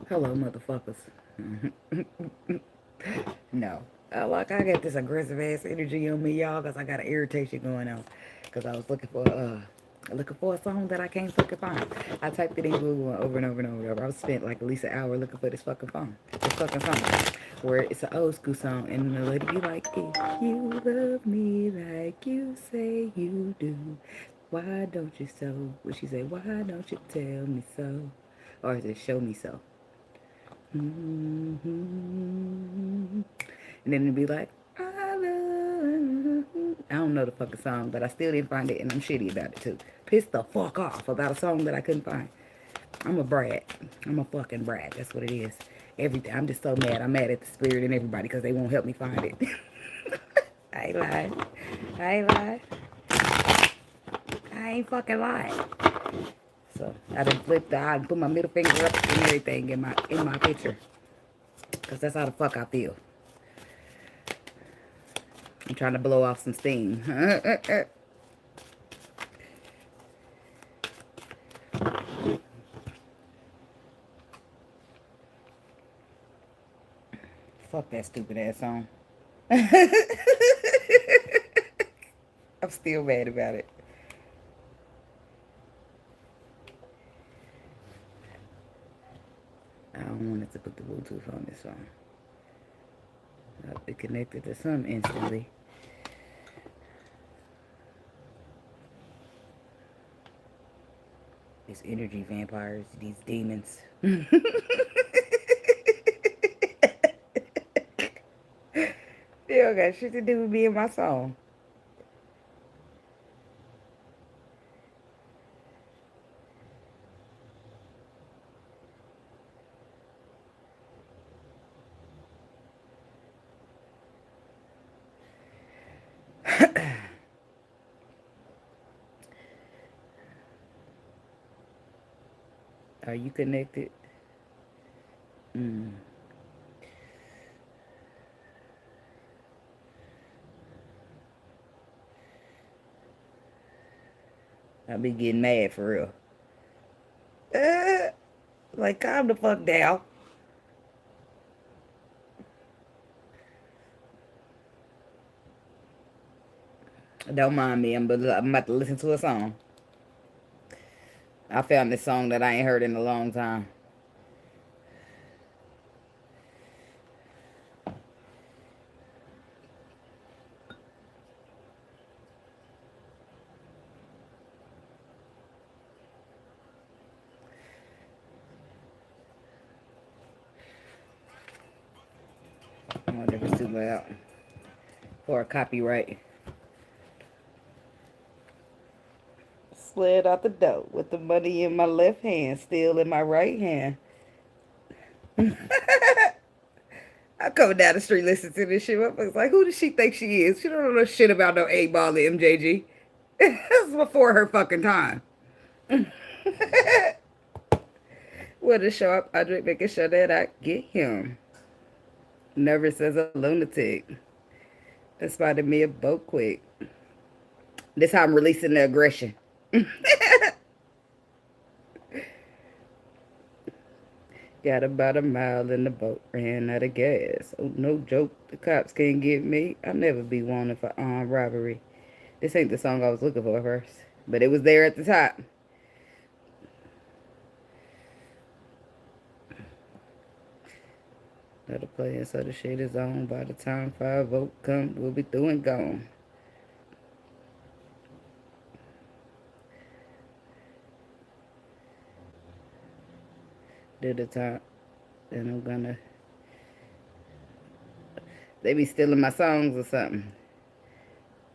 Hello, motherfuckers. No. Like, I got this aggressive ass energy on me, y'all, because I got an irritation going on. Because I was looking for a song that I can't fucking find. I typed it in Google over and over and over and over. I spent like at least an hour looking for this fucking phone. This fucking song. Where it's an old school song, and the lady be like, if you love me like you say you do, why don't you so? What she say? Why don't you tell me so? Or is it show me so? And then it'd be like, I love. I don't know the fucking song, but I still didn't find it, and I'm shitty about it too. Pissed the fuck off about a song that I couldn't find. I'm a brat. I'm a fucking brat. That's what it is. Everything. I'm just so mad. I'm mad at the spirit and everybody because they won't help me find it. I ain't lying. I ain't lying. I ain't fucking lying. So I done flipped the eye and put my middle finger up and everything in my picture. Because that's how the fuck I feel. I'm trying to blow off some steam. Fuck that stupid ass song. I'm still mad about it. I don't want it to put the Bluetooth on this phone. I'll be connected to some instantly. These energy vampires, these demons. They don't got shit to do with me and my song. Are you connected? Mm. I be getting mad for real. Uh, like, calm the fuck down. Don't mind me. I'm about to listen to a song. I found this song that I ain't heard in a long time. I wonder if it's too loud. For a copyright. Slid out the door with the money in my left hand, still in my right hand. I come down the street listening to this shit. Motherfuckers like, who does she think she is? She don't know no shit about no 8 ball of MJG. This is before her fucking time. With a sharp object, making sure that I get him. Nervous as a lunatic. That spotted me a boat quick. This how I'm releasing the aggression. Got about a mile in the boat, ran out of gas. Oh, no joke, the cops can't get me. I'll never be wanted for armed robbery. This ain't the song I was looking for first, but it was there at the top. Let the play so the shit is on. By the time 5 vote come, we'll be through and gone. Do the top, then I'm gonna. They be stealing my songs or something.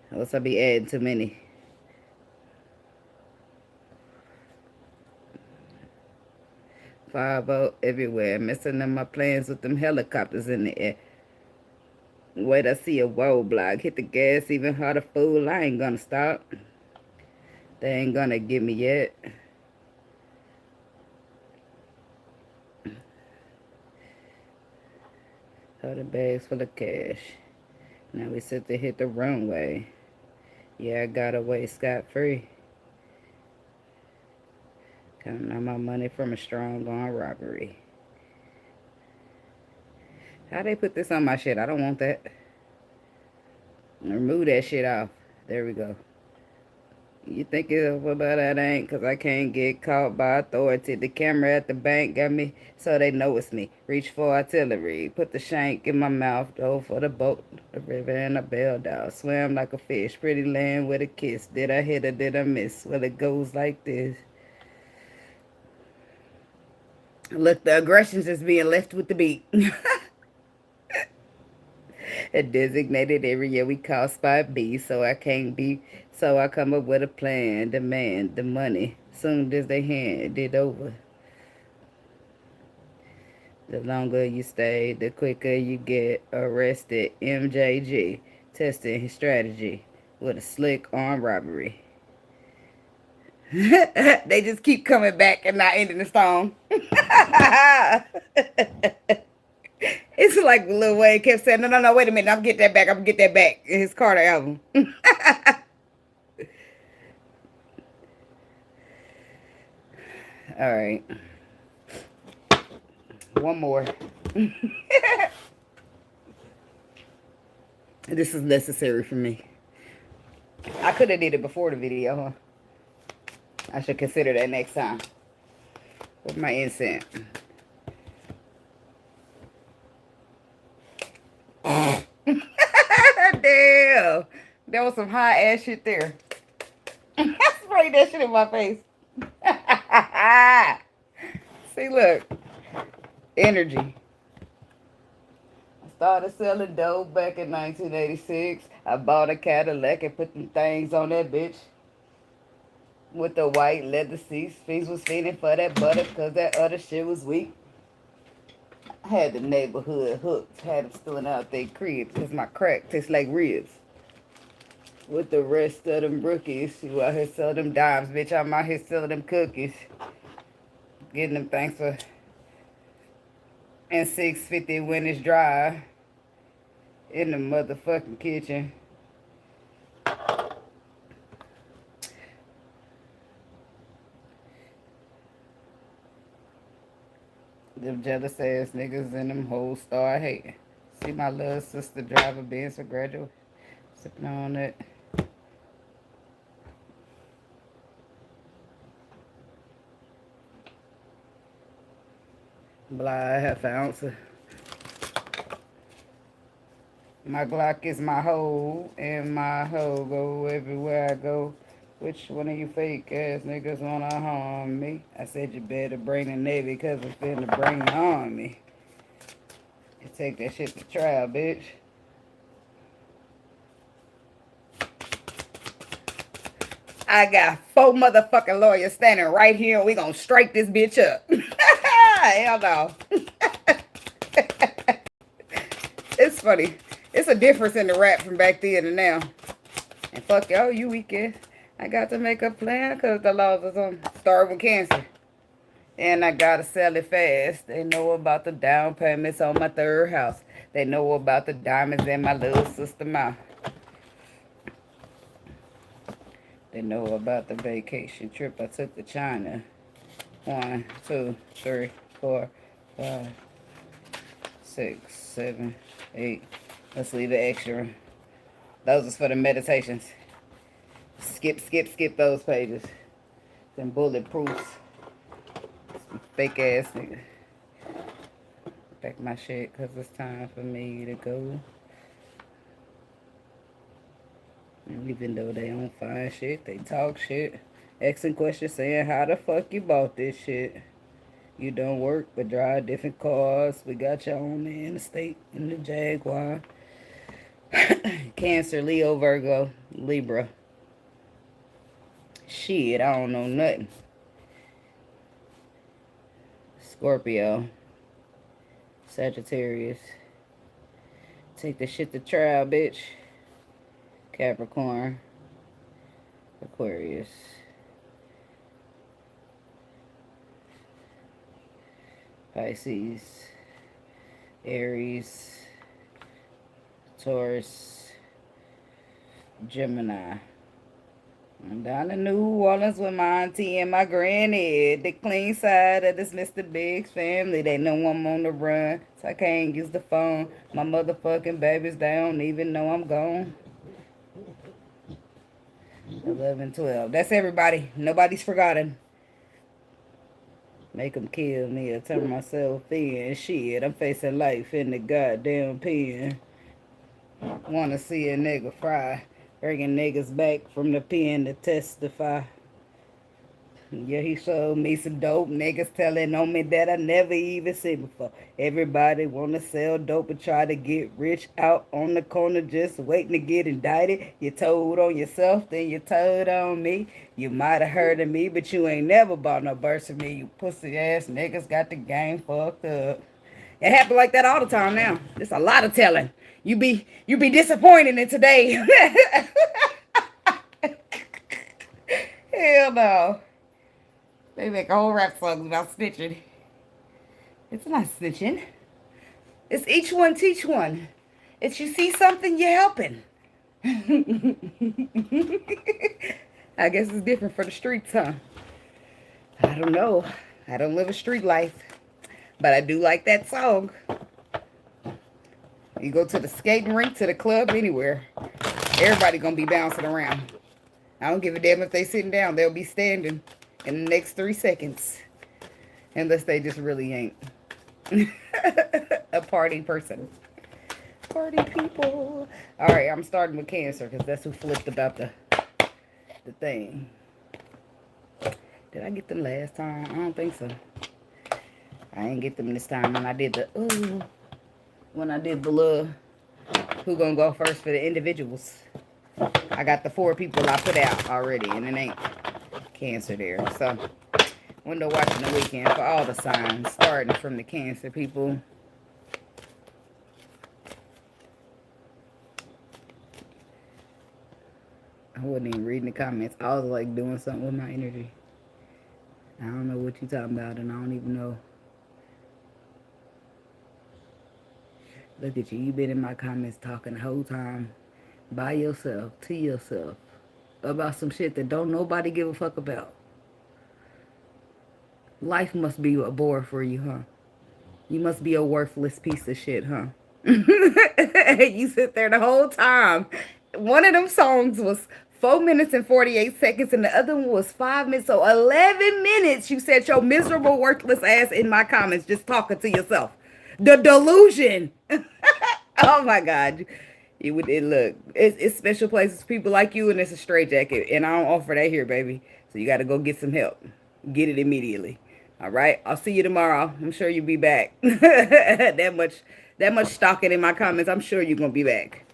Unless I be adding too many. 5 everywhere, messing up my plans with them helicopters in the air. Wait, I see a roadblock. Hit the gas even harder, fool. I ain't gonna stop. They ain't gonna get me yet. Other bags full of cash. Now we set to hit the runway. Yeah, I got away scot-free. Counting out my money from a strong arm robbery. How they put this on my shit? I don't want that. Remove that shit off. There we go. You think it's over, but it ain't, 'cause I can't get caught by authority. The camera at the bank got me, so they know it's me. Reach for artillery, put the shank in my mouth, though, for the boat, the river, and the bell down. Swam like a fish, pretty land with a kiss. Did I hit or did I miss? Well, it goes like this. Look, the aggression's just being left with the beat. A designated area we call Spot B, so I can't be. So I come up with a plan, demand the money. Soon as they hand it over, the longer you stay, the quicker you get arrested. MJG testing his strategy with a slick armed robbery. They just keep coming back and not ending the song. It's like Lil Wayne kept saying, no, wait a minute, I'm gonna get that back, I'm gonna get that back. In his Carter album. All right. One more. This is necessary for me. I could have did it before the video, huh? I should consider that next time. With my incense. Damn. That was some high ass shit there. Spray that shit in my face. See, look. Energy. I started selling dope back in 1986. I bought a Cadillac and put them things on that bitch. With the white leather seats. Fees was feeding for that butter because that other shit was weak. I had the neighborhood hooked. Had them stealing out their cribs because my crack tastes like ribs. With the rest of them rookies, you out here selling them dimes, bitch. I'm out here selling them cookies. Getting them things for and $6.50 when it's dry. In the motherfucking kitchen. Them jealous ass niggas and them hoes start hating. See my little sister drive a Benz for graduate. Sipping on it. Blah, half an ounce. My Glock is my hoe, and my hoe go everywhere I go. Which one of you fake ass niggas wanna harm me? I said you better bring the Navy, cause I'm finna bring the army. You take that shit to trial, bitch. I got 4 motherfucking lawyers standing right here, and we gonna strike this bitch up. Hell no. It's funny. It's a difference in the rap from back then and now. And fuck y'all, you weekend. I got to make a plan because the laws is on starving cancer. And I gotta sell it fast. They know about the down payments on my 3rd house. They know about the diamonds in my little sister mouth. They know about the vacation trip I took to China. 1, 2, 3, 4, 5, 6, 7, 8. Let's leave the extra. Those is for the meditations. Skip those pages. Them bulletproofs. Some fake ass nigga. Back my shit because it's time for me to go. And even though they don't find shit, they talk shit. Asking questions saying how the fuck you bought this shit. You don't work but drive different cars. We got you on the interstate in the Jaguar. Cancer, Leo, Virgo, Libra. Shit, I don't know nothing. Scorpio. Sagittarius. Take the shit to trial, bitch. Capricorn. Aquarius. Pisces. Aries. Taurus. Gemini. I'm down to New Orleans with my auntie and my granny. The clean side of this Mr. Biggs family. They know I'm on the run, so I can't use the phone. My motherfucking babies, they don't even know I'm gone. 11, 12. That's everybody. Nobody's forgotten. Make them kill me or turn myself in. Shit, I'm facing life in the goddamn pen. Wanna see a nigga fry. Bringing niggas back from the pen to testify. Yeah, he showed me some dope niggas telling on me that I never even seen before. Everybody wanna sell dope and try to get rich out on the corner just waiting to get indicted. You told on yourself, then you told on me. You might have heard of me, but you ain't never bought no burst of me. You pussy ass niggas got the game fucked up. It happen like that all the time now. There's a lot of telling. You be disappointed in today. Hell no. They make a whole rap song about snitching. It's not snitching. It's each one teach one. It's you see something, you're helping. I guess it's different for the streets, huh? I don't know. I don't live a street life. But I do like that song. You go to the skating rink, to the club, anywhere. Everybody gonna be bouncing around. I don't give a damn if they sitting down. They'll be standing in the next 3 seconds. Unless they just really ain't a party person. Party people. Alright, I'm starting with Cancer because that's who flipped about the thing. Did I get them last time? I don't think so. I ain't get them this time when I did the little who gonna go first for the individuals. I got the 4 people I put out already, and it ain't Cancer there. So, window watching the weekend for all the signs, starting from the Cancer people. I wasn't even reading the comments. I was like doing something with my energy. I don't know what you talking about, and I don't even know. Look at you. You been in my comments talking the whole time by yourself, to yourself, about some shit that don't nobody give a fuck about. Life must be a bore for you, huh? You must be a worthless piece of shit, huh? You sit there the whole time. One of them songs was 4 minutes and 48 seconds, and the other one was 5 minutes. So 11 minutes you said your miserable, worthless ass in my comments just talking to yourself. The delusion. Oh my God. It's special places for people like you, and it's a straitjacket, and I don't offer that here, baby. So you got to go get some help. Get it immediately. All right. I'll see you tomorrow. I'm sure you'll be back. that much stalking in my comments. I'm sure you're gonna be back.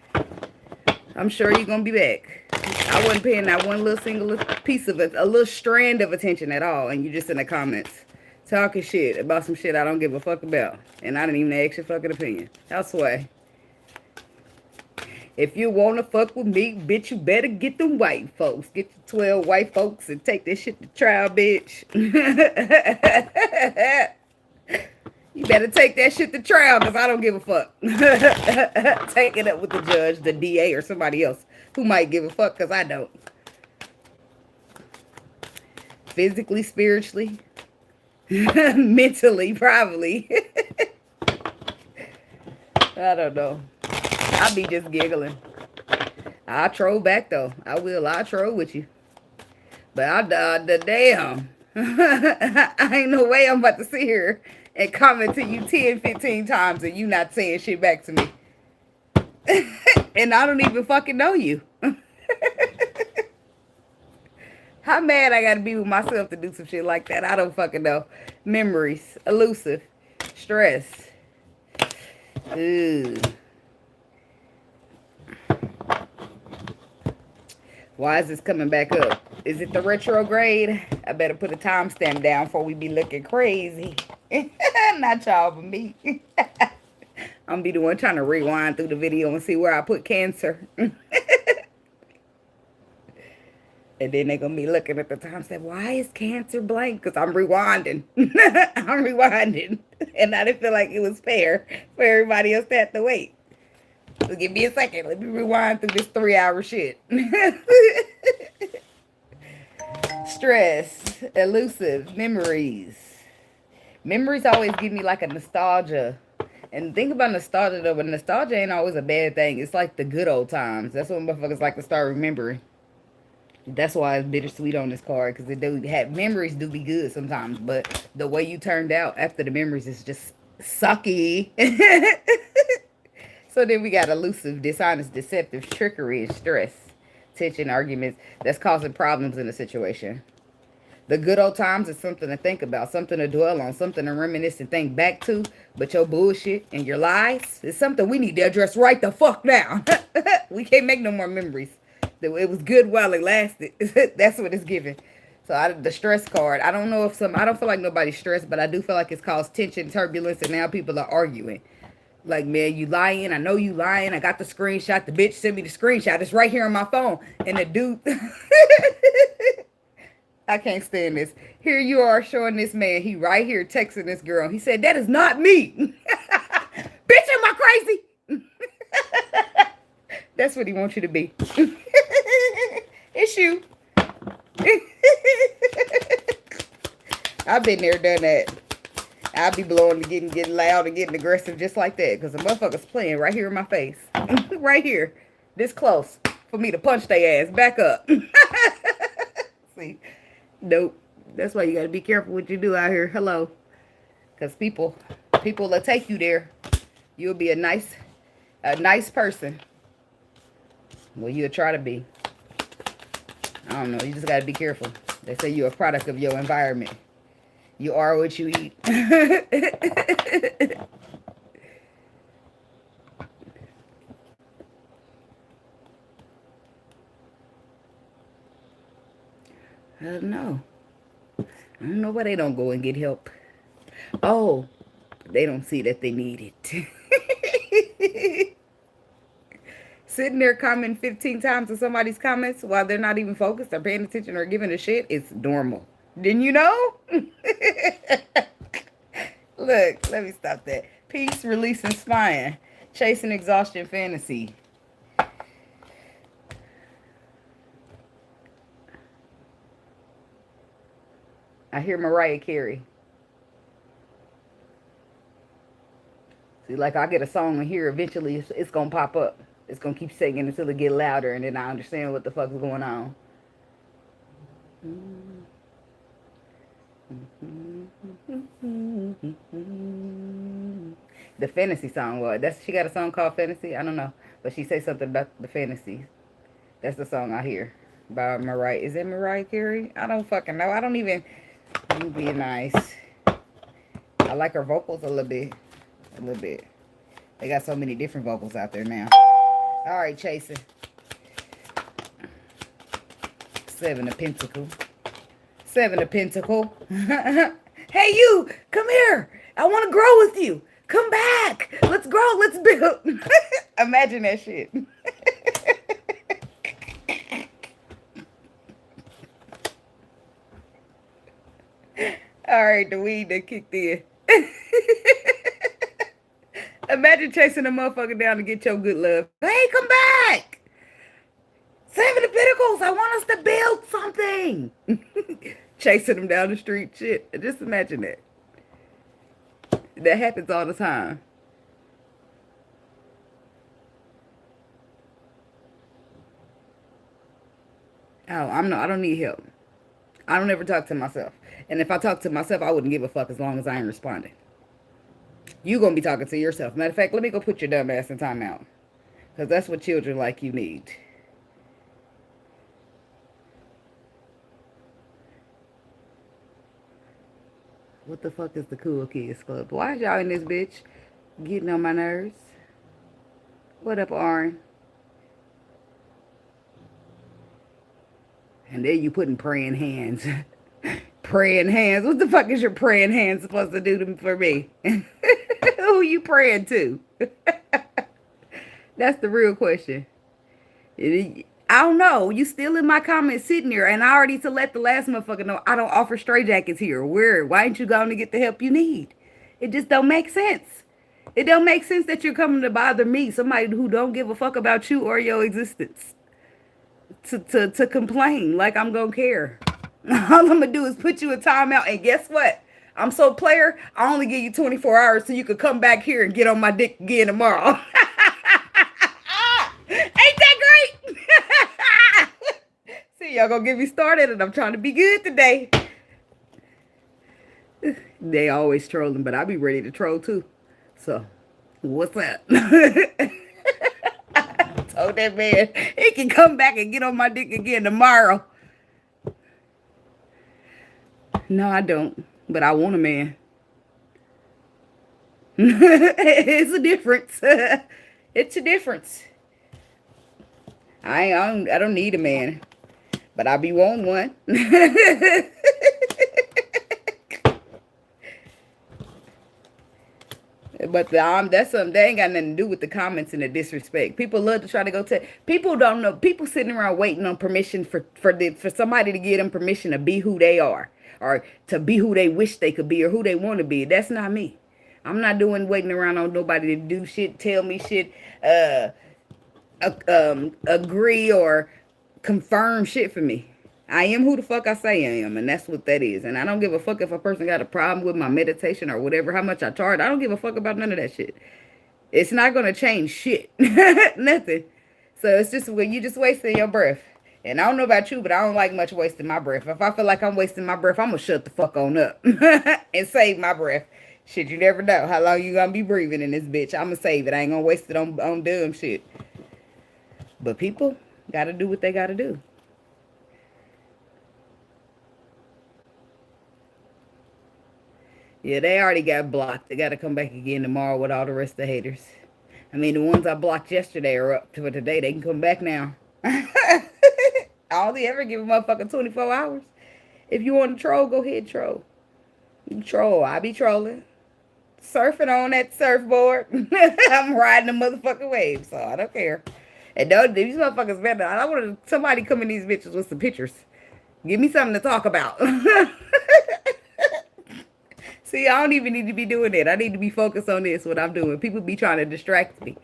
I'm sure you're gonna be back. I wasn't paying that one little single piece of it, a little strand of attention at all, and you just in the comments talking shit about some shit I don't give a fuck about, and I didn't even ask your fucking opinion. That's why. If you wanna fuck with me, bitch, you better get them white folks. Get your 12 white folks and take this shit to trial, bitch. You better take that shit to trial, because I don't give a fuck. Take it up with the judge, the DA, or somebody else who might give a fuck, because I don't. Physically, spiritually, mentally, probably. I don't know. I be just giggling. I'll troll back, though. I will. I'll troll with you. But damn. I ain't no way I'm about to sit here and comment to you 10, 15 times and you not saying shit back to me. And I don't even fucking know you. How mad I gotta be with myself to do some shit like that? I don't fucking know. Memories. Elusive. Stress. Ooh. Why is this coming back up? Is it the retrograde? I better put a timestamp down before we be looking crazy. Not y'all, but me. I'm gonna be the one trying to rewind through the video and see where I put Cancer. And then they're gonna be looking at the timestamp. Why is Cancer blank? Because I'm rewinding. I'm rewinding. And I didn't feel like it was fair for everybody else to have to wait. So give me a second. Let me rewind through this 3-hour shit. Stress, elusive, memories. Memories always give me like a nostalgia. And think about nostalgia though, but nostalgia ain't always a bad thing. It's like the good old times. That's what motherfuckers like to start remembering. That's why it's bittersweet on this card, because it do have memories do be good sometimes, but the way you turned out after the memories is just sucky. So then we got elusive, dishonest, deceptive, trickery, and stress, tension, arguments that's causing problems in a situation. The good old times is something to think about, something to dwell on, something to reminisce and think back to. But your bullshit and your lies is something we need to address right the fuck now. We can't make no more memories. It was good while it lasted. That's what it's giving. So the stress card, I don't know if I don't feel like nobody's stressed, but I do feel like it's caused tension, turbulence, and now people are arguing. Like, man, you lying. I know you lying. I got the screenshot. The bitch sent me the screenshot. It's right here on my phone. And the dude... I can't stand this. Here you are showing this man. He right here texting this girl. He said, that is not me. Bitch, am I crazy? That's what he wants you to be. It's you. I've been there, done that. I'll be blowing and getting loud and getting aggressive just like that. Because the motherfucker's playing right here in my face. Right here. This close. For me to punch their ass. Back up. See? Nope. That's why you got to be careful what you do out here. Hello. Because people will take you there. You'll be a nice person. Well, you'll try to be. I don't know. You just got to be careful. They say you're a product of your environment. You are what you eat. I don't know. I don't know why they don't go and get help. Oh, they don't see that they need it. Sitting there commenting 15 times on somebody's comments while they're not even focused or paying attention or giving a shit, it's normal. Didn't you know? Look, let me stop that. Peace, release, and spying. Chasing exhaustion fantasy. I hear Mariah Carey. See, like I get a song in here, eventually it's going to pop up. It's going to keep singing until it get louder, and then I understand what the fuck is going on. The fantasy song, what? She got a song called Fantasy? I don't know. But she say something about the fantasy. That's the song I hear by Mariah. Is it Mariah Carey? I don't fucking know. I don't even... I'm being nice. I like her vocals a little bit. A little bit. They got so many different vocals out there now. Alright, chasing. Seven of Pentacles. Seven of Pentacles. Hey, you! Come here! I want to grow with you! Come back! Let's grow! Let's build! Imagine that shit. Alright, the weed that kicked in. Imagine chasing a motherfucker down to get your good love. Hey, come back! Seven of Pentacles, I want us to build something. Chasing them down the street. Shit, just imagine that. That happens all the time. Oh, I don't need help. I don't ever talk to myself. And if I talk to myself, I wouldn't give a fuck as long as I ain't responding. You gonna be talking to yourself. Matter of fact, let me go put your dumb ass in timeout. Because that's what children like you need. What the fuck is the Cool Kids Club? Why is y'all in this bitch getting on my nerves? What up, Aaron? And there you putting praying hands. Praying hands. What the fuck is your praying hands supposed to do for me? Who you praying to? That's the real question. I don't know. You still in my comments sitting there, and I already to let the last motherfucker know I don't offer stray jackets here. Where? Why ain't you going to get the help you need? It just don't make sense. It don't make sense that you're coming to bother me, somebody who don't give a fuck about you or your existence, to complain like I'm gonna care. All I'm going to do is put you in timeout. And guess what? I'm so player, I only give you 24 hours so you could come back here and get on my dick again tomorrow. Ain't that great? See, y'all gonna get me started, and I'm trying to be good today. They always trolling, but I be ready to troll too. So, what's up? Told that man he can come back and get on my dick again tomorrow. No, I don't. But I want a man. It's a difference. It's a difference. I don't need a man, but I be wanting one. But that's something that ain't got nothing to do with the comments and the disrespect. People love to try to go to people don't know. People sitting around waiting on permission for somebody to give them permission to be who they are, or to be who they wish they could be, or who they want to be. That's not me. I'm not doing waiting around on nobody to do shit, tell me shit, agree or confirm shit for me. I am who the fuck I say I am, and that's what that is. And I don't give a fuck if a person got a problem with my meditation or whatever, how much I charge. I don't give a fuck about none of that shit. It's not going to change shit. Nothing. So it's just when you just wasting your breath. And I don't know about you, but I don't like much wasting my breath. If I feel like I'm wasting my breath, I'm going to shut the fuck on up and save my breath. Shit, you never know how long you going to be breathing in this bitch. I'm going to save it. I ain't going to waste it on dumb shit. But people got to do what they got to do. Yeah, they already got blocked. They got to come back again tomorrow with all the rest of the haters. I mean, the ones I blocked yesterday are up to today. They can come back now. I only ever give a motherfucker 24 hours. If you want to troll, go ahead, troll. You troll. I be trolling. Surfing on that surfboard. I'm riding the motherfucking wave, so I don't care. And these motherfuckers better. I don't want somebody come in these bitches with some pictures. Give me something to talk about. See, I don't even need to be doing that. I need to be focused on this, what I'm doing. People be trying to distract me.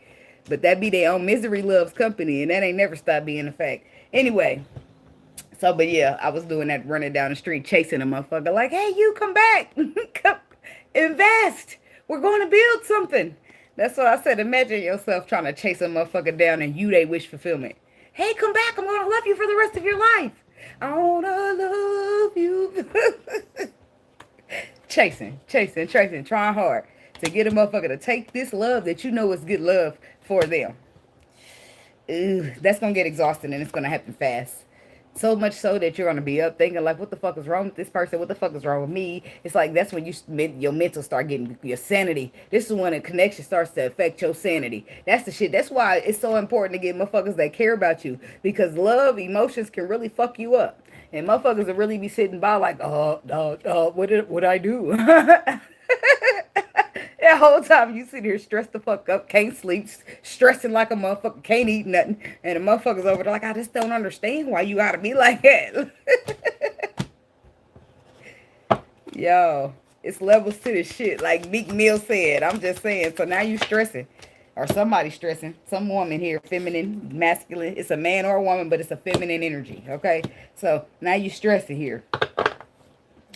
But that be their own misery loves company, and that ain't never stopped being a fact. Anyway, so, but yeah, I was doing that running down the street, chasing a motherfucker. Like, hey, you come back. Come invest. We're going to build something. That's what I said. Imagine yourself trying to chase a motherfucker down and you they wish fulfillment. Hey, come back. I'm going to love you for the rest of your life. I want to love you. Chasing, trying hard to get a motherfucker to take this love that you know is good love for them. Ooh, that's going to get exhausting, and it's going to happen fast. So much so that you're going to be up thinking like, what the fuck is wrong with this person? What the fuck is wrong with me? It's like that's when your mental start getting your sanity. This is when a connection starts to affect your sanity. That's the shit. That's why it's so important to get motherfuckers that care about you, because love, emotions can really fuck you up. And motherfuckers will really be sitting by like, what I do? That whole time you sit here stressed the fuck up, can't sleep, stressing like a motherfucker, can't eat nothing. And the motherfuckers over there like, I just don't understand why you gotta be like that. Yo, it's levels to this shit. Like Meek Mill said, I'm just saying. So now you stressing. Or somebody stressing. Some woman here, feminine, masculine. It's a man or a woman, but it's a feminine energy, okay? So now you stressing here.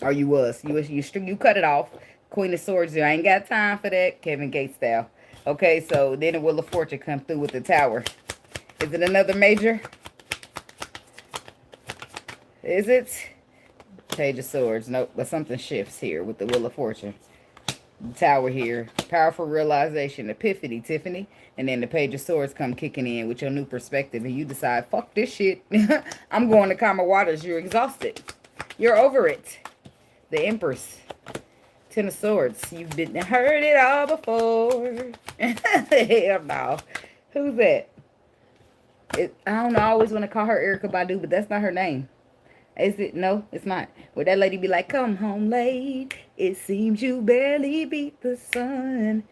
Or you was. You cut it off. Queen of Swords, I ain't got time for that. Kevin Gates style. Okay, so then the Wheel of Fortune come through with the Tower. Is it another major? Is it? Page of Swords. Nope, but something shifts here with the Wheel of Fortune. The Tower here. Powerful realization. Epiphany, Tiffany. And then the Page of Swords come kicking in with your new perspective. And you decide, fuck this shit. I'm going to calmer waters. You're exhausted. You're over it. The Empress. Ten of Swords. You've been heard it all before. Hell no. Who's that? I don't know. I always want to call her Erykah Badu, but that's not her name. Is it? No, it's not. Would that lady be like, come home late. It seems you barely beat the sun.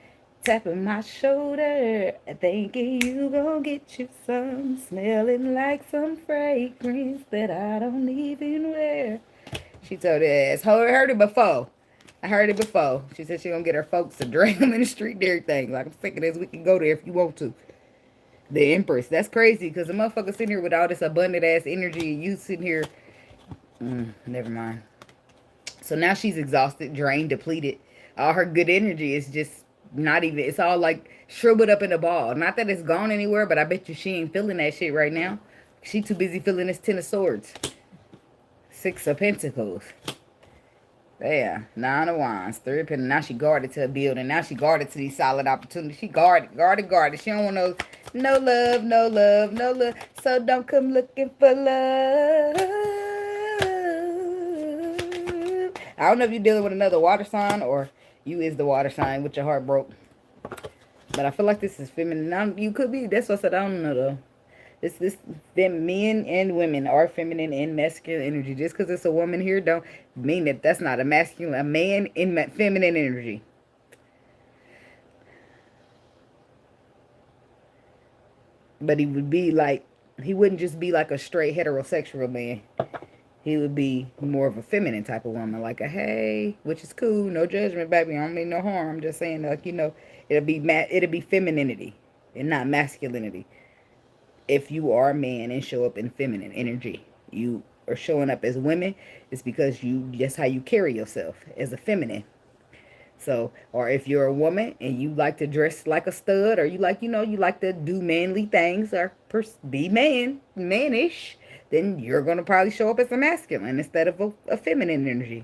Tapping my shoulder. Thinking you gonna get you some. Smelling like some fragrance that I don't even wear. She told her ass. Heard it before. I heard it before. She said she gonna get her folks to drag them in the street and everything. Like, I'm sick of this. We can go there if you want to. The Empress. That's crazy because the motherfucker sitting here with all this abundant ass energy and you sitting here Never mind. So now she's exhausted, drained, depleted. All her good energy is just not even, it's all like shriveled up in a ball. Not that it's gone anywhere, but I bet you she ain't feeling that shit right now. She too busy feeling this 10 of swords. 6 of pentacles. There. 9 of wands. 3 of pentacles. Now she guarded to a building. Now she guarded to these solid opportunities. She guarded. She don't want no love, no love, no love. So don't come looking for love. I don't know if you're dealing with another water sign or you is the water sign with your heart broke. But I feel like this is feminine. You could be. That's what I said. I don't know though. Them men and women are feminine and masculine energy. Just because it's a woman here don't mean that that's not a masculine, a man in feminine energy. But he would be like, he wouldn't just be like a straight heterosexual man. He would be more of a feminine type of woman, like a hey, which is cool, no judgment, baby. I don't mean no harm. I'm just saying, like, you know, it'll be femininity and not masculinity. If you are a man and show up in feminine energy, you are showing up as women, it's because that's how you carry yourself as a feminine. So, or if you're a woman and you like to dress like a stud, or you like, you know, you like to do manly things or be mannish, then you're going to probably show up as a masculine instead of a feminine energy.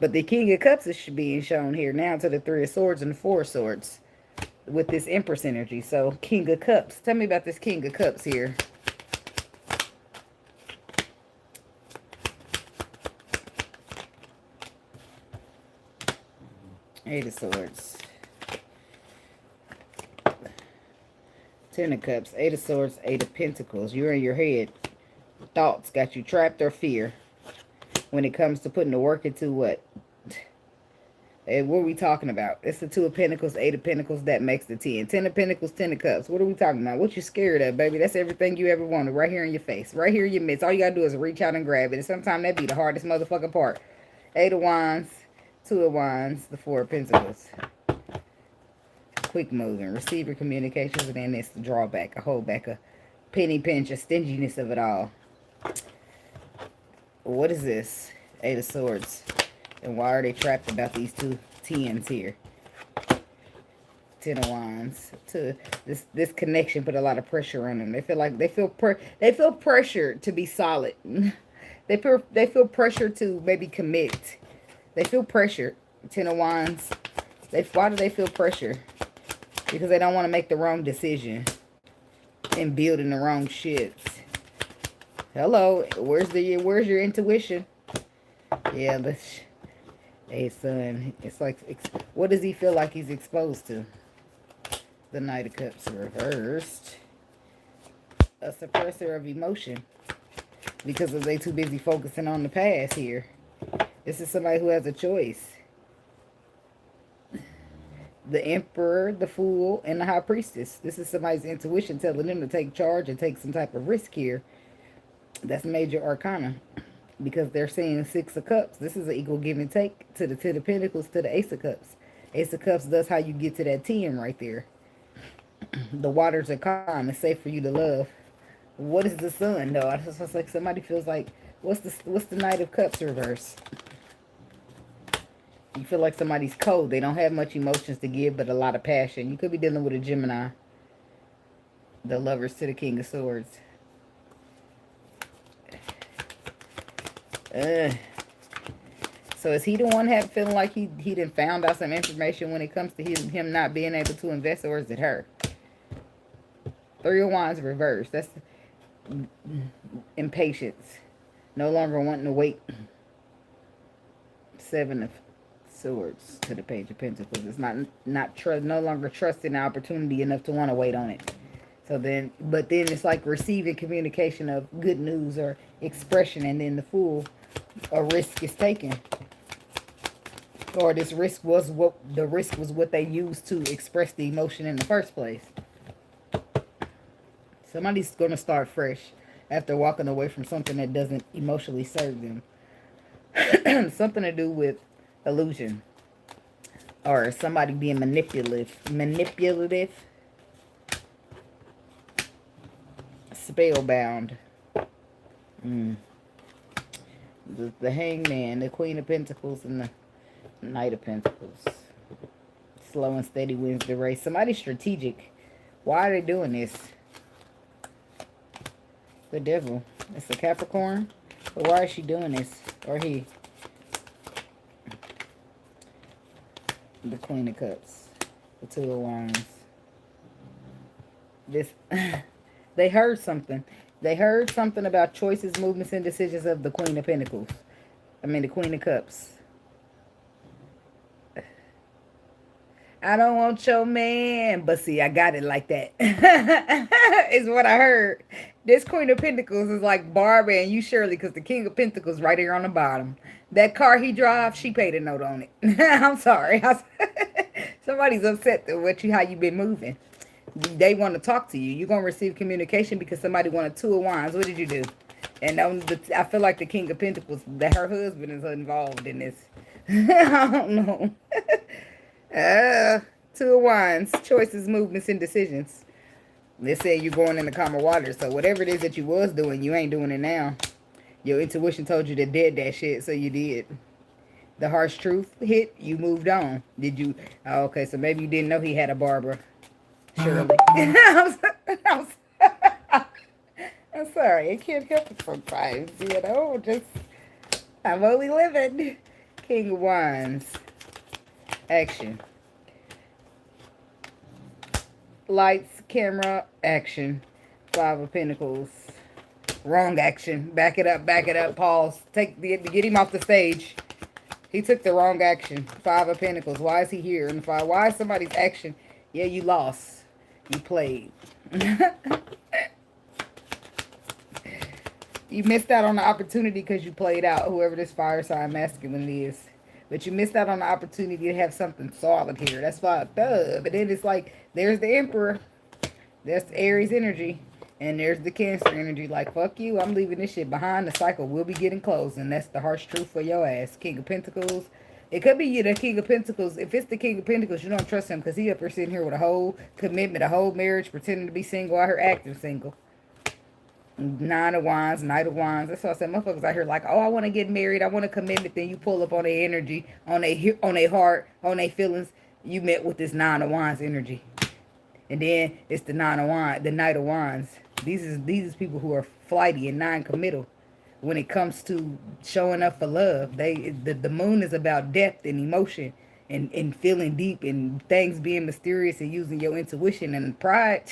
But the King of Cups is being shown here now to the 3 of Swords and the 4 of Swords with this Empress energy. So, King of Cups. Tell me about this King of Cups here. Eight of Swords. 10 of Cups. 8 of Swords. 8 of Pentacles. You're in your head. Thoughts got you trapped or fear. When it comes to putting the work into what? And what are we talking about? It's the 2 of Pentacles, 8 of Pentacles. That makes the 10. 10 of Pentacles, 10 of Cups. What are we talking about? What you scared of, baby? That's everything you ever wanted. Right here in your face. Right here in your midst. All you got to do is reach out and grab it. And sometimes that be the hardest motherfucking part. 8 of Wands. 2 of Wands, the 4 of Pentacles. Quick moving, receiver communications, and then it's the drawback, a holdback, a penny pinch, a stinginess of it all. What is this? 8 of Swords. And why are they trapped about these 2 tens here? 10 of Wands. This connection put a lot of pressure on them. They feel like they feel pressure to be solid. They feel pressure to maybe commit. They feel pressure. 10 of Wands. Why do they feel pressure? Because they don't want to make the wrong decision and building the wrong shits. Hello, where's your intuition? Yeah, hey son, it's like, what does he feel like he's exposed to? The Knight of Cups reversed. A suppressor of emotion because they too busy focusing on the past here. This is somebody who has a choice. The Emperor, the Fool, and the High Priestess. This is somebody's intuition telling them to take charge and take some type of risk here. That's major arcana. Because they're seeing 6 of Cups. This is an equal give and take to the 10 of Pentacles to the Ace of Cups. Ace of Cups does how you get to that 10 right there. The waters are calm. It's safe for you to love. What is the Sun, though? I just like somebody feels like, what's the Knight of Cups reverse? You feel like somebody's cold. They don't have much emotions to give, but a lot of passion. You could be dealing with a Gemini. The Lovers to the King of Swords. So is he the one feeling like he done found out some information when it comes to him not being able to invest, or is it her? 3 of Wands reversed. That's impatience. No longer wanting to wait. 7 of Swords to the Page of Pentacles. It's no longer trusting the opportunity enough to want to wait on it. So then, but then it's like receiving communication of good news or expression, and then the Fool, a risk is taken. Or this risk was what they used to express the emotion in the first place. Somebody's going to start fresh after walking away from something that doesn't emotionally serve them. Something to do with illusion. Or somebody being manipulative. Spellbound. The Hangman, the Queen of Pentacles, and the Knight of Pentacles. Slow and steady wins the race. Somebody's strategic. Why are they doing this? The Devil. It's a Capricorn. But why is she doing this? Or he? The Queen of Cups. The Two of Wands. This... They heard something. They heard something about choices, movements, and decisions of the Queen of Pentacles. I mean, the Queen of Cups. I don't want your man. But see, I got it like that. Is what I heard. This Queen of Pentacles is like Barbara and you Shirley, because the King of Pentacles right here on the bottom. That car he drives, she paid a note on it. I'm sorry. Somebody's upset with you, how you been moving. They want to talk to you. You're going to receive communication because somebody wanted Two of Wands. What did you do? And I feel like the King of Pentacles, that her husband is involved in this. I don't know. Two of Wands, choices, movements, and decisions. They say you're going in the calmer water. So whatever it is that you was doing, you ain't doing it now. Your intuition told you to dead that shit, so you did. The harsh truth hit, you moved on. Did you? Oh, okay, so maybe you didn't know he had a Barbara. Shirley. I'm sorry. I can't help it sometimes, you know. I'm only living. King of Wands. Action. Lights, camera, action. Five of Pentacles. Wrong action. Back it up, pause. Get him off the stage. He took the wrong action. Five of Pentacles. Why is he here in the five? Why is somebody's action? Yeah, you lost. You played. You missed out on the opportunity because you played out, whoever this fire sign masculine is. But you missed out on the opportunity to have something solid here. That's fucked up. But then it's like, there's the Emperor. That's the Aries energy. And there's the Cancer energy. Like, fuck you. I'm leaving this shit behind. The cycle will be getting closed. And that's the harsh truth for your ass. King of Pentacles. It could be you, the King of Pentacles. If it's the King of Pentacles, you don't trust him because he up here sitting here with a whole commitment, a whole marriage, pretending to be single, out here acting single. Nine of Wands, Knight of Wands. That's why I said motherfuckers out here like, oh, I want to get married. I want a commitment. Then you pull up on their energy, on their heart, on their feelings. You met with this Nine of Wands energy. And then it's the Nine of Wands, the Knight of Wands. These is people who are flighty and non-committal. When it comes to showing up for love, the moon is about depth and emotion and feeling deep and things being mysterious and using your intuition and pride.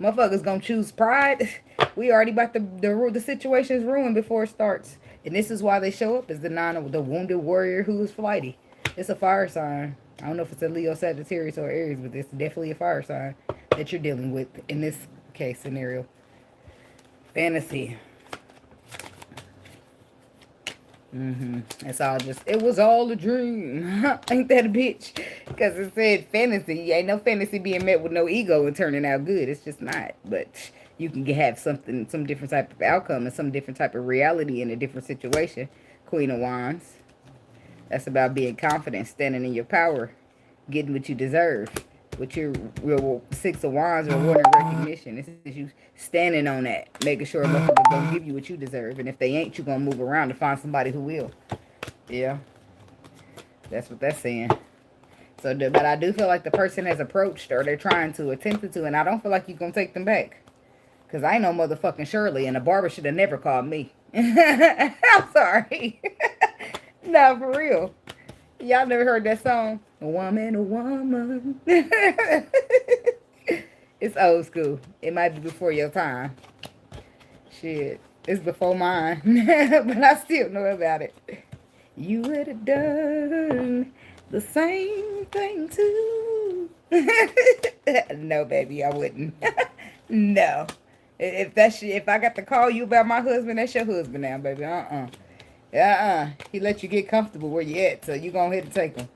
Motherfuckers gonna choose pride. We already about the situation's ruined before it starts. And this is why they show up as the wounded warrior who is flighty. It's a fire sign. I don't know if it's a Leo, Sagittarius, or Aries, but it's definitely a fire sign that you're dealing with in this case scenario. Fantasy. It's all it was all a dream. Ain't that a bitch? Because it said fantasy. Ain't no fantasy being met with no ego and turning out good. It's just not. But you can have some different type of outcome and some different type of reality in a different situation. Queen of Wands. That's about being confident, standing in your power, getting what you deserve. With your Six of Wands reward and recognition. This is you standing on that, making sure motherfuckers gonna give you what you deserve. And if they ain't, you gonna move around to find somebody who will. Yeah. That's what that's saying. So, but I do feel like the person has approached or they're trying to attempt to, and I don't feel like you're gonna take them back. Because I ain't no motherfucking Shirley, and the barber should have never called me. I'm sorry. No, for real. Y'all never heard that song? A woman, a woman. It's old school. It might be before your time. Shit. It's before mine. But I still know about it. You would have done the same thing too. No, baby, I wouldn't. No. If I got to call you about my husband, that's your husband now, baby. He let you get comfortable where you at, so you go ahead and take him.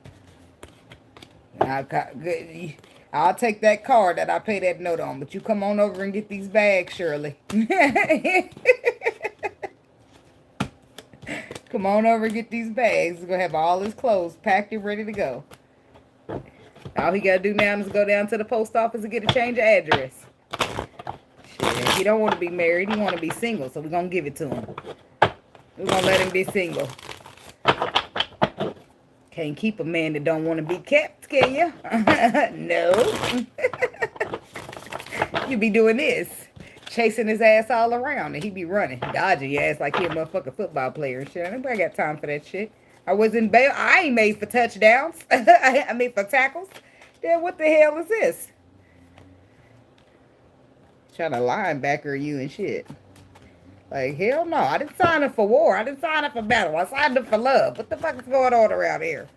I'll take that car that I pay that note on, but you come on over and get these bags, Shirley. Come on over and get these bags. He's going to have all his clothes packed and ready to go. All he got to do now is go down to the post office and get a change of address. Shit, he don't want to be married. He want to be single, so we're going to give it to him. We're gonna let him be single. Can't keep a man that don't want to be kept, can you? No. You be doing this. Chasing his ass all around and he be running. Dodging your ass like he a motherfucking football player and shit. Nobody got time for that shit. I wasn't bail. I ain't made for touchdowns. I made for tackles. Then what the hell is this? Trying to linebacker you and shit. Like, hell no. I didn't sign up for war. I didn't sign up for battle. I signed up for love. What the fuck is going on around here?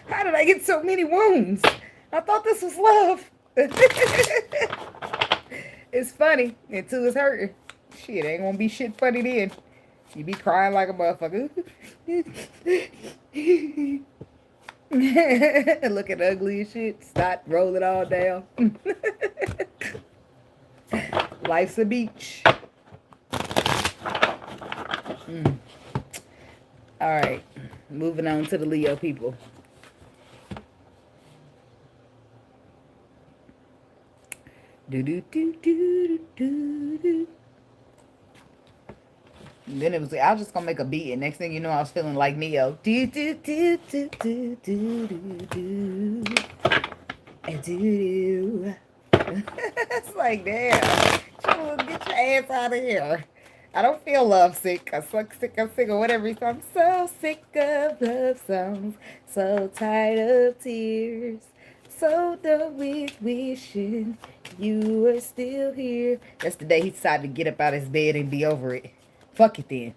How did I get so many wounds? I thought this was love. It's funny until it's hurting. Shit, ain't gonna be shit funny then. You be crying like a motherfucker. Looking ugly as shit. Stop, roll it all down. Life's a beach. Alright. Moving on to the Leo people. Then it was, I was just gonna make a beat, and next thing you know, I was feeling like Neo. It's like, damn, get your ass out of here. I don't feel lovesick. I'm sick or whatever. I'm so sick of love songs, so tired of tears, so done with wishing you were still here. That's the day he decided to get up out of his bed and be over it. Fuck it then.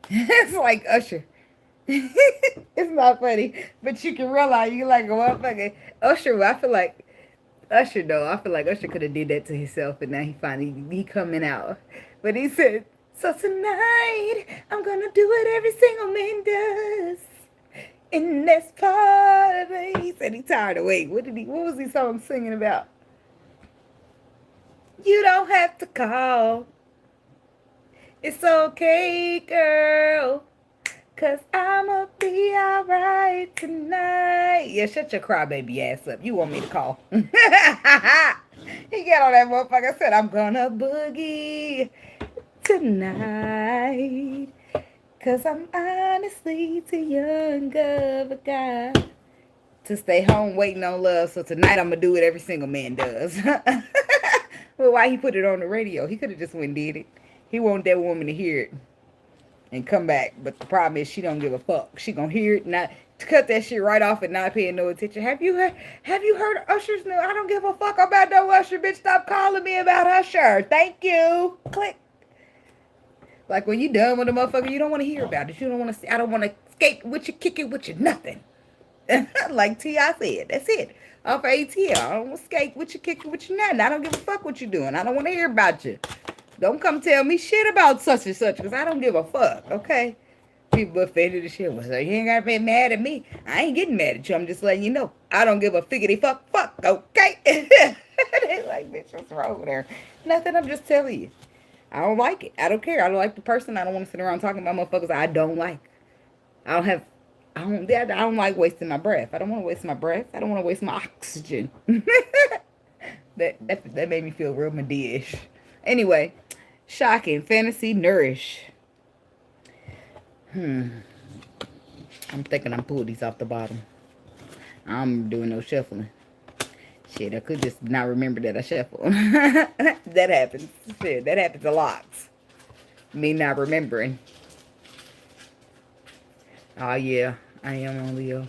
It's like Usher. It's not funny, but you can realize you like a motherfucker. Usher, I feel like Usher could have did that to himself, and now he coming out. But he said, so tonight I'm gonna do what every single man does. And that's part of it. He said he tired of waiting. What was his song singing about? You don't have to call. It's okay, girl. 'Cause I'ma be alright tonight. Yeah, shut your crybaby ass up. You want me to call? He got on that motherfucker and said, I'm gonna boogie tonight. 'Cause I'm honestly too young of a guy to stay home waiting on love. So tonight I'm gonna do what every single man does. Well, why he put it on the radio? He could have just went and did it. He wanted that woman to hear it and come back. But the problem is she don't give a fuck. She gonna hear it, not cut that shit right off and not paying no attention. Have you heard Usher's new? I don't give a fuck about no Usher, bitch. Stop calling me about Usher. Thank you. Click. Like when you done with a motherfucker, you don't want to hear about it. You don't want to see. I don't want to skate with you, kick it with you, nothing. Like T.I. said, that's it. Off of ATL. I don't want to skate with you, kick it with you, nothing. I don't give a fuck what you doing. I don't want to hear about you. Don't come tell me shit about such and such, because I don't give a fuck, okay? People offended and shit. Well, so you ain't got to be mad at me. I ain't getting mad at you. I'm just letting you know. I don't give a figgity fuck, okay? They like, bitch, what's wrong with her? Nothing, I'm just telling you. I don't like it. I don't care. I don't like the person. I don't want to sit around talking about motherfuckers I don't like. I don't like wasting my breath. I don't want to waste my breath. I don't want to waste my oxygen. That made me feel real Medea-ish. Anyway, shocking, fantasy, nourish. I'm thinking I'm pulling these off the bottom. I'm doing no shuffling. Shit, I could just not remember that I shuffled. That happens. Shit, that happens a lot. Me not remembering. Oh, yeah. I am on Leo.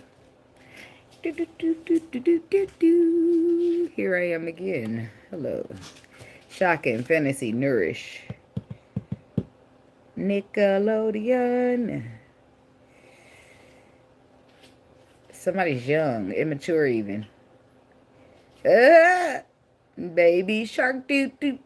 Here I am again. Hello. Shocking, fantasy, nourish. Nickelodeon. Somebody's young, immature even. Baby shark, do. No,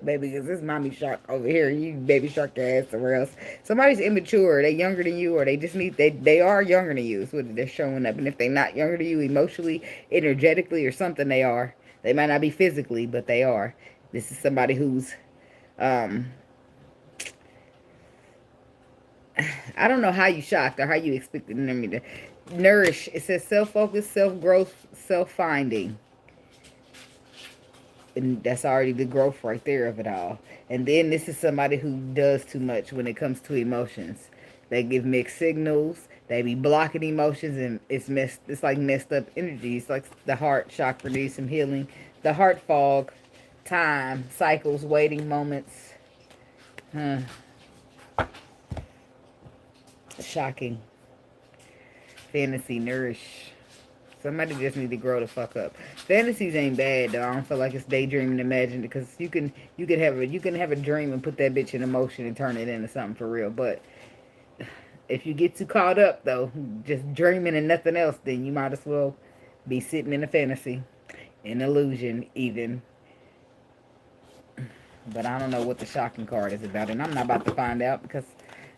baby, because this mommy shark over here. You baby shark your ass somewhere else. Somebody's immature. They younger than you, or they just need they are younger than you. Is what they're showing up. And if they're not younger than you emotionally, energetically, or something, they are. They might not be physically, but they are. This is somebody who's I don't know how you shocked or how you expected me to nourish. It says self-focus, self-growth, self-finding. And that's already the growth right there of it all. And then this is somebody who does too much when it comes to emotions. They give mixed signals. They be blocking emotions, and it's like messed up energy. It's like the heart chakra needs some healing. The heart fog, time, cycles, waiting moments. Huh. Shocking. Fantasy nourish. Somebody just need to grow the fuck up. Fantasies ain't bad though. I don't feel like it's daydreaming, imagined, because you can have a dream and put that bitch in emotion and turn it into something for real. But if you get too caught up though, just dreaming and nothing else, then you might as well be sitting in a fantasy, an illusion even. But I don't know what the shocking card is about, and I'm not about to find out because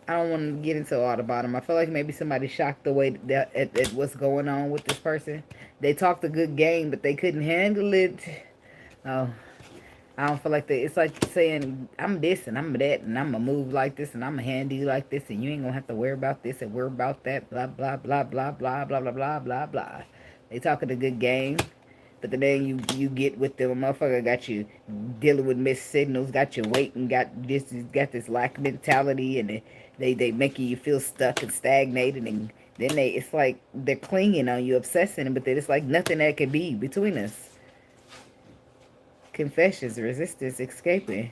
I don't want to get into all the bottom. I feel like maybe somebody shocked the way that at what's going on with this person. They talked a good game, but they couldn't handle it. Oh, I don't feel like they. It's like saying I'm this and I'm that and I'm gonna move like this and I'm gonna handle you like this and you ain't gonna have to worry about this and worry about that. Blah blah blah blah blah blah blah blah blah blah. They talking a good game. But the day you get with them, a motherfucker got you dealing with missed signals, got you waiting, got this lack mentality, and they making you feel stuck and stagnated, and then it's like they're clinging on you, obsessing, but then it's like nothing that could be between us. Confessions, resistance, escaping.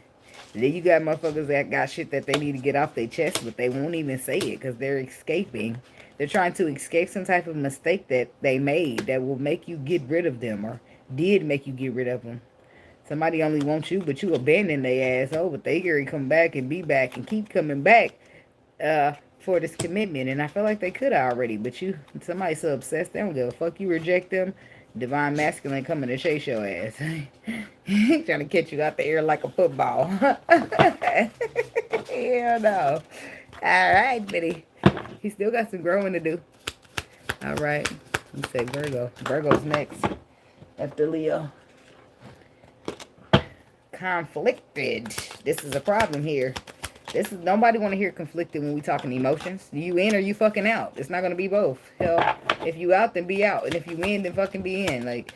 And then you got motherfuckers that got shit that they need to get off their chest, but they won't even say it because they're escaping. They're trying to escape some type of mistake that they made that will make you get rid of them or did make you get rid of them. Somebody only wants you, but you abandon their ass. Oh, but they here come back and be back and keep coming back for this commitment. And I feel like they could already, but somebody's so obsessed they don't give a fuck. You reject them. Divine masculine coming to chase your ass. Trying to catch you out the air like a football. Hell no. All right, Biddy. He still got some growing to do. All right. Let's say Virgo. Virgo's next after Leo. Conflicted. This is a problem here. Nobody want to hear conflicted when we talking emotions. You in or you fucking out. It's not gonna be both. Hell, if you out, then be out, and if you in, then fucking be in. Like,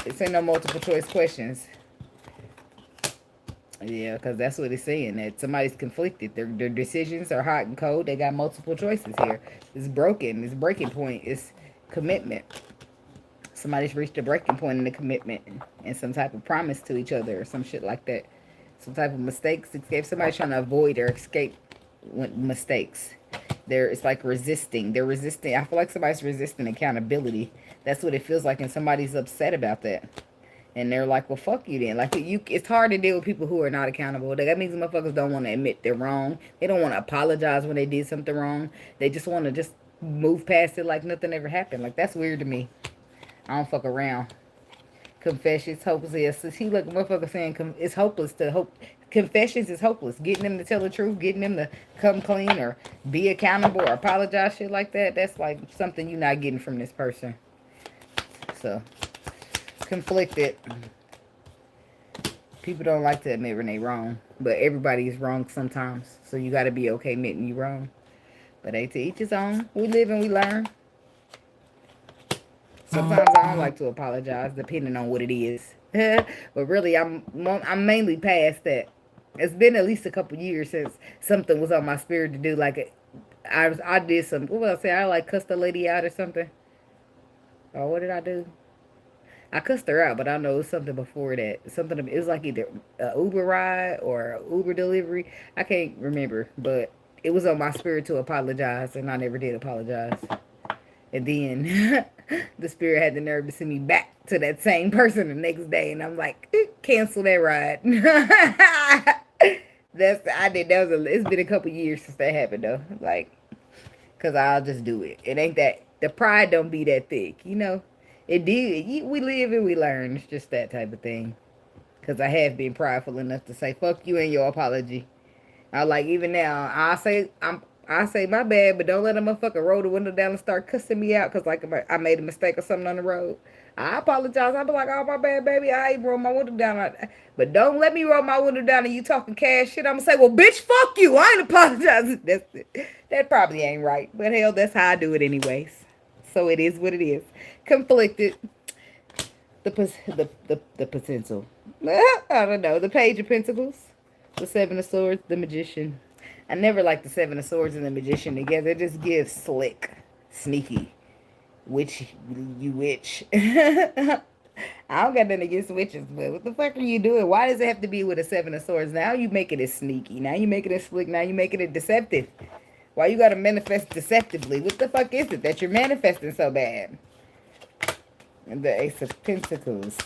this ain't no multiple choice questions. Yeah, because that's what it's saying. That somebody's conflicted. Their decisions are hot and cold. They got multiple choices here. It's broken. It's breaking point. It's commitment. Somebody's reached a breaking point in the commitment and some type of promise to each other or some shit like that. Some type of mistakes. Escape. Somebody's trying to avoid or escape mistakes. It's like resisting. They're resisting. I feel like somebody's resisting accountability. That's what it feels like, and somebody's upset about that. And they're like, well, fuck you then. Like, it's hard to deal with people who are not accountable. That means motherfuckers don't want to admit they're wrong. They don't want to apologize when they did something wrong. They just want to just move past it like nothing ever happened. Like, that's weird to me. I don't fuck around. Confessions, hopeless. See, look, motherfucker saying it's hopeless to hope. Confessions is hopeless. Getting them to tell the truth, getting them to come clean or be accountable or apologize, shit like that. That's like something you're not getting from this person. So, conflicted. People don't like to admit when they wrong, but everybody is wrong sometimes. So you got to be okay admitting you wrong. But hey, to each his own. We live and we learn. Sometimes I don't like to apologize, depending on what it is. But really, I'm mainly past that. It's been at least a couple years since something was on my spirit to do. Like, I did some. What would I say? I like cussed a lady out or something. Or what did I do? I cussed her out, but I know it was something before that. It was like either an Uber ride or Uber delivery. I can't remember, but it was on my spirit to apologize, and I never did apologize. And then the spirit had the nerve to send me back to that same person the next day, and I'm like, cancel that ride. It's been a couple years since that happened though. Like, cause I'll just do it. It ain't that the pride don't be that thick, you know. It did. We live and we learn. It's just that type of thing. Cause I have been prideful enough to say fuck you and your apology. I like even now. I say my bad, but don't let a motherfucker roll the window down and start cussing me out because like I made a mistake or something on the road. I apologize. I'll be like, oh, my bad, baby. I ain't roll my window down. But don't let me roll my window down and you talking cash shit. I'm going to say, well, bitch, fuck you. I ain't apologizing. That probably ain't right. But hell, that's how I do it anyways. So it is what it is. Conflicted. the potential. I don't know. The Page of Pentacles, the Seven of Swords, the Magician. I never like the Seven of Swords and the Magician together. It just gives slick, sneaky, witch, you witch. I don't got nothing against witches, but what the fuck are you doing? Why does it have to be with a Seven of Swords? Now you making it sneaky. Now you making it slick. Now you making it deceptive. Why you gotta manifest deceptively? What the fuck is it that you're manifesting so bad? And the Ace of Pentacles.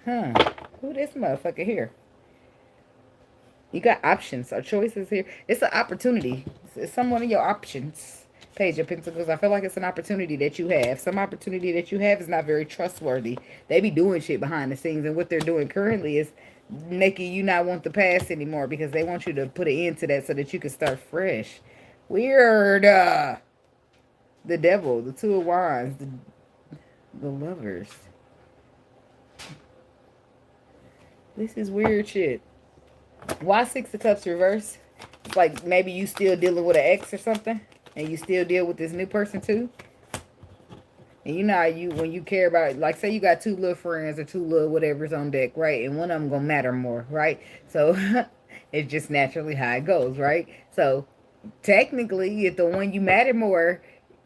Huh. Who this motherfucker here? You got options or choices here. It's an opportunity. It's some one of your options. Page of Pentacles. I feel like it's an opportunity that you have. Some opportunity that you have is not very trustworthy. They be doing shit behind the scenes. And what they're doing currently is making you not want the past anymore. Because they want you to put an end to that so that you can start fresh. Weird. The Devil. The Two of Wands. The Lovers. This is weird shit. Why Six of Cups reverse? It's like maybe you still dealing with an ex or something. And you still deal with this new person too. And you know how you, when you care about, like say you got two little friends or two little whatever's on deck, right? And one of them gonna matter more, right? So it's just naturally how it goes, right? So technically, if the one you matter more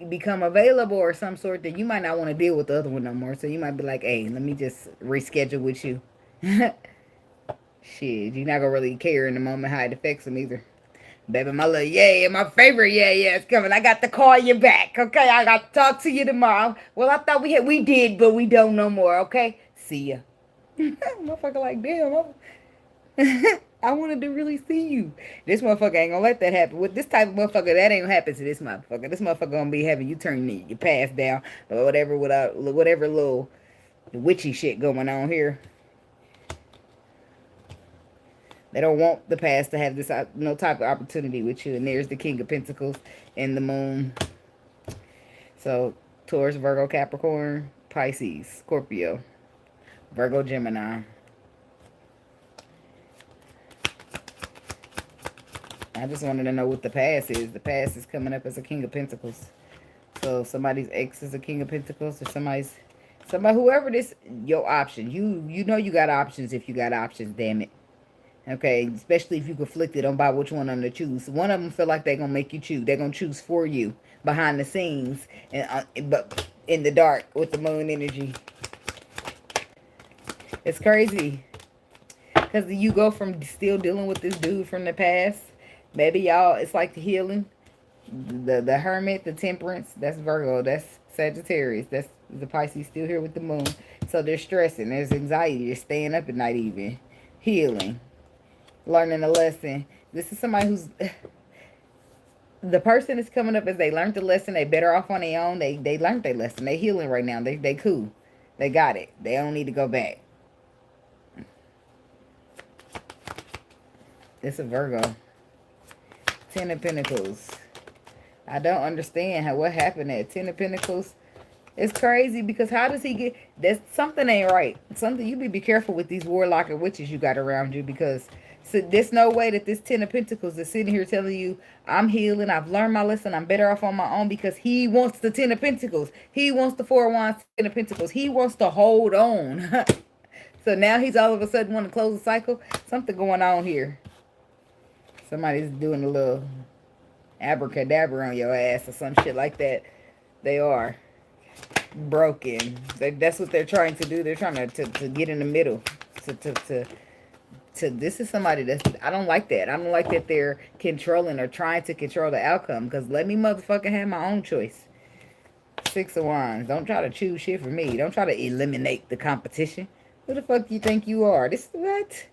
become available or some sort, then you might not want to deal with the other one no more. So you might be like, hey, let me just reschedule with you. Shit, you're not gonna really care in the moment how it affects them either. Baby, my little yeah, my favorite yeah is coming. I got to call you back, okay? I got to talk to you tomorrow. Well, I thought we did, but we don't no more, okay? See ya. Motherfucker like, damn, I wanted to really see you. This motherfucker ain't gonna let that happen. With this type of motherfucker, that ain't gonna happen to this motherfucker. This motherfucker gonna be having you turn your past down or whatever, whatever little witchy shit going on here. They don't want the past to have this no type of opportunity with you. And there's the King of Pentacles and the Moon. So, Taurus, Virgo, Capricorn, Pisces, Scorpio, Virgo, Gemini. I just wanted to know what the past is. The past is coming up as a King of Pentacles. So, somebody's ex is a King of Pentacles or somebody, whoever this, your option. You know you got options if you got options, damn it. Okay, especially if you conflicted on by which one of them to choose. One of them feel like they're going to make you choose. They're going to choose for you behind the scenes, and but in the dark with the moon energy. It's crazy. Because you go from still dealing with this dude from the past. Maybe y'all, it's like the healing. The Hermit, the Temperance, that's Virgo. That's Sagittarius. That's the Pisces still here with the moon. So they're stressing. There's anxiety. They're staying up at night even. Healing. Learning a lesson. This is somebody who's the person is coming up as they learned the lesson. They better off on their own. They learned their lesson. They healing right now. They cool. They got it. They don't need to go back. It's a Virgo. Ten of Pentacles. I don't understand what happened at Ten of Pentacles. It's crazy because how does he get... something ain't right. Something, you be careful with these warlock and witches you got around you, because so there's no way that this Ten of Pentacles is sitting here telling you, I'm healing, I've learned my lesson, I'm better off on my own, because he wants the Ten of Pentacles. He wants the Four of Wands, Ten of Pentacles. He wants to hold on. So now he's all of a sudden want to close the cycle. Something going on here. Somebody's doing a little abracadabra on your ass or some shit like that. They are broken. That's what they're trying to do. They're trying to get in the middle. This is somebody that's... I don't like that. I don't like that they're controlling or trying to control the outcome. Because let me motherfucking have my own choice. Six of Wands. Don't try to choose shit for me. Don't try to eliminate the competition. Who the fuck you think you are? This is what?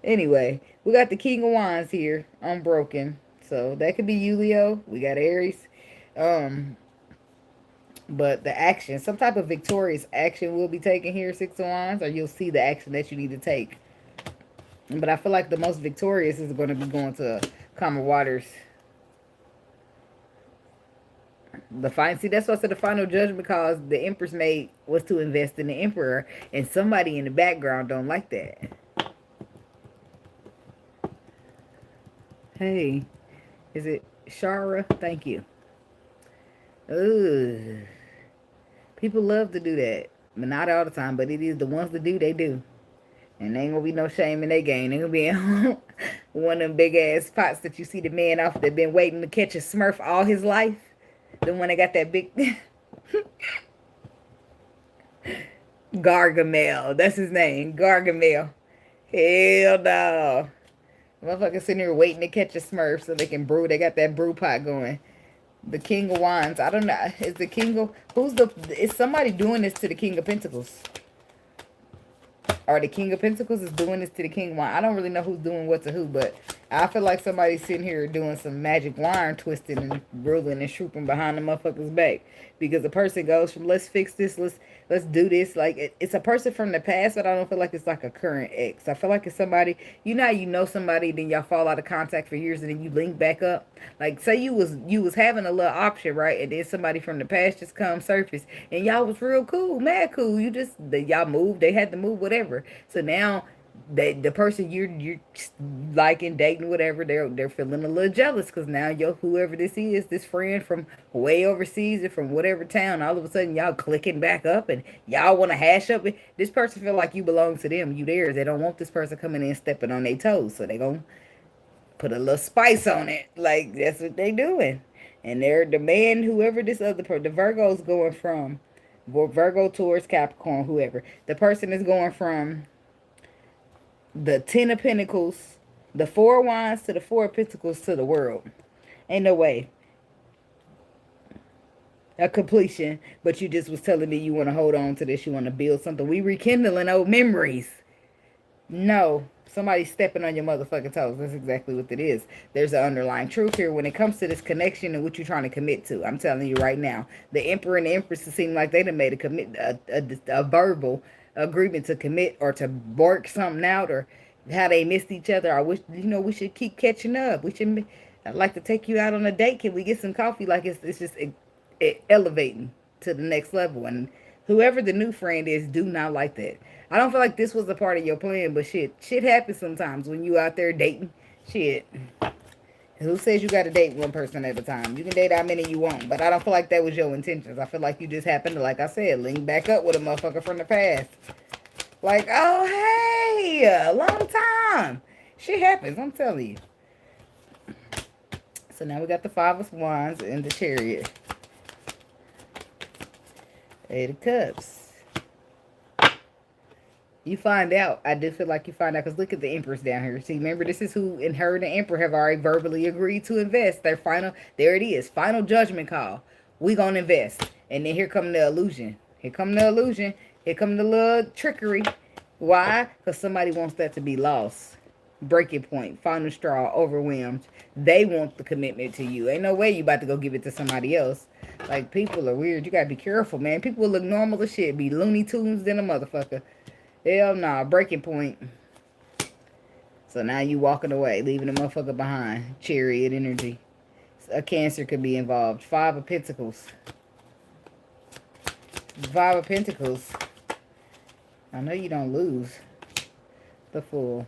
Anyway, we got the King of Wands here. Unbroken. So that could be you, Leo. We got Aries. But the action, some type of victorious action will be taken here, Six of Wands, or you'll see the action that you need to take. But I feel like the most victorious is going to be going to calmer waters. See, that's why I said the final judgment, because the Empress made was to invest in the Emperor, and somebody in the background don't like that. Hey, is it Shara? Thank you. Ugh. People love to do that. But not all the time. But it is the ones that do, they do. And there ain't gonna be no shame in their game. They gonna be in one of them big ass pots that you see the man off that been waiting to catch a Smurf all his life. The one that got that big Gargamel. That's his name. Gargamel. Hell no. Motherfuckers sitting here waiting to catch a Smurf so they can brew. They got that brew pot going. The King of Wands. I don't know. Is the King of... Is somebody doing this to the King of Pentacles? Or the King of Pentacles is doing this to the King of Wands. I don't really know who's doing what to who, but I feel like somebody's sitting here doing some magic wand twisting and ruling and swooping behind the motherfucker's back. Because the person goes from, let's fix this, let's do this. Like, it's a person from the past, but I don't feel like it's like a current ex. I feel like it's somebody, you know how you know somebody, then y'all fall out of contact for years and then you link back up. Like, say you was having a little option, right? And then somebody from the past just come surface and y'all was real cool, mad cool. Y'all moved, they had to move, whatever. So now the person you're liking, dating, whatever, they're feeling a little jealous because now whoever this is, this friend from way overseas or from whatever town, all of a sudden y'all clicking back up and y'all want to hash up. This person feel like you belong to them, you theirs. They don't want this person coming in stepping on their toes, so they gonna put a little spice on it. Like, that's what they doing. And they're the man, whoever this other person, the Virgo's going from Virgo towards Capricorn, whoever the person is going from the Ten of Pentacles, the Four of Wands to the Four of Pentacles to the World. Ain't no way. A completion, but you just was telling me you want to hold on to this, you want to build something. We rekindling old memories. No, somebody's stepping on your motherfucking toes. That's exactly what it is. There's an underlying truth here when it comes to this connection and what you're trying to commit to. I'm telling you right now, the Emperor and the Empress seem like they done made a verbal agreement to commit or to work something out, or how they missed each other. I wish, we should keep catching up. I'd like to take you out on a date. Can we get some coffee? Like, it's just elevating to the next level. And whoever the new friend is, do not like that. I don't feel like this was a part of your plan, but shit happens sometimes when you out there dating. Shit. Who says you got to date one person at a time? You can date how many you want, but I don't feel like that was your intentions. I feel like you just happened to, like I said, link back up with a motherfucker from the past. Like, oh, hey, a long time. Shit happens, I'm telling you. So now we got the Five of Wands and the Chariot. Eight of Cups. You find out. I do feel like you find out, because look at the Empress down here. See, remember, this is who and her and the Emperor have already verbally agreed to invest. Their final, there it is, final judgment call. We gonna invest. And then here come the illusion. Here come the illusion. Here come the little trickery. Why? Because somebody wants that to be lost. Breaking point. Final straw. Overwhelmed. They want the commitment to you. Ain't no way you about to go give it to somebody else. Like, people are weird. You gotta be careful, man. People will look normal as shit. Be Looney Tunes than a motherfucker. Hell nah, breaking point. So now you walking away, leaving the motherfucker behind. Chariot energy. A Cancer could be involved. Five of Pentacles. Five of Pentacles. I know you don't lose. The Fool.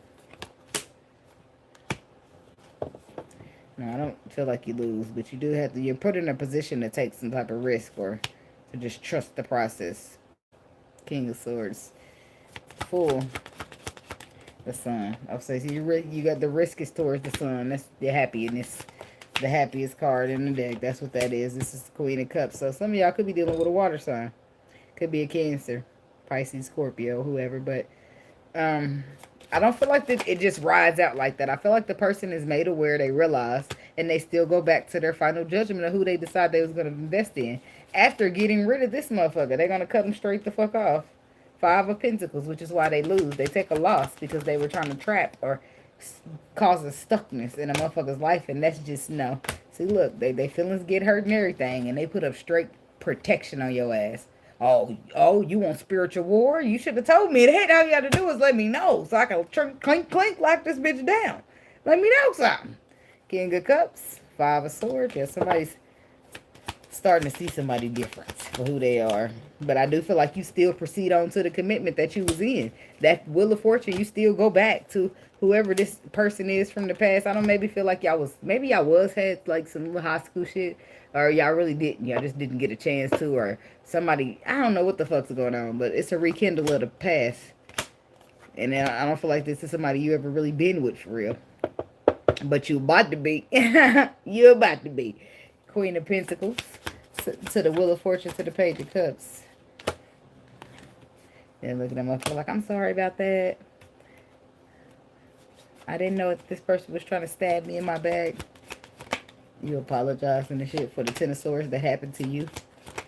No, I don't feel like you lose, but you do have to, you're put in a position to take some type of risk or to just trust the process. King of Swords. Fool. The Sun. I'll say, so you got the risk is towards the Sun. That's the happiness. The happiest card in the deck. That's what that is. This is the Queen of Cups. So some of y'all could be dealing with a water sign. Could be a Cancer, Pisces, Scorpio, whoever. But I don't feel like that it just rides out like that. I feel like the person is made aware, they realize, and they still go back to their final judgment of who they decide they was going to invest in. After getting rid of this motherfucker, they're going to cut them straight the fuck off. Five of Pentacles, which is why they lose. They take a loss because they were trying to trap or cause a stuckness in a motherfucker's life, and that's just no. See, look, they feelings get hurt and everything, and they put up straight protection on your ass. Oh, you want spiritual war? You should have told me. Hey, all you got to do is let me know so I can clink, lock this bitch down. Let me know something. King of Cups, Five of Swords. Yeah, somebody's starting to see somebody different for who they are. But I do feel like you still proceed on to the commitment that you was in. That Wheel of Fortune, you still go back to whoever this person is from the past, I don't maybe feel like maybe y'all had like some little high school shit, or y'all really didn't. Y'all just didn't get a chance to, or somebody, I don't know what the fuck's going on, but it's a rekindle of the past. And I don't feel like this is somebody you ever really been with for real. But you about to be. You about to be. Queen of Pentacles to the Wheel of Fortune to the Page of Cups. And look at them. I feel like, I'm sorry about that. I didn't know if this person was trying to stab me in my bag. You apologizing and shit for the Ten of Swords that happened to you.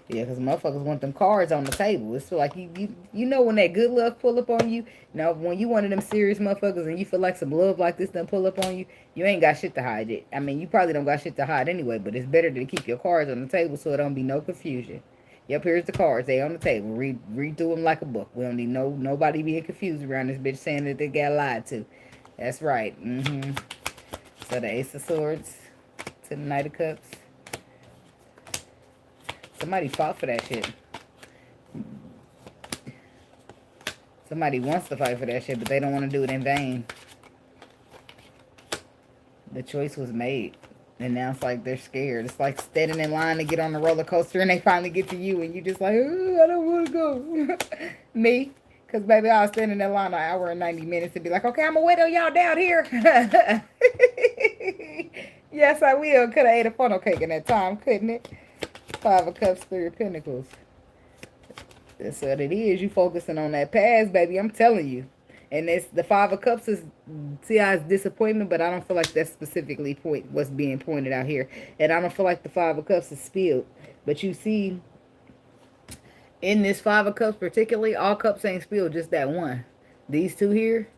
Yeah, because motherfuckers want them cards on the table. It's like you know when that good luck pull up on you. Now, when you one of them serious motherfuckers and you feel like some love like this done pull up on you, you ain't got shit to hide it. I mean, you probably don't got shit to hide anyway, but it's better to keep your cards on the table so it don't be no confusion. Yep, here's the cards. They on the table. Read through them like a book. We don't need nobody being confused around this bitch saying that they got lied to. That's right. So the Ace of Swords to the Knight of Cups. Somebody fought for that shit. Somebody wants to fight for that shit, but they don't want to do it in vain. The choice was made. And now it's like they're scared. It's like standing in line to get on the roller coaster and they finally get to you and you just like, oh, I don't want to go. Me? Because, baby, I was standing in line an hour and 90 minutes and be like, okay, I'm going to wait on y'all down here. Yes, I will. Could have ate a funnel cake in that time, couldn't it? Five of Cups, Three of Pentacles. That's what it is. You focusing on that past, baby. I'm telling you. And it's the Five of Cups is, see how it's disappointment, but I don't feel like that's specifically what's being pointed out here. And I don't feel like the Five of Cups is spilled. But you see, in this Five of Cups particularly, all cups ain't spilled, just that one. These two here,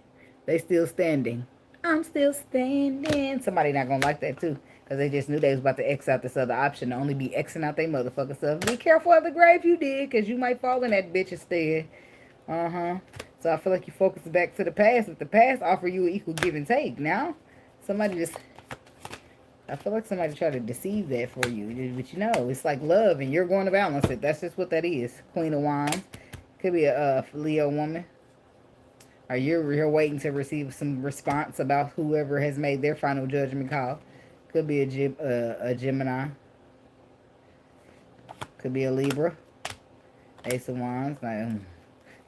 they still standing. I'm still standing. Somebody not gonna like that too. Because they just knew they was about to X out this other option to only be Xing out they motherfucker stuff. Be careful of the grave you did, because you might fall in that bitch instead. So I feel like you focus back to the past. If the past offer you an equal give and take. Now, somebody just... I feel like somebody tried to deceive that for you. But you know, it's like love, and you're going to balance it. That's just what that is. Queen of Wands. Could be a Leo woman. Or you're waiting to receive some response about whoever has made their final judgment call. Could be a Gemini. Could be a Libra. Ace of Wands. Like,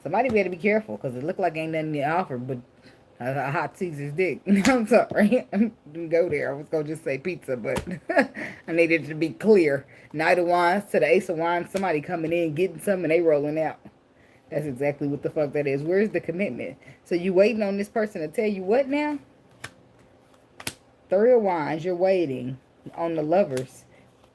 somebody better be careful, because it looked like ain't nothing to offer but a hot Caesar's dick. I'm sorry. I didn't go there. I was going to just say pizza, but I needed to be clear. Knight of Wands to the Ace of Wands. Somebody coming in, getting something, and they rolling out. That's exactly what the fuck that is. Where's the commitment? So you waiting on this person to tell you what now? Three of Wands, you're waiting on the Lovers,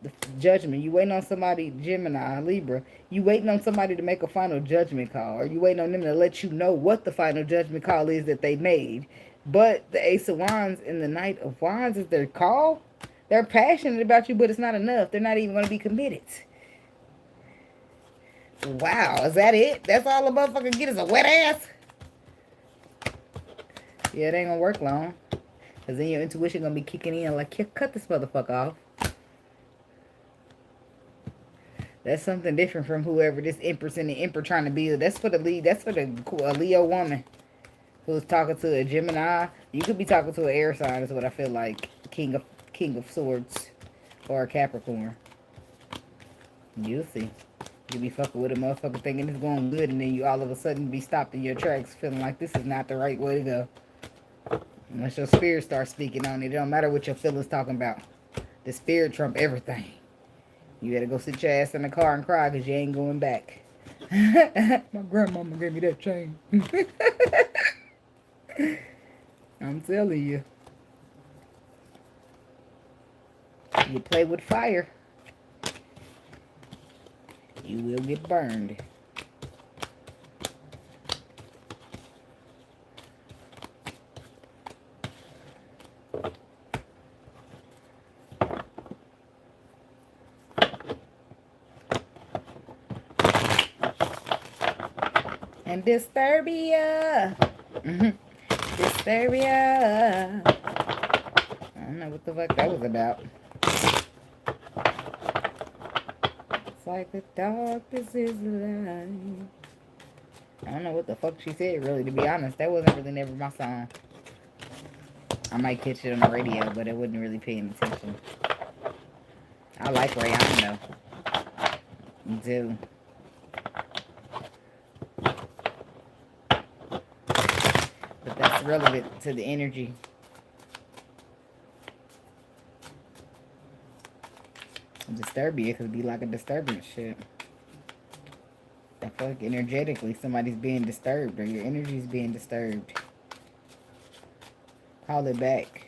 the judgment. You waiting on somebody, Gemini, Libra. You waiting on somebody to make a final judgment call. Or you waiting on them to let you know what the final judgment call is that they made. But the Ace of Wands and the Knight of Wands is their call. They're passionate about you, but it's not enough. They're not even going to be committed. Wow, is that it? That's all a motherfucker get is a wet ass? Yeah, it ain't going to work long. Because then your intuition going to be kicking in like, cut this motherfucker off. That's something different from whoever this Empress and the Emperor trying to build. That's for the lead. That's for the Leo woman who's talking to a Gemini. You could be talking to an air sign is what I feel like. King of Swords or a Capricorn. You'll see. You be fucking with a motherfucker thinking it's going good, and then you all of a sudden be stopped in your tracks feeling like this is not the right way to go. Unless your spirit starts speaking on it. It don't matter what your feelings talking about. The spirit trump everything. You gotta go sit your ass in the car and cry because you ain't going back. My grandmama gave me that chain. I'm telling you. You play with fire, you will get burned. And Disturbia. Disturbia. I don't know what the fuck that was about. It's like the darkness is alive. I don't know what the fuck she said, really, to be honest. That wasn't really never my song. I might catch it on the radio, but I wasn't really paying attention. I like Rayon though. I do. But that's relevant to the energy. Disturbia could be like a disturbance shit. I feel like energetically somebody's being disturbed or your energy's being disturbed. Call it back.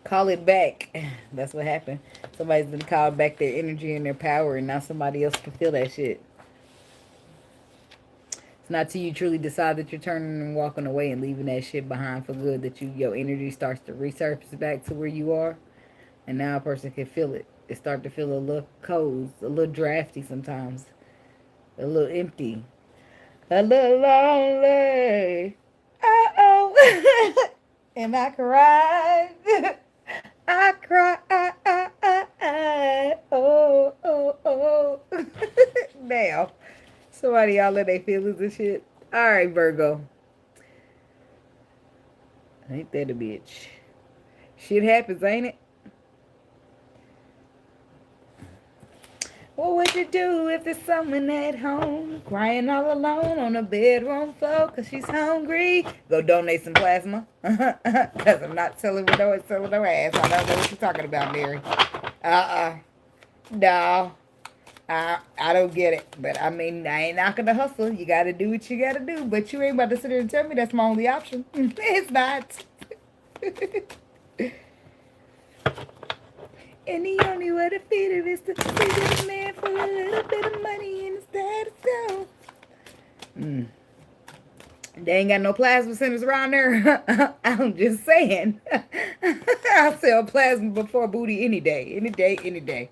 Call it back. That's what happened. Somebody's been called back their energy and their power, and now somebody else can feel that shit. It's not till you truly decide that you're turning and walking away and leaving that shit behind for good that your energy starts to resurface back to where you are. And now a person can feel it. It starts to feel a little cold, a little drafty sometimes, a little empty, a little lonely. Uh-oh. And I cried. I cried. Oh, oh, oh. Now, somebody all in their feelings and shit. All right, Virgo. Ain't that a bitch? Shit happens, ain't it? What would you do if there's someone at home crying all alone on the bedroom floor because she's hungry? Go donate some plasma. Because I'm not selling her ass. I don't know what you're talking about, Mary. No. I don't get it. But, I mean, I ain't knocking the hustle. You got to do what you got to do. But you ain't about to sit there and tell me that's my only option. It's not. And the only way to feed her is to feed a man for a little bit of money and instead of They ain't got no plasma centers around there. I'm just saying. I'll sell plasma before booty any day. Any day, any day.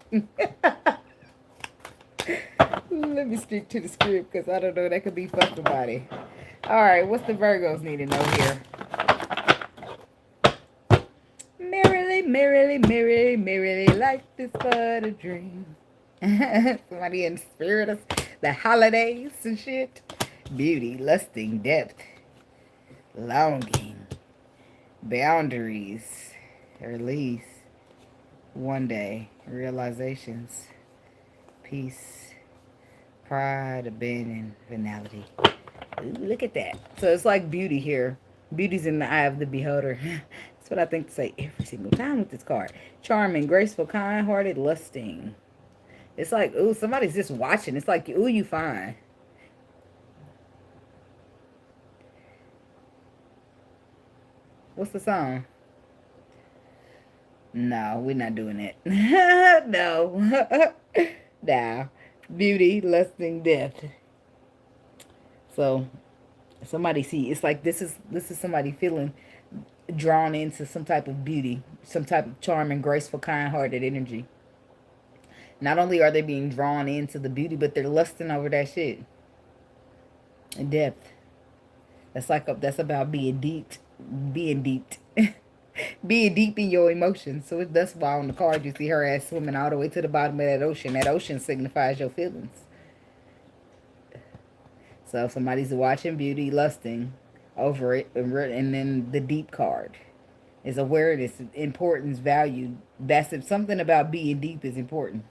Let me stick to the script because I don't know. That could be fuck somebody. All right, what's the Virgos need to know here? Merrily, life is but a dream. Somebody in the spirit of the holidays and shit. Beauty, lusting, depth, longing, boundaries, release, one day, realizations, peace, pride, abandon, finality. Ooh, look at that. So it's like beauty here. Beauty's in the eye of the beholder. That's what I think to say every single time with this card. Charming, graceful, kind-hearted, lusting. It's like, ooh, somebody's just watching. It's like, ooh, you fine. What's the song? No, we're not doing it. No. No. Beauty, lusting, depth. So, somebody see, it's like this is somebody feeling drawn into some type of beauty, some type of charming, graceful, kind-hearted energy. Not only are they being drawn into the beauty, but they're lusting over that shit. In depth. That's about being deep. Being deep. Being deep in your emotions. So that's why on the card you see her ass swimming all the way to the bottom of that ocean. That ocean signifies your feelings. So if somebody's watching beauty, lusting over it, and then the deep card is awareness, importance, value. That's if something about being deep is important.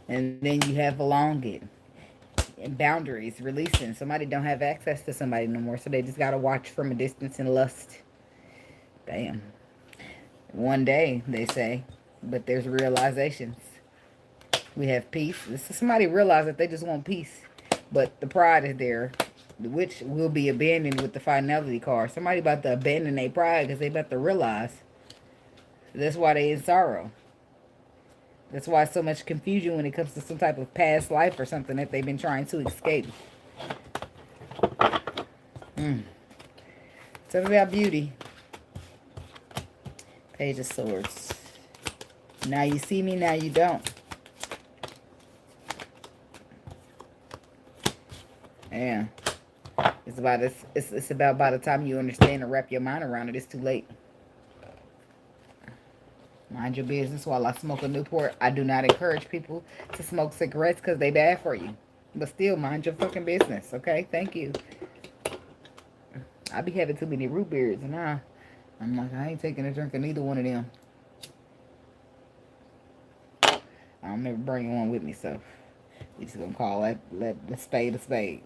And then you have belonging and boundaries, releasing. Somebody don't have access to somebody no more, so they just gotta watch from a distance and lust. Damn. One day, they say, but there's realizations. We have peace. Somebody realized that they just want peace, but the pride is there, which will be abandoned with the finality card. Somebody about to abandon their pride because they about to realize. That's why they in sorrow. That's why so much confusion when it comes to some type of past life or something that they've been trying to escape. Something about beauty. Page of Swords. Now you see me, now you don't. Yeah. It's about by the time you understand and wrap your mind around it, it's too late. Mind your business while I smoke a Newport. I do not encourage people to smoke cigarettes because they bad for you. But still, mind your fucking business, okay? Thank you. I be having too many root beers, and I'm like, I ain't taking a drink of neither one of them. I don't never bring one with me, so we just gonna call the spade a spade.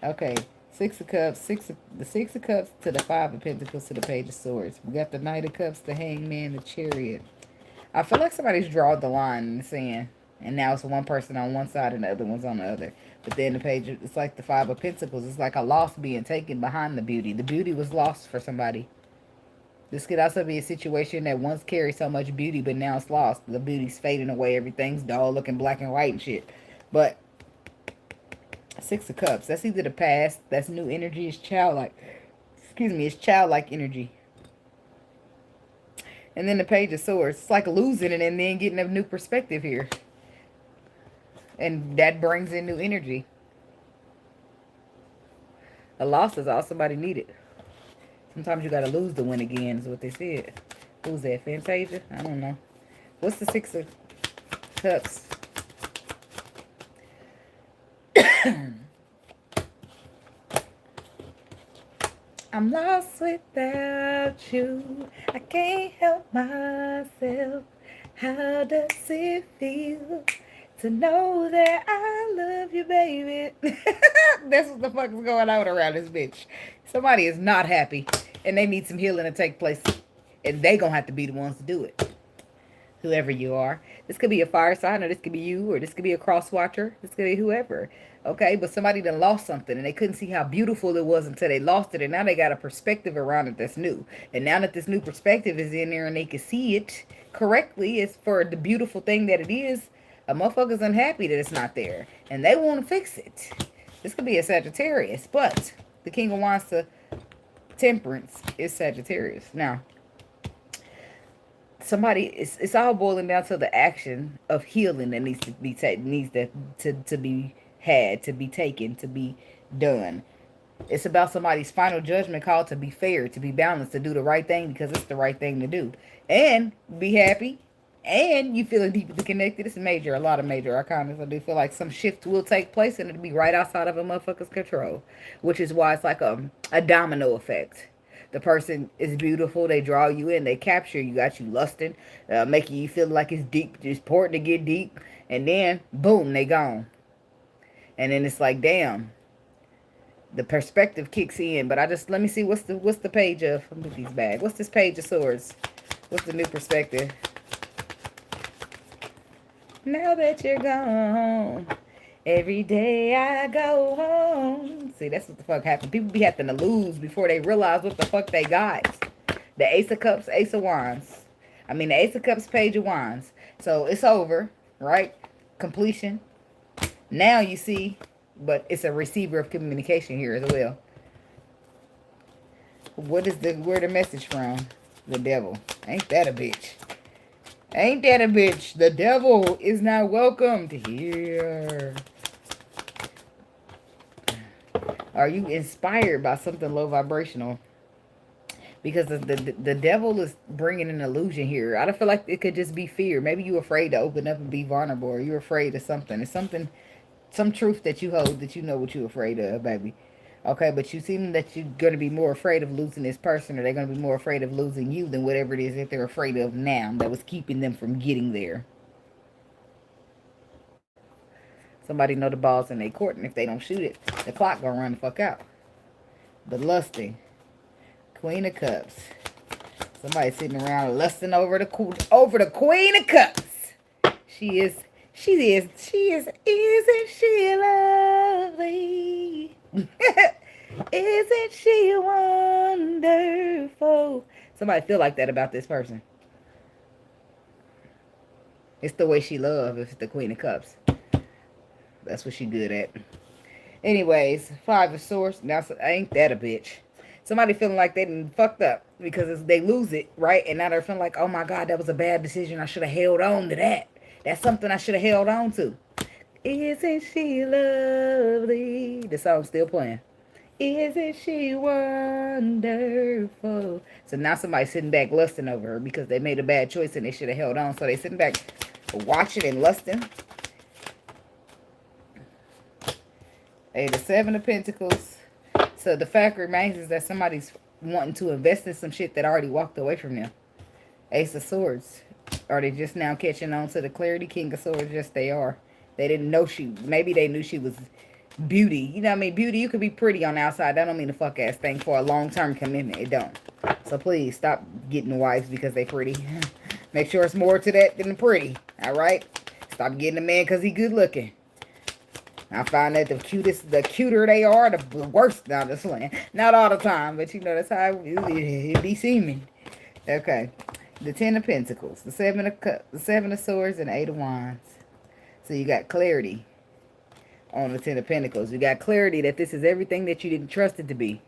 Okay, Six of Cups, the Six of Cups to the Five of Pentacles to the Page of Swords. We got the Knight of Cups, the Hangman, the Chariot. I feel like somebody's drawn the line in the sand, and now it's one person on one side and the other one's on the other. But then the page, it's like the Five of Pentacles. It's like a loss being taken behind the beauty. The beauty was lost for somebody. This could also be a situation that once carried so much beauty, but now it's lost. The beauty's fading away. Everything's dull, looking black and white and shit. But Six of Cups, that's either the past, that's new energy, it's childlike. Excuse me, it's childlike energy. And then the Page of Swords, it's like losing it and then getting a new perspective here. And that brings in new energy. A loss is all somebody needed. Sometimes you gotta lose to win again, is what they said. Who's that, Fantasia? I don't know. What's the Six of Cups? I'm lost without you. I can't help myself. How does it feel to know that I love you, baby? That's what the fuck is going on around this bitch. Somebody is not happy, and they need some healing to take place, and they gonna have to be the ones to do it. Whoever you are. This could be a fire sign, or this could be you, or this could be a cross watcher. This could be whoever. Okay, but somebody done lost something, and they couldn't see how beautiful it was until they lost it, and now they got a perspective around it that's new. And now that this new perspective is in there and they can see it correctly, it's for the beautiful thing that it is, a motherfucker's unhappy that it's not there, and they want to fix it. This could be a Sagittarius, but the King of Wands to Temperance is Sagittarius. Now, somebody, it's all boiling down to the action of healing that needs to be to be had, to be taken, to be done. It's about somebody's final judgment call to be fair, to be balanced, to do the right thing because it's the right thing to do, and be happy, and you feeling deeply connected. It's major, a lot of major arcana. I do feel like some shift will take place, and it'll be right outside of a motherfucker's control, which is why it's like a domino effect. The person is beautiful. They draw you in. They capture you. Got you lusting, making you feel like it's deep. It's important to get deep. And then, boom, they gone. And then it's like, damn. The perspective kicks in. But let me see, what's the page of, let me put these back. What's this Page of Swords? What's the new perspective? Now that you're gone, every day I go home. See, that's what the fuck happened. People be having to lose before they realize what the fuck they got. The Ace of Cups, Ace of Wands. I mean, the Ace of Cups, Page of Wands. So it's over, right? Completion. Now you see, but it's a receiver of communication here as well. Where the message from? The devil. Ain't that a bitch? Ain't that a bitch? The devil is not welcomed here. Are you inspired by something low vibrational? Because the devil is bringing an illusion here. I don't feel like it could just be fear. Maybe you're afraid to open up and be vulnerable, or you're afraid of something. It's something, some truth that you hold that you know what you're afraid of, baby. Okay, but you seem that you're going to be more afraid of losing this person, or they're going to be more afraid of losing you than whatever it is that they're afraid of now that was keeping them from getting there. Somebody know the ball's in their court, and if they don't shoot it, the clock going to run the fuck out. The lusting. Queen of Cups. Somebody sitting around lusting over the Queen of Cups. Isn't she lovely? Isn't she wonderful? Somebody feel like that about this person. It's the way she loves. It's the Queen of Cups. That's what she good at. Anyways, Five of Swords. Now, ain't that a bitch? Somebody feeling like they done fucked up because they lose it, right? And now they're feeling like, oh my God, that was a bad decision. I should have held on to that. That's something I should have held on to. Isn't she lovely? The song's still playing. Isn't she wonderful? So now somebody's sitting back lusting over her because they made a bad choice and they should have held on. So they sitting back watching and lusting. Hey, the Seven of Pentacles. So the fact remains is that somebody's wanting to invest in some shit that already walked away from them. Ace of Swords. Are they just now catching on to the clarity? King of Swords, yes they are. They didn't know maybe they knew she was beauty. You know what I mean? Beauty, you could be pretty on the outside. That don't mean a fuck ass thing for a long-term commitment. It don't. So please, stop getting wives because they pretty. Make sure it's more to that than the pretty. Alright? Stop getting a man because he good looking. I find that the cuter they are, the worse down this land. Not all the time, but you know, that's how it be seeming. Okay. The Ten of Pentacles, the Seven of Swords, and Eight of Wands. So you got clarity on the Ten of Pentacles. You got clarity that this is everything that you didn't trust it to be.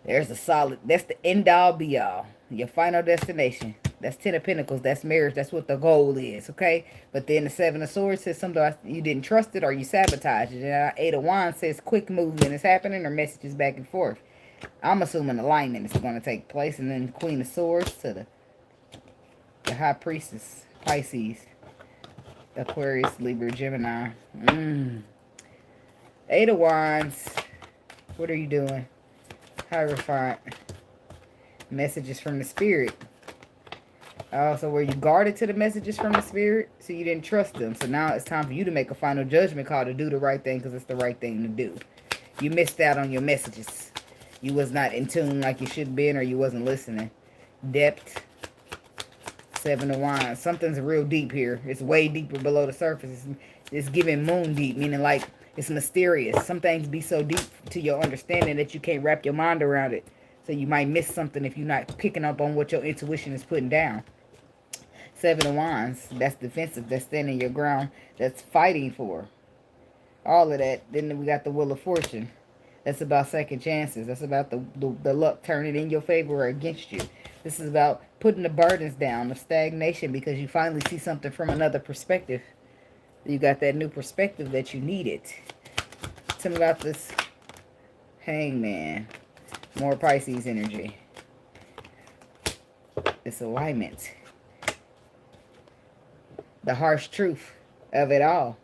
There's a solid, that's the end all be all. Your final destination. That's Ten of Pentacles. That's marriage. That's what the goal is, okay? But then the Seven of Swords says something you didn't trust it or you sabotage it. And Eight of Wands says quick movement is happening or messages back and forth. I'm assuming alignment is going to take place. And then Queen of Swords to the High Priestess, Pisces, Aquarius, Libra, Gemini. Eight of Wands. What are you doing? Hierophant. Messages from the Spirit. So were you guarded to the messages from the Spirit? So you didn't trust them. So now it's time for you to make a final judgment call to do the right thing because it's the right thing to do. You missed out on your messages. You was not in tune like you should have been or you wasn't listening. Depth. Seven of Wands. Something's real deep here. It's way deeper below the surface. It's giving moon deep, meaning like it's mysterious. Some things be so deep to your understanding that you can't wrap your mind around it. So you might miss something if you're not picking up on what your intuition is putting down. Seven of Wands. That's defensive. That's standing your ground. That's fighting for. All of that. Then we got the Wheel of Fortune. That's about second chances. That's about the luck turning in your favor or against you. This is about putting the burdens down of stagnation because you finally see something from another perspective. You got that new perspective that you needed. Tell me about this Hangman. More Pisces energy. It's alignment. The harsh truth of it all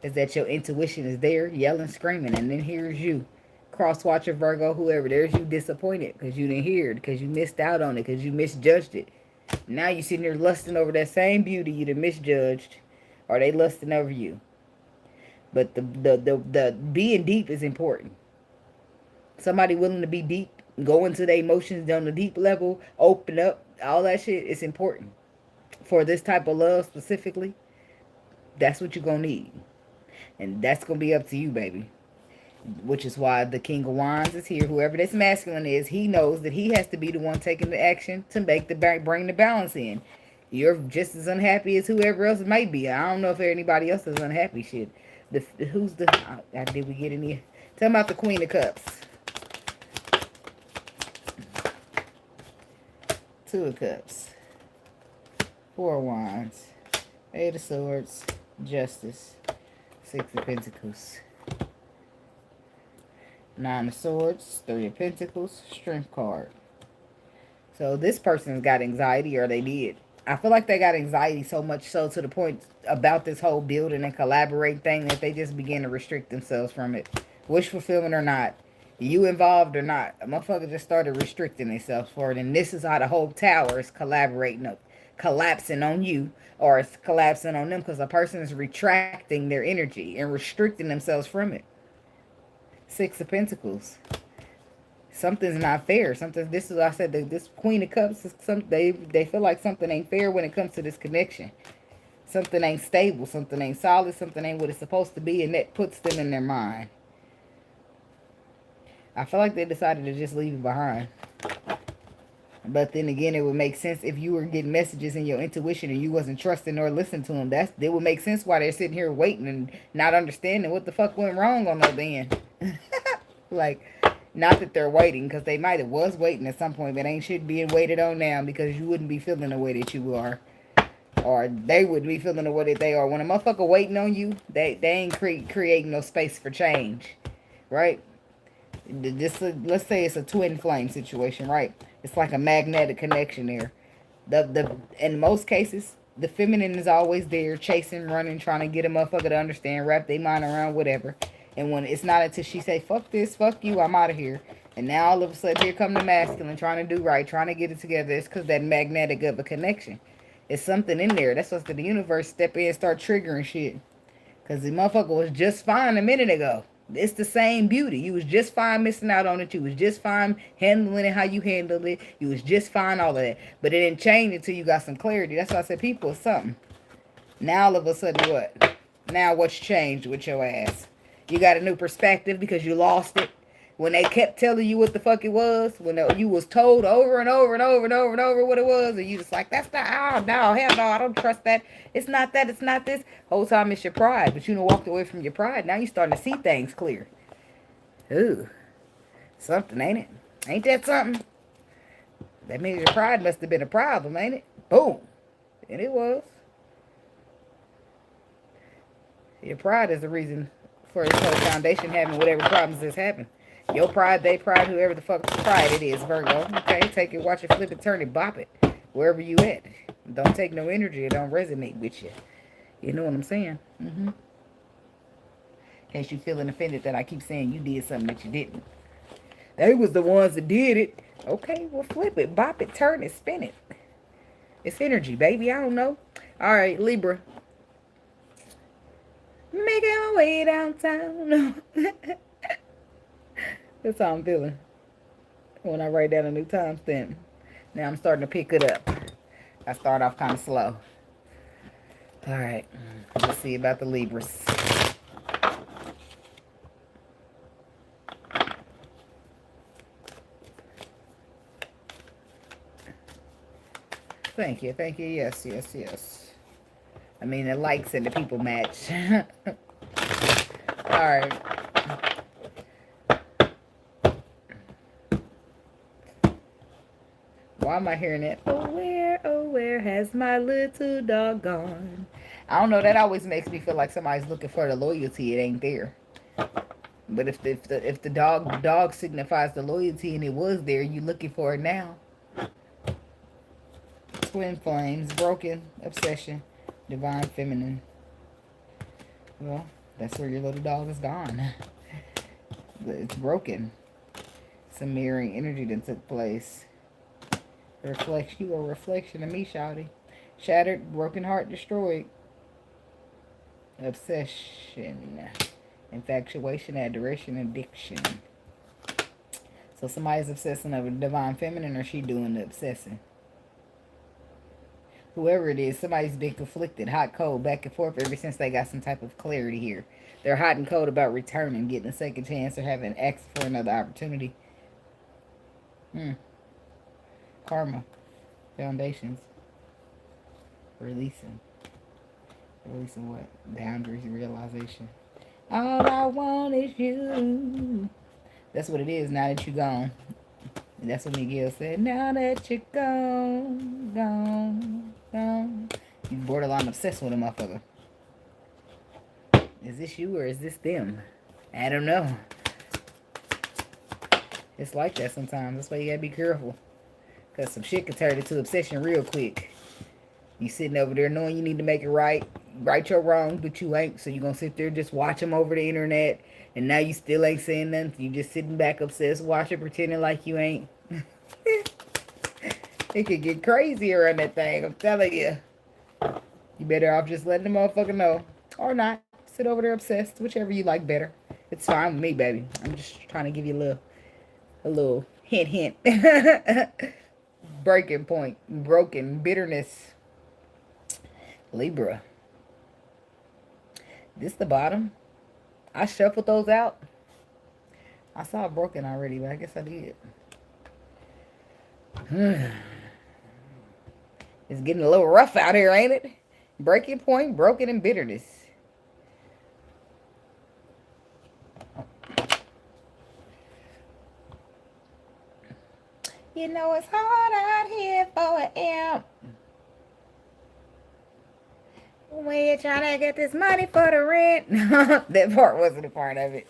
is that your intuition is there yelling, screaming, and then here's you. Cross watcher, Virgo, whoever, there's you disappointed because you didn't hear it, because you missed out on it, because you misjudged it. Now you're sitting there lusting over that same beauty you done misjudged, or they lusting over you. But the being deep is important. Somebody willing to be deep, go into their emotions on the deep level, open up, all that shit is important. For this type of love specifically, that's what you're going to need. And that's going to be up to you, baby. Which is why the King of Wands is here. Whoever this masculine is, he knows that he has to be the one taking the action to make bring the balance in. You're just as unhappy as whoever else might be. I don't know if anybody else is unhappy. Shit. Did we get any? Tell me about the Queen of Cups. Two of Cups. Four of Wands. Eight of Swords. Justice. Six of Pentacles. Nine of Swords. Three of Pentacles. Strength card. So this person's got anxiety, or they did. I feel like they got anxiety so much so to the point about this whole building and collaborate thing that they just began to restrict themselves from it. Wish fulfillment or not. You involved or not. A motherfucker just started restricting themselves for it. And this is how the whole tower is collaborating up. Collapsing on you, or it's collapsing on them because a person is retracting their energy and restricting themselves from it. Six of Pentacles. Something's not fair. This is what I said. This Queen of Cups is they feel like something ain't fair when it comes to this connection. Something ain't stable. Something ain't solid. Something ain't what it's supposed to be, and that puts them in their mind. I feel like they decided to just leave it behind. But then again, it would make sense if you were getting messages in your intuition and you wasn't trusting or listening to them. It would make sense why they're sitting here waiting and not understanding what the fuck went wrong on the other end. Like, not that they're waiting, because they might have was waiting at some point, but ain't shit being waited on now because you wouldn't be feeling the way that you are. Or they wouldn't be feeling the way that they are. When a motherfucker waiting on you, they ain't creating no space for change. Right? Let's say it's a twin flame situation, right? It's like a magnetic connection there. In most cases, the feminine is always there, chasing, running, trying to get a motherfucker to understand, wrap their mind around, whatever. And when it's not until she say, fuck this, fuck you, I'm out of here. And now all of a sudden here come the masculine trying to do right, trying to get it together. It's because that magnetic of a connection. It's something in there. That's what's the universe step in and start triggering shit. Because the motherfucker was just fine a minute ago. It's the same beauty. You was just fine missing out on it. You was just fine handling it how you handled it. You was just fine all of that. But it didn't change until you got some clarity. That's why I said people is something. Now all of a sudden what? Now what's changed with your ass? You got a new perspective because you lost it. When they kept telling you what the fuck it was, when you was told over and over and over and over and over what it was, and you just like, that's not, oh, no, hell no, I don't trust that. It's not that, it's not this. Whole time it's your pride, but you done walked away from your pride. Now you starting to see things clear. Ooh, something, ain't it? Ain't that something? That means your pride must have been a problem, ain't it? Boom. And it was. Your pride is the reason for this whole foundation having whatever problems that's happened. Your pride, they pride, whoever the fuck pride it is, Virgo. Okay, take it, watch it, flip it, turn it, bop it. Wherever you at. Don't take no energy. It don't resonate with you. You know what I'm saying? In case you feeling offended that I keep saying you did something that you didn't. They was the ones that did it. Okay, well flip it, bop it, turn it, spin it. It's energy, baby. I don't know. All right, Libra. Making my way downtown. That's how I'm feeling when I write down a new timestamp. Now I'm starting to pick it up. I start off kind of slow. All right, let's see about the Libras. Thank you, thank you. Yes, yes, yes. I mean, the likes and the people match. All right. Why am I hearing that? Oh, where has my little dog gone? I don't know. That always makes me feel like somebody's looking for the loyalty. It ain't there. But if the dog signifies the loyalty and it was there, you looking for it now. Twin flames, broken, obsession, divine feminine. Well, that's where your little dog is gone. It's broken. Some mirroring energy that took place. Reflection, you are a reflection of me, shawty. Shattered, broken heart, destroyed. Obsession, infatuation, adoration, addiction. So somebody's obsessing over divine feminine, or she doing the obsessing? Whoever it is, somebody's been conflicted, hot, cold, back and forth ever since they got some type of clarity here. They're hot and cold about returning, getting a second chance, or having asked for another opportunity. Karma. Foundations. Releasing. Releasing what? Boundaries, realization. All I want is you. That's what it is now that you're gone. And that's what Miguel said. Now that you're gone, gone, gone. You borderline obsessed with a motherfucker. Is this you or is this them? I don't know. It's like that sometimes. That's why you gotta be careful. Because some shit can turn into obsession real quick. You sitting over there knowing you need to make it right your wrong, but you ain't. So you gonna sit there just watch them over the internet, and now you still ain't saying nothing. You just sitting back obsessed, watching, pretending like you ain't. It could get crazier on that thing, I'm telling you. You better off just letting the motherfucker know. Or not. Sit over there obsessed, whichever you like better. It's fine with me, baby. I'm just trying to give you a little hint. Breaking point. Broken. Bitterness. Libra. This the bottom. I shuffled those out. I saw broken already, but I guess I did. It's getting a little rough out here, ain't it? Breaking point, broken, and bitterness. You know it's hard out here for an imp. When you're trying to get this money for the rent. That part wasn't a part of it.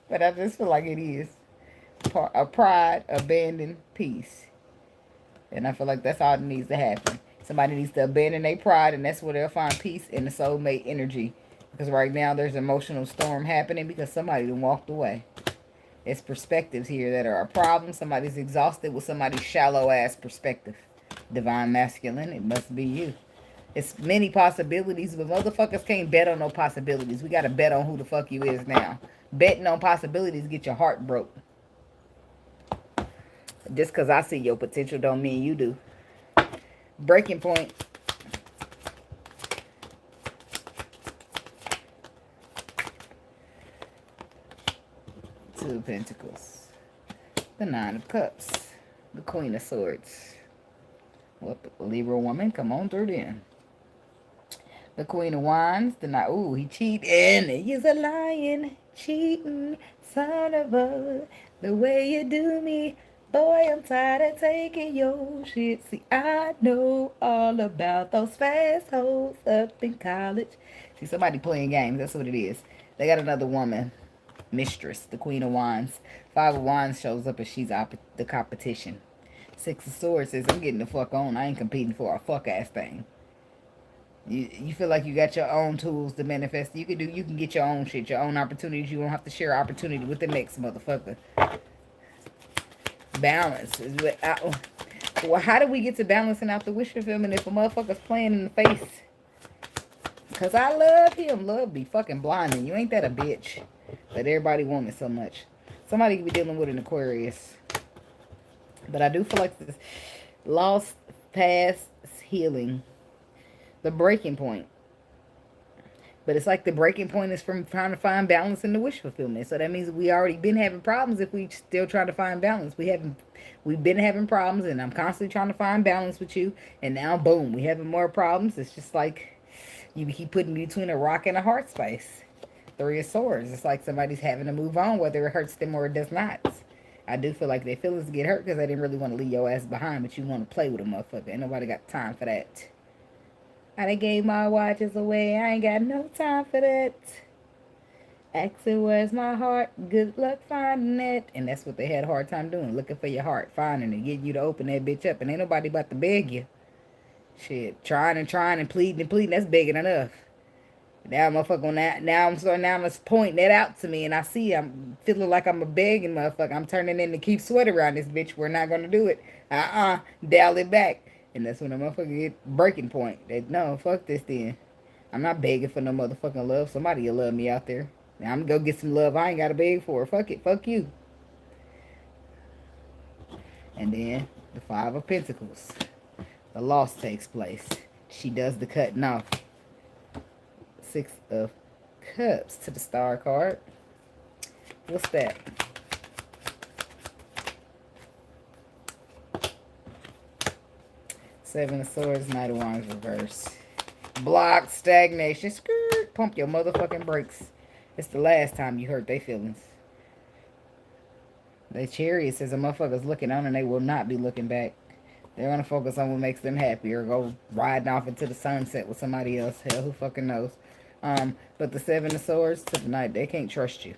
But I just feel like it is. A pride, abandoned peace. And I feel like that's all that needs to happen. Somebody needs to abandon their pride, and that's where they'll find peace in the soulmate energy. Because right now there's an emotional storm happening because somebody done walked away. It's perspectives here that are a problem. Somebody's exhausted with somebody's shallow-ass perspective. Divine masculine, it must be you. It's many possibilities, but motherfuckers can't bet on no possibilities. We got to bet on who the fuck you is now. Betting on possibilities get your heart broke. Just because I see your potential don't mean you do. Breaking point. Two of Pentacles. The Nine of Cups. The Queen of Swords. What, Libra woman? Come on through then. The Queen of Wands. The Knight. Ooh, he cheating. He's a lying, cheating son of a. The way you do me. Boy, I'm tired of taking your shit. See, I know all about those fast hoes up in college. See, somebody playing games. That's what it is. They got another woman. Mistress, the Queen of Wands. Five of Wands shows up as she's the competition. Six of Swords says, I'm getting the fuck on. I ain't competing for a fuck-ass thing. You feel like you got your own tools to manifest. You can get your own shit, your own opportunities. You don't have to share opportunity with the next motherfucker. Balance. Well, how do we get to balancing out the wish fulfillment if a motherfucker's playing in the face? Because I love him. Love be fucking blinding. You ain't that a bitch. But everybody want it so much. Somebody could be dealing with an Aquarius. But I do feel like this lost past healing. The breaking point. But it's like the breaking point is from trying to find balance in the wish fulfillment. So that means we already been having problems if we still trying to find balance. We've been having problems and I'm constantly trying to find balance with you. And now, boom, we having more problems. It's just like you keep putting me between a rock and a hard space. Three of Swords. It's like somebody's having to move on, whether it hurts them or it does not. I do feel like their feelings get hurt because they didn't really want to leave your ass behind, but you want to play with a motherfucker. Ain't nobody got time for that. I done gave my watches away. I ain't got no time for that. Asking where's my heart. Good luck finding it. And that's what they had a hard time doing. Looking for your heart. Finding it. Getting you to open that bitch up. And ain't nobody about to beg you. Shit. Trying and pleading and pleading. That's begging enough. Now motherfucker on that. Now I'm just pointing that out to me. And I see I'm feeling like I'm a begging motherfucker. I'm turning in to keep sweat around this bitch. We're not going to do it. Dial it back. And that's when the motherfucker get breaking point. No, fuck this then. I'm not begging for no motherfucking love. Somebody will love me out there. Now I'm going to go get some love I ain't got to beg for. Fuck it. Fuck you. And then the Five of Pentacles. The loss takes place. She does the cutting off. Six of Cups to the Star card. What's that? Seven of Swords, Knight of Wands reverse. Block, stagnation, skirt. Pump your motherfucking brakes. It's the last time you hurt their feelings. The Chariot says a motherfucker's looking on and they will not be looking back. They're going to focus on what makes them happy or go riding off into the sunset with somebody else. Hell, who fucking knows? But the Seven of Swords to the Knight, they can't trust you.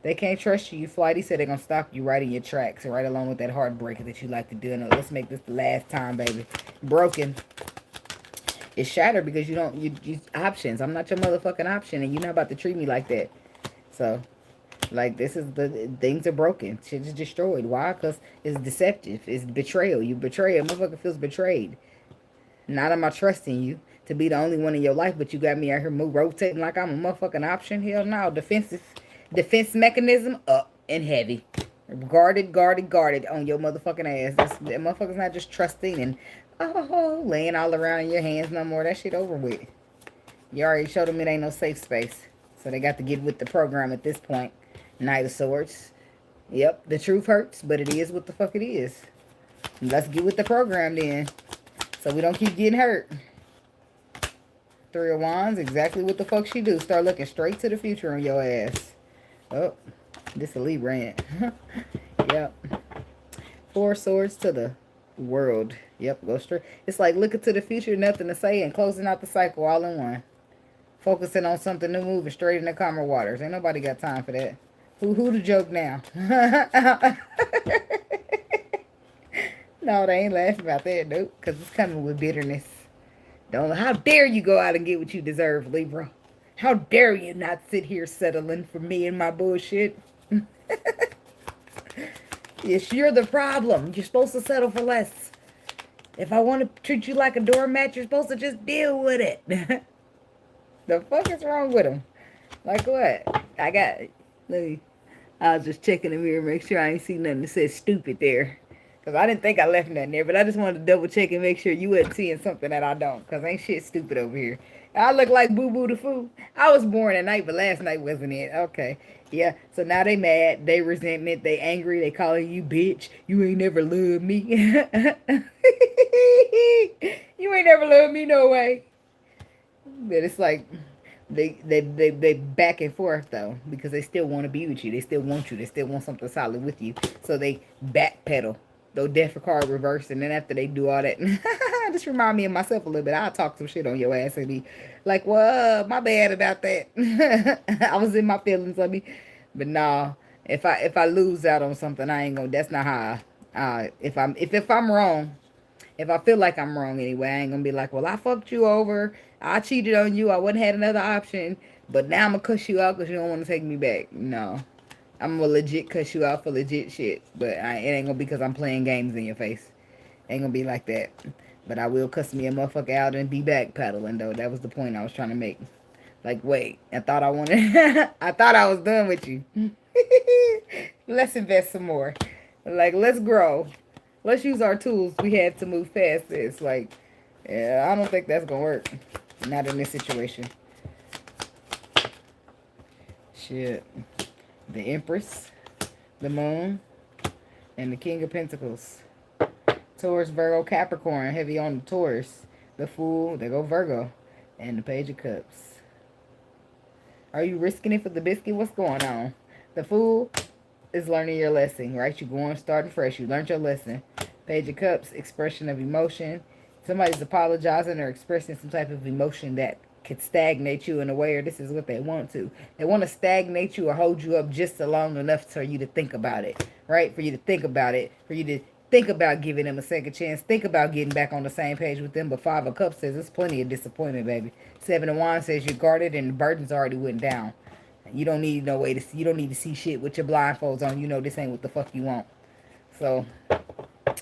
They can't trust you. You flighty, said they're going to stop you right in your tracks. Right along with that heartbreaker that you like to do. No, let's make this the last time, baby. Broken. It's shattered because you options. I'm not your motherfucking option. And you're not about to treat me like that. So, like, things are broken. Shit is destroyed. Why? Because it's deceptive. It's betrayal. You betray a motherfucker feels betrayed. Not am I trusting you to be the only one in your life, but you got me out here rotating like I'm a motherfucking option. Hell no. Defense mechanism up and heavy. Guarded on your motherfucking ass. That motherfucker's not just trusting and laying all around in your hands no more. That shit over with. You already showed them it ain't no safe space. So they got to get with the program at this point. Knight of Swords. Yep, the truth hurts, but it is what the fuck it is. Let's get with the program then. So we don't keep getting hurt. Three of Wands, exactly what the fuck she do. Start looking straight to the future on your ass. Oh, this a Libra ain't. Yep. Four Swords to the World. Yep, go straight. It's like looking to the future, nothing to say, and closing out the cycle all in one. Focusing on something new, moving straight into calmer waters. Ain't nobody got time for that. Who the joke now? No, they ain't laughing about that, nope. Because it's coming with bitterness. How dare you go out and get what you deserve, Libra. How dare you not sit here settling for me and my bullshit? Yes, you're the problem. You're supposed to settle for less. If I want to treat you like a doormat, you're supposed to just deal with it. The fuck is wrong with him? Like what? Let me, I was just checking the mirror, make sure I ain't see nothing that says stupid there. Because I didn't think I left nothing there, but I just wanted to double check and make sure you wasn't seeing something that I don't. Because ain't shit stupid over here. I look like Boo Boo the Fool. I was born at night, but last night wasn't it. Okay. Yeah, so now they mad, they resentment, they angry, they calling you bitch. You ain't never loved me. You ain't never loved me no way. But it's like they back and forth though, because they still want to be with you. They still want you. They still want something solid with you. So they backpedal. They'll death card reverse, and then after they do all that, just remind me of myself a little bit. I'll talk some shit on your ass and be like, "Well, my bad about that. I was in my feelings of me." But nah, if I lose out on something, I ain't gonna. That's not how. If I'm wrong, if I feel like I'm wrong anyway, I ain't gonna be like, well, I fucked you over. I cheated on you. I wouldn't had another option. But now I'm gonna cuss you out because you don't want to take me back. No. I'm gonna legit cuss you out for legit shit. But it ain't gonna be because I'm playing games in your face. Ain't gonna be like that. But I will cuss me a motherfucker out and be backpedaling, though. That was the point I was trying to make. Like, wait, I thought I wanted... I thought I was done with you. Let's invest some more. Like, let's grow. Let's use our tools we have to move past this. Like, yeah, I don't think that's going to work. Not in this situation. Shit. The Empress, the Moon, and the King of Pentacles. Taurus, Virgo, Capricorn. Heavy on the Taurus. The Fool, there go Virgo. And the Page of Cups. Are you risking it for the biscuit? What's going on? The Fool is learning your lesson, right? You're going starting fresh. You learned your lesson. Page of Cups, expression of emotion. Somebody's apologizing or expressing some type of emotion that could stagnate you in a way, or this is what they want to. They want to stagnate you or hold you up just long enough for you to think about it, right? For you to think about it, for you to think about giving them a second chance. Think about getting back on the same page with them. But Five of Cups says there's plenty of disappointment, baby. Seven of Wands says you're guarded and the burden's already went down. You don't need no way to see. You don't need to see shit with your blindfolds on. You know this ain't what the fuck you want. So,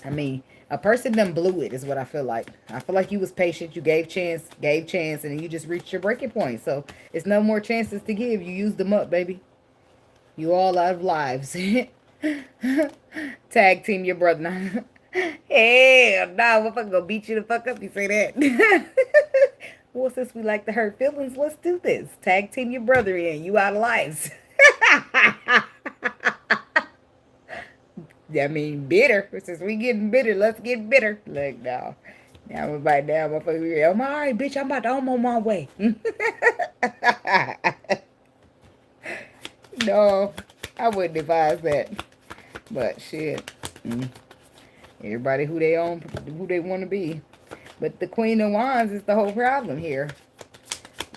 I mean, a person done blew it is what I feel like. I feel like you was patient. You gave chance, and then you just reached your breaking point. So, it's no more chances to give. You used them up, baby. You all out of lives. Tag team your brother. Hell no, I'm fucking gonna beat you the fuck up. You say that. Well, since we like to hurt feelings, let's do this. Tag team your brother in. You out of lives. I mean, bitter. Since we getting bitter, let's get bitter. Like, no. Now I'm about down. I'm all right, bitch. I'm on my way. No, I wouldn't advise that. But shit. Everybody who they want to be. But the Queen of Wands is the whole problem here.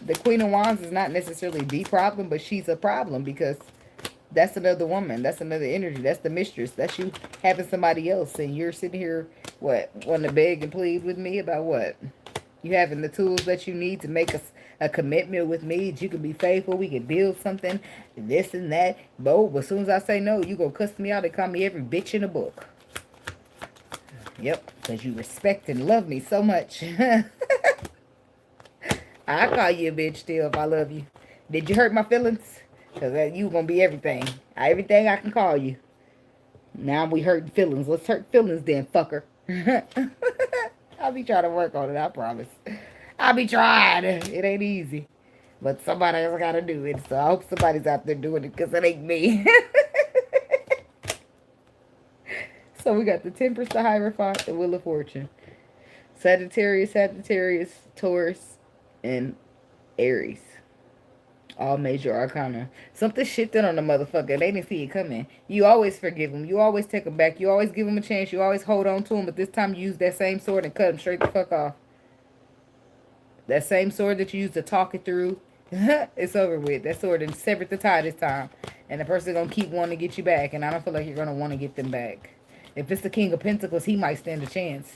The Queen of Wands is not necessarily the problem, but she's a problem because that's another woman. That's another energy. That's the mistress. That's you having somebody else. And you're sitting here, what, wanting to beg and plead with me about what? You having the tools that you need to make a commitment with me. That you can be faithful. We can build something. This and that. But as soon as I say no, you go cuss me out and call me every bitch in the book. Yep, because you respect and love me so much. I call you a bitch still if I love you. Did you hurt my feelings? Because you going to be everything. Everything I can call you. Now we hurting feelings. Let's hurt feelings then, fucker. I'll be trying to work on it, I promise. I'll be trying. It ain't easy. But somebody else got to do it. So I hope somebody's out there doing it because it ain't me. So we got the Temperance, the Hierophant, the Wheel of Fortune. Sagittarius, Taurus, and Aries. All major arcana. Something shifted on the motherfucker. They didn't see it coming. You always forgive them. You always take them back. You always give them a chance. You always hold on to them. But this time you use that same sword and cut them straight the fuck off. That same sword that you used to talk it through. It's over with. That sword and severed the tie this time. And the person going to keep wanting to get you back. And I don't feel like you're going to want to get them back. If it's the King of Pentacles, he might stand a chance.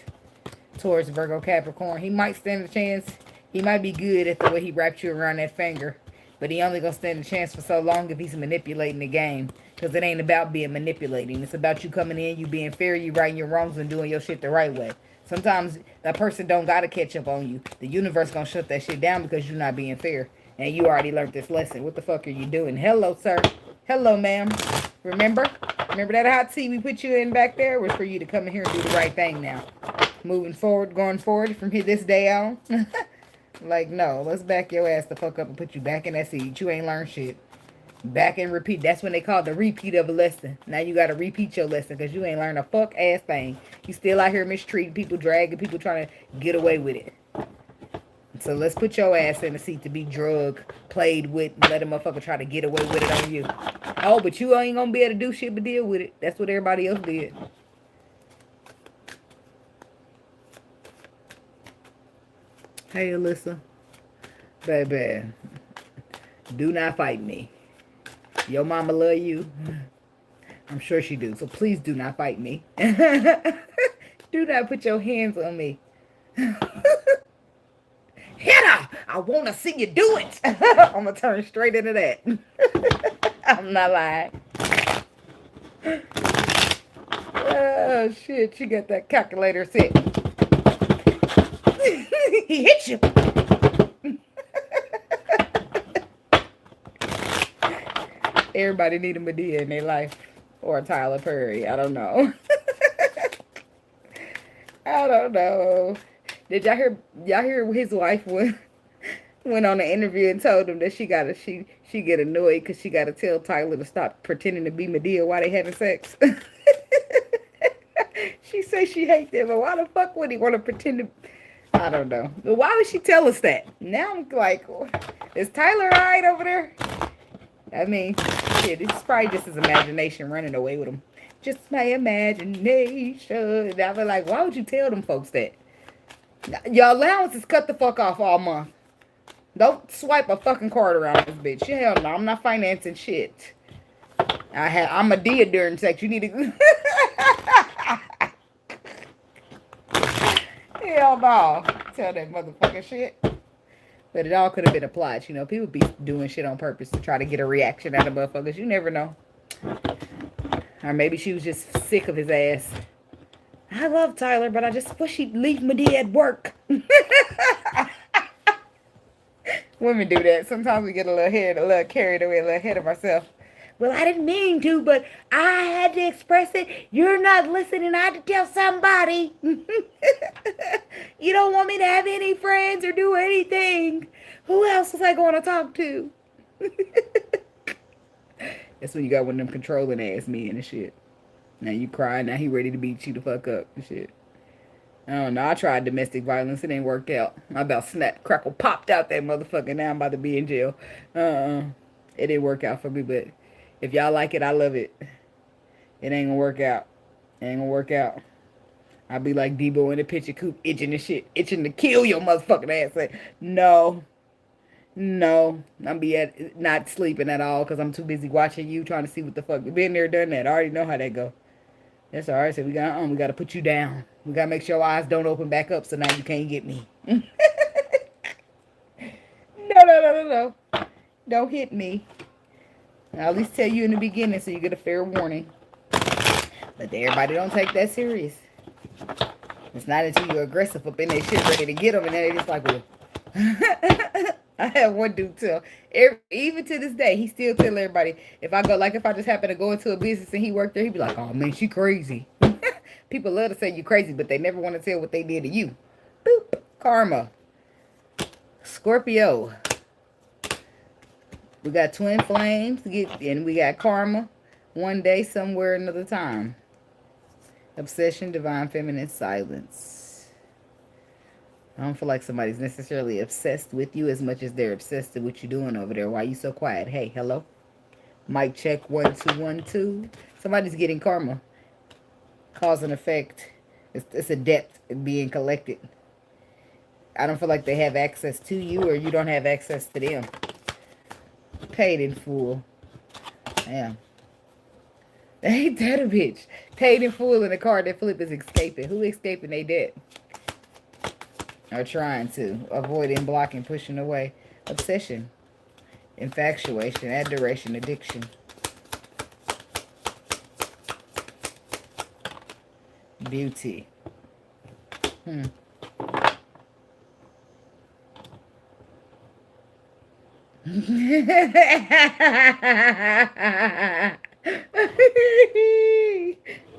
Taurus, Virgo, Capricorn. He might stand a chance. He might be good at the way he wrapped you around that finger. But he only gonna stand a chance for so long if he's manipulating the game. Because it ain't about being manipulating. It's about you coming in, you being fair, you righting your wrongs, and doing your shit the right way. Sometimes that person don't gotta catch up on you. The universe gonna shut that shit down because you're not being fair. And you already learned this lesson. What the fuck are you doing? Hello, sir. Hello, ma'am. Remember? Remember that hot seat we put you in back there? Was for you to come in here and do the right thing now. Moving forward, going forward from here this day on. Like, no, let's back your ass the fuck up and put you back in that seat. You ain't learned shit. Back and repeat. That's when they call the repeat of a lesson. Now you got to repeat your lesson because you ain't learned a fuck ass thing. You still out here mistreating people, dragging people, trying to get away with it. So let's put your ass in the seat to be drugged, played with, and let a motherfucker try to get away with it on you. Oh, but you ain't gonna be able to do shit but deal with it. That's what everybody else did. Hey, Alyssa. Baby, do not fight me. Your mama love you. I'm sure she do. So please do not fight me. Do not put your hands on me. Hit her! I want to see you do it. I'm going to turn straight into that. I'm not lying. Oh, shit. She got that calculator set. He hit you. Everybody need a Medea in their life. Or a Tyler Perry. I don't know. I don't know. Did y'all hear his wife went on an interview and told him that she get annoyed because she gotta tell Tyler to stop pretending to be Medea while they having sex. She says she hates him, but why the fuck would he want to pretend to? I don't know. But why would she tell us that? Now I'm like, is Tyler alright over there? I mean, shit, it's probably just his imagination running away with him. Just my imagination. And I was like, why would you tell them folks that? Your allowance is cut the fuck off all month. Don't swipe a fucking card around this bitch. Hell no, I'm not financing shit. I'm a Dia during sex. You need to. Hell no. Tell that motherfucking shit. But it all could have been applied. You know, people be doing shit on purpose to try to get a reaction out of motherfuckers. You never know. Or maybe she was just sick of his ass. I love Tyler, but I just wish he'd leave Medea at work. Women do that. Sometimes we get a little carried away, a little ahead of ourselves. Well, I didn't mean to, but I had to express it. You're not listening. I had to tell somebody. You don't want me to have any friends or do anything. Who else was I going to talk to? That's when you got one of them controlling ass men and shit. Now you cry. Now he ready to beat you the fuck up and shit. I don't know. I tried domestic violence. It ain't worked out. I about snapped, crackle, popped out that motherfucker. Now I'm about to be in jail. It didn't work out for me, but if y'all like it, I love it. It ain't gonna work out. It ain't gonna work out. I'll be like Debo in the picture coop, itching the shit, itching to kill your motherfucking ass. Like, no. I'm not sleeping at all because I'm too busy watching you, trying to see what the fuck. Been there, done that. I already know how that go. That's all right. So we got to put you down. We got to make sure your eyes don't open back up so now you can't get me. No. Don't hit me. I'll at least tell you in the beginning so you get a fair warning. But everybody don't take that serious. It's not until you're aggressive up in their shit ready to get them and then they just like, well. I have one dude tell, even to this day, he still tell everybody, if I just happen to go into a business and he worked there, he'd be like, oh man, she crazy. People love to say you crazy, but they never want to tell what they did to you. Boop. Karma. Scorpio. We got twin flames, and we got karma. One day, somewhere, another time. Obsession, divine feminine silence. I don't feel like somebody's necessarily obsessed with you as much as they're obsessed with what you're doing over there. Why are you so quiet? Hey, hello? Mic check, 1 2 1 2. Somebody's getting karma. Cause and effect. It's a debt being collected. I don't feel like they have access to you or you don't have access to them. Paid in full. Damn. Ain't that a bitch? Paid in full and the card that flip is escaping. Who escaping they debt? Or trying to. Avoiding, blocking, pushing away. Obsession. Infatuation, adoration, addiction. Beauty.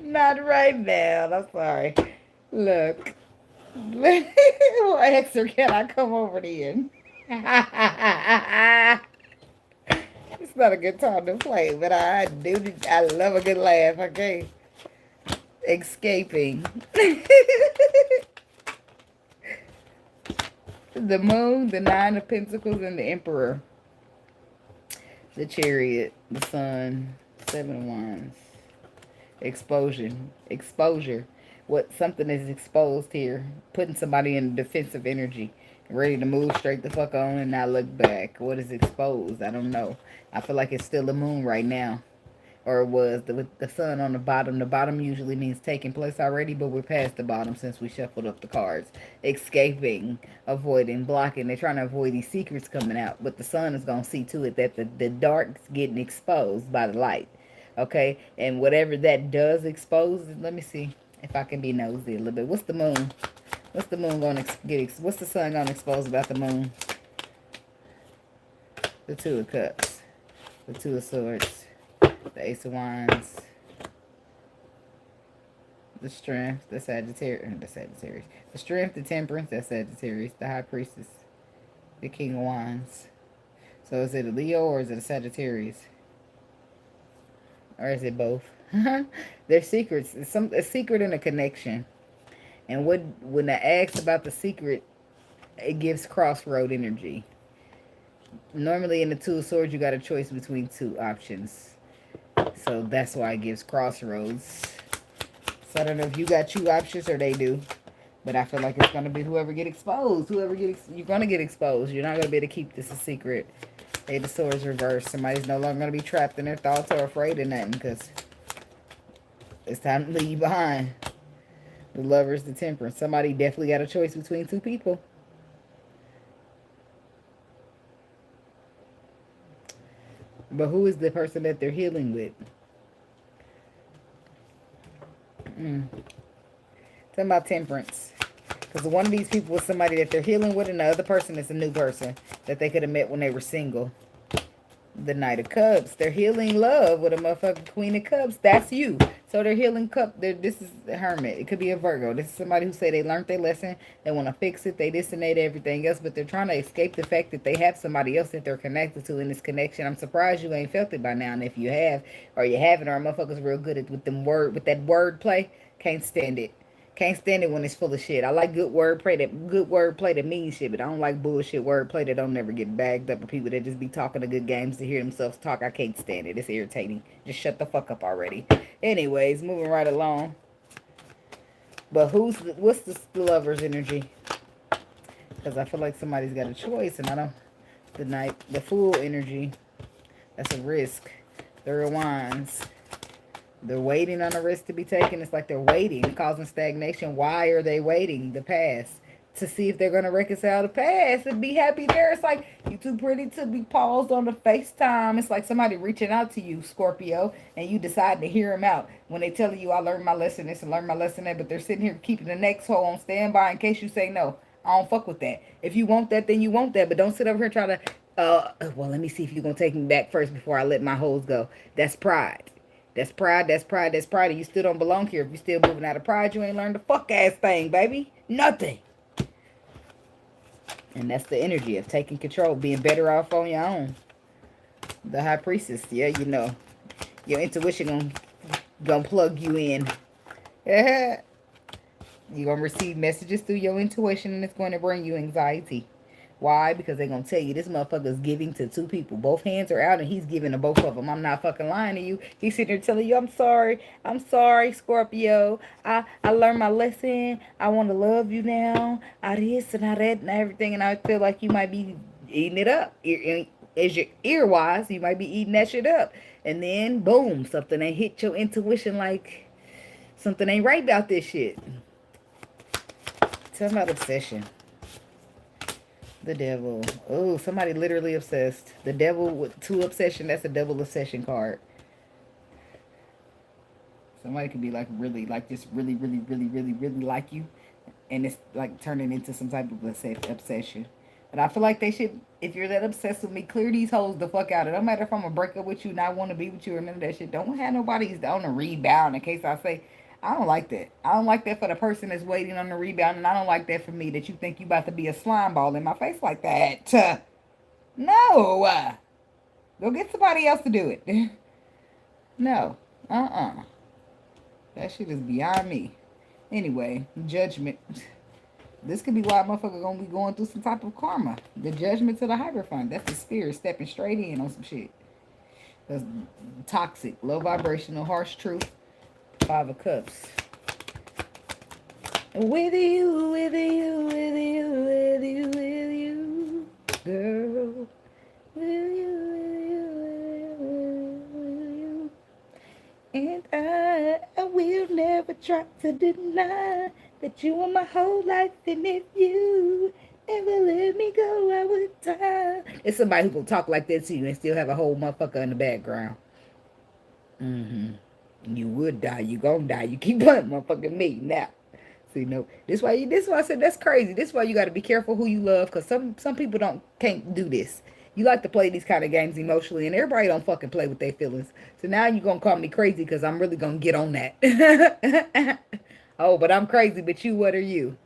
Not right now. I'm sorry. Look. Or ex, or can I come over to you? It's not a good time to play, but I do. I love a good laugh. Okay. Escaping. The moon, the nine of pentacles, and the emperor. The chariot, the sun, seven of wands. Exposure. What something is exposed here. Putting somebody in defensive energy. Ready to move straight the fuck on and not look back. What is exposed? I don't know. I feel like it's still a moon right now. Or it was. With the sun on the bottom. The bottom usually means taking place already, but we're past the bottom since we shuffled up the cards. Escaping, avoiding, blocking. They're trying to avoid these secrets coming out. But the sun is going to see to it that the dark's getting exposed by the light. Okay? And whatever that does expose, let me see if I can be nosy a little bit. What's the moon? What's the moon going to get? What's the sun going to expose about the moon? The Two of Cups. The Two of Swords. The Ace of Wands. The Strength. The Sagittarius. The Strength, the Temperance. That's Sagittarius. The High Priestess. The King of Wands. So is it a Leo or is it a Sagittarius? Or is it both? They're secrets. It's a secret and a connection. And when I ask about the secret, it gives crossroad energy. Normally in the Two of Swords, you got a choice between two options. So that's why it gives crossroads. So I don't know if you got two options or they do. But I feel like it's going to be whoever get exposed. You're going to get exposed. You're not going to be able to keep this a secret. Eight of Swords reversed. Somebody's no longer going to be trapped in their thoughts or afraid of nothing. Because it's time to leave behind. The Lovers, the Temperance. Somebody definitely got a choice between two people. But who is the person that they're healing with? Talking about Temperance. Because one of these people was somebody that they're healing with, and the other person is a new person that they could have met when they were single. The Knight of Cups. They're healing love with a motherfucking Queen of Cups. That's you. So they're healing cup. This is a Hermit. It could be a Virgo. This is somebody who say they learned their lesson. They want to fix it. They this and they everything else. But they're trying to escape the fact that they have somebody else that they're connected to in this connection. I'm surprised you ain't felt it by now. And if you have, or you haven't, or motherfuckers real good at with that word play, can't stand it. Can't stand it when it's full of shit. I like good wordplay that means shit, but I don't like bullshit wordplay that don't never get bagged up, or people that just be talking to good games to hear themselves talk. I can't stand it. It's irritating. Just shut the fuck up already. Anyways, moving right along. But what's the Lover's energy? Because I feel like somebody's got a choice, and I don't. The Fool energy. That's a risk. Third of Wands. They're waiting on a risk to be taken. It's like they're waiting, causing stagnation. Why are they waiting? The past. To see if they're going to reconcile the past and be happy there. It's like, you too pretty to be paused on the FaceTime. It's like somebody reaching out to you, Scorpio, and you decide to hear them out. When they tell you, I learned my lesson this and learned my lesson that, but they're sitting here keeping the next hoe on standby in case you say no. I don't fuck with that. If you want that, then you want that. But don't sit over here trying to, well, let me see if you're going to take me back first before I let my hoes go. That's pride. That's pride, that's pride, that's pride. And you still don't belong here. If you're still moving out of pride, you ain't learned the fuck ass thing, baby. Nothing. And that's the energy of taking control, being better off on your own. The High Priestess, yeah, you know. Your intuition gonna plug you in. You're gonna receive messages through your intuition, and it's going to bring you anxiety. Why? Because they're going to tell you this motherfucker's giving to two people. Both hands are out and he's giving to both of them. I'm not fucking lying to you. He's sitting there telling you, I'm sorry, Scorpio. I learned my lesson. I want to love you now. I this and I that and everything. And I feel like you might be eating it up. As your ear-wise, you might be eating that shit up. And then, boom, something ain't hit your intuition like something ain't right about this shit. Tell me about obsession. The devil. Oh, somebody literally obsessed. The devil with 2 obsession. That's a double obsession card. Somebody could be like really, like just really, really, really, really, really like you. And it's like turning into some type of obsession. But I feel like they should, if you're that obsessed with me, clear these hoes the fuck out. It don't matter if I'm gonna break up with you, not want to be with you, or none of that shit. Don't have nobody on the rebound in case I say, I don't like that. I don't like that for the person that's waiting on the rebound, and I don't like that for me that you think you about to be a slime ball in my face like that. No. Go get somebody else to do it. No. That shit is beyond me. Anyway, judgment. This could be why a motherfucker gonna be going through some type of karma. The judgment to the Hierophant. That's the spirit stepping straight in on some shit. That's toxic, low vibrational, harsh truth. 5 of Cups. With you, with you, with you, with you, with you, girl. With you, with you, with you. And I will never try to deny that you are my whole life, and if you ever let me go, I would die. It's somebody who can talk like that to you and still have a whole motherfucker in the background. You would die. You gonna die. You keep playing motherfucking me now. See, no, this why I said that's crazy. This why you got to be careful who you love, because some people can't do this. You like to play these kind of games emotionally, and everybody don't fucking play with their feelings. So now you gonna call me crazy because I'm really gonna get on that. Oh, but I'm crazy. But you, what are you?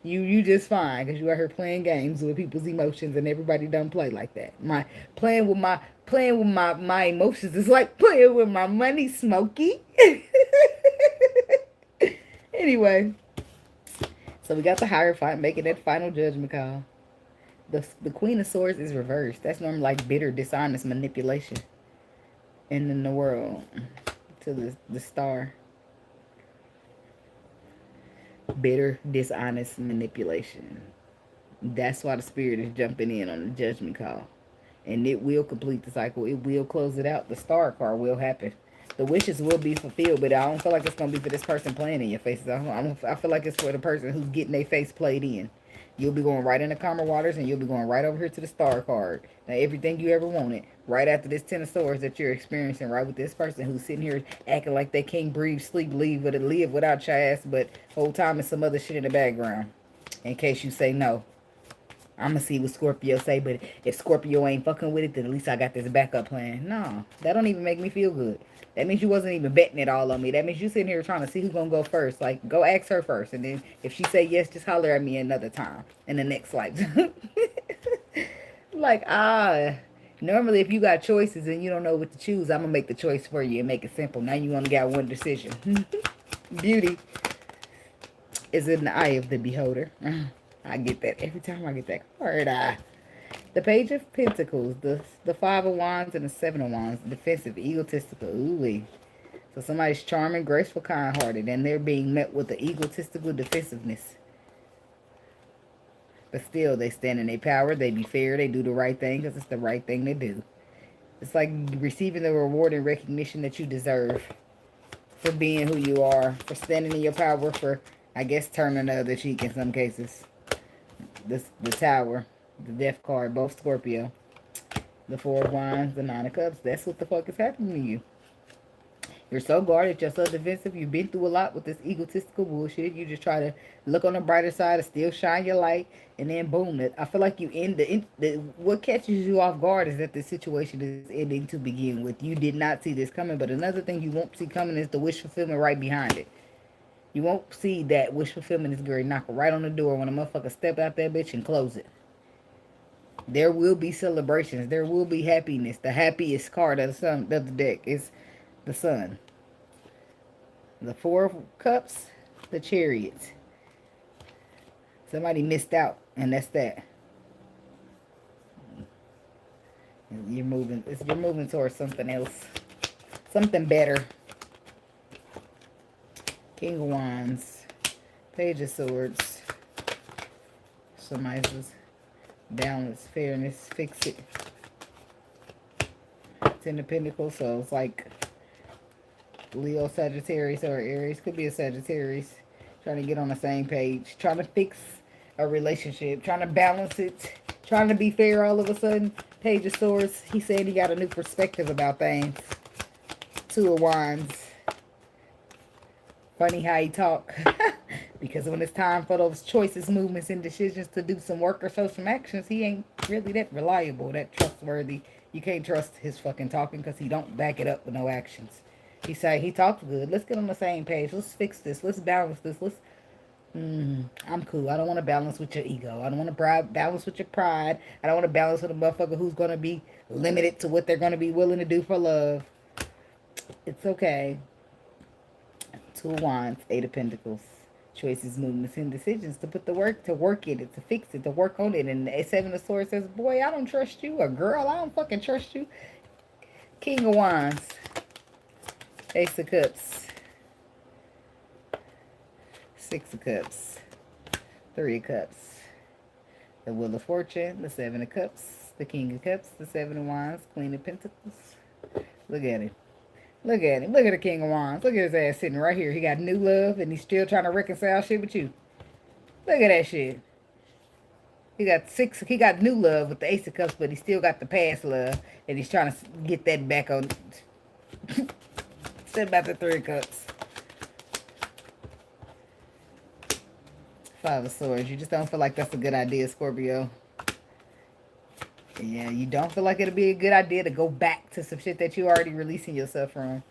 You just fine because you out here playing games with people's emotions, and everybody don't play like that. My playing with my emotions is like playing with my money, Smokey. Anyway, so we got the Hierophant making that final judgment call. The Queen of Swords is reversed. That's normally like bitter, dishonest manipulation. And in the world, to the star. Bitter, dishonest manipulation. That's why the spirit is jumping in on the judgment call. And it will complete the cycle. It will close it out. The star card will happen. The wishes will be fulfilled, but I don't feel like it's going to be for this person playing in your faces. I feel like it's for the person who's getting their face played in. You'll be going right into calmer waters, and you'll be going right over here to the star card. Now, everything you ever wanted, right after this 10 of swords that you're experiencing, right with this person who's sitting here acting like they can't breathe, sleep, live without your ass, but whole time is some other shit in the background. In case you say no. I'm going to see what Scorpio say, but if Scorpio ain't fucking with it, then at least I got this backup plan. No, that don't even make me feel good. That means you wasn't even betting it all on me. That means you sitting here trying to see who's going to go first. Like, go ask her first. And then if she say yes, just holler at me another time in the next life. Like, normally if you got choices and you don't know what to choose, I'm going to make the choice for you and make it simple. Now you only got one decision. Beauty is in the eye of the beholder. I get that every time I get that card. The Page of Pentacles, the 5 of Wands, and the 7 of Wands. Defensive, egotistical. Ooh-wee. So somebody's charming, graceful, kind-hearted, and they're being met with the egotistical defensiveness. But still, they stand in their power. They be fair. They do the right thing because it's the right thing to do. It's like receiving the reward and recognition that you deserve for being who you are, for standing in your power, for, I guess, turning the other cheek in some cases. The Tower, the Death card, both Scorpio. The 4 of Wands, the 9 of Cups. That's what the fuck is happening to you. You're so guarded, you're so defensive. You've been through a lot with this egotistical bullshit. You just try to look on the brighter side and still shine your light. And then boom, I feel like you what catches you off guard is that the situation is ending to begin with. You did not see this coming. But another thing you won't see coming is the wish fulfillment right behind it. You won't see that wish fulfillment is going to knock right on the door when a motherfucker step out that bitch and close it. There will be celebrations. There will be happiness. The happiest card of the deck is the Sun. The 4 of Cups, the Chariot. Somebody missed out, and that's that. You're moving towards something else. Something better. King of Wands. Page of Swords. Somebody's balance, fairness, fix it. 10 of Pentacles, so it's like Leo, Sagittarius, or Aries. Could be a Sagittarius. Trying to get on the same page. Trying to fix a relationship. Trying to balance it. Trying to be fair all of a sudden. Page of Swords. He said he got a new perspective about things. Two of Wands. Funny how he talk. Because when it's time for those choices, movements, and decisions to do some work or show some actions, he ain't really that reliable, that trustworthy. You can't trust his fucking talking because he don't back it up with no actions. He say he talks good. Let's get on the same page. Let's fix this. Let's balance this. I'm cool. I don't want to balance with your ego. I don't want to balance with your pride. I don't want to balance with a motherfucker who's going to be limited to what they're going to be willing to do for love. It's okay. Two of Wands, Eight of Pentacles. Choices, movements, and decisions to put the work, to work in it, to fix it, to work on it. And the Seven of Swords says, boy, I don't trust you. Or girl, I don't fucking trust you. King of Wands. Ace of Cups. Six of Cups. Three of Cups. The Wheel of Fortune. The Seven of Cups. The King of Cups. The Seven of Wands. Queen of Pentacles. Look at it. Look at him. Look at the King of Wands. Look at his ass sitting right here. He got new love and he's still trying to reconcile shit with you. Look at that shit. He got new love with the Ace of Cups, but he still got the past love. And he's trying to get that back on. Said about the Three of Cups. Five of Swords. You just don't feel like that's a good idea, Scorpio. Yeah, you don't feel like it'll be a good idea to go back to some shit that you already releasing yourself from.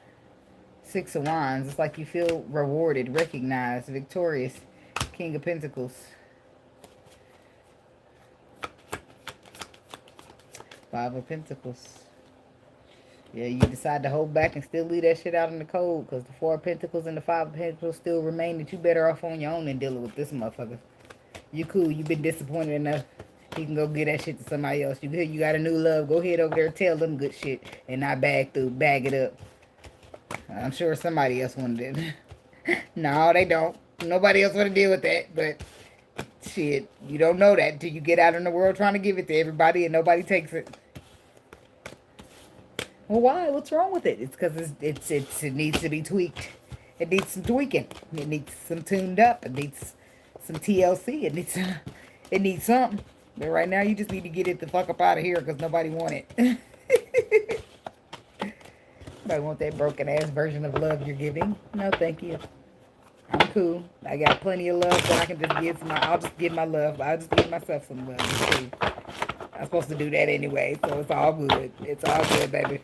Six of Wands. It's like you feel rewarded, recognized, victorious. King of Pentacles. Five of Pentacles. Yeah, you decide to hold back and still leave that shit out in the cold because the Four of Pentacles and the Five of Pentacles still remain that you better off on your own than dealing with this motherfucker. You cool. You been disappointed enough. You can go get that shit to somebody else. You got a new love. Go ahead over there, tell them good shit, and not bag it up. I'm sure somebody else wanted it. No, they don't. Nobody else want to deal with that. But shit, you don't know that until you get out in the world trying to give it to everybody and nobody takes it. Well, why? What's wrong with it? It's because it needs to be tweaked. It needs some tweaking. It needs some tuned up. It needs some TLC. It needs something. But right now, you just need to get it the fuck up out of here because nobody want it. Nobody want that broken-ass version of love you're giving. No, thank you. I'm cool. I got plenty of love that I can just give I'll just give my love. I'll just give myself some love. I'm supposed to do that anyway, so it's all good. It's all good, baby.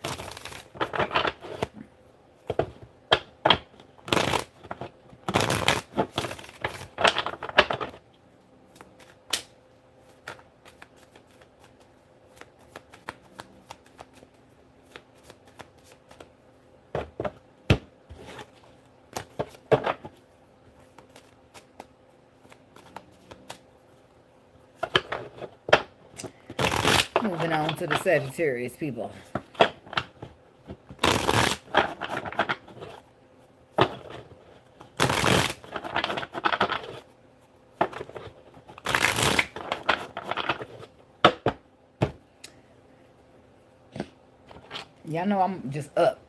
Moving on to the Sagittarius people. Y'all know I'm just up.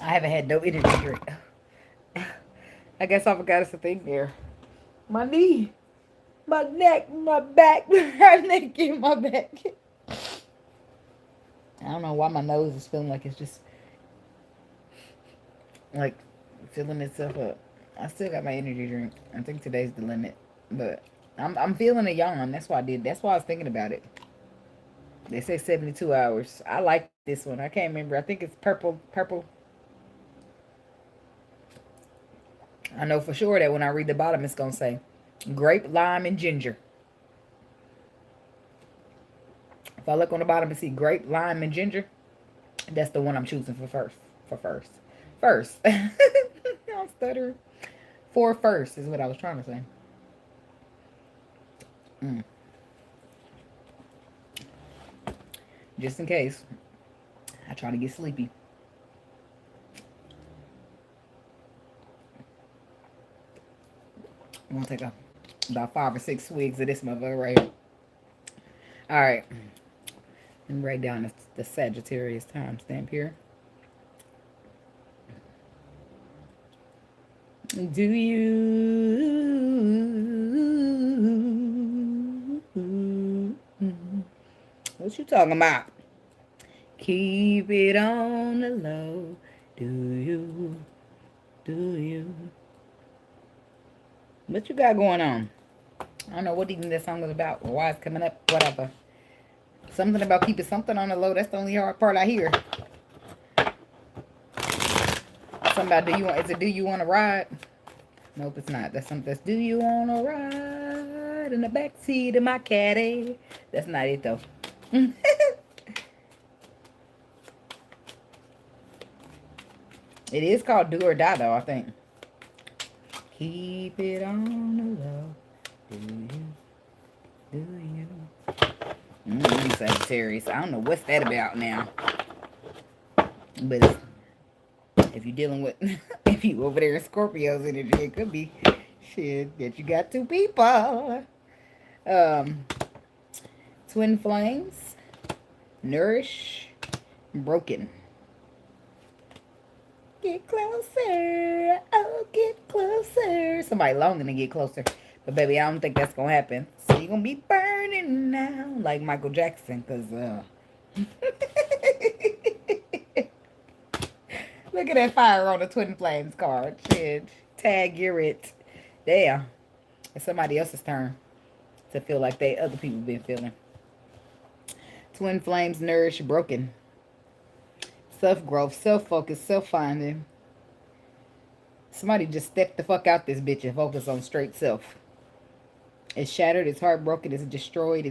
I haven't had no energy drink. I guess I forgot it's a thing there. My knee. My neck, my back, my neck and my back. I don't know why my nose is feeling like it's just like filling itself up. I still got my energy drink. I think today's the limit, but I'm feeling a yawn. That's why I did. That's why I was thinking about it. They say 72 hours. I like this one. I can't remember. I think it's purple. I know for sure that when I read the bottom, it's gonna say grape, lime, and ginger. If I look on the bottom and see grape, lime, and ginger, that's the one I'm choosing for first. First. I'm stuttering. For first is what I was trying to say. Just in case I try to get sleepy. I'm gonna take about 5 or 6 swigs of this motherfucker right here. All right. Let me write down the Sagittarius timestamp here. Do you What you talking about? Keep it on the low. Do you? Do you? What you got going on? I don't know what even this song was about or why it's coming up. Whatever. Something about keeping something on the low. That's the only hard part I hear. Something about do you want? Is it do you want to ride? Nope, it's not. That's something that's do you want to ride in the backseat of my caddy? That's not it though. It is called Do or Die, though, I think. Keep it on the low. Do you? Do you? Sagittarius. I don't know what's that about now. But if you're dealing with, if you over there in Scorpio's energy, it could be shit that you got two people. Twin flames. Nourish. Broken. Get closer, oh, get closer. Somebody longing to get closer. But, baby, I don't think that's going to happen. So, you're going to be burning now. Like Michael Jackson. Because, look at that fire on the Twin Flames card. Shit. Tag, you're it. Damn. It's somebody else's turn to feel like other people been feeling. Twin Flames, nourish, broken. Self-growth, self-focus, self-finding. Somebody just step the fuck out this bitch and focus on straight self. It's shattered, it's heartbroken, it's destroyed,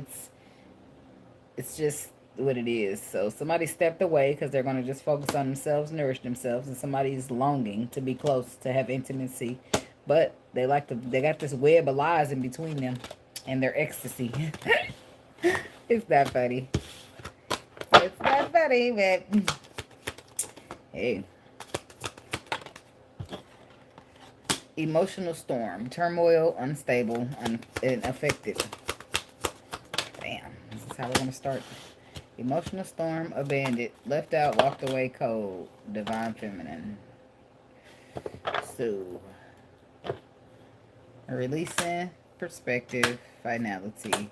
it's just what it is. So somebody stepped away because they're going to just focus on themselves, nourish themselves, and somebody's longing to be close, to have intimacy. But they got this web of lies in between them and their ecstasy. It's that funny. It's that funny, but... Hey. Emotional storm. Turmoil, unstable, unaffected. Damn. This is how we're going to start. Emotional storm, abandoned. Left out, walked away, cold. Divine feminine. So. Releasing, perspective, finality.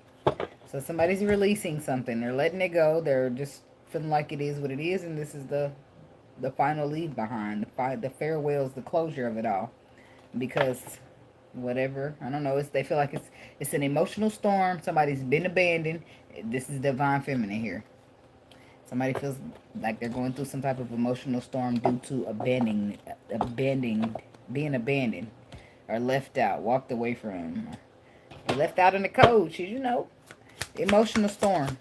So somebody's releasing something. They're letting it go. They're just feeling like it is what it is. And this is the final leave behind, the farewells, the closure of it all. Because whatever, I don't know, they feel like it's an emotional storm. Somebody's been abandoned. This is divine feminine here. Somebody feels like they're going through some type of emotional storm due to being abandoned, or left out, walked away from, or left out in the cold. You know, emotional storm.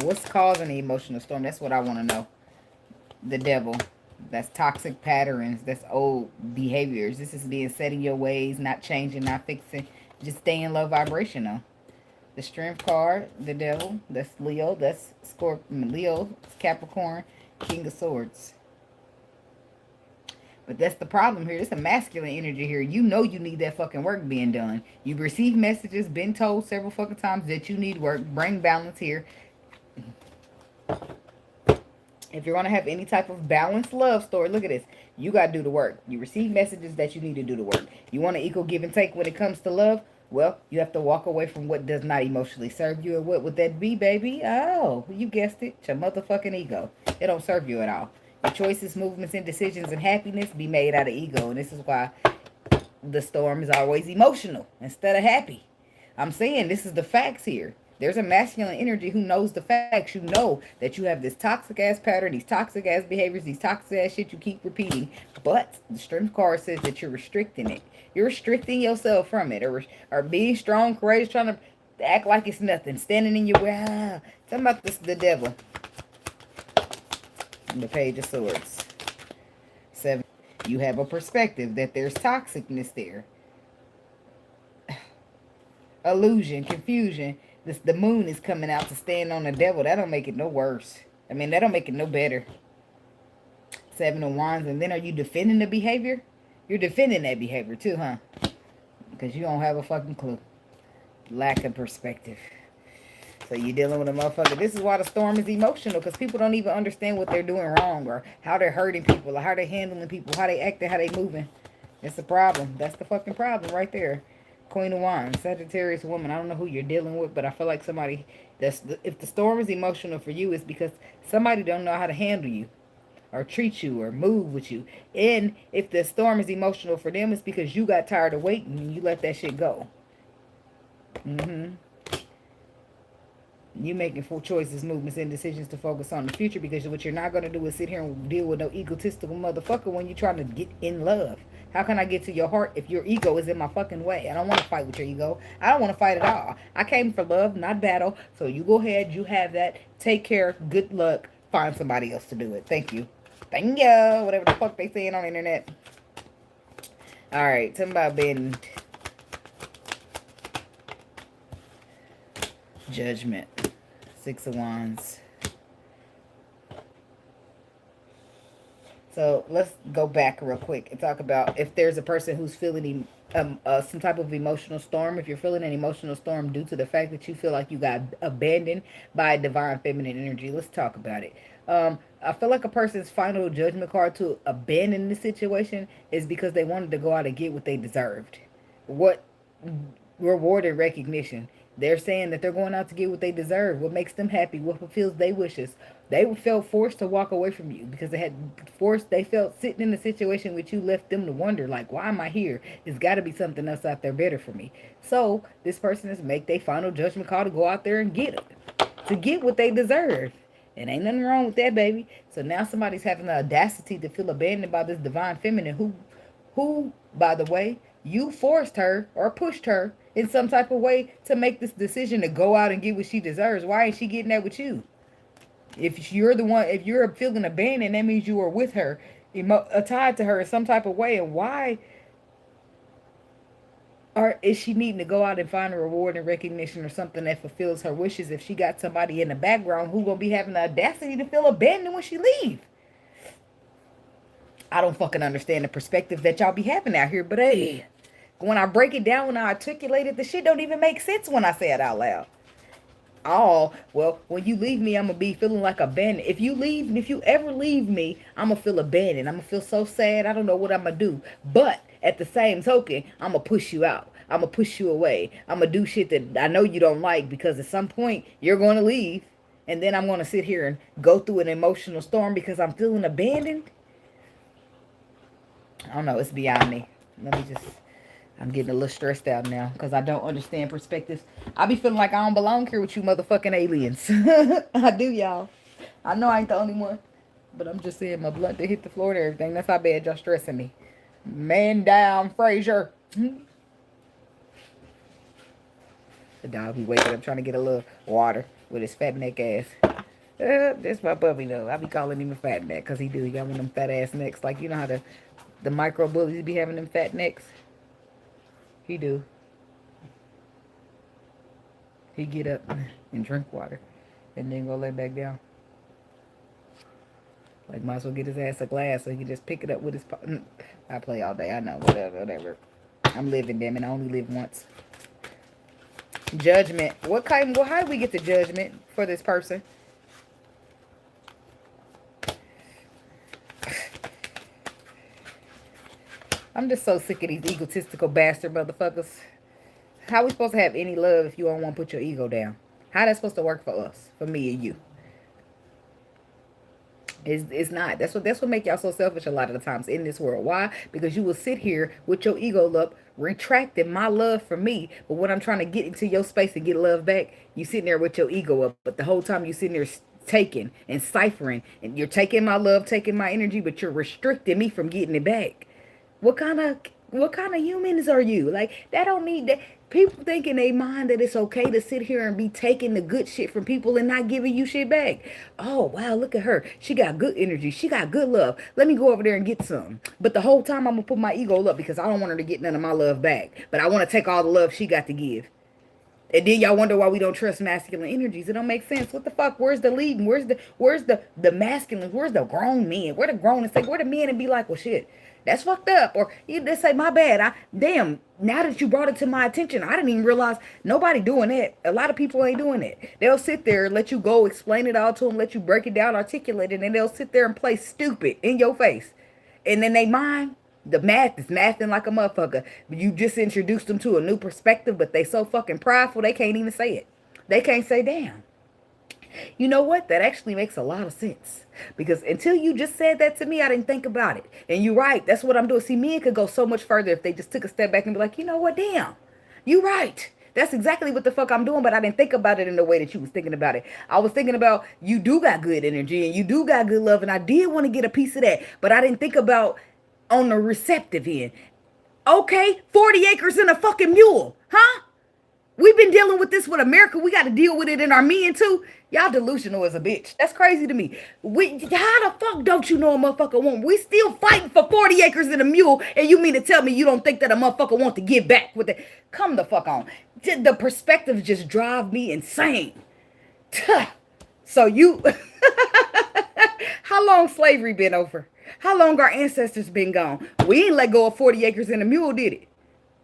What's causing the emotional storm? That's what I want to know. The devil. That's toxic patterns. That's old behaviors. This is being set in your ways, not changing, not fixing. Just staying low vibrational. The strength card, the devil. That's Leo. That's Scorpio. Leo, Capricorn, King of Swords. But that's the problem here. It's a masculine energy here. You know you need that fucking work being done. You've received messages, been told several fucking times that you need work. Bring balance here. If you're going to have any type of balanced love story, look at this. You got to do the work. You receive messages that you need to do the work. You want to equal give and take when it comes to love? Well, you have to walk away from what does not emotionally serve you. And what would that be, baby? Oh, you guessed it. Your motherfucking ego. It don't serve you at all. Your choices, movements, and decisions and happiness be made out of ego. And this is why the storm is always emotional instead of happy. I'm saying this is the facts here. There's a masculine energy who knows the facts. You know that you have this toxic-ass pattern, these toxic-ass behaviors, these toxic-ass shit you keep repeating. But the strength card says that you're restricting it. You're restricting yourself from it. Or being strong, courageous, trying to act like it's nothing. Standing in your way. Talking about this, the devil. And the Page of Swords. 7. You have a perspective that there's toxicness there. Illusion, confusion. The moon is coming out to stand on the devil. That don't make it no worse. I mean, that don't make it no better. 7 of Wands. And then are you defending the behavior? You're defending that behavior too, huh? Because you don't have a fucking clue. Lack of perspective. So you're dealing with a motherfucker. This is why the storm is emotional. Because people don't even understand what they're doing wrong. Or how they're hurting people. Or how they're handling people. How they acting. How they moving. It's a problem. That's the fucking problem right there. Queen of Wands, Sagittarius woman. I don't know who you're dealing with, but I feel like somebody if the storm is emotional for you, it's because somebody don't know how to handle you or treat you or move with you. And if the storm is emotional for them, it's because you got tired of waiting and you let that shit go. You making full choices, movements, and decisions to focus on the future, because what you're not going to do is sit here and deal with no egotistical motherfucker when you're trying to get in love. How can I get to your heart if your ego is in my fucking way? I don't want to fight with your ego. I don't want to fight at all. I came for love, not battle. So you go ahead. You have that. Take care. Good luck. Find somebody else to do it. Thank you. Thank you. Whatever the fuck they saying on the internet. All right. Tell me about being Judgment. Six of Wands. So let's go back real quick and talk about if there's a person who's feeling some type of emotional storm. If you're feeling an emotional storm due to the fact that you feel like you got abandoned by divine feminine energy, let's talk about it. I feel like a person's final judgment card to abandon the situation is because they wanted to go out and get what they deserved. What reward and recognition? They're saying that they're going out to get what they deserve, what makes them happy, what fulfills their wishes. They felt forced to walk away from you because they felt sitting in a situation which you left them to wonder, like, why am I here? There's got to be something else out there better for me. So this person is make their final judgment call to go out there and get it, to get what they deserve. And ain't nothing wrong with that, baby. So now somebody's having the audacity to feel abandoned by this divine feminine who, by the way, you forced her or pushed her in some type of way to make this decision to go out and get what she deserves. Why ain't she getting that with you? If you're the one, if you're feeling abandoned, that means you are with her, tied to her in some type of way. And why is she needing to go out and find a reward and recognition or something that fulfills her wishes if she got somebody in the background who gonna be having the audacity to feel abandoned when she leave? I don't fucking understand the perspective that y'all be having out here, but hey, when I break it down, when I articulate it, the shit don't even make sense when I say it out loud. Well, when you leave me, I'm gonna be feeling like abandoned. If you ever leave me, I'm gonna feel abandoned. I'm gonna feel so sad. I don't know what I'm gonna do. But at the same token, I'm gonna push you out. I'm gonna push you away. I'm gonna do shit that I know you don't like, because at some point you're gonna leave, and then I'm gonna sit here and go through an emotional storm because I'm feeling abandoned. I don't know. It's beyond me. I'm getting a little stressed out now because I don't understand perspectives. I be feeling like I don't belong here with you motherfucking aliens. I do, y'all. I know I ain't the only one. But I'm just saying, my blood to hit the floor and everything. That's how bad y'all stressing me. Man down, Frazier. The dog be waking up trying to get a little water with his fat neck ass. That's my puppy, though. I be calling him a fat neck because he do. He got one of them fat ass necks. Like, you know how the micro bullies be having them fat necks? He do. He get up and drink water and then go lay back down. Like, might as well get his ass a glass so he can just pick it up with his I play all day. I know. Whatever. I'm living, damn it. I only live once. Judgment. How do we get to judgment for this person? I'm just so sick of these egotistical bastard motherfuckers. How we supposed to have any love if you don't want to put your ego down? How that supposed to work for us? For me and you? It's not. That's what make y'all so selfish a lot of the times in this world. Why? Because you will sit here with your ego up, retracting my love for me. But when I'm trying to get into your space and get love back, you sitting there with your ego up. But the whole time you sitting there taking and ciphering. And you're taking my love, taking my energy, but you're restricting me from getting it back. What kind of humans are you? Like, that don't need that. People think in their mind that it's okay to sit here and be taking the good shit from people and not giving you shit back. Oh, wow, look at her. She got good energy. She got good love. Let me go over there and get some. But the whole time I'm going to put my ego up because I don't want her to get none of my love back. But I want to take all the love she got to give. And then y'all wonder why we don't trust masculine energies. It don't make sense. What the fuck? Where's the leading? Where's the masculine? Where's the grown men? Where the grown and say, where the men and be like, well, shit, that's fucked up. Or you just say, my bad. Damn, now that you brought it to my attention, I didn't even realize nobody doing that. A lot of people ain't doing it. They'll sit there, let you go, explain it all to them, let you break it down, articulate it, and they'll sit there and play stupid in your face. And then they mind. The math is mathing like a motherfucker. You just introduced them to a new perspective, but they so fucking prideful they can't even say it. They can't say damn. You know what? That actually makes a lot of sense. Because until you just said that to me, I didn't think about it. And you're right. That's what I'm doing. See, men could go so much further if they just took a step back and be like, you know what? Damn. You right. That's exactly what the fuck I'm doing, but I didn't think about it in the way that you was thinking about it. I was thinking about you do got good energy and you do got good love, and I did want to get a piece of that, but I didn't think about on the receptive end. Okay, 40 acres and a fucking mule, huh? We've been dealing with this with America. We got to deal with it in our men too. Y'all delusional as a bitch. That's crazy to me. How the fuck don't you know a motherfucker want? We still fighting for 40 acres and a mule, and you mean to tell me you don't think that a motherfucker want to give back with it? Come the fuck on. The perspective just drive me insane. So you, how long slavery been over? How long our ancestors been gone? We ain't let go of 40 acres and a mule, did it?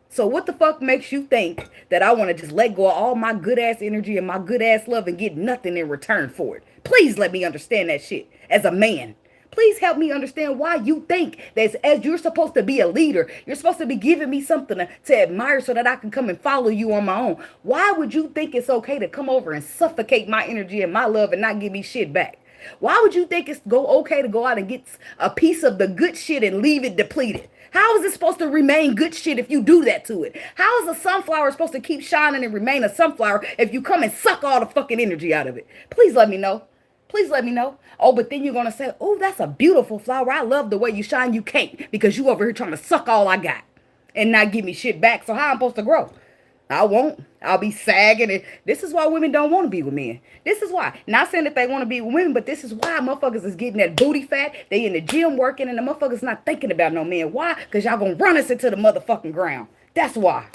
So what the fuck makes you think that I want to just let go of all my good ass energy and my good ass love and get nothing in return for it? Please let me understand that shit as a man. Please help me understand why you think that as you're supposed to be a leader, you're supposed to be giving me something to admire so that I can come and follow you on my own. Why would you think it's okay to come over and suffocate my energy and my love and not give me shit back? Why would you think it's okay to go out and get a piece of the good shit and leave it depleted? How is it supposed to remain good shit if you do that to it? How is a sunflower supposed to keep shining and remain a sunflower if you come and suck all the fucking energy out of it? Please let me know. Please let me know. Oh, but then you're going to say, oh, that's a beautiful flower. I love the way you shine. You can't because you over here trying to suck all I got and not give me shit back. So how I'm supposed to grow? I won't. I'll be sagging. And this is why women don't want to be with men. This is why. Not saying that they want to be with women, but this is why motherfuckers is getting that booty fat. They in the gym working and the motherfuckers not thinking about no man. Why? Because y'all gonna run us into the motherfucking ground. That's why.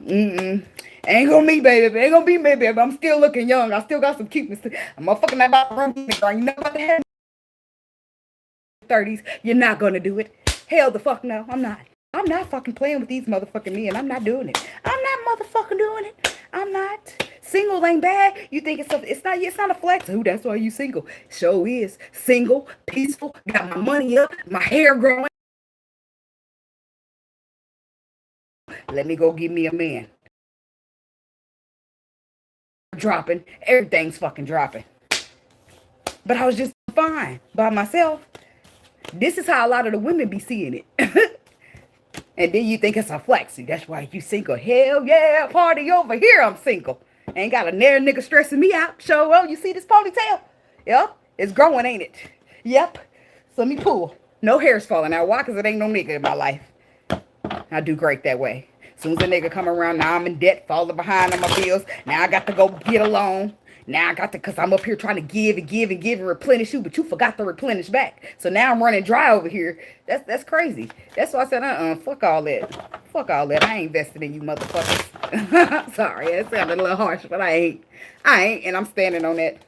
Ain't gonna be, baby. Ain't gonna be me, baby. I'm still looking young. I still got some cuteness. I'm motherfucking not about to run in the ground. You know about to have 30s. You're not gonna do it. Hell the fuck no. I'm not. I'm not fucking playing with these motherfucking men. I'm not doing it. I'm not motherfucking doing it. I'm not. Single ain't bad. You think it's not a flex. Ooh, that's why you single. Show is single, peaceful, got my money up, my hair growing. Let me go give me a man. Dropping. Everything's fucking dropping. But I was just fine by myself. This is how a lot of the women be seeing it. And then you think it's a flexi. That's why you single. Hell yeah, party over here. I'm single. Ain't got a near nigga stressing me out. Show, well, you see this ponytail? Yep, it's growing, ain't it? Yep. So let me pull. No hair's falling out. Why? Because it ain't no nigga in my life. I do great that way. As soon as a nigga come around, now I'm in debt, falling behind on my bills. Now I got to go get a loan. Now I got to, because I'm up here trying to give and replenish you, but you forgot to replenish back. So now I'm running dry over here. That's crazy. That's why I said, fuck all that. Fuck all that. I ain't invested in you motherfuckers. Sorry, that sounded a little harsh, but I ain't, and I'm standing on that.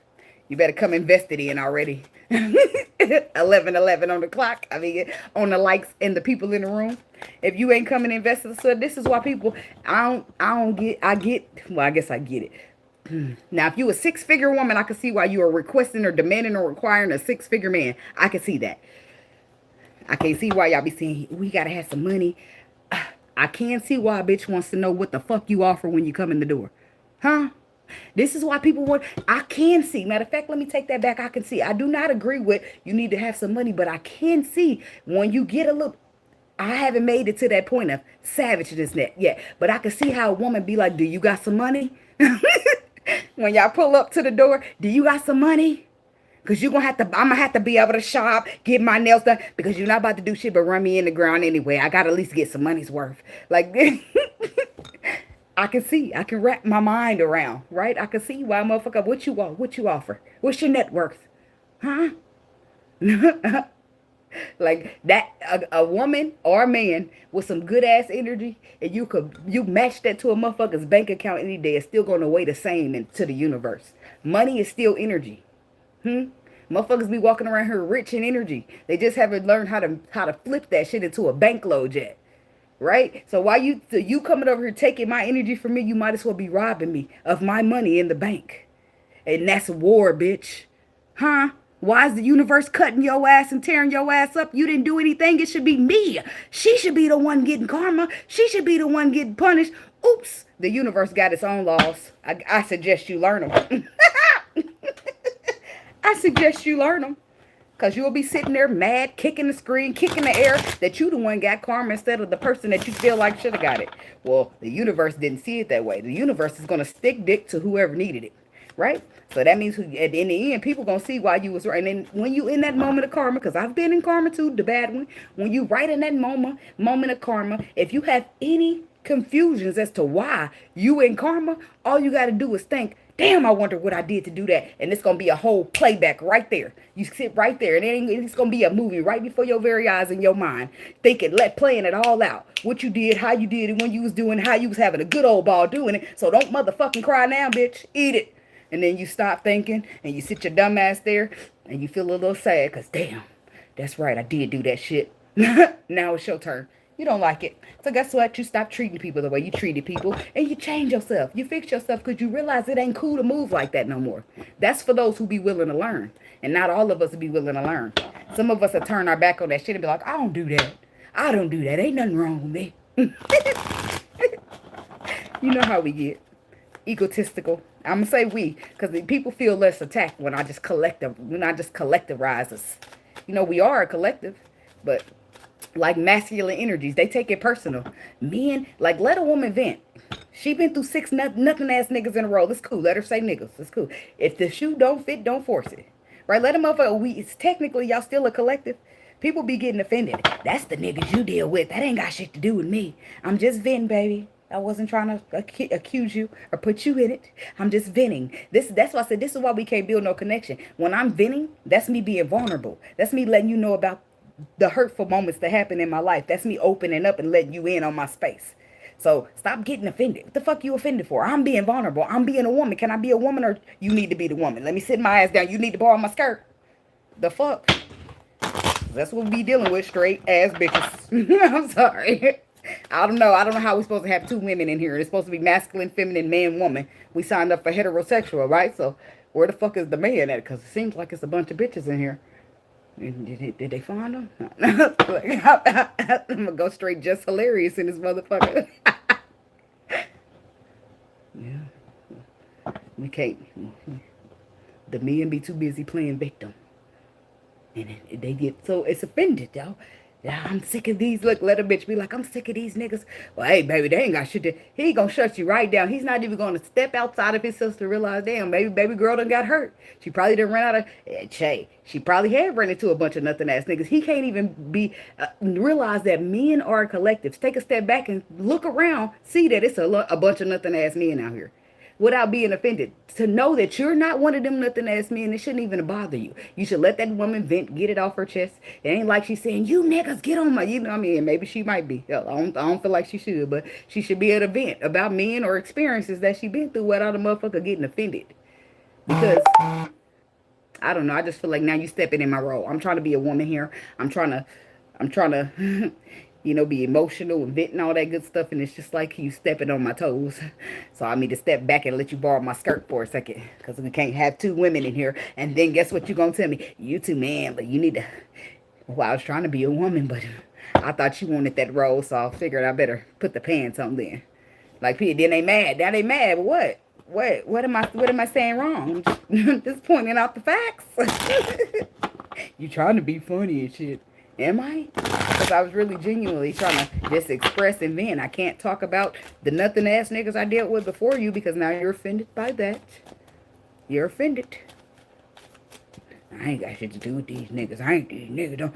You better come invested in already. 11:11 on the clock. I mean, on the likes and the people in the room. If you ain't coming invested, so this is why people, I guess I get it. Now, if you a 6-figure woman, I can see why you are requesting or demanding or requiring a 6-figure man. I can see that. I can't see why y'all be saying, we got to have some money. I can't see why a bitch wants to know what the fuck you offer when you come in the door. Huh? This is why people want, I can see. Matter of fact, let me take that back. I can see. I do not agree with you need to have some money, but I can see when you get a little, I haven't made it to that point of savageness yet. But I can see how a woman be like, do you got some money? When y'all pull up to the door, do you got some money? Because I'm going to have to be able to shop, get my nails done. Because you're not about to do shit but run me in the ground anyway. I got to at least get some money's worth. Like, I can wrap my mind around, right? I can see why, motherfucker, what you want, what you offer. What's your net worth? Huh? Like that, a woman or a man with some good ass energy, and you match that to a motherfucker's bank account any day, it's still going to weigh the same into the universe. Money is still energy. Motherfuckers be walking around here rich in energy. They just haven't learned how to flip that shit into a bankload yet. Right? So why you coming over here taking my energy from me, you might as well be robbing me of my money in the bank. And that's war, bitch. Huh? Why is the universe cutting your ass and tearing your ass up? You didn't do anything. It should be me. She should be the one getting karma. She should be the one getting punished. Oops. The universe got its own laws. I suggest you learn them. I suggest you learn them. Because you'll be sitting there mad, kicking the screen, kicking the air, that you the one got karma instead of the person that you feel like should have got it. Well, the universe didn't see it that way. The universe is going to stick dick to whoever needed it, right? So that means in the end, people going to see why you was right. And then when you in that moment of karma, because I've been in karma too, the bad one, when you right in that moment of karma, if you have any confusions as to why you in karma, all you got to do is think, damn, I wonder what I did to do that. And it's going to be a whole playback right there. You sit right there. And it's going to be a movie right before your very eyes in your mind. Thinking, playing it all out. What you did, how you did it, when you was doing it, how you was having a good old ball doing it. So don't motherfucking cry now, bitch. Eat it. And then you stop thinking and you sit your dumb ass there and you feel a little sad because, damn, that's right. I did do that shit. Now it's your turn. You don't like it. So guess what? You stop treating people the way you treated people and you change yourself. You fix yourself because you realize it ain't cool to move like that no more. That's for those who be willing to learn. And not all of us will be willing to learn. Some of us will turn our back on that shit and be like, I don't do that. I don't do that. Ain't nothing wrong with me. You know how we get. Egotistical. I'm going to say we. Because people feel less attacked when I just collectivize us. You know, we are a collective. But like masculine energies, they take it personal. Men, like, let a woman vent. She been through 6 nothing ass niggas in a row. It's cool. Let her say niggas. It's cool. If the shoe don't fit, don't force it. Right? Let them motherfucker. It's technically y'all still a collective. People be getting offended. That's the niggas you deal with. That ain't got shit to do with me. I'm just venting, baby. I wasn't trying to accuse you or put you in it. I'm just venting. That's why I said this is why we can't build no connection. When I'm venting, that's me being vulnerable. That's me letting you know about the hurtful moments that happen in my life. That's me opening up and letting you in on my space. So stop getting offended. What the fuck you offended for? I'm being vulnerable. I'm being a woman. Can I be a woman or you need to be the woman? Let me sit my ass down. You need to borrow my skirt. The fuck? That's what we be dealing with, straight ass bitches. I'm sorry. I don't know how we're supposed to have 2 women in here. It's supposed to be masculine, feminine, man, woman. We signed up for heterosexual, right? So where the fuck is the man at? Because it seems like it's a bunch of bitches in here. Did they find them? I'm going to go straight just hilarious in this motherfucker. Yeah. We can't. The men be too busy playing victim. And they get so it's offended, y'all. Yeah, I'm sick of these. Look, let a bitch be like, I'm sick of these niggas. Well, hey, baby, they ain't got shit to. He gonna shut you right down. He's not even gonna step outside of his sister to realize, damn, baby girl done got hurt. She probably done run out of. She probably had run into a bunch of nothing ass niggas. He can't even be realize that men are collectives. Take a step back and look around. See that it's a bunch of nothing ass men out here. Without being offended, to know that you're not one of them nothing ass men, it shouldn't even bother you. You should let that woman vent, get it off her chest. It ain't like she's saying, you niggas get on my, you know what I mean? Maybe she might be. I don't feel like she should, but she should be able to vent about men or experiences that she been through without a motherfucker getting offended. Because, I don't know, I just feel like now you stepping in my role. I'm trying to be a woman here. I'm trying to you know, be emotional and venting all that good stuff. And it's just like you stepping on my toes. So I need to step back and let you borrow my skirt for a second. Because we can't have 2 women in here. And then guess what you're going to tell me? You too manly. You need to. Well, I was trying to be a woman, but I thought you wanted that role. So I figured I better put the pants on then. Like, then they mad. Now they mad. But what am I saying wrong? I'm just pointing out the facts. You trying to be funny and shit. Am I? Because I was really genuinely trying to just express and vent. I can't talk about the nothing ass niggas I dealt with before you because now you're offended by that. You're offended. I ain't got shit to do with these niggas. I ain't these niggas. Don't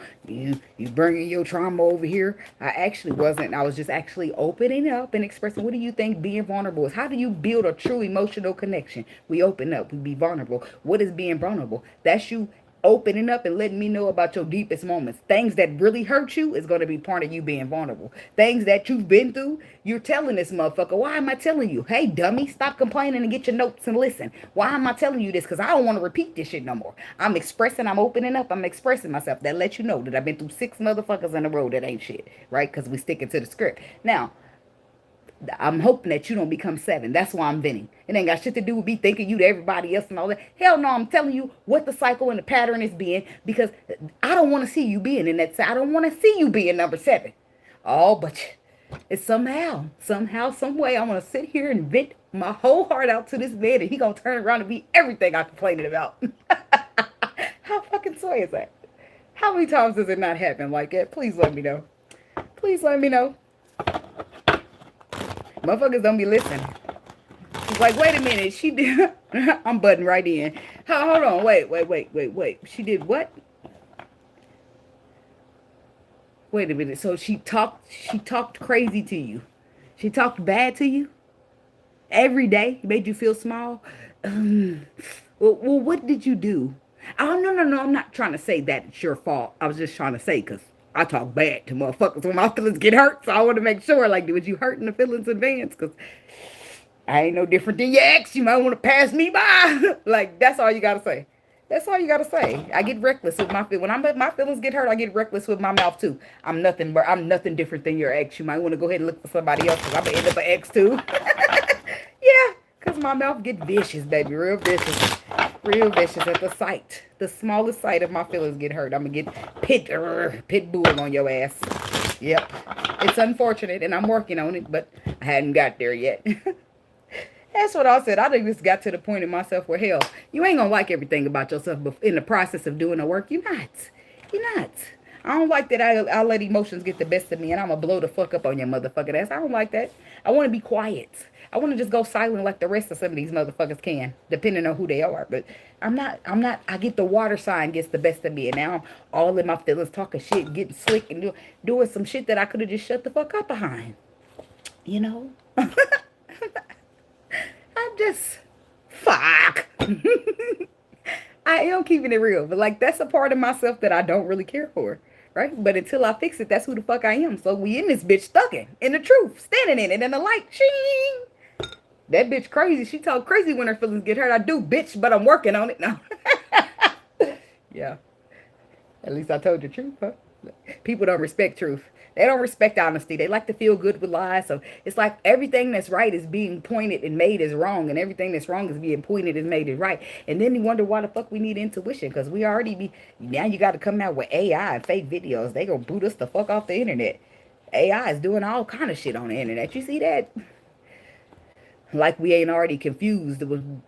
you bringing your trauma over here? I actually wasn't. I was just actually opening up and expressing. What do you think being vulnerable is? How do you build a true emotional connection? We open up. We be vulnerable. What is being vulnerable? That's you opening up and letting me know about your deepest moments. Things that really hurt you is going to be part of you being vulnerable. Things that you've been through, you're telling this motherfucker. Why am I telling you? Hey, dummy, stop complaining and get your notes and listen. Why am I telling you this? Because I don't want to repeat this shit no more. I'm expressing, I'm opening up, I'm expressing myself. That lets you know that I've been through 6 motherfuckers in a row that ain't shit, right? Because we sticking to the script. Now, I'm hoping that you don't become 7. That's why I'm venting. It ain't got shit to do with me thinking you to everybody else and all that. Hell no, I'm telling you what the cycle and the pattern is being, because I don't want to see you being in that. I don't want to see you being number 7. Oh, but it's somehow, some way, I'm gonna sit here and vent my whole heart out to this man, and he gonna turn around and be everything I complaining about. How fucking soy is that? How many times does it not happen like that? Please let me know. Please let me know. Motherfuckers don't be listening. She's like, wait a minute. She did. I'm butting right in. Hold on. Wait. She did what? Wait a minute. So she talked crazy to you. She talked bad to you every day. Made you feel small. Well, what did you do? Oh, no. I'm not trying to say that it's your fault. I was just trying to say, because I talk bad to motherfuckers when my feelings get hurt. So I want to make sure, like, was you hurting the feelings in advance? Because I ain't no different than your ex. You might want to pass me by. Like, that's all you got to say. That's all you got to say. I get reckless with my feelings. When my feelings get hurt, I get reckless with my mouth, too. I'm nothing different than your ex. You might want to go ahead and look for somebody else, because I'm going to end up an ex, too. Yeah, because my mouth get vicious, baby. Real vicious. Real vicious at the sight. The smallest sight of my feelings get hurt. I'm going to get pit bull on your ass. Yep. It's unfortunate, and I'm working on it, but I hadn't got there yet. That's what I said. I think this got to the point in myself where, hell, you ain't going to like everything about yourself, but in the process of doing the work, you're not. You're not. I don't like that I'll let emotions get the best of me, and I'm going to blow the fuck up on your motherfucking ass. I don't like that. I want to be quiet. I want to just go silent like the rest of some of these motherfuckers can, depending on who they are. But I'm not, I get the water sign gets the best of me. And now I'm all in my feelings, talking shit, getting slick, and doing some shit that I could have just shut the fuck up behind. You know? I'm just, fuck. I am keeping it real. But, like, that's a part of myself that I don't really care for. Right? But until I fix it, that's who the fuck I am. So we in this bitch stuck in the truth, standing in it, and the light, shing. That bitch crazy. She talk crazy when her feelings get hurt. I do, bitch, but I'm working on it now. Yeah. At least I told the truth, huh? People don't respect truth. They don't respect honesty. They like to feel good with lies. So it's like everything that's right is being pointed and made as wrong. And everything that's wrong is being pointed and made as right. And then you wonder why the fuck we need intuition. Because we already be... Now you got to come out with AI and fake videos. They gonna boot us the fuck off the internet. AI is doing all kind of shit on the internet. You see that? Like we ain't already confused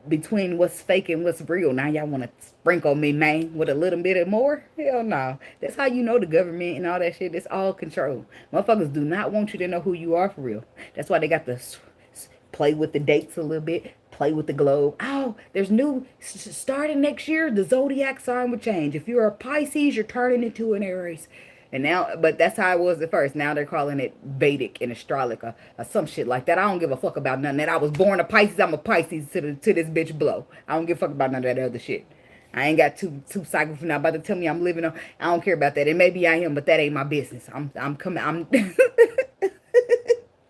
between what's fake and what's real. Now y'all want to sprinkle me, man, with a little bit of more? Hell no. That's how you know the government and all that shit. It's all control. Motherfuckers do not want you to know who you are for real. That's why they got to play with the dates a little bit. Play with the globe. Oh, there's new, starting next year, the zodiac sign would change. If you're a Pisces, you're turning into an Aries. And now, but that's how it was at first. Now they're calling it Vedic and astrology or some shit like that. I don't give a fuck about none of that. I was born a Pisces. I'm a Pisces to this bitch blow. I don't give a fuck about none of that other shit. I ain't got two cycles from now. About to tell me I'm living on. I don't care about that. And maybe I am, but that ain't my business. I'm coming. I'm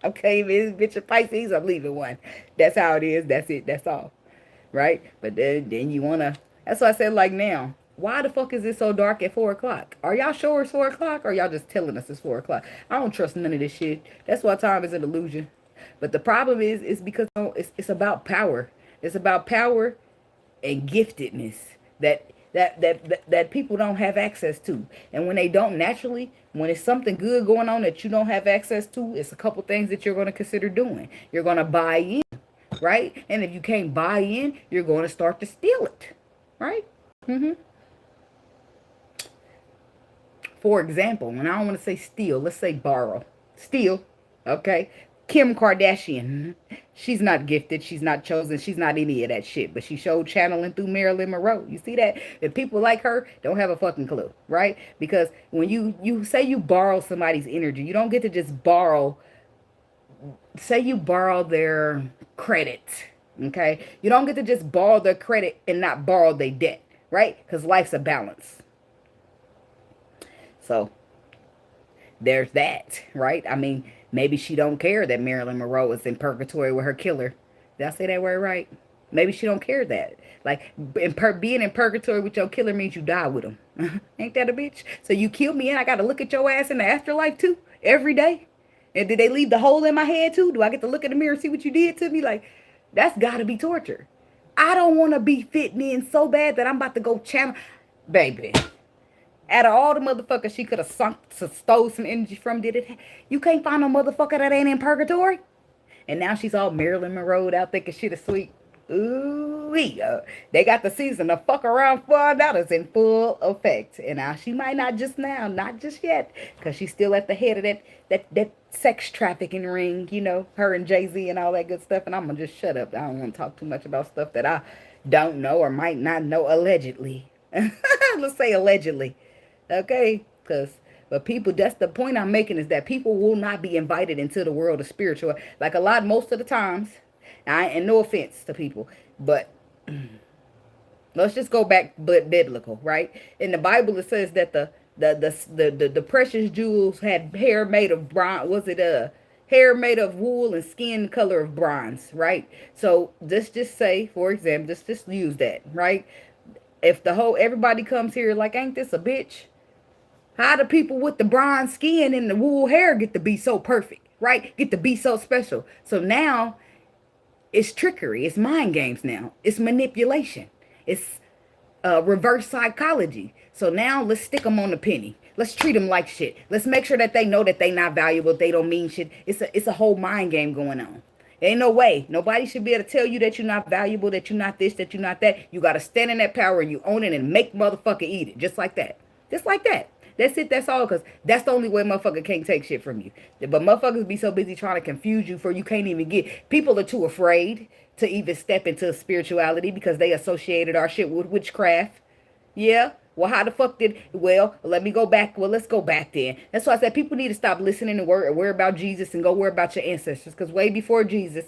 okay. This bitch a Pisces. I'm leaving one. That's how it is. That's it. That's all. Right. But then you wanna. That's why I said like now. Why the fuck is it so dark at 4 o'clock? Are y'all sure it's 4 o'clock? Or y'all just telling us it's 4 o'clock? I don't trust none of this shit. That's why time is an illusion. But the problem is because it's about power. It's about power and giftedness that people don't have access to. And when they don't naturally, when it's something good going on that you don't have access to, it's a couple things that you're going to consider doing. You're going to buy in, right? And if you can't buy in, you're going to start to steal it, right? For example, when I don't want to say steal, let's say borrow. Steal, okay? Kim Kardashian, she's not gifted, she's not chosen, she's not any of that shit. But she showed channeling through Marilyn Monroe. You see that? If people like her, don't have a fucking clue, right? Because when you say you borrow somebody's energy, you don't get to just borrow, say you borrow their credit, okay? You don't get to just borrow their credit and not borrow their debt, right? Because life's a balance. So there's that, right? I mean, maybe she don't care that Marilyn Monroe is in purgatory with her killer. Did I say that word right? Maybe she don't care that. Like, being in purgatory with your killer means you die with him. Ain't that a bitch? So you kill me and I got to look at your ass in the afterlife too? Every day? And did they leave the hole in my head too? Do I get to look in the mirror and see what you did to me? Like, that's gotta be torture. I don't want to be fitting in so bad that I'm about to go channel. Baby, out of all the motherfuckers she could have sunk, stole some energy from, did it? You can't find no motherfucker that ain't in purgatory. And now she's all Marilyn Monroe out thinking shit is sweet. Ooh, they got the season of Fuck Around $4 in full effect. And now she might not just now, not just yet, because she's still at the head of that sex trafficking ring, you know, her and Jay-Z and all that good stuff. And I'm going to just shut up. I don't want to talk too much about stuff that I don't know or might not know allegedly. Let's say allegedly. Okay? But people, that's the point I'm making, is that people will not be invited into the world of spiritual. Like most of the times, and no offense to people, but let's just go back biblical, right? In the Bible, it says that the precious jewels had hair made of bronze. Was it hair made of wool and skin color of bronze, right? So let's just say, for example, let's just use that, right? If everybody comes here like, ain't this a bitch? How do people with the bronze skin and the wool hair get to be so perfect, right? Get to be so special. So now it's trickery. It's mind games now. It's manipulation. It's reverse psychology. So now let's stick them on the penny. Let's treat them like shit. Let's make sure that they know that they not valuable. They don't mean shit. It's a whole mind game going on. Ain't no way. Nobody should be able to tell you that you're not valuable, that you're not this, that you're not that. You got to stand in that power and you own it and make motherfucker eat it. Just like that. Just like that. That's it. That's all. Because that's the only way motherfucker can't take shit from you. But motherfuckers be so busy trying to confuse you for you can't even get. People are too afraid to even step into spirituality because they associated our shit with witchcraft. Yeah. Well, how the fuck let me go back. Well, let's go back then. That's why I said people need to stop listening and worry about Jesus and go worry about your ancestors. Because way before Jesus,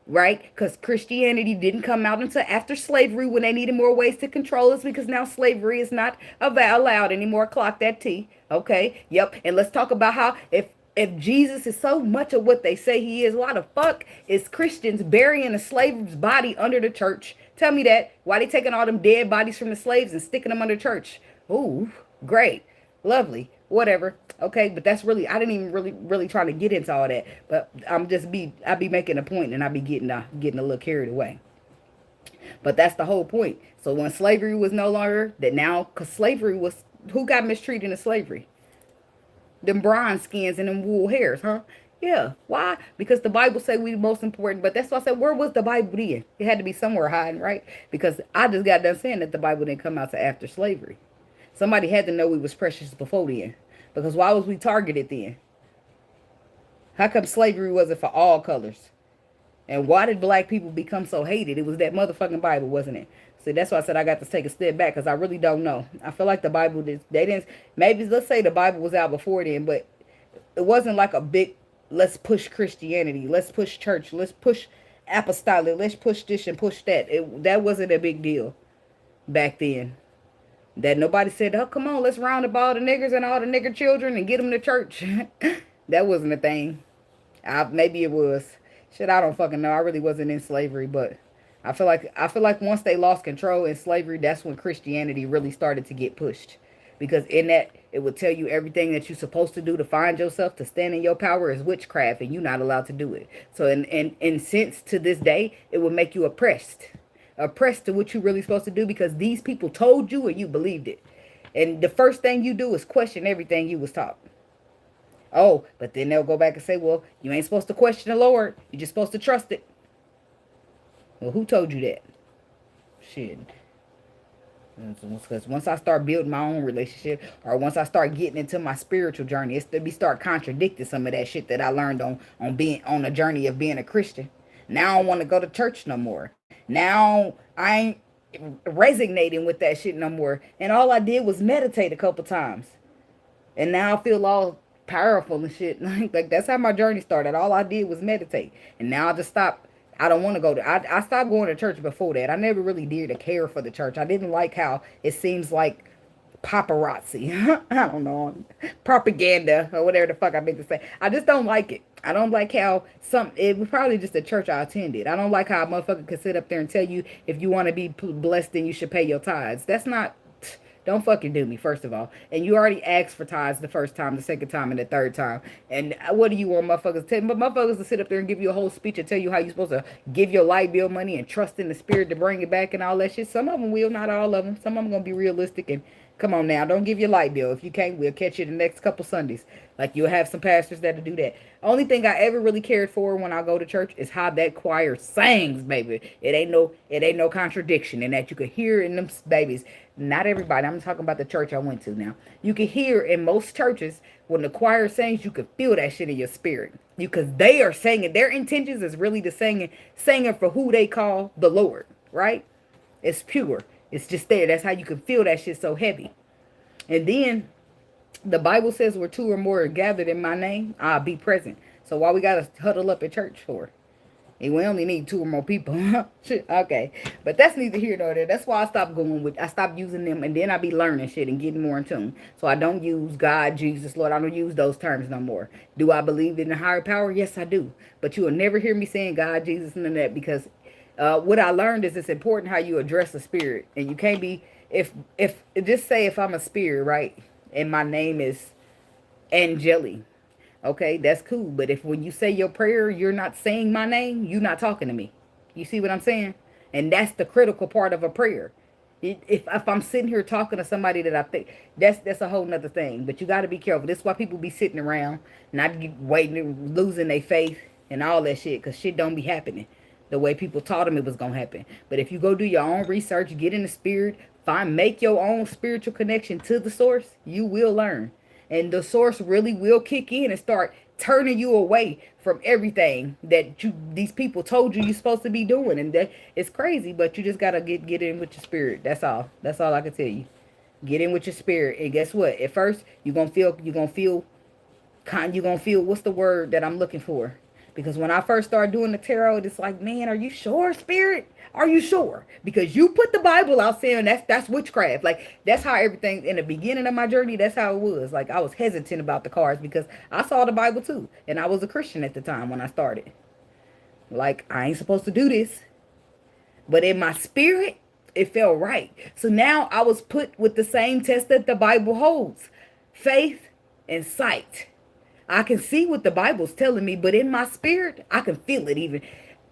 right? Because Christianity didn't come out until after slavery when they needed more ways to control us, because now slavery is not allowed anymore. Clock that T. Okay. Yep. And let's talk about how if Jesus is so much of what they say he is, why the fuck is Christians burying a slave's body under the church? Tell me that. Why they taking all them dead bodies from the slaves and sticking them under church? Ooh, great. Lovely. Whatever. Okay, but that's really, I didn't even really try to get into all that. But I be making a point and I be getting a little carried away. But that's the whole point. So when slavery was no longer, that now, because slavery was, who got mistreated in slavery? Them bronze skins and them wool hairs, huh? Yeah. Why? Because the Bible say we the most important. But that's why I said, where was the Bible then? It had to be somewhere hiding, right? Because I just got done saying that the Bible didn't come out to after slavery. Somebody had to know we was precious before then. Because why was we targeted then? How come slavery wasn't for all colors? And why did black people become so hated? It was that motherfucking Bible, wasn't it? See, that's why I said I got to take a step back, because I really don't know. I feel like the Bible, they didn't, maybe let's say the Bible was out before then, but it wasn't like a big, let's push Christianity, let's push church, let's push apostolic, let's push this and push that. That wasn't a big deal back then. That nobody said, oh, come on, let's round up all the niggers and all the nigger children and get them to church. That wasn't a thing. Maybe it was. Shit, I don't fucking know. I really wasn't in slavery, but I feel like once they lost control in slavery, that's when Christianity really started to get pushed. Because in that, it would tell you everything that you're supposed to do to find yourself, to stand in your power, is witchcraft, and you're not allowed to do it. So in sense, to this day, it would make you oppressed to what you're really supposed to do, because these people told you and you believed it. And the first thing you do is question everything you was taught. Oh, but then they'll go back and say, well, you ain't supposed to question the Lord. You're just supposed to trust it. Well, who told you that? Shit. Because once I start building my own relationship, or once I start getting into my spiritual journey, it's to start contradicting some of that shit that I learned on being on a journey of being a Christian. Now I don't want to go to church no more. Now I ain't resonating with that shit no more. And all I did was meditate a couple times. And now I feel all powerful and shit. Like that's how my journey started. All I did was meditate. And now I just stopped. I don't want to go to, I stopped going to church before that. I never really did care for the church. I didn't like how it seems like paparazzi. I don't know. Propaganda or whatever the fuck I meant to say. I just don't like it. I don't like how it was probably just the church I attended. I don't like how a motherfucker could sit up there and tell you if you want to be blessed then you should pay your tithes. That's not Don't fucking do me, first of all. And you already asked for tithes the first time, the second time, and the third time. And what do you want motherfuckers to tell? But motherfuckers to sit up there and give you a whole speech and tell you how you're supposed to give your light bill money and trust in the spirit to bring it back and all that shit. Some of them will, not all of them. Some of them going to be realistic and come on now, don't give your light bill. If you can't, we'll catch you the next couple Sundays. Like, you'll have some pastors that'll do that. Only thing I ever really cared for when I go to church is how that choir sings, baby. It ain't no contradiction in that. You could hear in them babies. Not everybody. I'm talking about the church I went to now. You can hear in most churches when the choir sings, you can feel that shit in your spirit. Because they are singing. Their intentions is really to singing for who they call the Lord, right? It's pure. It's just there. That's how you can feel that shit so heavy. And then the Bible says where two or more are gathered in my name, I'll be present. So why we got to huddle up at church for? And we only need 2 or more people. Okay. But that's neither here nor there. That's why I stopped using them. And then I be learning shit and getting more in tune. So I don't use God, Jesus, Lord. I don't use those terms no more. Do I believe in a higher power? Yes, I do. But you will never hear me saying God, Jesus, and that, because what I learned is it's important how you address a spirit. And you can't be, if just say if I'm a spirit, right? And my name is Angeli. Okay, that's cool. But if when you say your prayer, you're not saying my name, you're not talking to me. You see what I'm saying? And that's the critical part of a prayer. If I'm sitting here talking to somebody that I think, that's a whole nother thing. But you got to be careful. That's why people be sitting around, not waiting, losing their faith and all that shit, because shit don't be happening the way people taught them it was going to happen. But if you go do your own research, get in the spirit, make your own spiritual connection to the source, you will learn. And the source really will kick in and start turning you away from everything that these people told you're supposed to be doing. And that it's crazy, but you just got to get in with your spirit. That's all. That's all I can tell you. Get in with your spirit. And guess what? At first, you're going to feel, what's the word that I'm looking for? Because when I first started doing the tarot, it's like, man, are you sure, spirit? Are you sure? Because you put the Bible out saying that's witchcraft. Like, that's how everything, in the beginning of my journey, that's how it was. Like, I was hesitant about the cards because I saw the Bible too. And I was a Christian at the time when I started. Like, I ain't supposed to do this. But in my spirit, it felt right. So now I was put with the same test that the Bible holds. Faith and sight. I can see what the Bible's telling me, but in my spirit, I can feel it even.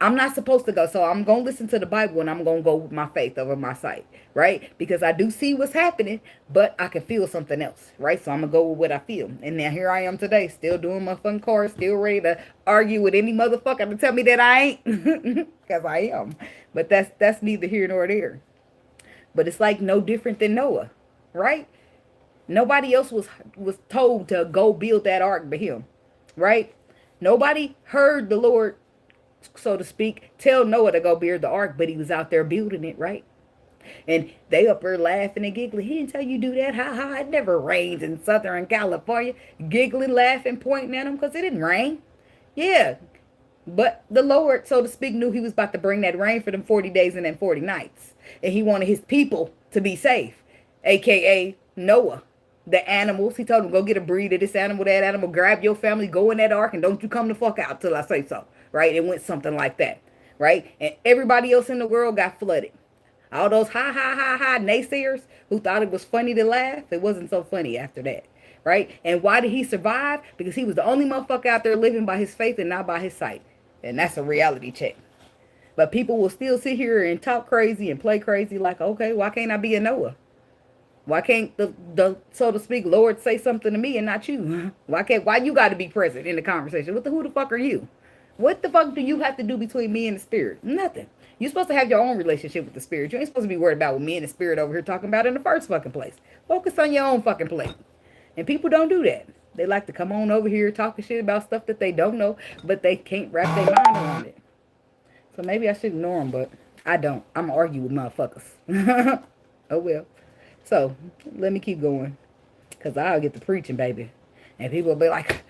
I'm not supposed to go, so I'm going to listen to the Bible and I'm going to go with my faith over my sight, right? Because I do see what's happening, but I can feel something else, right? So I'm going to go with what I feel. And now here I am today, still doing my fun cards, still ready to argue with any motherfucker to tell me that I ain't, because I am. But that's neither here nor there. But it's like no different than Noah, right? Nobody else was told to go build that ark but him, right? Nobody heard the Lord, so to speak, tell Noah to go build the ark, but he was out there building it, right? And they up there laughing and giggling. He didn't tell you do that. Ha ha. It never rains in Southern California. Giggling, laughing, pointing at him because it didn't rain. Yeah. But the Lord, so to speak, knew he was about to bring that rain for them 40 days and then 40 nights. And he wanted his people to be safe, a.k.a. Noah. The animals, he told them, go get a breed of this animal, that animal, grab your family, go in that ark, and don't you come the fuck out till I say so, right? It went something like that, right? And everybody else in the world got flooded. All those naysayers who thought it was funny to laugh, it wasn't so funny after that, right? And why did he survive? Because he was the only motherfucker out there living by his faith and not by his sight. And that's a reality check. But people will still sit here and talk crazy and play crazy like, okay, why can't I be a Noah? Why can't the so to speak Lord say something to me and not you? Why you got to be present in the conversation? Who the fuck are you? What the fuck do you have to do between me and the spirit? Nothing. You're supposed to have your own relationship with the spirit. You ain't supposed to be worried about what me and the spirit over here talking about in the first fucking place. Focus on your own fucking plate. And people don't do that. They like to come on over here talking shit about stuff that they don't know, but they can't wrap their mind around it. So maybe I should ignore them, but I don't. I'm going to argue with motherfuckers. Oh well. So, let me keep going. Because I'll get to preaching, baby. And people will be like,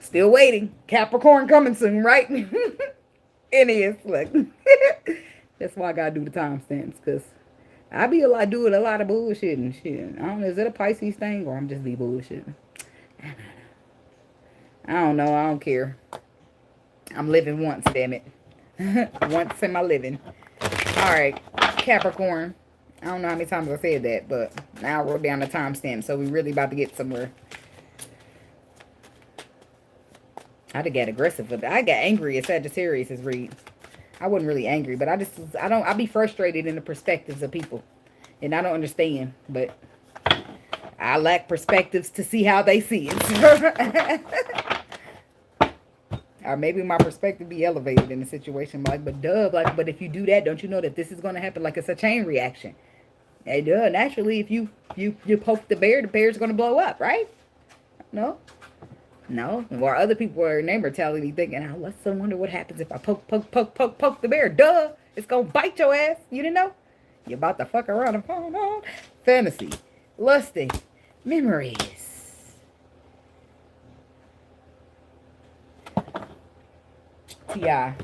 still waiting. Capricorn coming soon, right? It is. Look. That's why I got to do the timestamps. Because I be doing a lot of bullshit and shit. I don't know. Is it a Pisces thing? Or I'm just be bullshitting? I don't know. I don't care. I'm living once, damn it. Once in my living. Alright. Capricorn. I don't know how many times I said that, but now I wrote down the timestamp, so we really about to get somewhere. I done got aggressive with it. I got angry at Sagittarius' read. I wasn't really angry, but I be frustrated in the perspectives of people. And I don't understand, but I lack perspectives to see how they see it. Or maybe my perspective be elevated in a situation like, but duh, like, but if you do that, don't you know that this is going to happen? Like, it's a chain reaction. Hey, duh, naturally, if you poke the bear's going to blow up, right? No? No. Or other people are in their mortality thinking, oh, let's wonder what happens if I poke the bear. Duh, it's going to bite your ass. You didn't know? You're about to fuck around and find out. Fantasy. Lusting. Memories. T.I.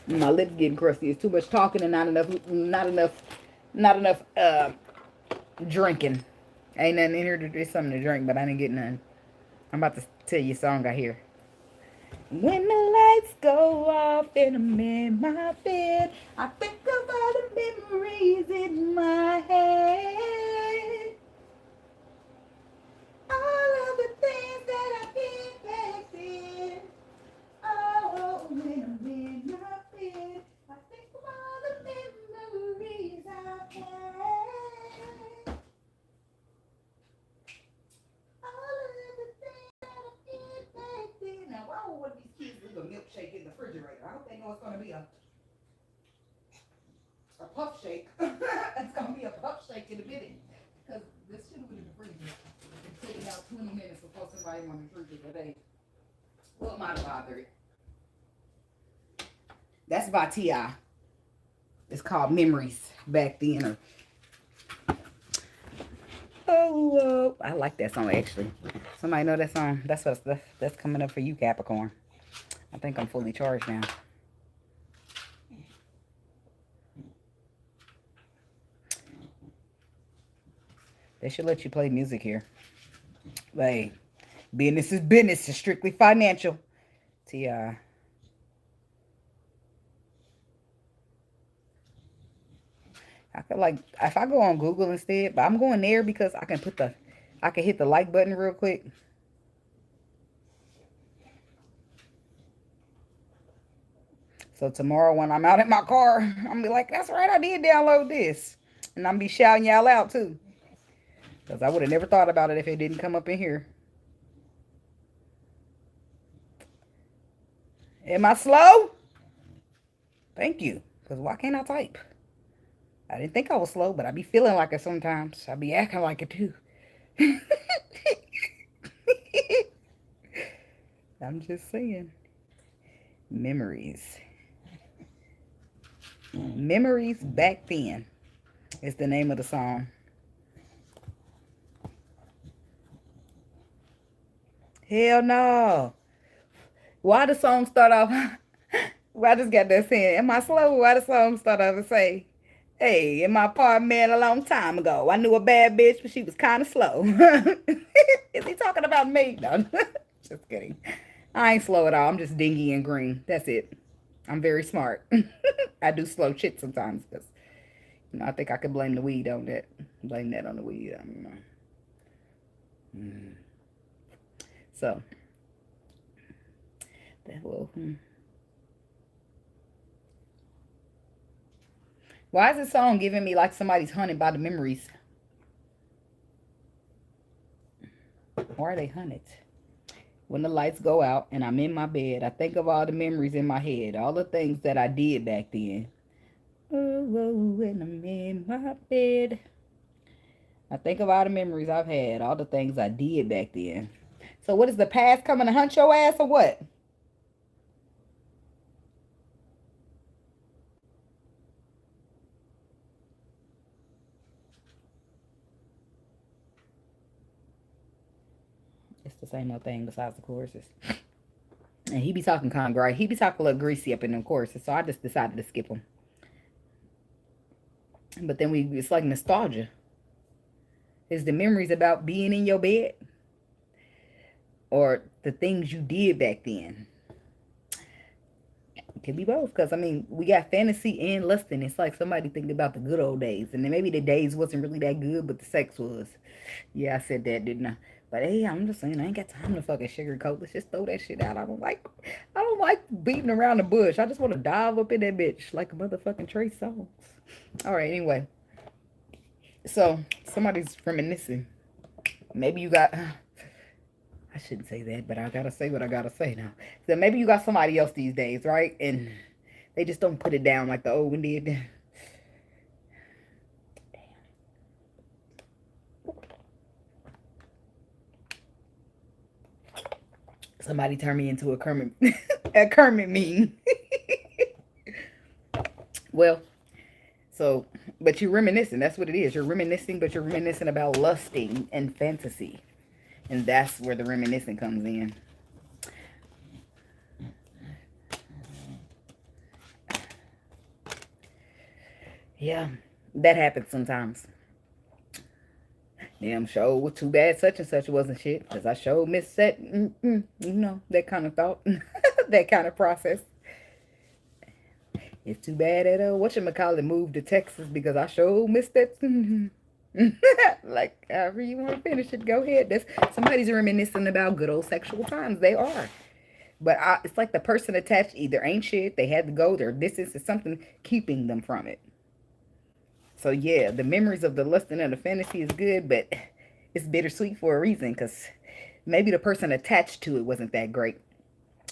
My lips getting crusty. It's too much talking and not enough drinking. Ain't nothing in here to do something to drink, but I didn't get none. I'm about to tell you a song I hear. When the lights go off and I'm in my bed, I think of all the memories in my head. All of the things that I did back then. Oh, when I'm in my bed, I think of all the memories I've had. All of the things that I did back then. Now, why would one of these kids leave a milkshake in the refrigerator? I hope they know it's going to be a puff shake. It's going to be a puff shake in a minute. Because this shit was in the freezer. It's sitting out 20 minutes before somebody wants to drink it today. What might bother it? That's by T.I. It's called Memories Back Then. Oh, I like that song actually. Somebody know that song? That's coming up for you, Capricorn. I think I'm fully charged now. They should let you play music here. Like, business is business. It's strictly financial. T.I. I feel like if I go on Google instead, but I'm going there because I can hit the like button real quick. So tomorrow when I'm out in my car, I'm gonna be like, that's right, I did download this. And I'm gonna be shouting y'all out too. Because I would have never thought about it if it didn't come up in here. Am I slow? Thank you. Because why can't I type? I didn't think I was slow, but I be feeling like it sometimes. I be acting like it too. I'm just saying. Memories. Memories Back Then is the name of the song. Hell no. Why the song start off? Well, I just got that saying, am I slow? Why the song start off and say, hey, in my apartment a long time ago, I knew a bad bitch, but she was kind of slow. Is he talking about me? No, just kidding. I ain't slow at all. I'm just dingy and green. That's it. I'm very smart. I do slow shit sometimes because I think I could blame the weed on that. Blame that on the weed. I don't know. So, that will. Why is this song giving me like somebody's haunted by the memories? Why are they haunted? When the lights go out and I'm in my bed, I think of all the memories in my head, all the things that I did back then. Oh, when I'm in my bed, I think of all the memories I've had, all the things I did back then. So what is the past coming to hunt your ass or what? It's the same old thing besides the choruses. And he be talking kind of great. He be talking a little greasy up in them choruses, so I just decided to skip them. But then it's like nostalgia. It's the memories about being in your bed or the things you did back then. Could be both, because I mean, we got fantasy and lusting. It's like somebody thinking about the good old days, and then maybe the days wasn't really that good, but the sex was. Yeah, I said that, didn't I? But hey, I'm just saying, I ain't got time to fucking sugarcoat. Let's just throw that shit out. I don't like beating around the bush. I just want to dive up in that bitch like a motherfucking Trey Songz. All right, anyway. So somebody's reminiscing. Maybe you got. I shouldn't say that, but I gotta say what I gotta say now. So maybe you got somebody else these days, right? And they just don't put it down like the old one did. Damn. Somebody turned me into a Kermit, a Kermit meme. Well, so, but you're reminiscing. That's what it is. You're reminiscing, but you're reminiscing about lusting and fantasy. And that's where the reminiscing comes in. Yeah, that happens sometimes. Damn show was too bad such and such wasn't shit. Because I showed Miss Set, you know, that kind of thought. That kind of process. It's too bad that whatchamacallit moved to Texas because I showed missed that. Like, however you want to finish it, go ahead. That's somebody's reminiscing about good old sexual times. They are. But it's like the person attached either ain't shit, they had to go, their distance is something keeping them from it. So yeah, the memories of the lust and the fantasy is good, but it's bittersweet for a reason, because maybe the person attached to it wasn't that great.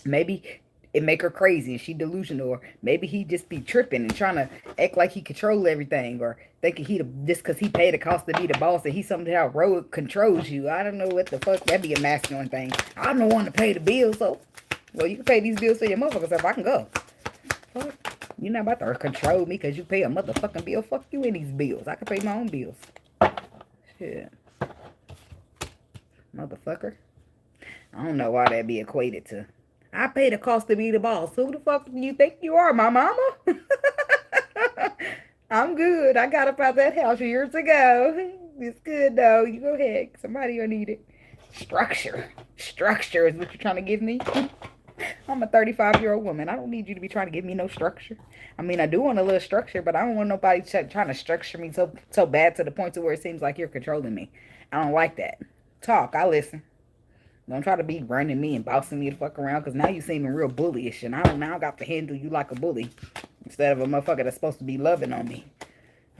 Maybe it make her crazy and she delusional, or maybe he just be tripping and trying to act like he control everything, or thinking just because he paid the cost to be the boss and he somehow road controls you. I don't know what the fuck. That'd be a masculine thing. I'm the one to pay the bills, so well, you can pay these bills for your motherfuckers if I can go. Fuck. You're not about to control me because you pay a motherfucking bill. Fuck you in these bills. I can pay my own bills. Shit. Motherfucker. I don't know why that be equated to. I pay the cost to be the boss. Who the fuck do you think you are, my mama? I'm good. I got up out that house years ago. It's good, though. You go ahead. Somebody will need it. Structure. Structure is what you're trying to give me? I'm a 35-year-old woman. I don't need you to be trying to give me no structure. I mean, I do want a little structure, but I don't want nobody trying to structure me so bad to the point to where it seems like you're controlling me. I don't like that. Talk. I listen. Don't try to be running me and bossing me the fuck around, because now you seeming real bullyish, and I don't now got to handle you like a bully instead of a motherfucker that's supposed to be loving on me.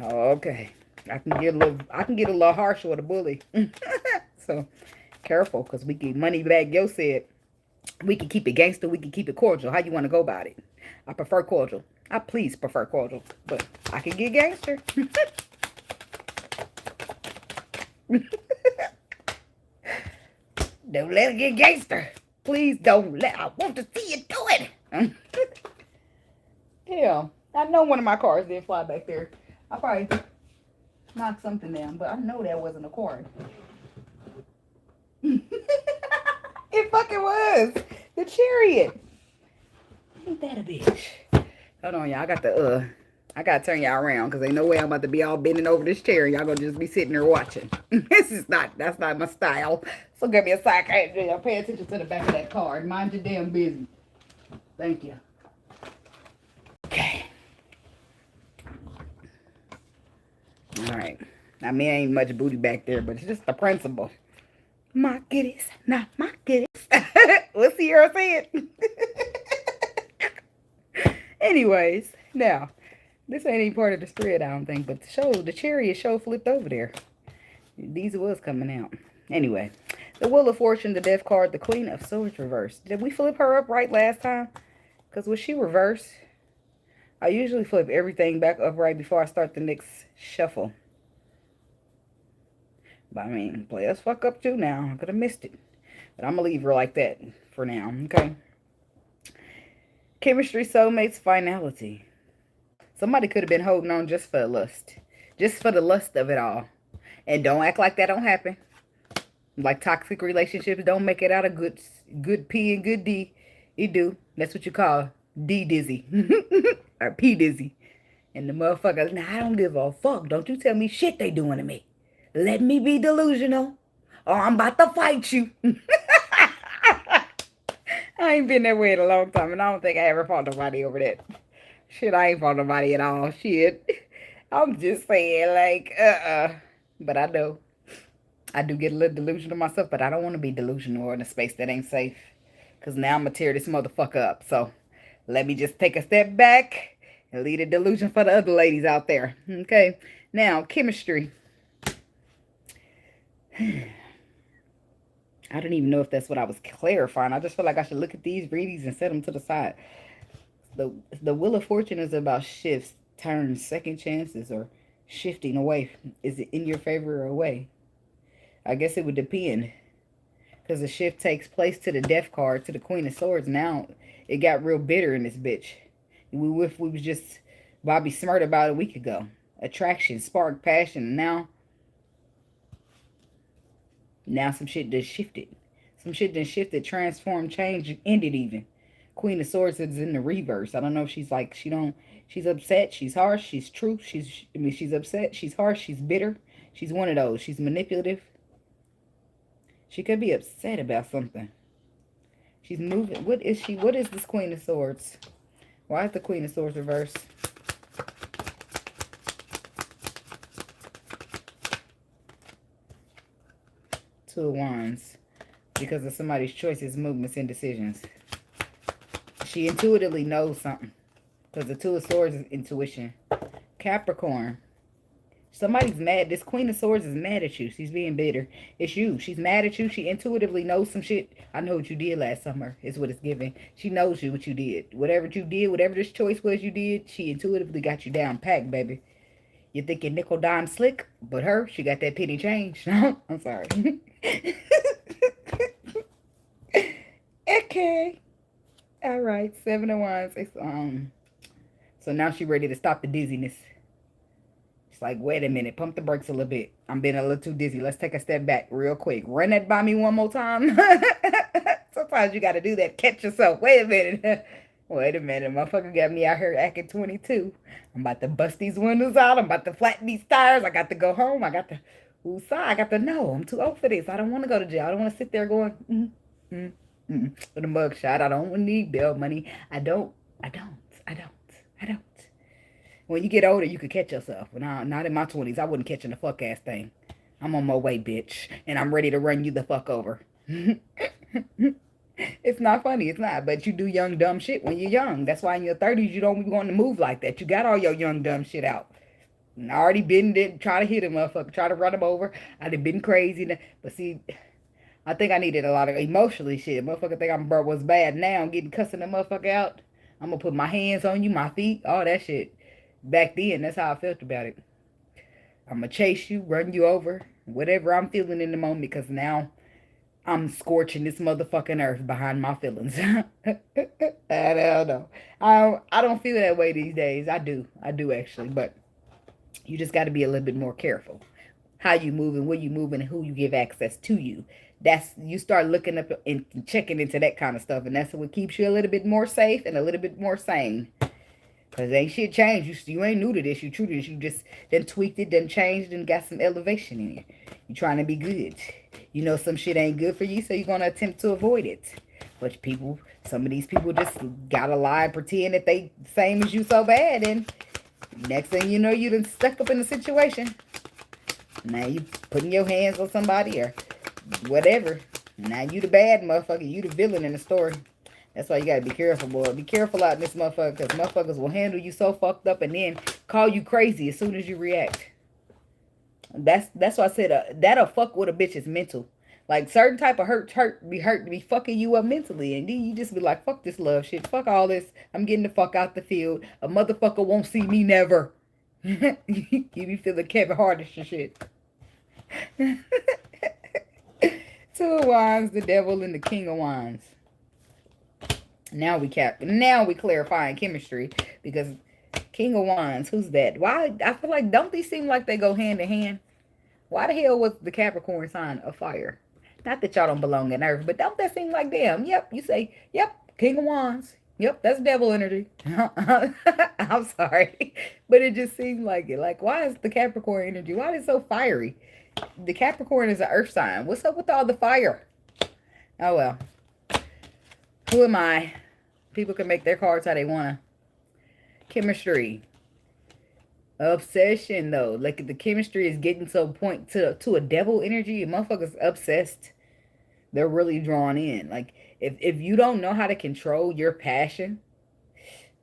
Oh, okay. I can get a little harsh with a bully. So careful, because we can money back. Yo said we can keep it gangster, we can keep it cordial. How you want to go about it? I prefer cordial. I please prefer cordial, but I can get gangster. Don't let it get gangster. Please don't let. I want to see you do it. Yeah, I know one of my cars didn't fly back there. I probably knocked something down, but I know that wasn't a cord. It fucking was. The Chariot. Ain't that a bitch? Hold on, y'all. I gotta turn y'all around, because ain't no way I'm about to be all bending over this chair and y'all gonna just be sitting there watching. That's not my style. So give me a sec. I'll pay attention to the back of that car. Mind your damn business. Thank you. Okay. All right. I mean, ain't much booty back there, but it's just the principle. My goodies, not my goodies. We'll see her say it. Anyways, now, this ain't any part of the spread, I don't think, but the Chariot show flipped over there. These was coming out. Anyway, the Wheel of Fortune, the Death card, the Queen of Swords reversed. Did we flip her up right last time? Because was she reversed? I usually flip everything back upright before I start the next shuffle. But I mean, play us fuck up too now. I could have missed it. But I'm going to leave her like that for now, okay? Chemistry, soulmates, finality. Somebody could have been holding on just for lust. Just for the lust of it all. And don't act like that don't happen. Like toxic relationships don't make it out of good P and good D. It do. That's what you call D dizzy. Or P dizzy. And the motherfuckers, now I don't give a fuck. Don't you tell me shit they doing to me. Let me be delusional, or I'm about to fight you. I I ain't been that way in a long time, and I don't think I ever fought nobody over that. Shit, I ain't fought nobody at all. Shit. I'm just saying, like, But I know. I do get a little delusional myself, but I don't want to be delusional in a space that ain't safe. Because now I'm going to tear this motherfucker up. So let me just take a step back and leave the delusion for the other ladies out there. Okay? Now, chemistry. I don't even know if that's what I was clarifying. I just feel like I should look at these readings and set them to the side. The Wheel of Fortune is about shifts, turns, second chances, or shifting away. Is it in your favor or away? I guess it would depend. Because the shift takes place to the Death card, to the Queen of Swords. Now, it got real bitter in this bitch. We was just Bobby Smart about a week ago. Attraction, spark, passion. Now some shit just shifted. Some shit done shifted, transformed, changed, ended even. Queen of Swords is in the reverse. I don't know if she's like, she's upset, she's harsh, she's true, she's upset, she's harsh, she's bitter. She's one of those. She's manipulative. She could be upset about something. She's moving. What is she? What is this Queen of Swords? Why is the Queen of Swords reversed? Two of Wands. Because of somebody's choices, movements, and decisions. She intuitively knows something. Because the Two of Swords is intuition. Capricorn. Somebody's mad. This Queen of Swords is mad at you. She's being bitter. It's you. She's mad at you. She intuitively knows some shit. I know what you did last summer is what it's giving. She knows what you did. Whatever you did, whatever this choice was you did, she intuitively got you down packed, baby. You're thinking nickel dime slick, but her, she got that penny change. I'm sorry. Okay. All right. 7 of Wands. So now she's ready to stop the dizziness. It's like, wait a minute, pump the brakes a little bit. I'm being a little too dizzy. Let's take a step back real quick. Run that by me one more time. Sometimes you got to do that. Catch yourself. Wait a minute. Wait a minute. Motherfucker got me out here acting 22. I'm about to bust these windows out. I'm about to flatten these tires. I got to go home. I got to, I got to know. I'm too old for this. I don't want to go to jail. I don't want to sit there going, with a mug shot. I don't need bail money. I don't. When you get older, you could catch yourself. But not in my 20s. I wouldn't catch in the fuck ass thing. I'm on my way, bitch. And I'm ready to run you the fuck over. It's not funny. It's not. But you do young, dumb shit when you're young. That's why in your 30s, you don't be wanting to move like that. You got all your young, dumb shit out. And I already been there, try to hit him, motherfucker. Try to run him over. I done been crazy. But see, I think I needed a lot of emotionally shit. Motherfucker think I'm was bad now. I'm getting cussing the motherfucker out. I'm going to put my hands on you, my feet, all that shit. Back then, that's how I felt about it. I'm going to chase you, run you over, whatever I'm feeling in the moment, because now I'm scorching this motherfucking earth behind my feelings. I don't know. I don't feel that way these days. I do actually, but you just got to be a little bit more careful. How you moving, where you moving, and who you give access to you. You start looking up and checking into that kind of stuff, and that's what keeps you a little bit more safe and a little bit more sane. Because ain't shit changed. You ain't new to this. You true to this. You just done tweaked it, done changed, and got some elevation in you. You trying to be good. You know some shit ain't good for you, so you're going to attempt to avoid it. But some of these people just got to lie and pretend that they same as you so bad, and next thing you know, you done stuck up in the situation. Now you putting your hands on somebody or whatever. Now you the bad motherfucker. You the villain in the story. That's why you gotta be careful, boy. Be careful out in this motherfucker, because motherfuckers will handle you so fucked up and then call you crazy as soon as you react. That's why I said that'll fuck with a bitch's mental. Like certain type of hurt be fucking you up mentally, and then you just be like, fuck this love shit, fuck all this. I'm getting the fuck out the field. A motherfucker won't see me never. You be feeling Kevin Hartish and shit. Two of Wands, the Devil, and the King of Wands. Now we clarifying chemistry, because King of Wands, who's that? Why? I feel like, don't these seem like they go hand in hand? Why the hell was the Capricorn sign of fire? Not that y'all don't belong in Earth, but don't that seem like them? Yep, you say, yep, King of Wands. Yep, that's devil energy. I'm sorry, but it just seemed like it. Like, why is the Capricorn energy? Why is it so fiery? The Capricorn is an Earth sign. What's up with all the fire? Oh well. Who am I? People can make their cards how they want to. Chemistry. Obsession, though. Like, the chemistry is getting to a point to a devil energy. Motherfuckers obsessed. They're really drawn in. Like, if you don't know how to control your passion,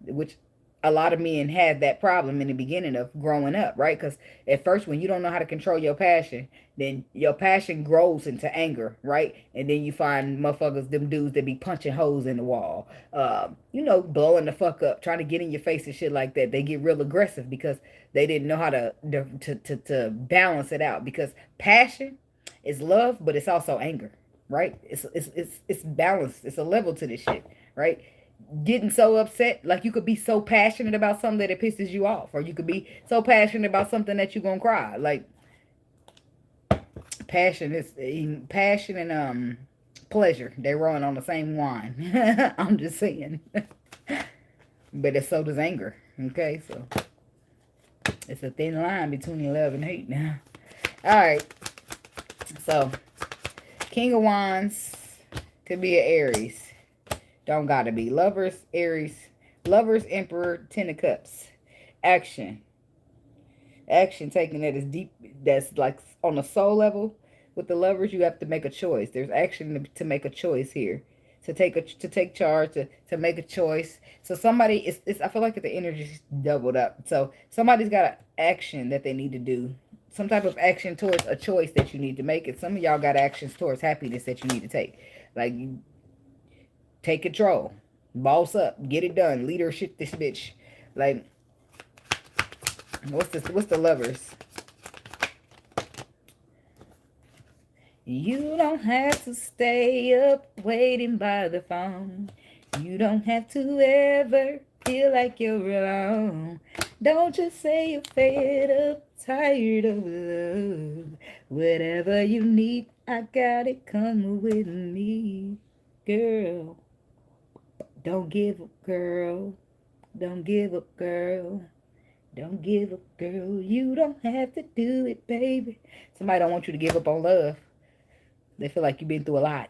which a lot of men had that problem in the beginning of growing up, right? Because at first, when you don't know how to control your passion, then your passion grows into anger, right? And then you find motherfuckers, them dudes that be punching holes in the wall, blowing the fuck up, trying to get in your face and shit like that. They get real aggressive because they didn't know how to balance it out. Because passion is love, but it's also anger, right? It's balanced. It's a level to this shit, right? Getting so upset, like you could be so passionate about something that it pisses you off, or you could be so passionate about something that you're gonna cry. Like, passion and pleasure, they run on the same wine. I'm just saying. But so does anger. Okay, so it's a thin line between love and hate now. All right, so King of Wands could be an Aries. Don't gotta be. Lovers, Aries. Lovers, Emperor, Ten of Cups. Action. Action taken that is deep, that's like on a soul level. With the lovers, you have to make a choice. There's action to make a choice here. To take charge, to make a choice. So somebody is I feel like the energy's doubled up. So somebody's got an action that they need to do. Some type of action towards a choice that you need to make. And some of y'all got actions towards happiness that you need to take. Like, you take control. Boss up. Get it done. Leadership this bitch. Like, what's the lovers? You don't have to stay up waiting by the phone. You don't have to ever feel like you're alone. Don't just say you're fed up, tired of love. Whatever you need, I got it. Come with me, girl. Don't give up, girl. Don't give up, girl. Don't give up, girl. You don't have to do it, baby. Somebody don't want you to give up on love. They feel like you've been through a lot.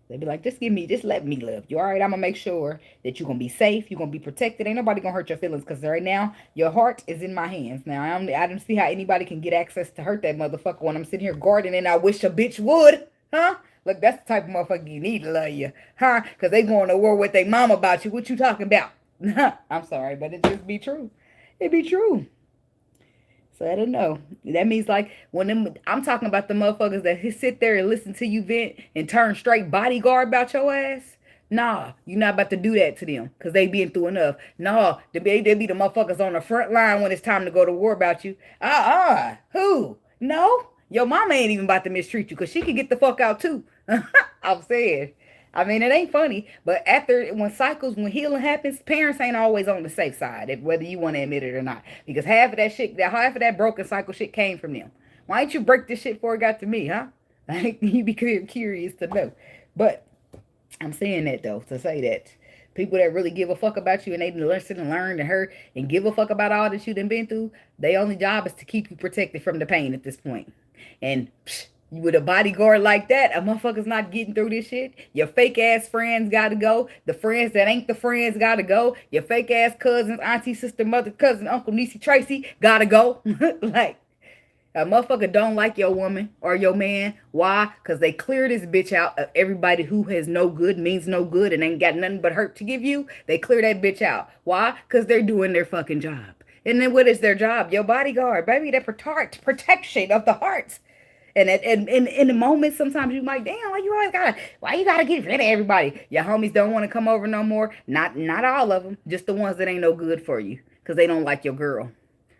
They be like, just let me love you. All right, I'm going to make sure that you're going to be safe. You're going to be protected. Ain't nobody going to hurt your feelings because right now, your heart is in my hands. Now, I don't see how anybody can get access to hurt that motherfucker when I'm sitting here guarding and I wish a bitch would. Huh? Look, that's the type of motherfucker you need to love you. Huh? Because they going to war with their mom about you. What you talking about? I'm sorry, but it just be true. It be true. So I don't know. That means like I'm talking about the motherfuckers that sit there and listen to you vent and turn straight bodyguard about your ass. Nah, you're not about to do that to them because they been through enough. Nah, they be the motherfuckers on the front line when it's time to go to war about you. Who? No, your mama ain't even about to mistreat you because she can get the fuck out too. I'm saying. I mean, it ain't funny, but when healing happens, parents ain't always on the safe side, whether you want to admit it or not. Because half of that broken cycle shit came from them. Why ain't you break this shit before it got to me, huh? Like, you be curious to know. But I'm saying that, though, to say that people that really give a fuck about you and they listen and learn and hurt and give a fuck about all that you done been through, their only job is to keep you protected from the pain at this point. And with a bodyguard like that, a motherfucker's not getting through this shit. Your fake ass friends gotta go. The friends that ain't the friends gotta go. Your fake ass cousins, auntie, sister, mother, cousin, uncle, Neicy, Tracy gotta go. Like, a motherfucker don't like your woman or your man. Why? Because they clear this bitch out of everybody who has no good, means no good, and ain't got nothing but hurt to give you. They clear that bitch out. Why? Because they're doing their fucking job. And then what is their job? Your bodyguard, baby. That protection of the hearts. And in the moment, sometimes you might, damn, why you gotta get rid of everybody? Your homies don't want to come over no more. Not all of them, just the ones that ain't no good for you, cause they don't like your girl.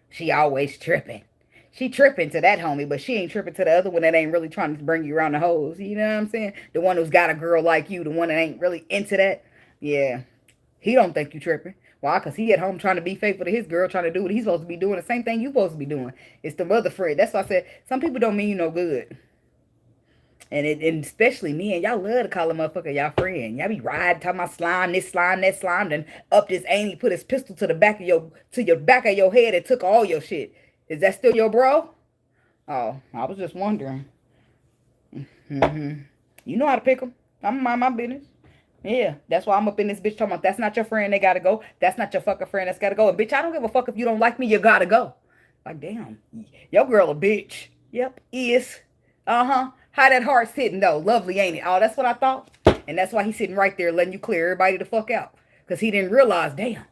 She always tripping. She tripping to that homie, but she ain't tripping to the other one that ain't really trying to bring you around the hose. You know what I'm saying? The one who's got a girl like you, the one that ain't really into that. Yeah, he don't think you tripping. Why? Because he at home trying to be faithful to his girl, trying to do what he's supposed to be doing. The same thing you supposed to be doing. It's the mother friend. That's why I said some people don't mean you no good. And especially me, and y'all love to call a motherfucker y'all friend. Y'all be riding, talking about slime, this slime, that slime, then up this ain't put his pistol to the back of your back of your head and took all your shit. Is that still your bro? Oh, I was just wondering. You know how to pick them. I'm mind my business. Yeah, that's why I'm up in this bitch talking about that's not your friend, they gotta go. That's not your fucking friend, that's gotta go. And bitch, I don't give a fuck if you don't like me, you gotta go. Like, damn, your girl a bitch. Yep, is. Uh-huh. How that heart sitting though? Lovely, ain't it? Oh, that's what I thought. And that's why he's sitting right there letting you clear everybody the fuck out. Because he didn't realize, damn.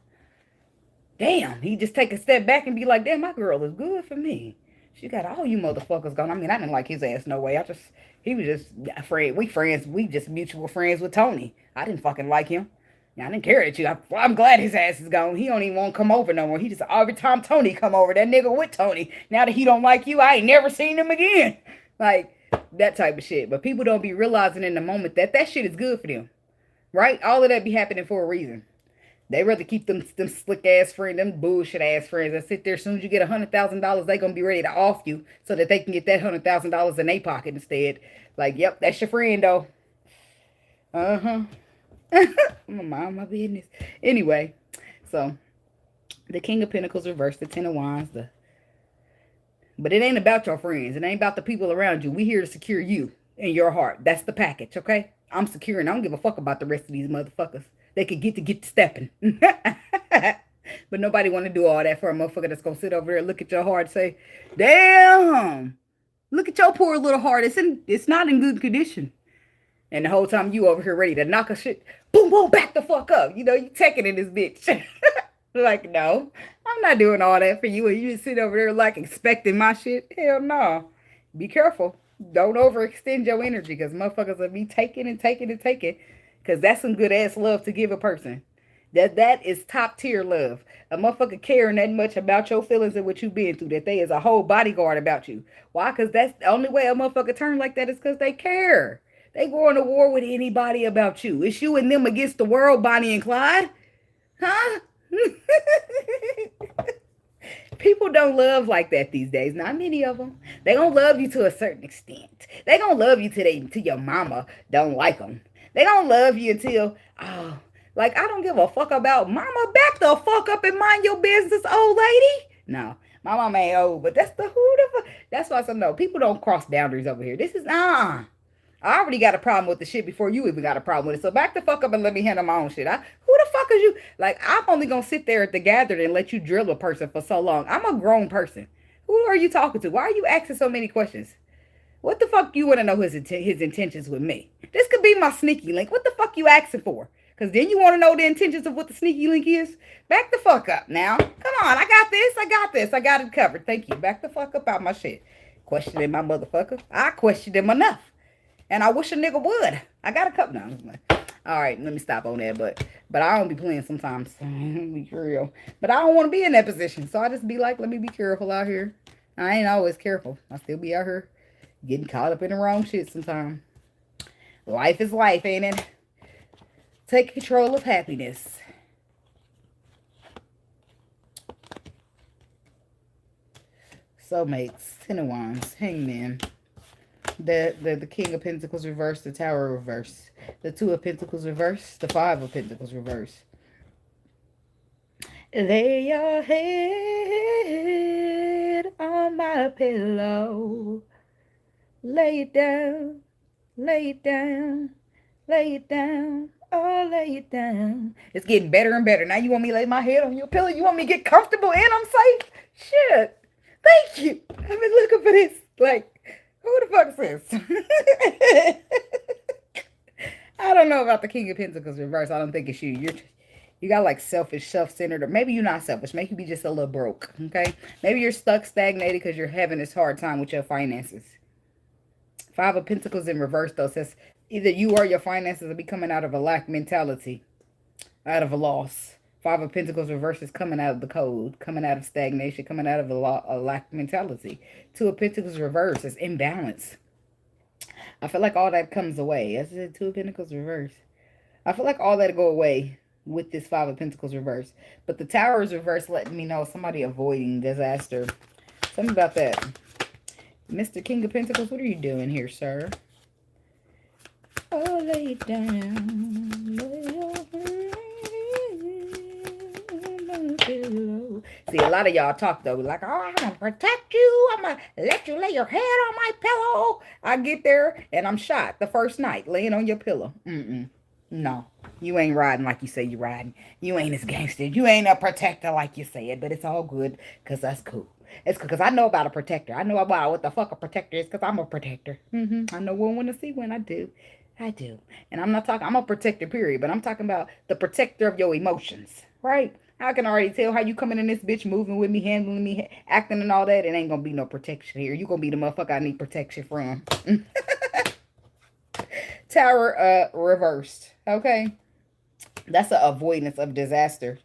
He just take a step back and be like, damn, my girl is good for me. She got all you motherfuckers gone. I mean, I didn't like his ass no way. He was just a friend. We friends. We just mutual friends with Tony. I didn't fucking like him. I didn't care that you. I'm glad his ass is gone. He don't even want to come over no more. He just, every time Tony come over, that nigga with Tony. Now that he don't like you, I ain't never seen him again. Like, that type of shit. But people don't be realizing in the moment that that shit is good for them. Right? All of that be happening for a reason. They rather keep them slick ass friends, them bullshit ass friends that sit there. As soon as you get $100,000, they gonna be ready to off you so that they can get that $100,000 in their pocket instead. Like, yep, that's your friend though. Uh-huh. I'm gonna mind my business. Anyway, so the King of Pentacles reversed, the Ten of Wands, but it ain't about your friends. It ain't about the people around you. We here to secure you and your heart. That's the package, okay? I'm securing. I don't give a fuck about the rest of these motherfuckers. They could get to stepping. But nobody want to do all that for a motherfucker that's gonna sit over there and look at your heart and say, damn, look at your poor little heart. It's not in good condition. And the whole time you over here ready to knock a shit, boom, boom, back the fuck up. You know, you taking in this bitch. Like, no, I'm not doing all that for you. And you just sit over there like expecting my shit. Hell no. Be careful. Don't overextend your energy because motherfuckers will be taking and taking and taking. Because that's some good ass love to give a person. That is top tier love. A motherfucker caring that much about your feelings and what you been through, that they is a whole bodyguard about you. Why? Because that's the only way a motherfucker turn like that is because they care. They going to war with anybody about you. It's you and them against the world, Bonnie and Clyde. Huh? People don't love like that these days. Not many of them. They gonna love you to a certain extent. They gonna love you till your mama don't like them. They gonna love you until, oh, like, I don't give a fuck about mama. Back the fuck up and mind your business, old lady. No, my mama ain't old, but that's the who the fuck. That's why I said no. People don't cross boundaries over here. This is I already got a problem with the shit before you even got a problem with it. So back the fuck up and let me handle my own shit. Who the fuck is you? Like, I'm only gonna sit there at the gathering and let you drill a person for so long. I'm a grown person. Who are you talking to? Why are you asking so many questions? What the fuck you want to know his intentions with me? This could be my sneaky link. What the fuck you asking for? Because then you want to know the intentions of what the sneaky link is? Back the fuck up now. Come on, I got this. I got it covered. Thank you. Back the fuck up out my shit. Questioning my motherfucker. I questioned him enough. And I wish a nigga would. I got a couple now. All right, let me stop on that. But I don't be playing sometimes. Be real. But I don't want to be in that position. So I just be like, let me be careful out here. I ain't always careful. I still be out here getting caught up in the wrong shit sometimes. Life is life, ain't it? Take control of happiness. Soulmates, Ten of Wands, Hangman. The King of Pentacles reversed, the Tower reversed, the Two of Pentacles reversed, the Five of Pentacles reversed. Lay your head on my pillow. Lay it down, lay it down, lay it down, oh, lay it down. It's getting better and better. Now you want me to lay my head on your pillow? You want me to get comfortable and I'm safe? Shit. Thank you. I've been looking for this. Like, who the fuck is this? I don't know about the King of Pentacles reverse. I don't think it's you. You got like selfish, self-centered, or maybe you're not selfish. Maybe you be just a little broke, okay? Maybe you're stuck, stagnated because you're having this hard time with your finances. Five of Pentacles in reverse, though, says either you or your finances will be coming out of a lack mentality, out of a loss. Five of Pentacles reverse is coming out of the code, coming out of stagnation, coming out of a lack mentality. Two of Pentacles reverse is imbalance. I feel like all that comes away. As I said, Two of Pentacles reverse. I feel like all that go away with this Five of Pentacles reverse. But the Tower is reverse, letting me know somebody avoiding disaster. Something about that. Mr. King of Pentacles, what are you doing here, sir? Oh, lay it down. Lay your head on my pillow. See, See, a lot of y'all talk though, like, oh, I'm gonna protect you. I'm gonna let you lay your head on my pillow. I get there and I'm shot the first night laying on your pillow. No, you ain't riding like you say you riding. You ain't as gangster. You ain't a protector like you said. But it's all good because that's cool. It's because I know about a protector. I know about what the fuck a protector is because I'm a protector. I know one when to see when I do. I do. And I'm not talking, I'm a protector, period. But I'm talking about the protector of your emotions, right? I can already tell how you coming in this bitch, moving with me, handling me, acting and all that. It ain't going to be no protection here. You going to be the motherfucker I need protection from. Tower reversed. Okay. That's an avoidance of disaster.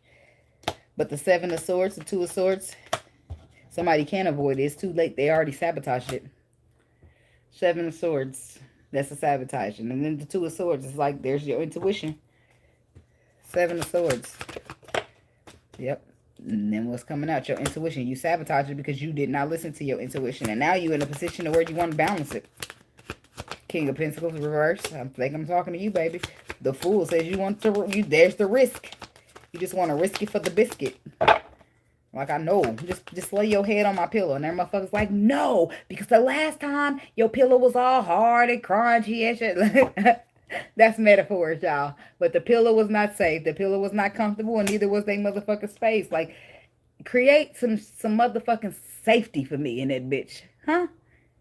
But the 7 of Swords, the 2 of Swords, somebody can't avoid it. It's too late. They already sabotaged it. 7 of Swords. That's a sabotaging. And then the 2 of Swords is like, there's your intuition. 7 of Swords. Yep. And then what's coming out? Your intuition. You sabotage it because you did not listen to your intuition. And now you're in a position where you want to balance it. King of Pentacles reverse. I think I'm talking to you, baby. The Fool says you want to, there's the risk. You just want to risk it for the biscuit. Like, I know. Just lay your head on my pillow. And that motherfucker's like, no. Because the last time your pillow was all hard and crunchy and shit. That's metaphors, y'all. But the pillow was not safe. The pillow was not comfortable. And neither was they motherfucking space. Like, create some motherfucking safety for me in that bitch. Huh?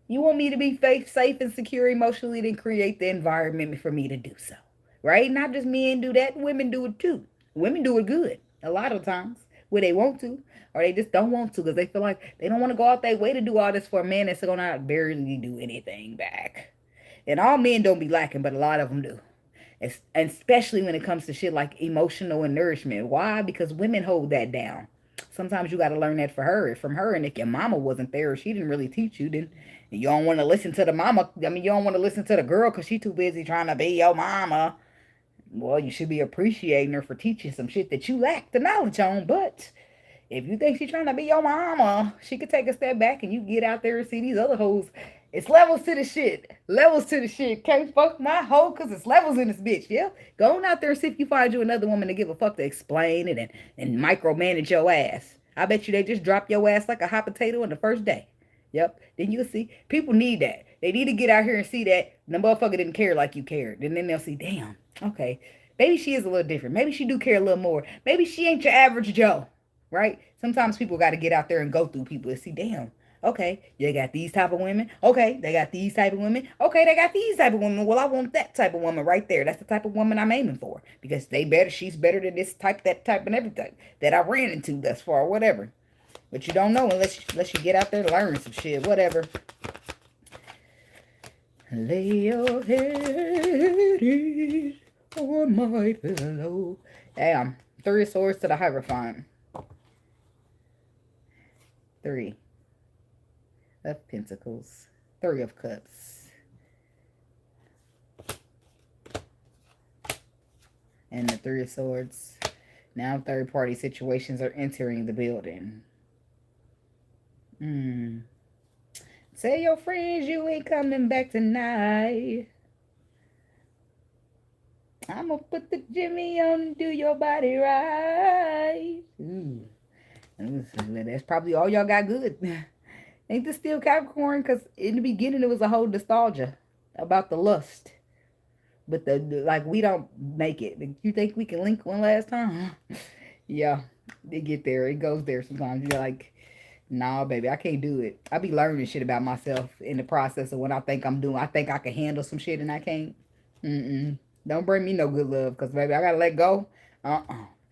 You want me to be safe and secure emotionally, then create the environment for me to do so. Right? Not just men do that. Women do it too. Women do it good. A lot of times. Where they want to. Or they just don't want to because they feel like they don't want to go out their way to do all this for a man that's going to barely do anything back. And all men don't be lacking, but a lot of them do. And especially when it comes to shit like emotional and nourishment. Why? Because women hold that down. Sometimes you got to learn that from her. And if your mama wasn't there or she didn't really teach you, then you don't want to listen to the mama. I mean, you don't want to listen to the girl because she's too busy trying to be your mama. Well, you should be appreciating her for teaching some shit that you lack the knowledge on. But if you think she's trying to be your mama, she could take a step back and you get out there and see these other hoes. It's levels to the shit. Levels to the shit. Can't fuck my hoe because it's levels in this bitch, yeah? Go on out there and see if you find you another woman to give a fuck to explain it and micromanage your ass. I bet you they just drop your ass like a hot potato on the first day. Yep. Then you'll see. People need that. They need to get out here and see that the motherfucker didn't care like you cared. And then they'll see, damn, okay, maybe she is a little different. Maybe she do care a little more. Maybe she ain't your average Joe, right? Sometimes people got to get out there and go through people and see, damn, okay, they got these type of women. Okay, they got these type of women. Okay, they got these type of women. Well, I want that type of woman right there. That's the type of woman I'm aiming for because she's better than this type, that type, and everything that I ran into thus far, whatever. But you don't know unless you get out there and learn some shit, whatever. Lay your head on my pillow. Damn. 3 of Swords to the Hierophant. 3 of Pentacles. 3 of Cups. And the 3 of Swords. Now third-party situations are entering the building. Tell your friends you ain't coming back tonight. I'm gonna put the Jimmy on and do your body right. Ooh. That's probably all y'all got good. Ain't this still Capricorn? Because in the beginning it was a whole nostalgia about the lust. But like we don't make it. You think we can link one last time? Yeah, they get there. It goes there sometimes. You're like, nah, baby, I can't do it. I be learning shit about myself in the process of what I think I'm doing. I think I can handle some shit and I can't. Don't bring me no good love because, baby, I got to let go.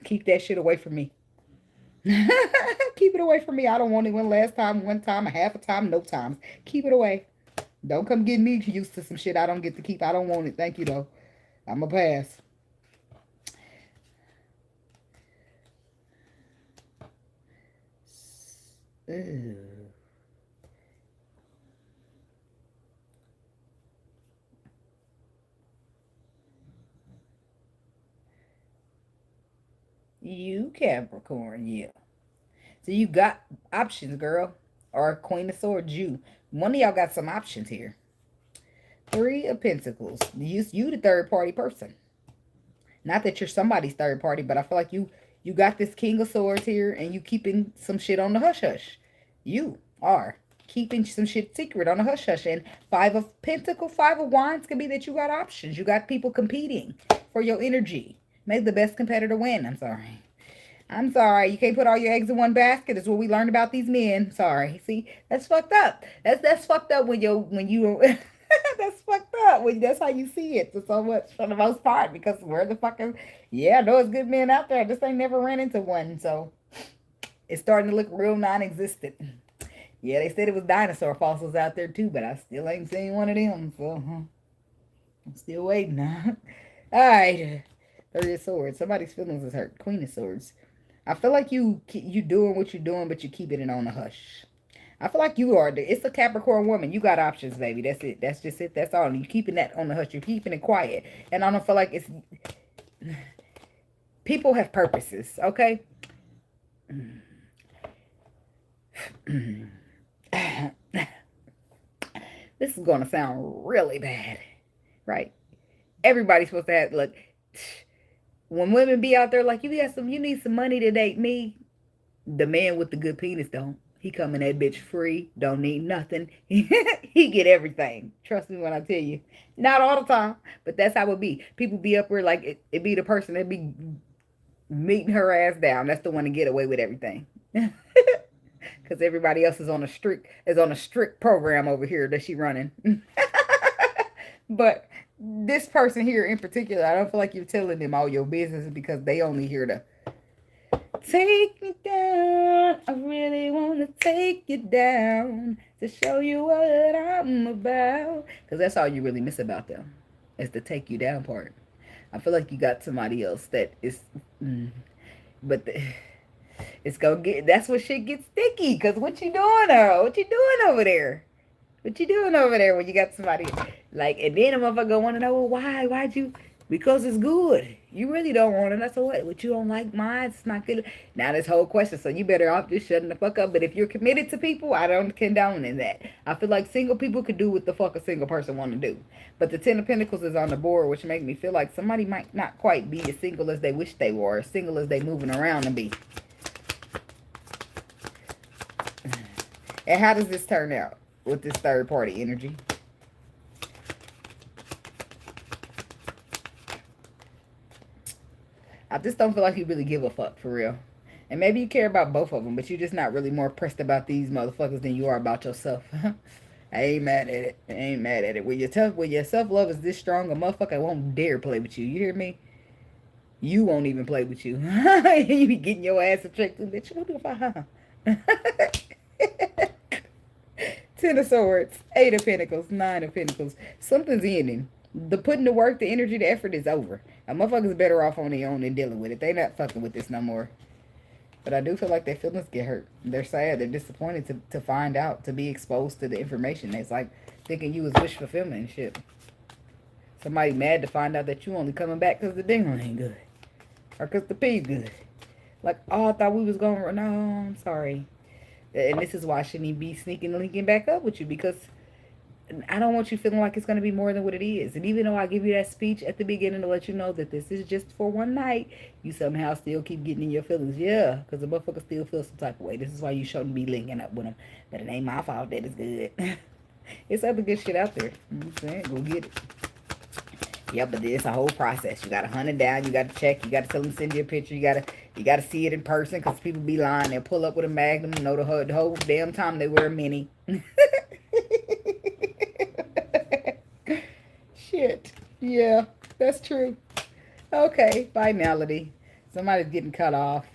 Keep that shit away from me. Keep it away from me. I don't want it one last time, one time, a half a time, no times. Keep it away. Don't come get me used to some shit I don't get to keep. I don't want it. Thank you, though. I'm going to pass. Ew. You Capricorn, yeah. So you got options, girl. Or Queen of Swords, you. One of y'all got some options here. 3 of Pentacles. You the third party person. Not that you're somebody's third party, but I feel like you You got this King of Swords here, and you keeping some shit on the hush-hush. You are keeping some shit secret on the hush-hush. And Five of Pentacles, Five of Wands can be that you got options. You got people competing for your energy. Make the best competitor win. I'm sorry. I'm sorry. You can't put all your eggs in one basket. That's what we learned about these men. Sorry. See, that's fucked up. That's fucked up when you that's fucked up when that's how you see it so much for the most part, because where the fucking yeah, there's good men out there. I just ain't never ran into one. So it's starting to look real non-existent. Yeah, they said it was dinosaur fossils out there too, but I still ain't seen one of them. So I'm still waiting. All right. Three of Swords. Somebody's feelings is hurt. Queen of Swords. I feel like you doing what you're doing, but you keeping it on the hush. I feel like you are. It's a Capricorn woman. You got options, baby. That's it. That's just it. That's all. You're keeping that on the hush. You're keeping it quiet. And I don't feel like it's... People have purposes, okay? This is going to sound really bad, right? Everybody's supposed to have... Look... When women be out there like, you need some money to date me. The man with the good penis don't. He come in that bitch free. Don't need nothing. He get everything. Trust me when I tell you. Not all the time, but that's how it be. People be up there like it be the person that be meeting her ass down. That's the one to get away with everything. Because everybody else is on a strict program over here that she running. But this person here in particular, I don't feel like you're telling them all your business because they only here to take me down. I really want to take you down to show you what I'm about. Because that's all you really miss about them, is the take you down part. I feel like you got somebody else that is... it's gonna get... That's when shit gets sticky. Because what you doing, Earl? What you doing over there? What you doing over there when you got somebody like, and then a motherfucker want to know, well, why'd you, because it's good. You really don't want it. That's what you don't like mine. It's not good. Now this whole question, so you better off just shutting the fuck up. But if you're committed to people, I don't condone in that. I feel like single people could do what the fuck a single person want to do. But the Ten of Pentacles is on the board, which make me feel like somebody might not quite be as single as they wish they were, as single as they moving around to be. And how does this turn out with this third party energy? I just don't feel like you really give a fuck, for real. And maybe you care about both of them, but you're just not really more pressed about these motherfuckers than you are about yourself. I ain't mad at it. I ain't mad at it. When your self-love is this strong, a motherfucker won't dare play with you. You hear me? You won't even play with you. You be getting your ass attracted, bitch. What the fuck? Ten of Swords, Eight of Pentacles, Nine of Pentacles. Something's ending. The putting the work, the energy, the effort is over. A motherfucker's better off on their own than dealing with it. They not fucking with this no more. But I do feel like their feelings get hurt. They're sad. They're disappointed to find out, to be exposed to the information. It's like thinking you was wish fulfillment and shit. Somebody mad to find out that you only coming back because the dinner ain't good. Or because the pee good. Like, oh, I thought we was going to... No, I'm sorry. And this is why I shouldn't be sneaking and linking back up with you, because I don't want you feeling like it's going to be more than what it is. And even though I give you that speech at the beginning to let you know that this is just for one night, you somehow still keep getting in your feelings. Yeah, because the motherfucker still feels some type of way. This is why you shouldn't be linking up with them. But it ain't my fault that it's good. It's other good shit out there. You know what I'm saying? Go get it. Yeah, but it's a whole process. You got to hunt it down. You got to check. You got to tell them send you a picture. You got to see it in person, because people be lying. They'll pull up with a Magnum. Know the whole damn time they wear a Mini. Shit. Yeah, that's true. Okay, finality. Somebody's getting cut off.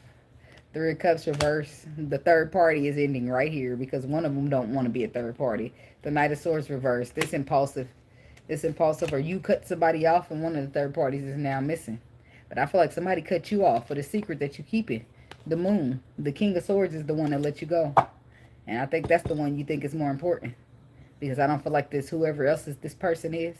Three of Cups reverse. The third party is ending right here because one of them don't want to be a third party. The Knight of Swords reverse. This impulsive, or you cut somebody off and one of the third parties is now missing. But I feel like somebody cut you off for the secret that you keeping. The Moon. The King of Swords is the one that let you go. And I think that's the one you think is more important. Because I don't feel like whoever else this person is,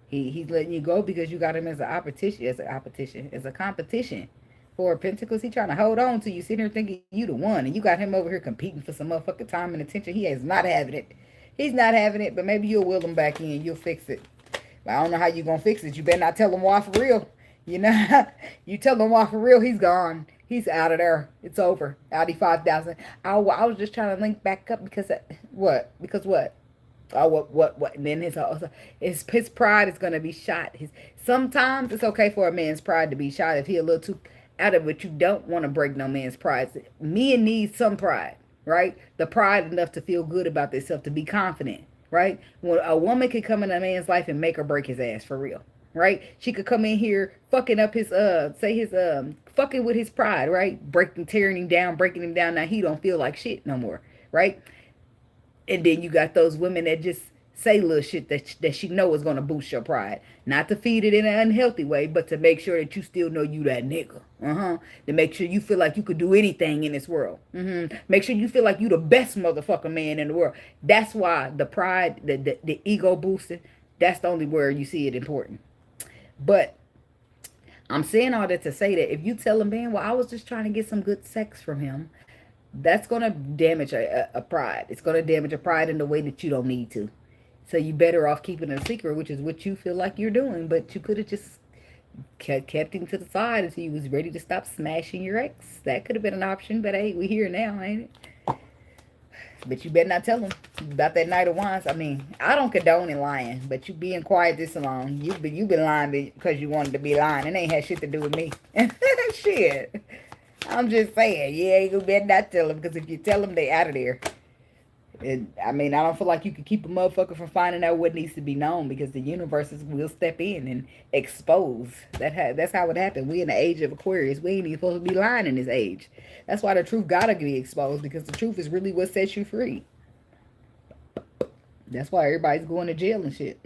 he's letting you go because you got him as a competition. For Pentacles, he trying to hold on to you, sitting here thinking you the one. And you got him over here competing for some motherfucking time and attention. He is not having it. He's not having it, but maybe you'll will him back in. You'll fix it. But I don't know how you going to fix it. You better not tell him why for real. You know, you tell him why for real, he's gone. He's out of there. It's over. Audi 5000. I was just trying to link back up because what? Because what? Oh, what? And then his pride is gonna be shot. Sometimes it's okay for a man's pride to be shot if he a little too out of it. You don't want to break no man's pride. Men need some pride, right? The pride enough to feel good about themselves, to be confident, right? When a woman could come in a man's life and make or break his ass for real, right? She could come in here fucking up his fucking with his pride, right? Tearing him down, breaking him down. Now he don't feel like shit no more, right? And then you got those women that just say little shit that she know is going to boost your pride. Not to feed it in an unhealthy way, but to make sure that you still know you that nigga. To make sure you feel like you could do anything in this world. Make sure you feel like you the best motherfucking man in the world. That's why the pride, the ego boosting, that's the only where you see it important. But I'm saying all that to say that if you tell a man, well, I was just trying to get some good sex from him, that's going to damage a pride. It's going to damage a pride in the way that you don't need to. So you better off keeping it a secret, which is what you feel like you're doing. But you could have just kept him to the side until you was ready to stop smashing your ex. That could have been an option, but hey, we here now, ain't it? But you better not tell him about that night of wines. I mean, I don't condone in lying, but you being quiet this long, you've been lying because you wanted to be lying. It ain't had shit to do with me. Shit. I'm just saying, yeah, you better not tell them, because if you tell them, they out of there. I don't feel like you could keep a motherfucker from finding out what needs to be known, because the universe will step in and expose. That's how it happened. We in the age of Aquarius. We ain't even supposed to be lying in this age. That's why the truth gotta be exposed, because the truth is really what sets you free. That's why everybody's going to jail and shit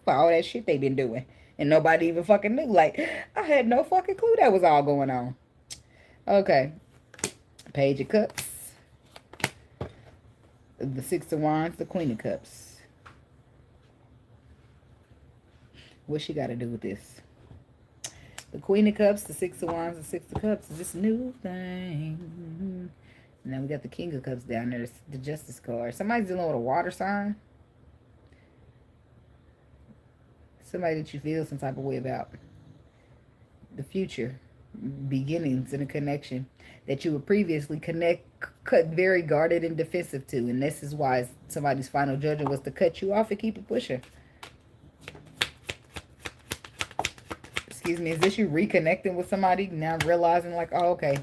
for all that shit they been doing, and nobody even fucking knew. Like, I had no fucking clue that was all going on. Okay. Page of Cups. The Six of Wands. The Queen of Cups. What she got to do with this? The Queen of Cups, the Six of Wands, the Six of Cups is this new thing. And then we got the King of Cups down there. The Justice card. Somebody's dealing with a water sign. Somebody that you feel some type of way about. The future. Beginnings in a connection that you were previously cut very guarded and defensive to, and this is why somebody's final judgment was to cut you off and keep it pushing. Excuse me, is this you reconnecting with somebody now, realizing like, oh, okay,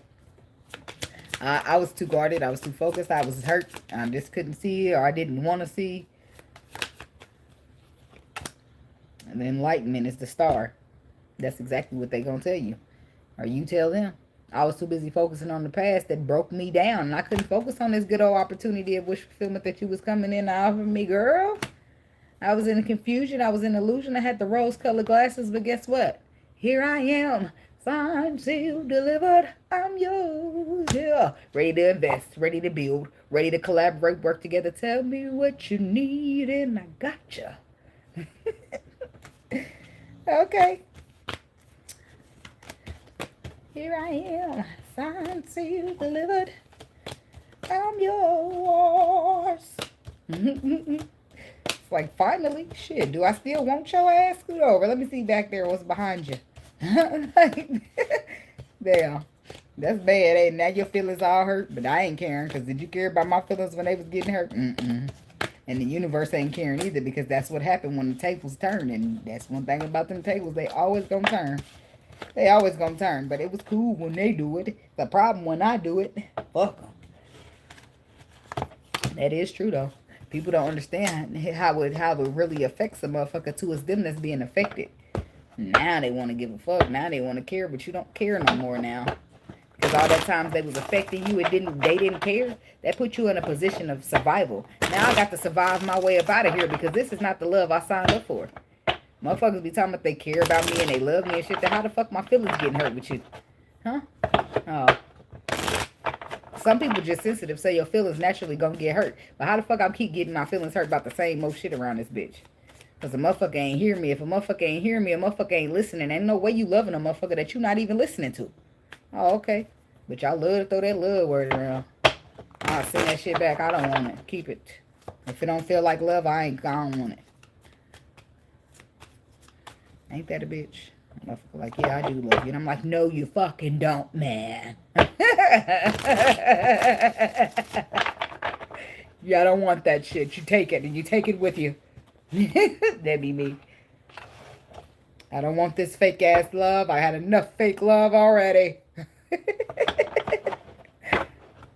I was too guarded, I was too focused, I was hurt, I just couldn't see, or I didn't want to see. And the enlightenment is the star. That's exactly what they're gonna tell you. Or you tell them. I was too busy focusing on the past that broke me down. And I couldn't focus on this good old opportunity of wish fulfillment that you was coming in to offer me, girl. I was in confusion. I was in illusion. I had the rose-colored glasses. But guess what? Here I am. Signed, sealed, delivered. I'm yours. Yeah. Ready to invest. Ready to build. Ready to collaborate. Work together. Tell me what you need and I gotcha. Okay. Here I am, signed, sealed, delivered. I'm yours. It's like, finally, shit, do I still want your ass? Scoot over. Let me see back there what's behind you. There. That's bad, ain't it? Now your feelings all hurt, but I ain't caring, because did you care about my feelings when they was getting hurt? And the universe ain't caring either, because that's what happened when the tables turn, and that's one thing about them tables, they always gonna turn. They always gonna turn, but it was cool when they do it. The problem when I do it, fuck them. That is true though. People don't understand how it really affects a motherfucker too. It's them that's being affected. Now they want to give a fuck. Now they want to care, but you don't care no more now. Because all that times they was affecting you, they didn't care. That put you in a position of survival. Now I got to survive my way up out of here, because this is not the love I signed up for. Motherfuckers be talking about they care about me and they love me and shit. Then how the fuck my feelings getting hurt with you? Huh? Oh. Some people just sensitive, so your feelings naturally gonna get hurt. But how the fuck I keep getting my feelings hurt about the same most shit around this bitch? Because a motherfucker ain't hear me. If a motherfucker ain't hear me, a motherfucker ain't listening. Ain't no way you loving a motherfucker that you not even listening to. Oh, okay. But y'all love to throw that love word around. I'll send that shit back. I don't want it. Keep it. If it don't feel like love, I don't want it. Ain't that a bitch? Motherfucker like, yeah, I do love you. And I'm like, no, you fucking don't, man. Yeah, I don't want that shit. You take it, and you take it with you. That be me. I don't want this fake ass love. I had enough fake love already.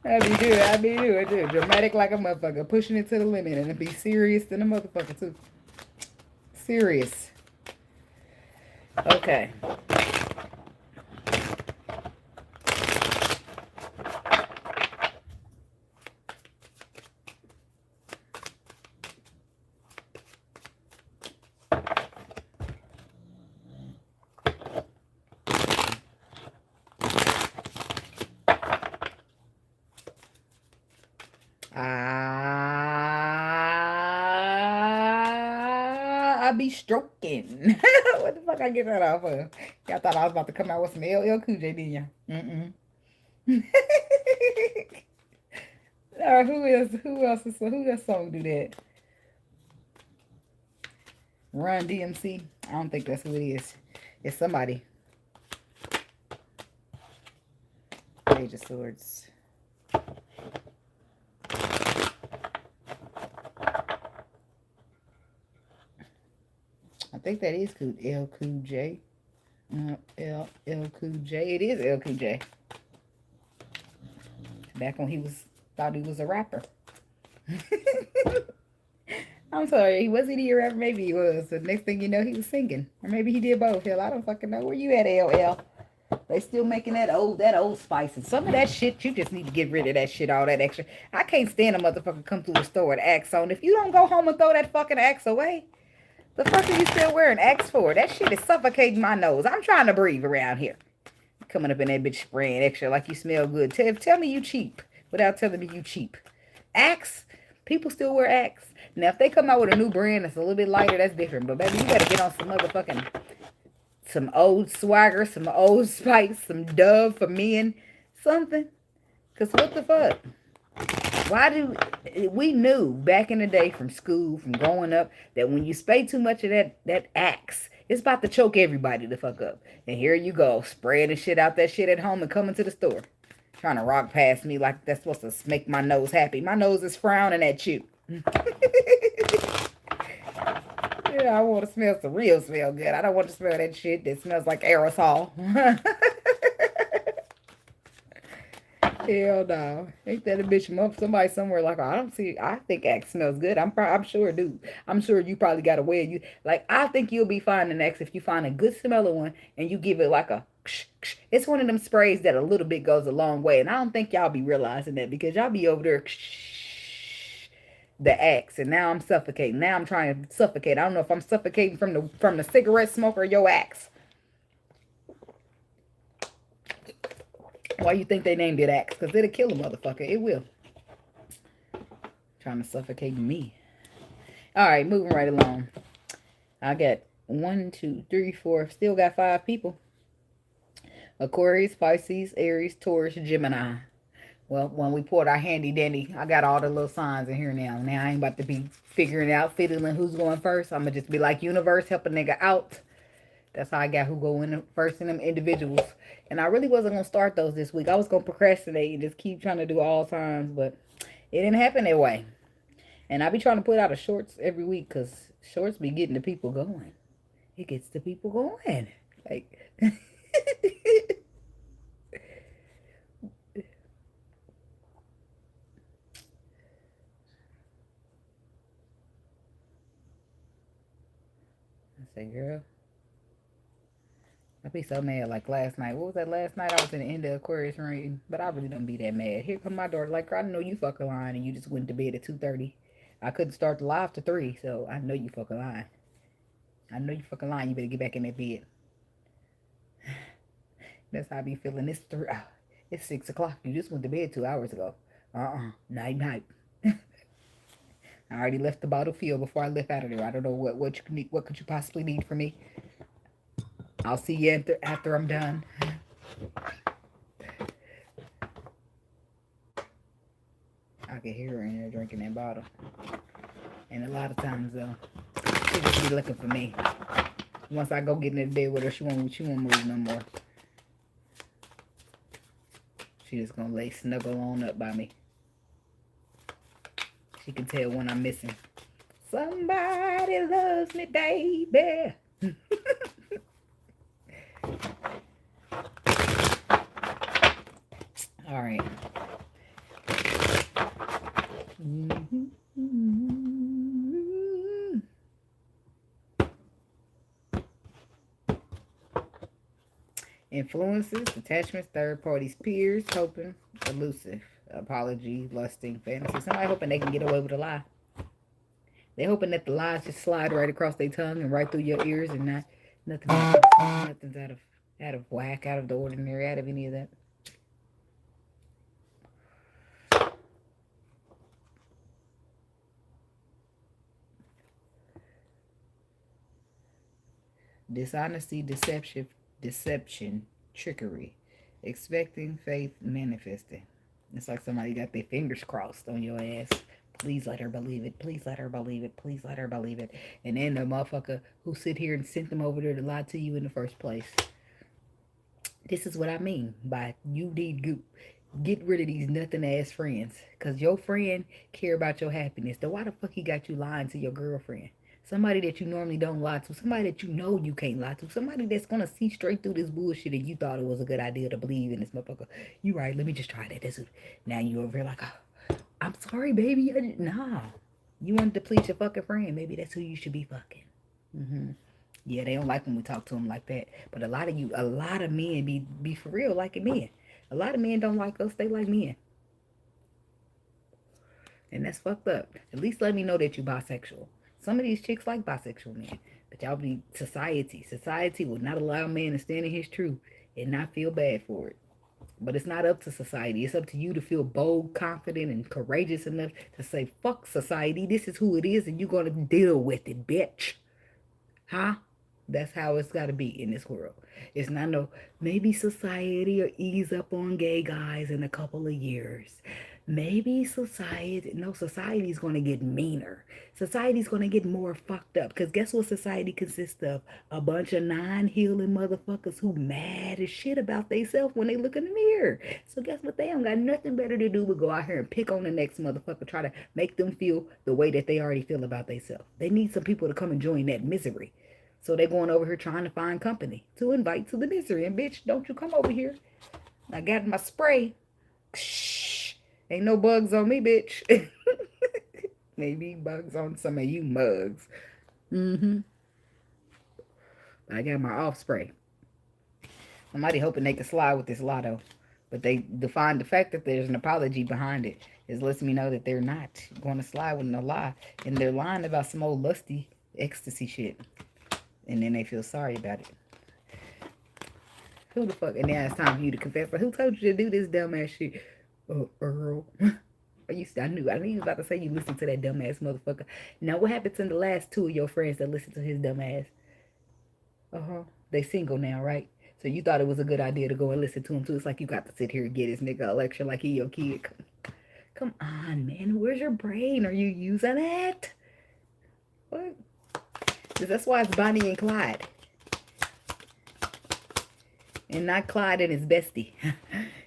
I be doing. Dramatic like a motherfucker. Pushing it to the limit. And be serious than a motherfucker, too. Serious. Okay. I be stroking. What the fuck I get that off of? Y'all thought I was about to come out with some LL Cool J, didn't y'all? Alright, who else song do that? Run DMC? I don't think that's who it is. It's somebody. Page of Swords. I think that is L Cool J. L Cool J. It is L Cool J. Back when he thought he was a rapper. I'm sorry, wasn't he a rapper? Maybe he was. The next thing you know, he was singing, or maybe he did both. Hell, I don't fucking know. Where you at, LL? They still making that old spice, and some of that shit you just need to get rid of that shit, all that extra. I can't stand a motherfucker come through the store with Axe on. If you don't go home and throw that fucking Axe away, the fuck are you still wearing Axe for? That shit is suffocating my nose. I'm trying to breathe around here. Coming up in that bitch spraying extra like you smell good. Tell me you cheap without telling me you cheap. Axe? People still wear Axe. Now, if they come out with a new brand that's a little bit lighter, that's different. But, baby, you better get on some motherfucking, some old Swagger, some old Spice, some Dove for men, something. Because what the fuck? We knew back in the day from school, from growing up, that when you spray too much of that Axe, it's about to choke everybody the fuck up. And here you go, spraying the shit out that shit at home and coming to the store. Trying to rock past me like that's supposed to make my nose happy. My nose is frowning at you. Yeah, I want to smell some real smell good. I don't want to smell that shit that smells like aerosol. Hell no. Ain't that a bitch up somebody somewhere like, I think Axe smells good. I'm sure, dude. I'm sure you probably got a way. I think you'll be fine in Axe if you find a good smelling one and you give it like a, it's one of them sprays that a little bit goes a long way. And I don't think y'all be realizing that because y'all be over there, the Axe, and now I'm suffocating. Now I'm trying to suffocate. I don't know if I'm suffocating from the cigarette smoke or your Axe. Why you think they named it Axe? Because it'll kill a motherfucker. It will. Trying to suffocate me. Alright, moving right along. I got 1, 2, 3, 4. Still got 5 people. Aquarius, Pisces, Aries, Taurus, Gemini. Well, when we poured our handy dandy, I got all the little signs in here now. Now I ain't about to be figuring out, fiddling who's going first. I'm going to just be like universe, help a nigga out. That's how I got who go in first in them individuals. And I really wasn't going to start those this week. I was going to procrastinate and just keep trying to do all times. But it didn't happen that way. And I be trying to put out a shorts every week because shorts be getting the people going. It gets the people going. Like... I say, girl, I'd be so mad. Like last night. What was that last night? I was in the end of Aquarius reading. But I really don't be that mad. Here come my daughter. Like, I know you fucking lying and you just went to bed at 2:30. I couldn't start the live to 3. So I know you fucking lying. I know you fucking lying. You better get back in that bed. That's how I be feeling. It's 6 o'clock. You just went to bed 2 hours ago. Night night. I already left the battlefield before I left out of there. I don't know what you need. What could you possibly need from me? I'll see you after I'm done. I can hear her in there drinking that bottle. And a lot of times, though, she just be looking for me. Once I go get in the bed with her, she won't move no more. She just gonna lay snuggle on up by me. She can tell when I'm missing. Somebody loves me, baby. All right. Influences, attachments, third parties, peers, hoping, elusive, apology, lusting, fantasy. Somebody hoping they can get away with a lie. They hoping that the lies just slide right across their tongue and right through your ears and nothing's out of whack, out of the ordinary, out of any of that. Dishonesty, deception, trickery, expecting, faith, manifesting. It's like somebody got their fingers crossed on your ass. Please let her believe it. Please let her believe it. Please let her believe it. And then the motherfucker who sit here and sent them over there to lie to you in the first place. This is what I mean by you need goop. Get rid of these nothing ass friends. Because your friend care about your happiness. Then why the fuck he got you lying to your girlfriend? Somebody that you normally don't lie to. Somebody that you know you can't lie to. Somebody that's going to see straight through this bullshit and you thought it was a good idea to believe in this motherfucker. You right, let me just try that. Now you over here like, oh, I'm sorry, baby. Nah. You wanted to please your fucking friend. Maybe that's who you should be fucking. Yeah, they don't like when we talk to them like that. But a lot of men be for real liking men. A lot of men don't like us. They like men. And that's fucked up. At least let me know that you bisexual. Some of these chicks like bisexual men. But y'all be society. Society will not allow a man to stand in his truth and not feel bad for it. But it's not up to society. It's up to you to feel bold, confident, and courageous enough to say, fuck society. This is who it is and you're going to deal with it, bitch. Huh? That's how it's got to be in this world. It's not no, maybe society will ease up on gay guys in a couple of years. Maybe society's going to get meaner. Society's going to get more fucked up. Because guess what society consists of? A bunch of non-healing motherfuckers who mad as shit about themselves when they look in the mirror. So guess what? They don't got nothing better to do but go out here and pick on the next motherfucker. Try to make them feel the way that they already feel about themselves. They need some people to come and join that misery. So they're going over here trying to find company to invite to the misery. And bitch, don't you come over here. I got my spray. Shh. Ain't no bugs on me, bitch. Maybe bugs on some of you mugs. I got my off spray. Somebody hoping they can slide with this lotto. But they define the fact that there's an apology behind it. It lets me know that they're not going to slide with no lie. And they're lying about some old lusty ecstasy shit. And then they feel sorry about it. Who the fuck? And now it's time for you to confess. But who told you to do this dumbass shit? Earl. I knew you was about to say you listened to that dumbass motherfucker. Now, what happened to the last two of your friends that listened to his dumbass? They single now, right? So you thought it was a good idea to go and listen to him too. It's like you got to sit here and get this nigga a lecture like he your kid. Come on, man. Where's your brain? Are you using it? What? That's why it's Bonnie and Clyde. And not Clyde and his bestie.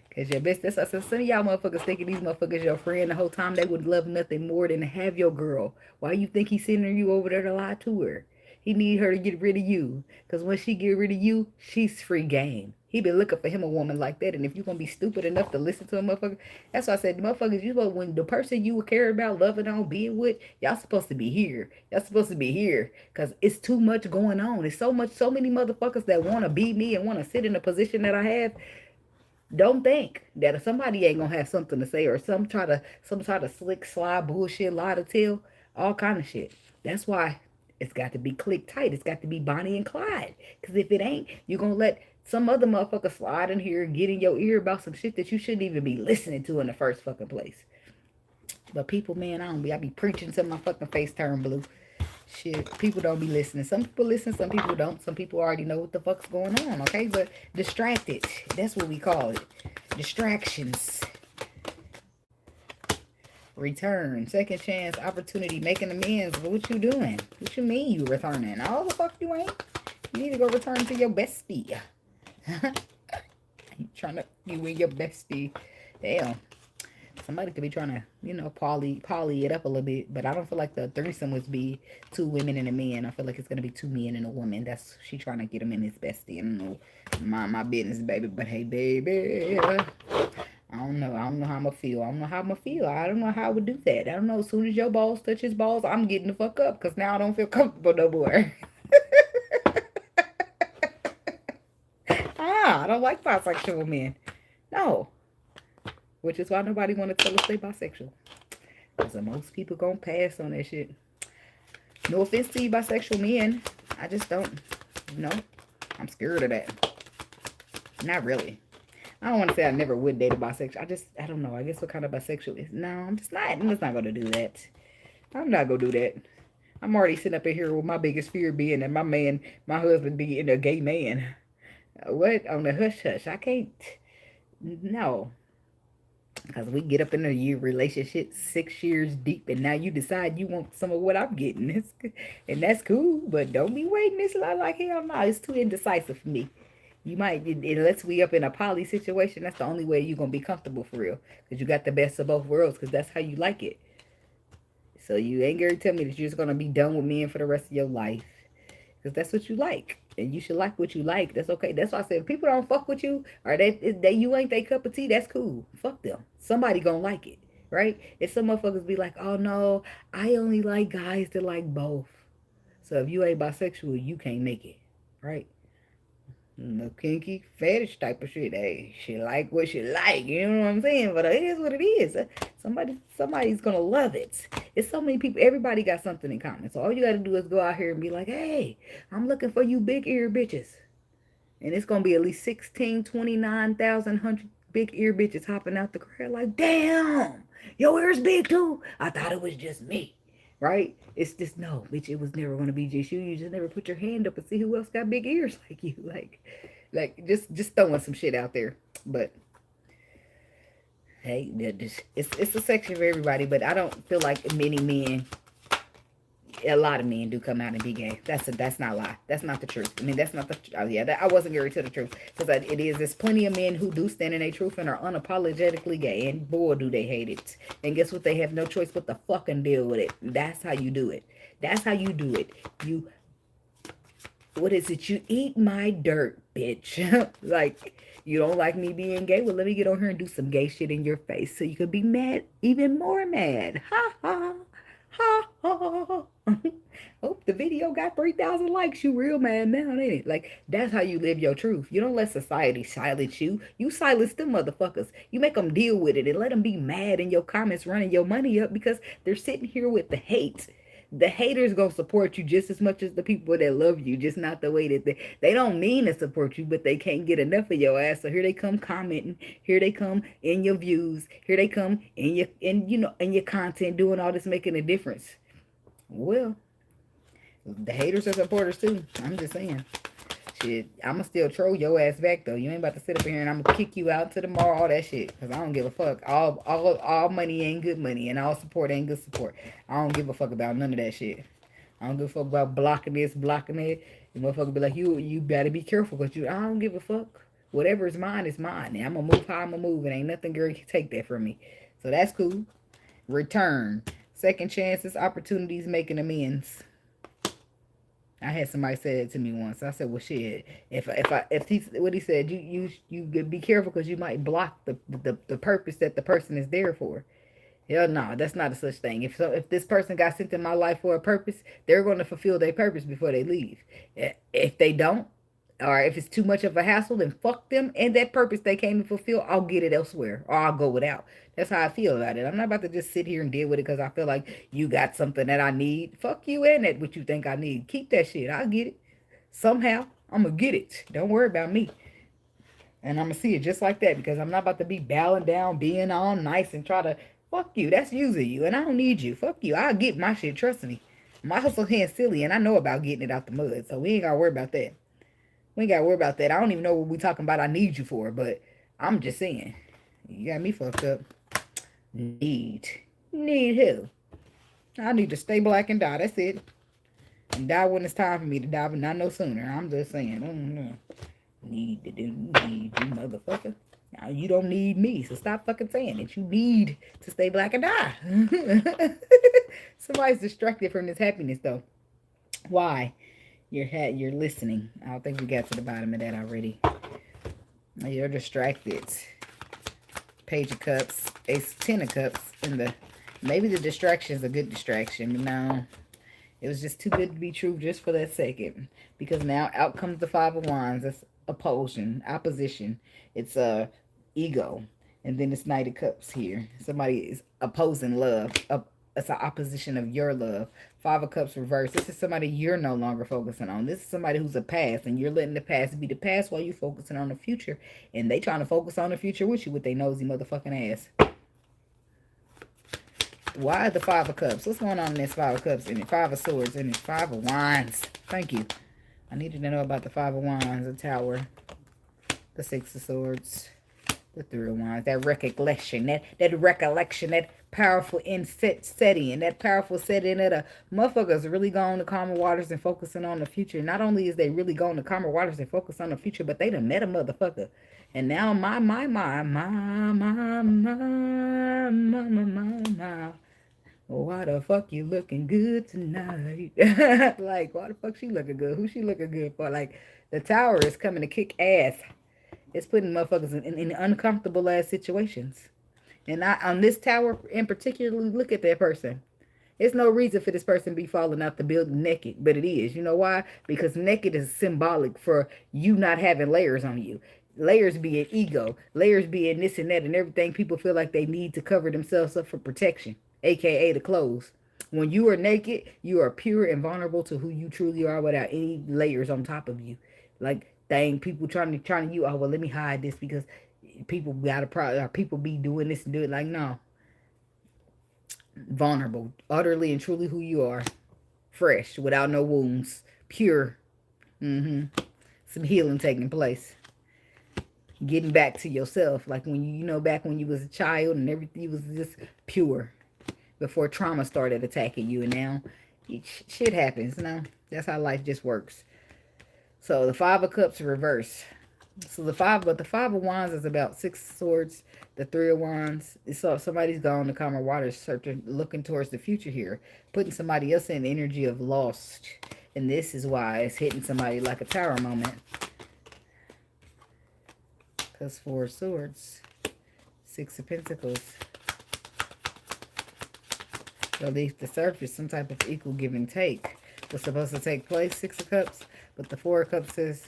Because your bestie, that's what I said, some of y'all motherfuckers thinking these motherfuckers your friend the whole time. They would love nothing more than to have your girl. Why you think he's sending you over there to lie to her? He need her to get rid of you. Because when she get rid of you, she's free game. He been looking for him a woman like that. And if you going to be stupid enough to listen to a motherfucker, that's why I said, the motherfuckers, when the person you care about, loving on, being with, y'all supposed to be here. Y'all supposed to be here. Because it's too much going on. It's so many motherfuckers that want to be me and want to sit in the position that I have. Don't think that if somebody ain't going to have something to say or some try to slick, slide, bullshit, lie to tell, all kind of shit. That's why it's got to be click tight. It's got to be Bonnie and Clyde. Because if it ain't, you're going to let some other motherfucker slide in here and get in your ear about some shit that you shouldn't even be listening to in the first fucking place. But people, man, I be preaching till my fucking face turn blue. Shit, people don't be listening. Some people listen, some people don't. Some people already know what the fuck's going on, okay? But distracted, that's what we call it. Distractions. Return, second chance, opportunity, making amends. But what you doing? What you mean you returning? All the fuck you ain't? You need to go return to your bestie. You trying to, you and your bestie. Damn. Somebody could be trying to, you know, poly it up a little bit, but I don't feel like the threesome would be 2 women and a man. I feel like it's gonna be 2 men and a woman. That's she trying to get him in his bestie. I don't know, mind my business, baby. But hey, baby, I don't know. I don't know how I'm gonna feel. I don't know how I'm gonna feel. I don't know how I would do that. I don't know. As soon as your balls touch his balls, I'm getting the fuck up because now I don't feel comfortable no more. I don't like bisexual men. No. Which is why nobody want to tell us they bisexual. Because most people gonna pass on that shit. No offense to you bisexual men. I just don't, you know. I'm scared of that. Not really. I don't want to say I never would date a bisexual. I don't know. I guess what kind of bisexual is. No, I'm just not. I'm just not going to do that. I'm not going to do that. I'm already sitting up in here with my biggest fear being that my husband being a gay man. What? On the hush hush. I can't. No. Because we get up in a year relationship 6 years deep, and now you decide you want some of what I'm getting. And that's cool, but don't be waiting this long like hell no. It's too indecisive for me. You might, unless we up in a poly situation, that's the only way you're going to be comfortable for real. Because you got the best of both worlds, because that's how you like it. So you ain't going to tell me that you're just going to be done with men for the rest of your life. Because that's what you like. And you should like what you like. That's okay. That's why I said, if people don't fuck with you, or that you ain't their cup of tea, that's cool. Fuck them. Somebody gonna like it. Right? If some motherfuckers be like, oh no, I only like guys that like both. So if you ain't bisexual, you can't make it. Right? No kinky fetish type of shit. Hey, she like what she like. You know what I'm saying? But it is what it is. Somebody's gonna love it. It's so many people. Everybody got something in common. So all you gotta do is go out here and be like, hey, I'm looking for you big ear bitches. And it's gonna be at least 16, 29,000 100 big ear bitches hopping out the crowd like, damn, your ear's big too. I thought it was just me. Right? It's just, no, bitch, it was never going to be just you. You just never put your hand up and see who else got big ears like you. Like just throwing some shit out there. But, hey, it's a section for everybody. But I don't feel like many men, a lot of men do come out and be gay. That's not a lie. That's not the truth. I mean, that's not the, I wasn't going to tell the truth. Because there's plenty of men who do stand in their truth and are unapologetically gay. And boy, do they hate it. And guess what? They have no choice but to fucking deal with it. That's how you do it. That's how you do it. What is it? You eat my dirt, bitch. Like, you don't like me being gay? Well, let me get on here and do some gay shit in your face so you could be mad, even more mad. Ha ha. Ha ha. Oh, the video got 3,000 likes. You real mad now, ain't it? Like, that's how you live your truth. You don't let society silence you. You silence them motherfuckers. You make them deal with it and let them be mad in your comments running your money up because they're sitting here with the hate. The haters gonna support you just as much as the people that love you, just not the way that they don't mean to support you, but they can't get enough of your ass. So here they come commenting, here they come in your views, here they come in your content, doing all this, making a difference. Well, the haters are supporters too. I'm just saying. Shit, I'ma still troll your ass back though. You ain't about to sit up here and I'm gonna kick you out to the mall, all that shit. Cause I don't give a fuck. All money ain't good money, and all support ain't good support. I don't give a fuck about none of that shit. I don't give a fuck about blocking this, blocking that. The motherfucker be like, you better be careful, cause I don't give a fuck. Whatever is mine is mine. And I'm gonna move how I'm gonna move, and ain't nothing girl can take that from me. So that's cool. Return. Second chances, opportunities, making amends. I had somebody say it to me once. I said, "Well, shit. If he what he said, you be careful because you might block the purpose that the person is there for." Hell no, that's not a such thing. If this person got sent in my life for a purpose, they're going to fulfill their purpose before they leave. If they don't, or if it's too much of a hassle, then fuck them and that purpose they came to fulfill. I'll get it elsewhere, or I'll go without. That's how I feel about it. I'm not about to just sit here and deal with it because I feel like you got something that I need. Fuck you and that what you think I need. Keep that shit. I'll get it. Somehow, I'm going to get it. Don't worry about me. And I'm going to see it just like that because I'm not about to be bowing down, being all nice and try to, fuck you. That's using you and I don't need you. Fuck you. I'll get my shit. Trust me. My hustle hand's silly and I know about getting it out the mud. So we ain't got to worry about that. We ain't got to worry about that. I don't even know what we talking about I need you for, but I'm just saying. You got me fucked up. Need who? I need to stay black and die. That's it. And die when it's time for me to die, but not no sooner. I'm just saying. Need to do, need you, motherfucker. Now you don't need me, so stop fucking saying it. You need to stay black and die. Somebody's distracted from this happiness, though. Why? You're listening. I don't think we got to the bottom of that already. You're distracted. Page of Cups, Ace, 10 of Cups, and maybe the distraction is a good distraction, but no, it was just too good to be true just for that second. Because now out comes the Five of Wands. It's opposition. It's ego, and then it's Knight of Cups here. Somebody is opposing love. It's an opposition of your love. Five of Cups reversed. This is somebody you're no longer focusing on. This is somebody who's a past, and you're letting the past be the past while you're focusing on the future. And they trying to focus on the future with you with their nosy motherfucking ass. Why the Five of Cups? What's going on in this Five of Cups? And Five of Swords and Five of Wands. Thank you. I needed to know about the Five of Wands, the Tower, the Six of Swords, the Three of Wands. That recollection, that recollection, that powerful setting, that powerful setting that a motherfuckers really going to calmer waters and focusing on the future. Not only is they really going to calmer waters and focus on the future, but they done met a motherfucker. And now my. Why the fuck you looking good tonight? Like, why the fuck she looking good? Who she looking good for? Like, the Tower is coming to kick ass. It's putting motherfuckers in uncomfortable ass situations. And on this Tower in particular, look at that person. There's no reason for this person to be falling out the building naked, but it is. You know why? Because naked is symbolic for you not having layers on you. Layers being ego, layers being this and that and everything people feel like they need to cover themselves up for protection, aka the clothes. When you are naked, you are pure and vulnerable to who you truly are without any layers on top of you. Like, dang, people trying to you, oh, well, let me hide this because people got a problem, or people be doing this and do it. Like, no. Vulnerable, utterly and truly who you are. Fresh, without no wounds. Pure. Some healing taking place. Getting back to yourself. Like when back when you was a child and everything was just pure. Before trauma started attacking you. And now, shit happens. That's how life just works. So the Five of Cups reverse. So the Five of Wands is about Six of Swords. The Three of Wands. So somebody's gone to calmer waters, searching, looking towards the future here, putting somebody else in the energy of lost. And this is why it's hitting somebody like a Tower moment. Because Four of Swords, Six of Pentacles. Beneath the surface, some type of equal give and take was supposed to take place. Six of Cups, but the Four of Cups says.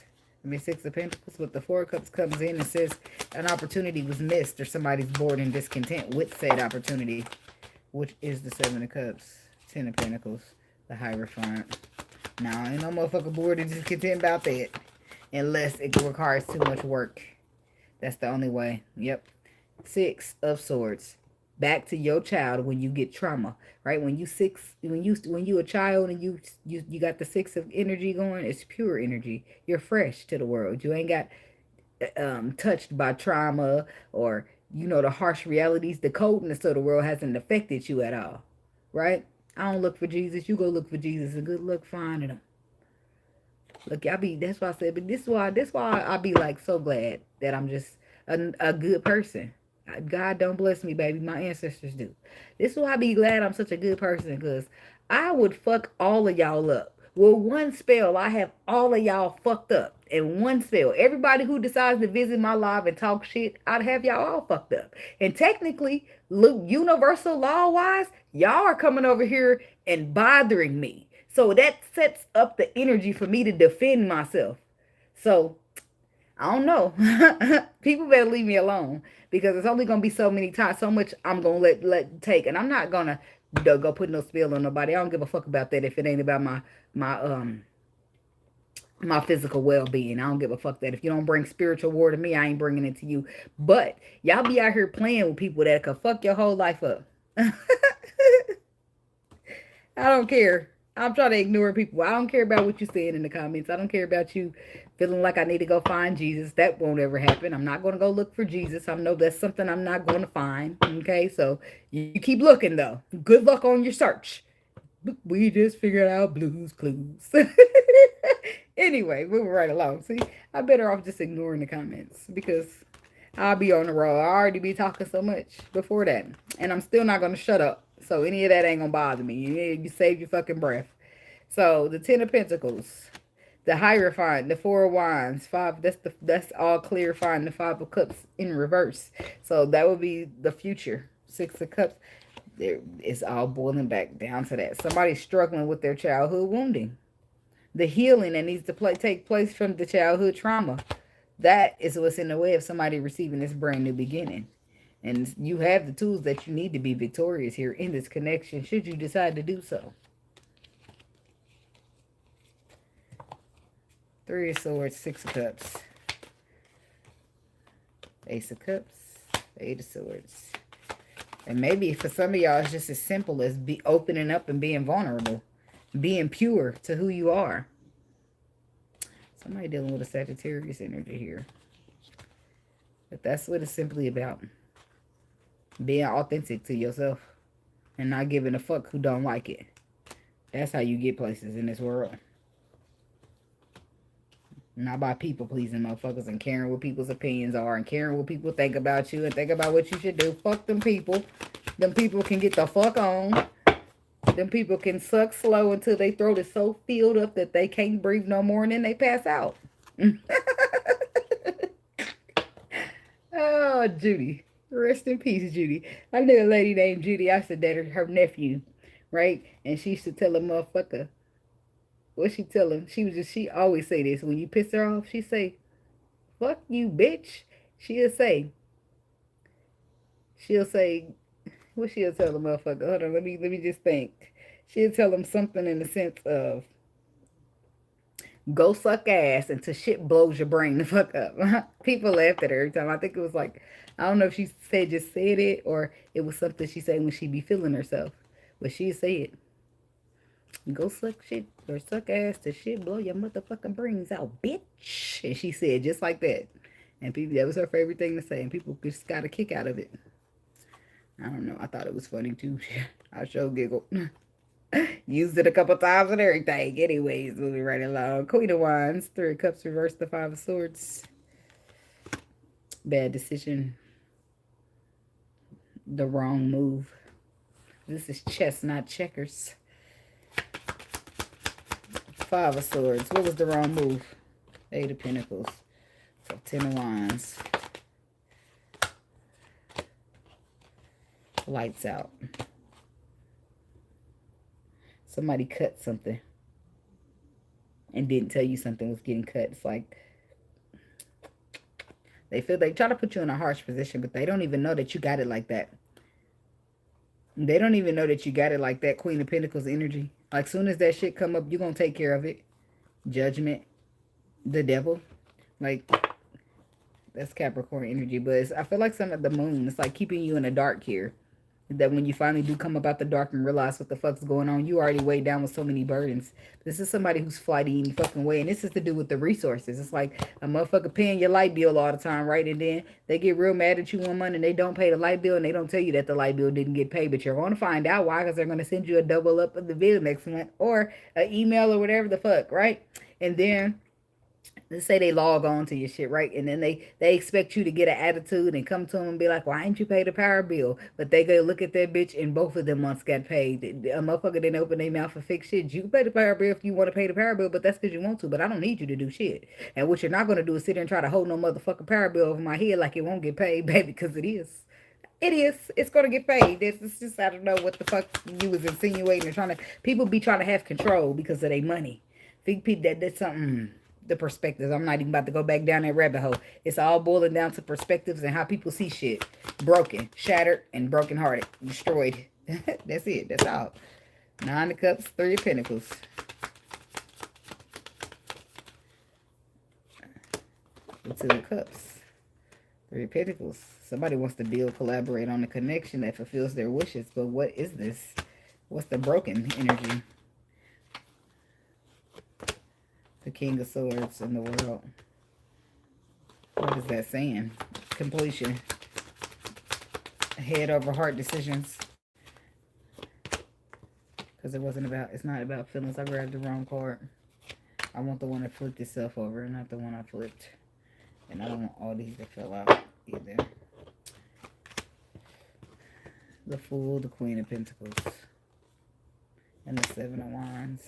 Six of Pentacles, but the Four of Cups comes in and says an opportunity was missed or somebody's bored and discontent with said opportunity, which is the Seven of Cups, Ten of Pentacles, the Hierophant. Now, ain't no motherfucker bored and discontent about that unless it requires too much work. That's the only way. Yep. Six of Swords. Back to your child when you get trauma, right? When you a child and you got the Six of energy going, it's pure energy. You're fresh to the world. You ain't got touched by trauma or the harsh realities. The coldness of the world hasn't affected you at all, right? I don't look for Jesus. You go look for Jesus, and good luck finding him. Look, that's why I said, but this is why I be like so glad that I'm just a good person. God don't bless me, baby. My ancestors do. This is why I be glad I'm such a good person, because I would fuck all of y'all up. With one spell, I have all of y'all fucked up. In one spell. Everybody who decides to visit my live and talk shit, I'd have y'all all fucked up. And technically, look, universal law-wise, y'all are coming over here and bothering me. So that sets up the energy for me to defend myself. So, I don't know. People better leave me alone. Because it's only going to be so many times, so much I'm going to let take. And I'm not going to go put no spell on nobody. I don't give a fuck about that if it ain't about my physical well-being. I don't give a fuck that. If you don't bring spiritual war to me, I ain't bringing it to you. But y'all be out here playing with people that could fuck your whole life up. I don't care. I'm trying to ignore people. I don't care about what you're saying in the comments. I don't care about you feeling like I need to go find Jesus. That won't ever happen. I'm not going to go look for Jesus. I know that's something I'm not going to find. Okay, so you keep looking, though. Good luck on your search. We just figured out Blue's Clues. Anyway, moving right along. See, I'm better off just ignoring the comments because I'll be on the road. I already be talking so much before that. And I'm still not going to shut up. So any of that ain't going to bother me. You save your fucking breath. So the Ten of Pentacles, the Hierophant, the Four of Wands, five. That's all clarifying the Five of Cups in reverse. So that would be the future. Six of Cups. It's all boiling back down to that. Somebody's struggling with their childhood wounding. The healing that needs to take place from the childhood trauma. That is what's in the way of somebody receiving this brand new beginning. And you have the tools that you need to be victorious here in this connection, should you decide to do so. Three of Swords, Six of Cups. Ace of Cups, Eight of Swords. And maybe for some of y'all, it's just as simple as be opening up and being vulnerable. Being pure to who you are. Somebody dealing with a Sagittarius energy here. But that's what it's simply about. Being authentic to yourself. And not giving a fuck who don't like it. That's how you get places in this world. Not by people pleasing motherfuckers and caring what people's opinions are and caring what people think about you and think about what you should do. Fuck them people. Them people can get the fuck on. Them people can suck slow until their throat is so filled up that they can't breathe no more and then they pass out. Oh, Judy. Rest in peace, Judy. I knew a lady named Judy. I used to date her nephew, right? And she used to tell a motherfucker, what she tell him? She always say this. When you piss her off, she say, fuck you, bitch. She'll say, what she'll tell the motherfucker? Hold on, let me just think. She'll tell him something in the sense of, go suck ass until shit blows your brain the fuck up. People laughed at her every time. I think it was like, I don't know if she said it or it was something she said when she be feeling herself. But she said, go suck shit or suck ass till shit blow your motherfucking brains out, bitch. And she said just like that. And people, that was her favorite thing to say. And people just got a kick out of it. I don't know. I thought it was funny too. I sure giggled. Used it a couple times and everything. Anyways, moving right along. Queen of Wands, Three of Cups reversed, the Five of Swords. Bad decision. The wrong move. This is chess, not checkers. Five of Swords. What was the wrong move? Eight of Pentacles. So Ten of Wands. Lights out. Somebody cut something and didn't tell you something was getting cut. It's like they try to put you in a harsh position, but they don't even know that you got it like that. They don't even know that you got it like that. Queen of Pentacles energy. Like soon as that shit come up, you're going to take care of it. Judgment. The devil. Like, that's Capricorn energy. But I feel like some of the moon, it's like keeping you in the dark here. That when you finally do come about the dark and realize what the fuck's going on, you already weighed down with so many burdens. This is somebody who's flighty any fucking way. And this is to do with the resources. It's like a motherfucker paying your light bill all the time, right? And then they get real mad at you one month and they don't pay the light bill and they don't tell you that the light bill didn't get paid. But you're going to find out why, because they're going to send you a double up of the bill next month or an email or whatever the fuck, right? And then let's say they log on to your shit, right? And then they expect you to get an attitude and come to them and be like, why ain't you pay the power bill? But they go look at that bitch and both of them months got paid. A motherfucker didn't open their mouth for fix shit. You can pay the power bill if you want to pay the power bill, but that's because you want to. But I don't need you to do shit. And what you're not going to do is sit there and try to hold no motherfucking power bill over my head like it won't get paid, baby, because it is. It is. It's going to get paid. It's just, I don't know what the fuck you was insinuating and trying to, people be trying to have control because of their money. Think that's something. The perspectives. I'm not even about to go back down that rabbit hole. It's all boiling down to perspectives and how people see shit. Broken, shattered, and brokenhearted. Destroyed. That's it. That's all. Nine of Cups, Three of Pentacles. Two of Cups. Three of Pentacles. Somebody wants to build, collaborate on a connection that fulfills their wishes. But what is this? What's the broken energy? The King of Swords in the world. What is that saying? Completion. Head over heart decisions. Because it's not about feelings. I grabbed the wrong card. I want the one that flipped itself over, not the one I flipped. And I don't want all these to fill out either. The Fool, the Queen of Pentacles, and the Seven of Wands.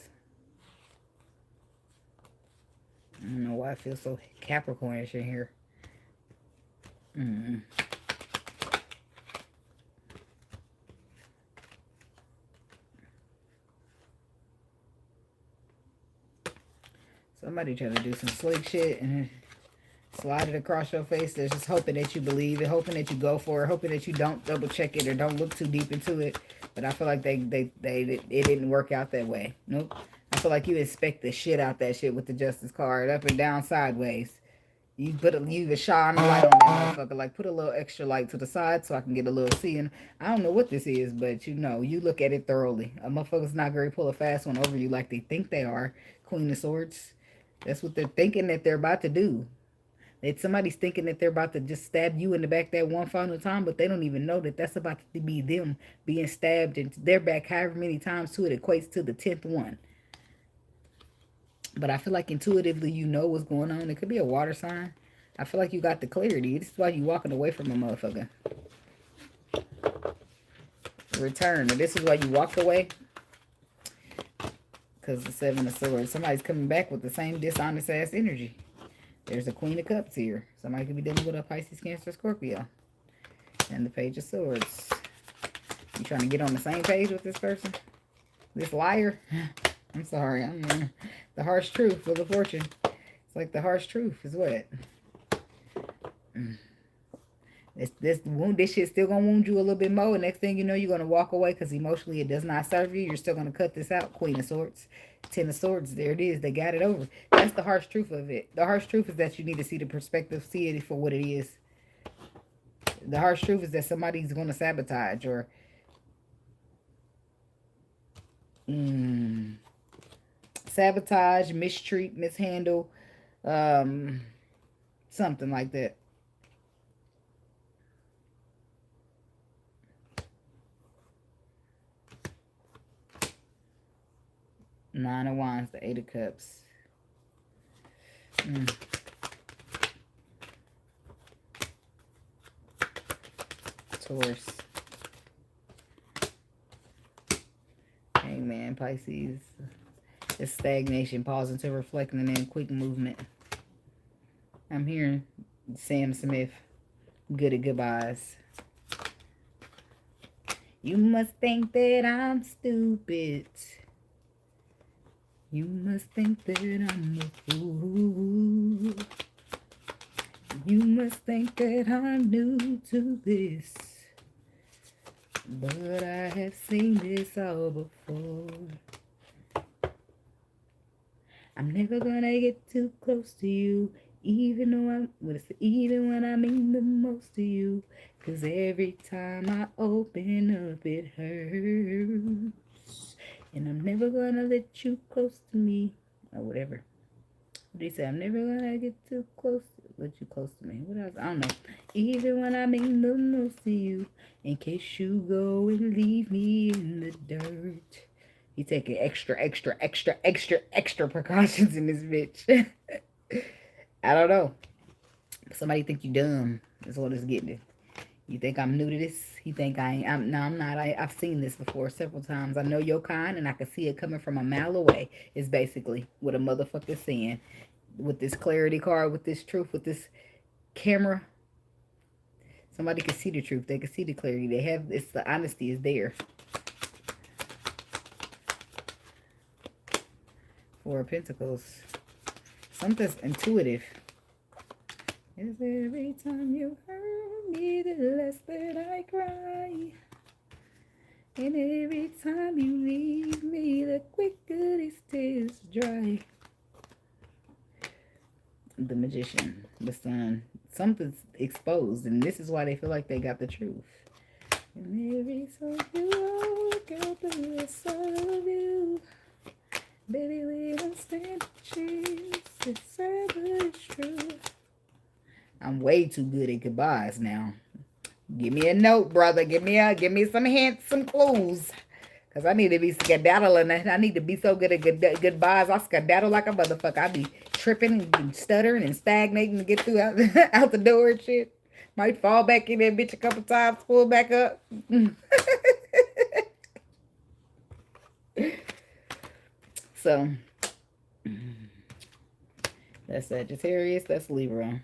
I don't know why I feel so Capricornish in here. Somebody trying to do some slick shit and slide it across your face. They're just hoping that you believe it, hoping that you go for it, hoping that you don't double check it or don't look too deep into it. But I feel like it didn't work out that way. Nope. I feel like you expect the shit out that shit with the Justice card, up and down, sideways. You even shine a light on that motherfucker. Like, put a little extra light to the side so I can get a little seeing. I don't know what this is, but you know, you look at it thoroughly. A motherfucker's not going to pull a fast one over you like they think they are. Queen of Swords. That's what they're thinking that they're about to do. That somebody's thinking that they're about to just stab you in the back that one final time, but they don't even know that that's about to be them being stabbed into their back however many times to it equates to the 10th one. But I feel like intuitively you know what's going on. It could be a water sign. I feel like you got the clarity. This is why you're walking away from a motherfucker. Return. This is why you walked away. Because the Seven of Swords. Somebody's coming back with the same dishonest ass energy. There's a Queen of Cups here. Somebody could be dealing with a Pisces, Cancer, Scorpio. And the Page of Swords. You trying to get on the same page with this person? This liar? I'm sorry. I'm the harsh truth of the fortune. It's like the harsh truth is what? This shit's still gonna wound you a little bit more. Next thing you know, you're gonna walk away because emotionally it does not serve you. You're still gonna cut this out. Queen of Swords, 10 of Swords. There it is. They got it over. That's the harsh truth of it. The harsh truth is that you need to see the perspective, see it for what it is. The harsh truth is that somebody's gonna sabotage or sabotage, mistreat, mishandle, something like that. Nine of Wands, the Eight of Cups. Taurus. Hangman, Pisces. It's stagnation, pause until reflecting, and then quick movement. I'm hearing Sam Smith. Good at goodbyes. You must think that I'm stupid. You must think that I'm a fool. You must think that I'm new to this. But I have seen this all before. I'm never gonna get too close to you, even when I mean the most to you. 'Cause every time I open up, it hurts. And I'm never gonna let you close to me. Or whatever. What do you say? I'm never gonna get too close. Let you close to me. What else? I don't know. Even when I mean the most to you. In case you go and leave me in the dirt. He taking extra precautions in this bitch. I don't know. Somebody think you dumb. That's what it's getting to. You think I'm new to this? You think I ain't? No, I'm not. I've seen this before several times. I know your kind, and I can see it coming from a mile away. Is basically what a motherfucker's saying. With this clarity card, with this truth, with this camera. Somebody can see the truth. They can see the clarity. They have, it's the honesty is there. Four of Pentacles. Something's intuitive. Is every time you hurt me, the less that I cry. And every time you leave me, the quicker these tears dry. The Magician, the Sun. Something's exposed, and this is why they feel like they got the truth. And every time you walk out, the less I love you. Baby, we don't stand a chance. It's sad, but it's true. I'm way too good at goodbyes now. Give me a note, brother. Give me some hints, some clues. Because I need to be skedaddling. I need to be so good at goodbyes. I skedaddle like a motherfucker. I be tripping and stuttering and stagnating to get through out, out the door and shit. Might fall back in that bitch a couple times, pull back up. So, that's Sagittarius. That's Libra.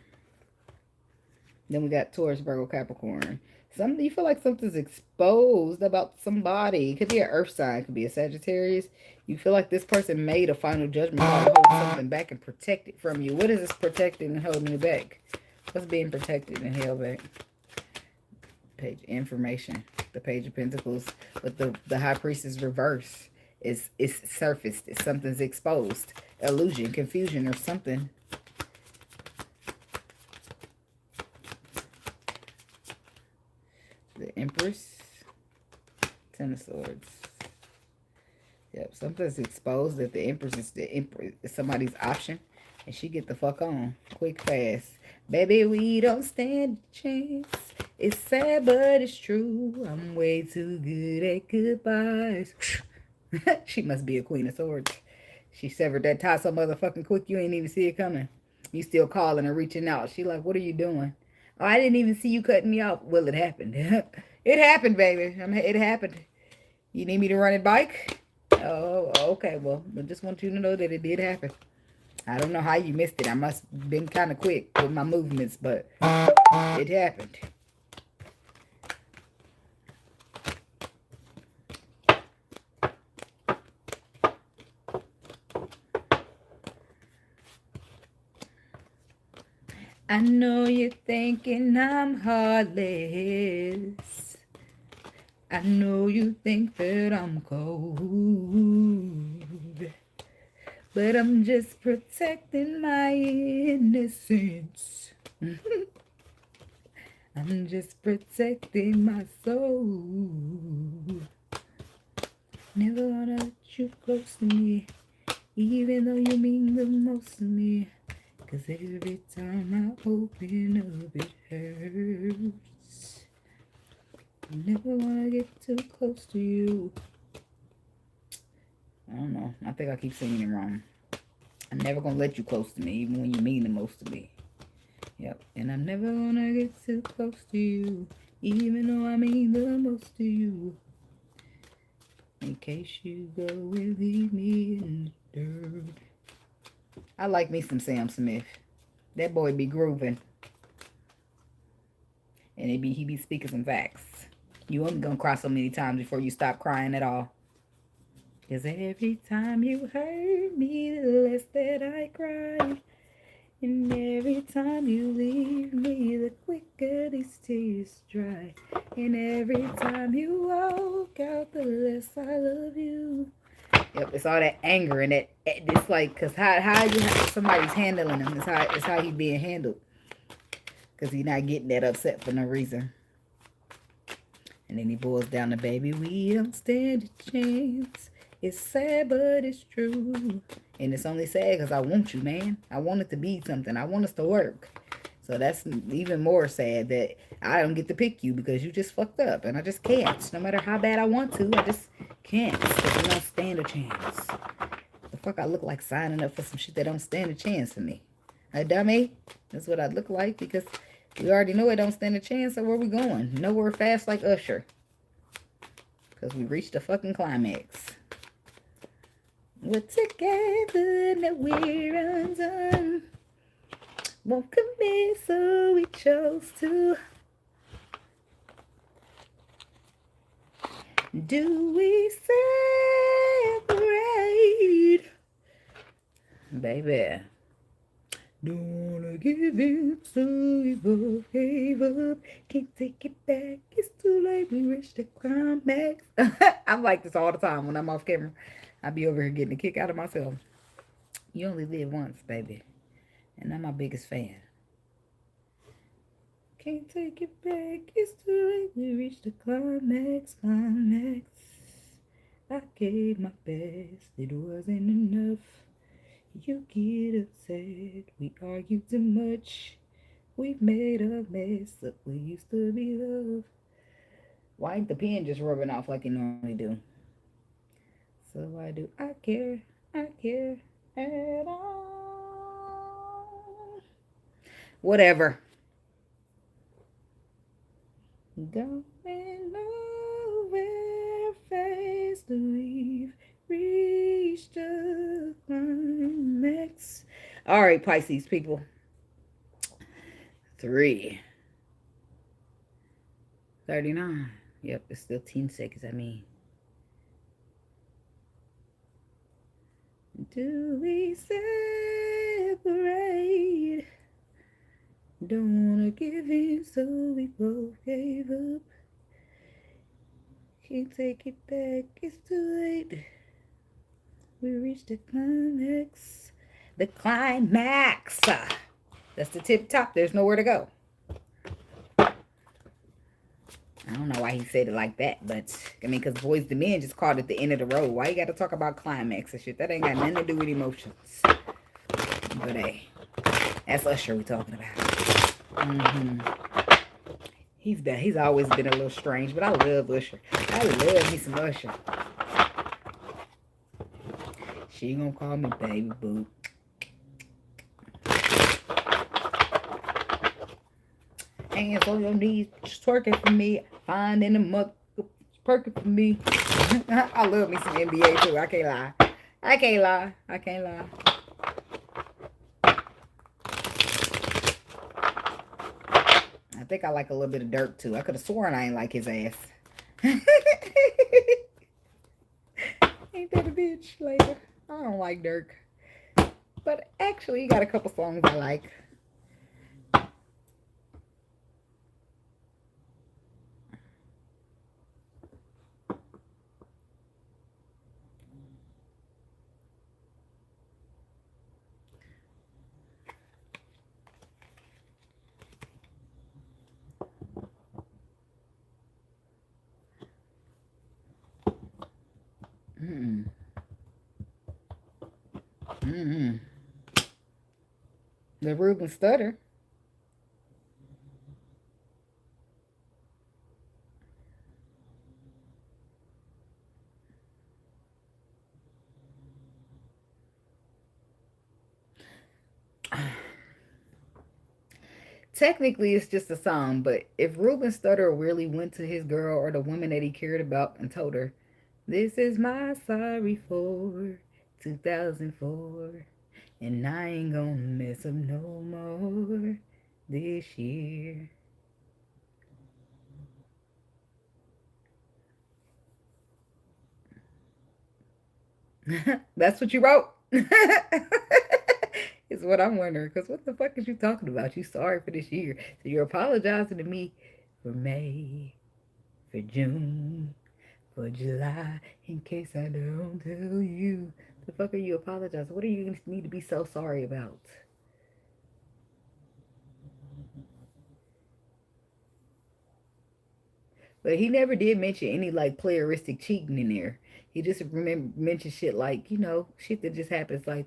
Then we got Taurus, Virgo, Capricorn. You feel like something's exposed about somebody. It could be an earth sign. It could be a Sagittarius. You feel like this person made a final judgment call to hold something back and protect it from you. What is this protecting and holding it back? What's being protected and held back? Page information. The Page of Pentacles with the High Priestess reverse. It's surfaced. Something's exposed. Illusion, confusion, or something. The Empress. Ten of Swords. Yep, something's exposed that the Empress is somebody's option. And she get the fuck on. Quick, fast. Baby, we don't stand a chance. It's sad, but it's true. I'm way too good at goodbyes. She must be a Queen of Swords. She severed that tie so motherfucking quick you ain't even see it coming. You still calling or reaching out. She like, what are you doing? Oh, I didn't even see you cutting me off. Well, it happened. It happened, baby. It happened. You need me to run a bike? Oh, okay. Well, I just want you to know that it did happen. I don't know how you missed it. I must have been kind of quick with my movements, but it happened. I know you're thinking I'm heartless. I know you think that I'm cold. But I'm just protecting my innocence. I'm just protecting my soul. Never wanna let you close to me, even though you mean the most to me. 'Cause every time I open up, it hurts. I never wanna get too close to you. I don't know. I think I keep singing it wrong. I'm never gonna let you close to me, even when you mean the most to me. Yep. And I'm never gonna get too close to you, even though I mean the most to you. In case you go and leave me in the dirt. I like me some Sam Smith. That boy be grooving. And he be speaking some facts. You only gonna cry so many times before you stop crying at all. 'Cause every time you hurt me, the less that I cry. And every time you leave me, the quicker these tears dry. And every time you walk out, the less I love you. Yep, it's all that anger and that. It's like, cause how you somebody's handling him is how he being handled. Cause he's not getting that upset for no reason. And then he boils down to, baby, we don't stand a chance. It's sad, but it's true. And it's only sad because I want you, man. I want it to be something. I want us to work. So that's even more sad that I don't get to pick you because you just fucked up. And I just can't. No matter how bad I want to, I just can't. Because you don't stand a chance. The fuck I look like signing up for some shit that don't stand a chance for me. A dummy? That's what I look like because we already know it don't stand a chance. So where we going? Nowhere fast like Usher. Because we reached the fucking climax. We're together, now we're undone. Won't commit, so we chose to. Do we separate? Baby. Don't wanna give in, so we both gave up. Can't take it back, it's too late, we reached the climax. I'm like this all the time when I'm off camera. I be over here getting a kick out of myself. You only live once, baby. And I'm my biggest fan. Can't take it back, it's too late, we reached the climax, climax. I gave my best, it wasn't enough. You get upset, we argued too much. We made a mess of what used to be love. Why ain't the pen just rubbing off like it normally do? So why do I care? I care at all. Whatever. Going nowhere fast, we've reached the climax. All right, Pisces people. 3:39. Yep, it's still 10 seconds. I mean, do we separate? Don't wanna give in, so we both gave up. Can't take it back, it's too late. We reached the climax. The climax. That's the tip top. There's nowhere to go. I don't know why he said it like that, but I mean, because Boys the Men just called it the end of the road. Why you got to talk about climax and shit? That ain't got nothing to do with emotions. But hey, that's Usher we talking about. He's always been a little strange, but I love Usher. I love me some Usher. She gonna call me baby boo. Hands on your knees, just twerking for me. Finding the mother perking for me. I love me some NBA too. I can't lie. I can't lie. I can't lie. I think I like a little bit of Dirk too. I could have sworn I ain't like his ass. Ain't that a bitch later? I don't like Dirk. But actually, he got a couple songs I like. The Reuben Stutter. Technically, it's just a song, but if Reuben Stutter really went to his girl or the woman that he cared about and told her, "This is my sorry for 2004, and I ain't gonna mess up no more this year." That's what you wrote. Is what I'm wondering. Because what the fuck is you talking about? You sorry for this year. So you're apologizing to me for May, for June, for July, in case I don't tell you. The fuck are you apologizing? What do you need to be so sorry about? But he never did mention any like playeristic cheating in there. He just mentioned shit like, shit that just happens. Like,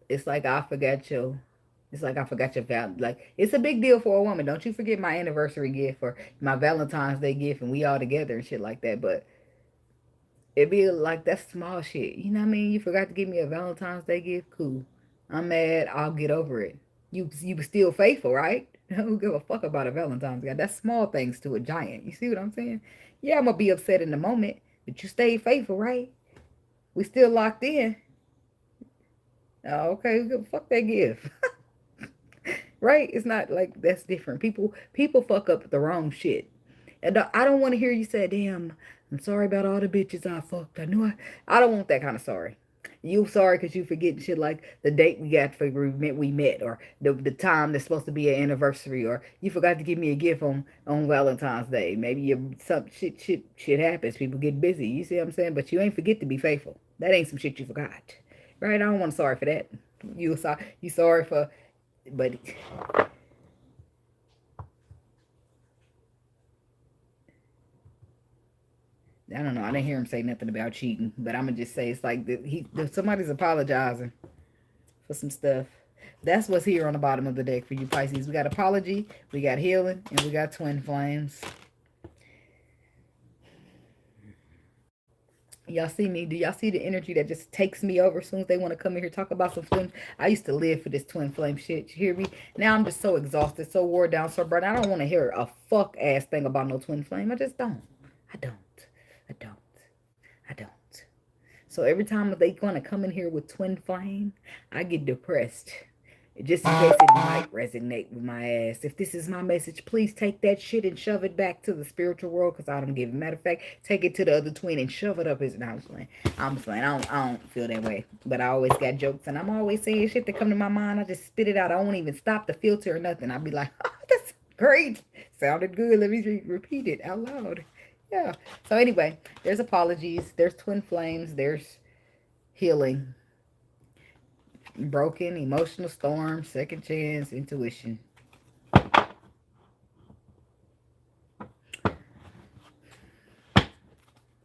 it's like I forgot your it's like I forgot your like it's a big deal for a woman. Don't you forget my anniversary gift or my Valentine's Day gift and we all together and shit like that. But it'd be like that's small shit. You know what I mean? You forgot to give me a Valentine's Day gift? Cool. I'm mad, I'll get over it. You still faithful, right? I don't give a fuck about a Valentine's Day. That's small things to a giant. You see what I'm saying? Yeah, I'm gonna be upset in the moment, but you stayed faithful, right? We still locked in. Oh, okay, fuck that gift. Right? It's not like that's different. People fuck up the wrong shit. And I don't want to hear you say, "Damn, I'm sorry about all the bitches I fucked. I don't want that kind of sorry. You sorry because you forgetting shit like the date we got for we met or the time that's supposed to be an anniversary or you forgot to give me a gift on Valentine's Day. Maybe some shit happens. People get busy. You see what I'm saying? But you ain't forget to be faithful. That ain't some shit you forgot. Right? I don't want sorry for that. You sorry for but I don't know. I didn't hear him say nothing about cheating, but I'm gonna just say it's like somebody's apologizing for some stuff. That's what's here on the bottom of the deck for you Pisces. We got apology, we got healing, and we got twin flames. Y'all see me? Do y'all see the energy that just takes me over as soon as they want to come in here talk about some twin? I used to live for this twin flame shit. You hear me? Now I'm just so exhausted, so wore down, so burnt. I don't want to hear a fuck ass thing about no twin flame. I just don't. I don't. I don't. I don't. So every time they gonna come in here with twin flame, I get depressed. Just in case it might resonate with my ass. If this is my message, please take that shit and shove it back to the spiritual world, because I don't give a matter of fact, take it to the other twin and shove it up his. No, I'm playing. I'm playing. I don't feel that way. But I always got jokes, and I'm always saying shit that come to my mind. I just spit it out. I won't even stop the filter or nothing. I'll be like, oh, that's great. Sounded good. Let me repeat it out loud. Yeah. So anyway, there's apologies. There's twin flames. There's healing. Broken, emotional storm, second chance, intuition.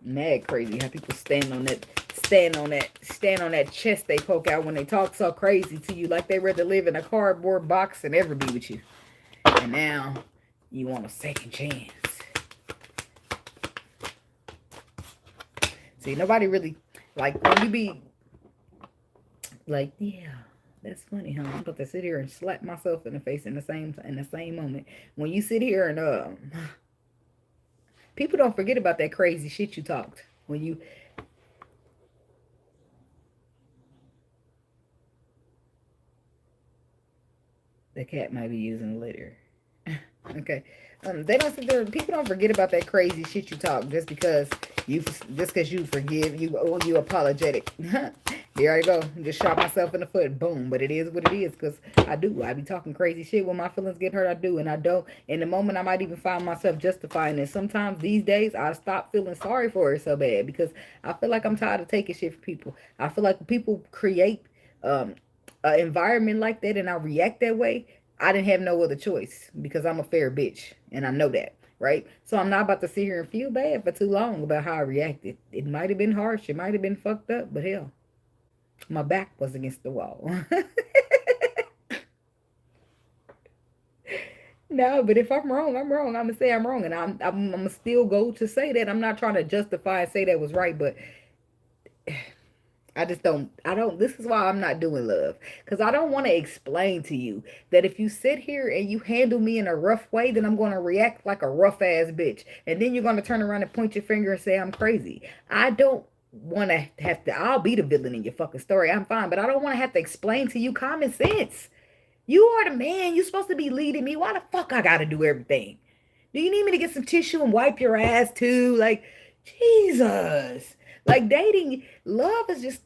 Mad crazy how people stand on that chest they poke out when they talk so crazy to you, like they rather live in a cardboard box than ever be with you. And now you want a second chance. See, nobody really, like, when you be like, yeah, that's funny, huh? I'm about to sit here and slap myself in the face in the same moment. When you sit here and people don't forget about that crazy shit you talked. When you the cat might be using litter. Okay. They don't sit there. People don't forget about that crazy shit you talk just because you forgive you apologetic. Here I go. Just shot myself in the foot. Boom. But it is what it is, because I do. I be talking crazy shit when my feelings get hurt. I do, and I don't. In the moment, I might even find myself justifying it. Sometimes these days, I stop feeling sorry for it so bad, because I feel like I'm tired of taking shit from people. I feel like people create um, an environment like that, and I react that way. I didn't have no other choice, because I'm a fair bitch, and I know that, right? So I'm not about to sit here and feel bad for too long about how I reacted. It might have been harsh, it might have been fucked up, but hell, my back was against the wall. No, but if I'm wrong, I'm wrong. I'm gonna say I'm wrong, and I'm gonna still go to say that. I'm not trying to justify and say that was right, but I just don't, this is why I'm not doing love. Because I don't want to explain to you that if you sit here and you handle me in a rough way, then I'm going to react like a rough ass bitch. And then you're going to turn around and point your finger and say I'm crazy. I don't want to have to, I'll be the villain in your fucking story. I'm fine. But I don't want to have to explain to you common sense. You are the man. You're supposed to be leading me. Why the fuck I got to do everything? Do you need me to get some tissue and wipe your ass too? Like, Jesus. Like, dating, love is just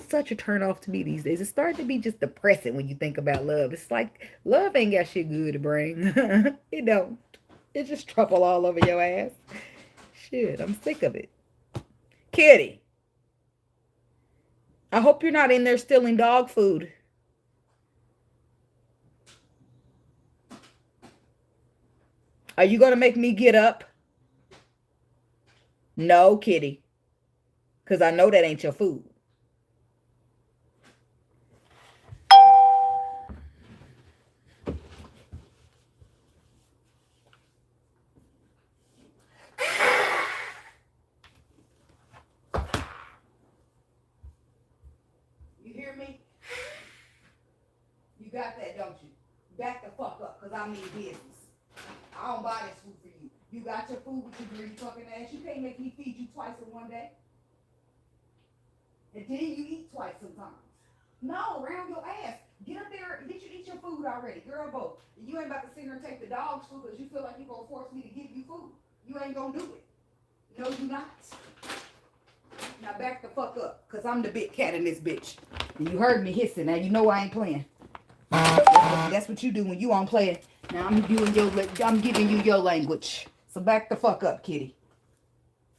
such a turn off to me these days. It's starting to be just depressing when you think about love. It's like love ain't got shit good to bring. It don't. It's just trouble all over your ass. Shit, I'm sick of it. Kitty, I hope you're not in there stealing dog food. Are you gonna make me get up? No, Kitty. Because I know that ain't your food. You hear me? You got that, don't you? Back the fuck up, because I mean business. I don't buy this food for you. You got your food with your greedy fucking ass. You can't make me feed you twice in one day. And then you eat twice sometimes. No, around your ass. Get up there and get you eat your food already. Girl, both. You ain't about to sit here and take the dog's food because you feel like you're going to force me to give you food. You ain't going to do it. No, you not. Now back the fuck up, because I'm the big cat in this bitch. And you heard me hissing. Now you know I ain't playing. That's what you do when you aren't playing. Now I'm giving you your language. So back the fuck up, kitty.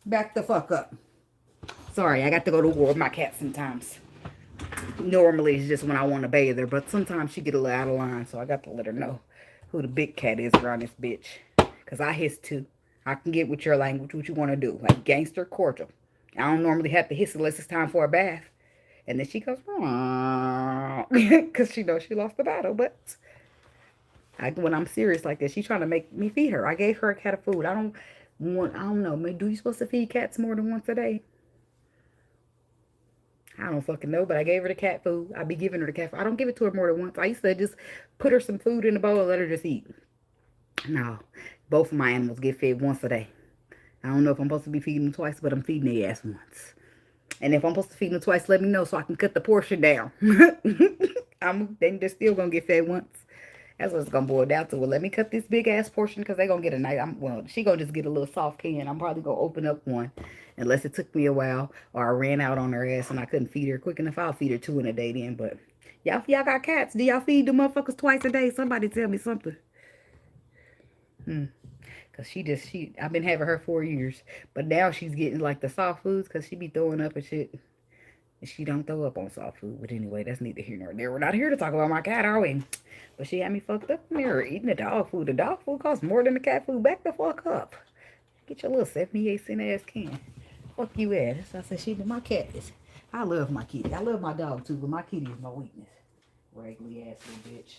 Back the fuck up. Sorry, I got to go to war with my cat sometimes. Normally it's just when I want to bathe her, but sometimes she get a little out of line, so I got to let her know who the big cat is around this bitch. Because I hiss too. I can get with your language what you want to do. Like gangster cordial. I don't normally have to hiss unless it's time for a bath. And then she goes, because she knows she lost the battle. But when I'm serious like this, she's trying to make me feed her. I gave her a cat of food. I don't know. Do you supposed to feed cats more than once a day? I don't fucking know, but I gave her the cat food. I be giving her the cat food. I don't give it to her more than once. I used to just put her some food in the bowl and let her just eat. No, both of my animals get fed once a day. I don't know if I'm supposed to be feeding them twice, but I'm feeding their ass once. And if I'm supposed to feed them twice, let me know so I can cut the portion down. They're still gonna get fed once. That's what it's gonna boil down to. Well, let me cut this big ass portion because they gonna get a night. Well, she gonna just get a little soft can. I'm probably gonna open up one, unless it took me a while or I ran out on her ass and I couldn't feed her quick enough. I'll feed her 2 in a day then. But y'all got cats? Do y'all feed the motherfuckers twice a day? Somebody tell me something. Cause I've been having her 4 years, but now she's getting like the soft foods cause she be throwing up and shit. And she don't throw up on soft food. But anyway, that's neither here nor there. We're not here to talk about my cat, are we? But she had me fucked up in there eating the dog food. The dog food costs more than the cat food. Back the fuck up. Get your little 78-cent ass can. Fuck you at. So I said she did my cat is. I love my kitty. I love my dog too, but my kitty is my weakness. Raggedy ass little bitch.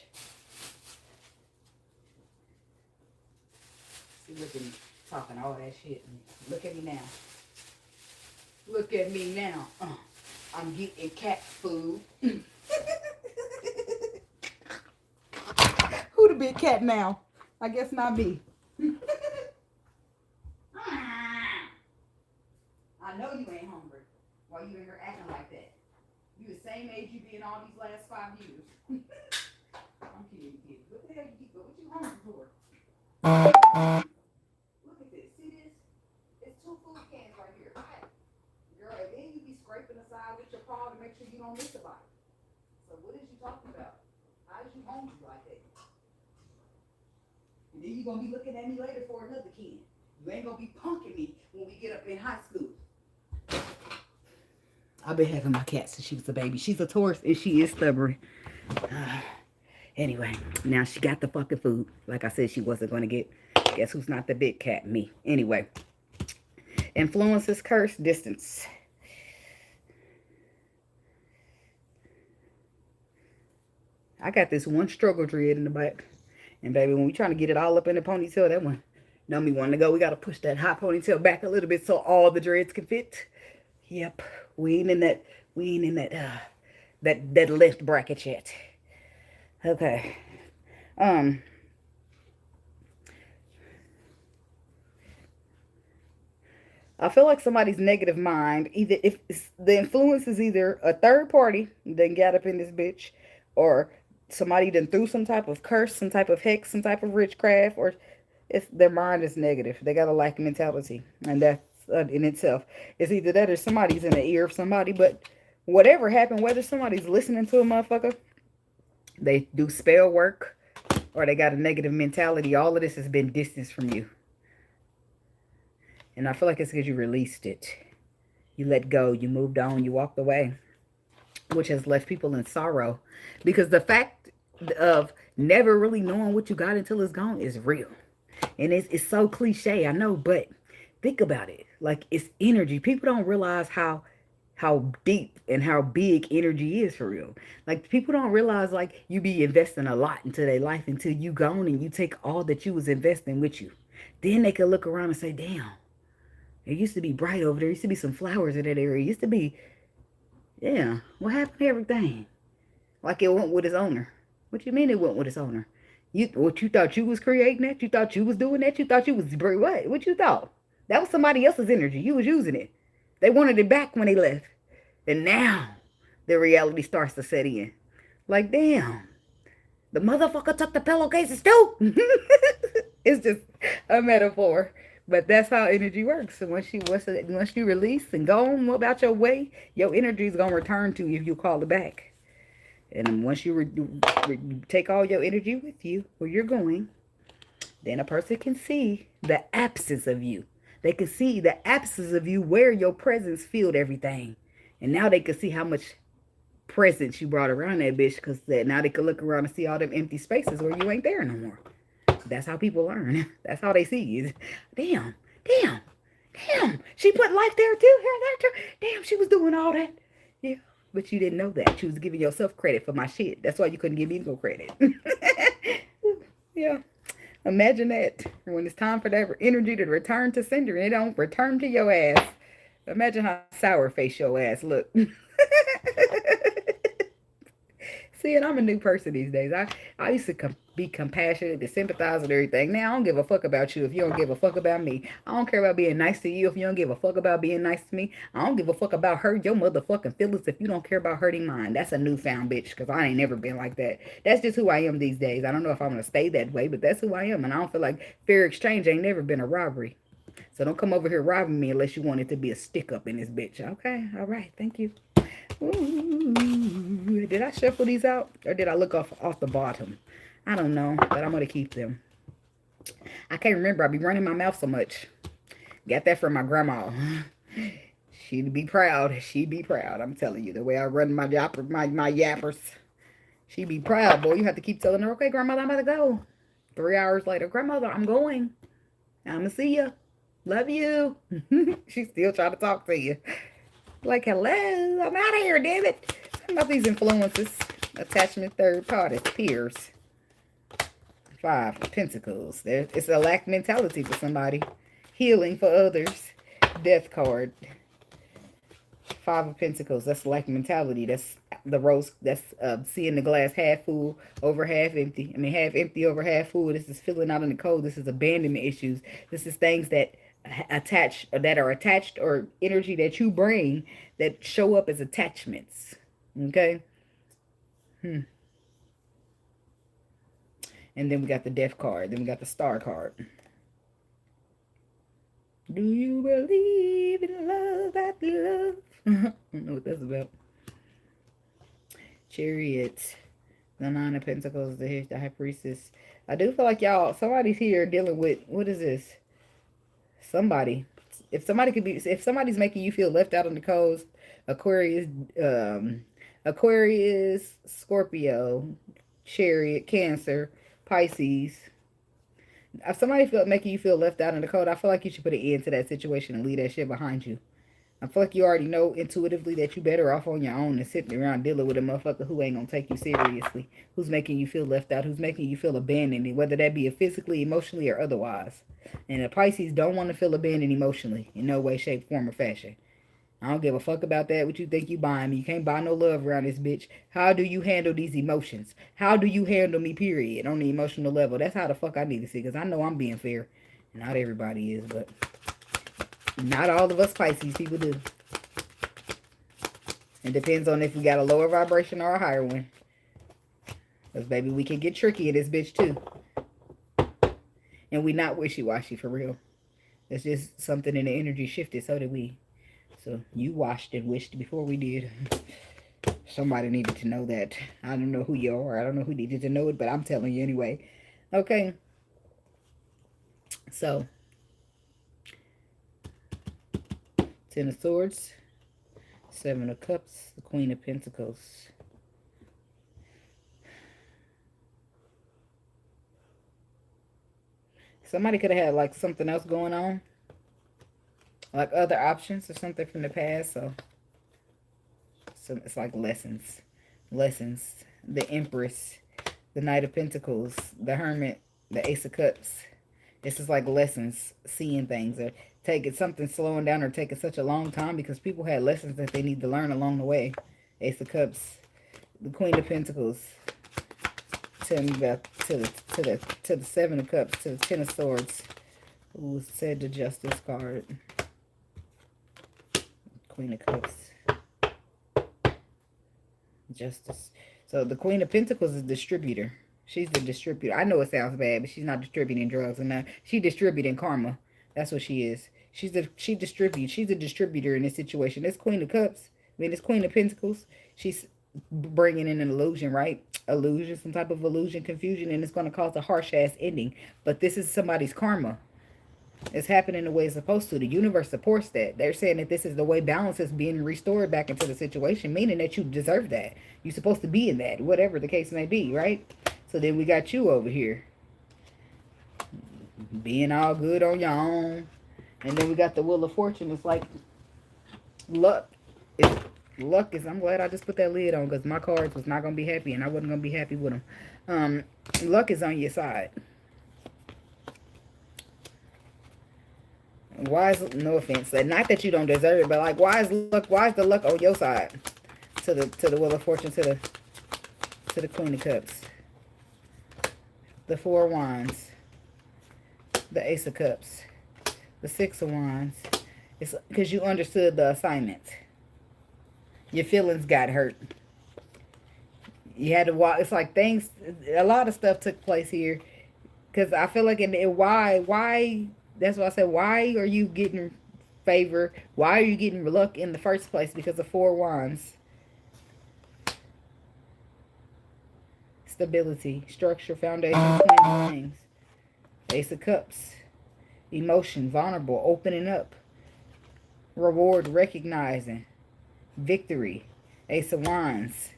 See, look at me talking all that shit. Look at me now. Look at me now. I'm getting cat food. Who the big cat now? I guess not me. I know you ain't hungry. Why you in here acting like that? You the same age you been all these last 5 years. I'm kidding, kid. What the hell what you hungry for? Look at this. See this? It's 2 food cans right here. Girl, and then you be scraping the side with your paw to make sure you don't miss a bite. So what is you talking about? How is you hungry like that? And then you gonna be looking at me later for another can. You ain't gonna be punking me when we get up in high school. I've been having my cat since she was a baby. She's a Taurus and she is stubborn. Anyway, now she got the fucking food. Like I said, she wasn't gonna get. Guess who's not the big cat? Me. Anyway. Influences, curse, distance. I got this one struggle dread in the back. And baby, when we trying to get it all up in the ponytail, that one know me wanting to go. We got to push that hot ponytail back a little bit so all the dreads can fit. Yep. We ain't in that that left bracket yet. Okay. I feel like somebody's negative mind, either if the influence is either a third party that got up in this bitch, or somebody done threw some type of curse, some type of hex, some type of witchcraft, or it's their mind is negative. They got a lack mentality, and that's in itself. It's either that or somebody's in the ear of somebody. But whatever happened, whether somebody's listening to a motherfucker, they do spell work, or they got a negative mentality, all of this has been distanced from you. And I feel like it's because you released it. You let go. You moved on. You walked away. Which has left people in sorrow. Because the fact of never really knowing what you got until it's gone is real. And it's so cliche, I know. But think about it. Like, it's energy. People don't realize how deep and how big energy is for real. Like, people don't realize, like, you be investing a lot into their life until you gone and you take all that you was investing with you. Then they can look around and say, damn. It used to be bright over there. Used to be some flowers in that area. It used to be, yeah. What happened to everything? Like it went with its owner. What you mean it went with its owner? You thought you was creating that? You thought you was doing that? You thought you was what? What you thought? That was somebody else's energy. You was using it. They wanted it back when they left. And now the reality starts to set in. Like, damn. The motherfucker took the pillowcases too. It's just a metaphor. But that's how energy works. So once you release and go on about your way, your energy is going to return to you if you call it back. And once you take all your energy with you where you're going, then a person can see the absence of you. They can see the absence of you where your presence filled everything. And now they can see how much presence you brought around that bitch, because now they can look around and see all them empty spaces where you ain't there no more. That's how people learn. That's how they see you. Damn. She put life there too. Damn, she was doing all that. Yeah, but you didn't know that. She was giving yourself credit for my shit. That's why you couldn't give me no credit. Yeah. Imagine that. When it's time for that energy to return to sender, and it don't return to your ass. Imagine how sour face your ass look. See, and I'm a new person these days. I used to be compassionate, to sympathize with everything. Now I don't give a fuck about you if you don't give a fuck about me. I don't care about being nice to you if you don't give a fuck about being nice to me. I don't give a fuck about hurt your motherfucking feelings if you don't care about hurting mine. That's a newfound bitch, because I ain't never been like that. That's just who I am these days. I don't know if I'm gonna stay that way, but that's who I am, and I don't feel like fair exchange ain't never been a robbery. So don't come over here robbing me unless you want it to be a stick up in this bitch. Okay, all right, thank you. Ooh, did I shuffle these out or did I look off the bottom? I don't know, but I'm going to keep them. I can't remember. I be running my mouth so much. Got that from my grandma. She'd be proud. She'd be proud. I'm telling you, the way I run my yappers. She'd be proud, boy. You have to keep telling her, okay, grandmother, I'm about to go. 3 hours later, grandmother, I'm going. I'm going to see you. Love you. She's still trying to talk to you. Like, hello, I'm out of here, damn it. Talking about these influences. Attachment, third parties, peers. 5 of Pentacles. It's a lack mentality for somebody. Healing for others. Death card. 5 of Pentacles. That's lack mentality. That's the rose. That's seeing the glass half full over half empty. I mean, half empty over half full. This is feeling out in the cold. This is abandonment issues. This is things that are attached or energy that you bring that show up as attachments. Okay. And then we got the death card. Then we got the star card. Do you believe in love after love? I don't know what that's about. Chariot. The 9 of Pentacles. The High Priestess. I do feel like y'all, somebody's here dealing with, what is this? Somebody. If somebody's making you feel left out on the coast, Aquarius, Scorpio, Chariot, Cancer, Pisces. If somebody making you feel left out in the cold, I feel like you should put an end to that situation and leave that shit behind you. I feel like you already know intuitively that you're better off on your own than sitting around dealing with a motherfucker who ain't gonna take you seriously, who's making you feel left out, who's making you feel abandoned, whether that be physically, emotionally, or otherwise. And the Pisces don't want to feel abandoned emotionally in no way, shape, form, or fashion. I don't give a fuck about that. What you think you buying me? You can't buy no love around this bitch. How do you handle these emotions? How do you handle me, period, on the emotional level? That's how the fuck I need to see, because I know I'm being fair. Not everybody is, but not all of us Pisces people do. It depends on if we got a lower vibration or a higher one. Because, baby, we can get tricky in this bitch, too. And we not wishy-washy, for real. It's just something in the energy shifted, so did we. So, you washed and wished before we did. Somebody needed to know that. I don't know who you are. I don't know who needed to know it, but I'm telling you anyway. Okay. So, 10 of Swords, 7 of Cups, the Queen of Pentacles. Somebody could have had like something else going on, like other options or something from the past. So it's like lessons. The Empress, the Knight of Pentacles, the Hermit, the Ace of Cups. This is like lessons, seeing things, or taking something slowing down, or taking such a long time because people had lessons that they need to learn along the way. Ace of Cups, the Queen of Pentacles. Tell me about to the 7 of Cups, to the 10 of Swords. Who said the Justice card? Queen of Cups. Justice. So the Queen of Pentacles is a distributor. She's the distributor. I know it sounds bad, but she's not distributing drugs, and she's distributing karma. That's what she is. She distributes. She's a distributor in this situation. This Queen of Cups, this Queen of Pentacles, she's bringing in an illusion, right? Illusion, some type of illusion, confusion, and it's going to cause a harsh ass ending. But this is somebody's karma. It's happening the way it's supposed to. The universe supports that. They're saying that this is the way balance is being restored back into the situation, meaning that you deserve that. You're supposed to be in that, whatever the case may be, right? So then we got you over here being all good on your own. And then we got the Wheel of Fortune. It's like luck is, I'm glad I just put that lid on, because my cards was not going to be happy, and I wasn't going to be happy with them. Luck is on your side. Why is, no offense, not that you don't deserve it, but like, why is the luck on your side? to the Wheel of Fortune, to the Queen of Cups, the Four of Wands, the Ace of Cups, the Six of Wands. It's because you understood the assignment. Your feelings got hurt. You had to walk. It's like things, a lot of stuff took place here. Because I feel like, why, that's why I said, why are you getting favor? Why are you getting luck in the first place? Because of Four Wands. Stability, structure, foundation, twin things. Ace of Cups. Emotion, vulnerable, opening up. Reward, recognizing. Victory. Ace of Wands.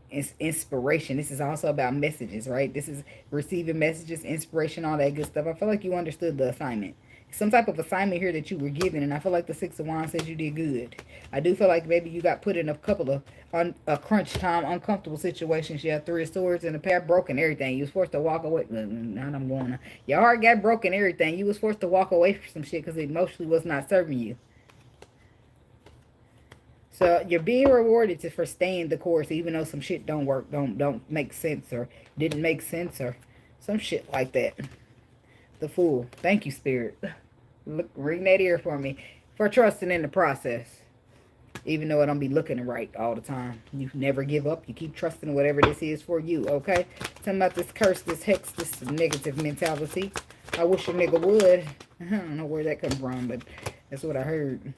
It's inspiration. This is also about messages, right? This is receiving messages, inspiration, all that good stuff. I feel like you understood the assignment. Some type of assignment here that you were given, and I feel like the Six of Wands says you did good. I do feel like maybe you got put in a couple of a crunch time, uncomfortable situations. You had Three of Swords and a pair broken everything. You was forced to walk away. Now I'm going on. Your heart got broken, everything. You was forced to walk away from some shit because it emotionally was not serving you. So you're being rewarded for staying the course, even though some shit don't work, don't make sense, or didn't make sense, or some shit like that. The Fool. Thank you, Spirit. Look, ring that ear for me, for trusting in the process, even though it don't be looking right all the time. You never give up. You keep trusting whatever this is for you. Okay. Talking about this curse, this hex, this negative mentality. I wish a nigga would. I don't know where that come from, but that's what I heard.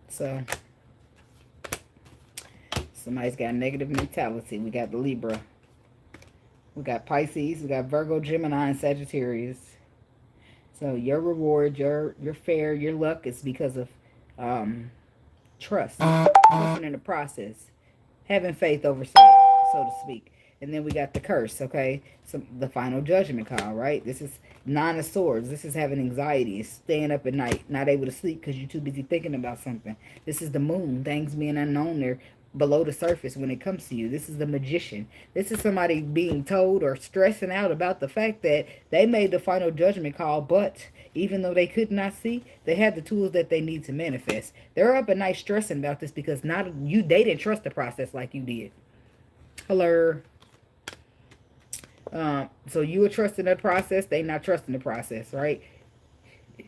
So, somebody's got a negative mentality. We got the Libra. We got Pisces. We got Virgo, Gemini, and Sagittarius. So, your reward, your fare, your luck is because of trust. Trusting in the process. Having faith over sight, so to speak. And then we got the curse, okay? So the final judgment call, right? This is Nine of Swords. This is having anxiety. It's staying up at night, not able to sleep because you're too busy thinking about something. This is the Moon. Things being unknown. They're below the surface when it comes to you. This is the Magician. This is somebody being told or stressing out about the fact that they made the final judgment call, but even though they could not see, they had the tools that they need to manifest. They're up at night stressing about this because they didn't trust the process like you did. Hellleerrrr. So you were trusting the process, they not trusting the process, right?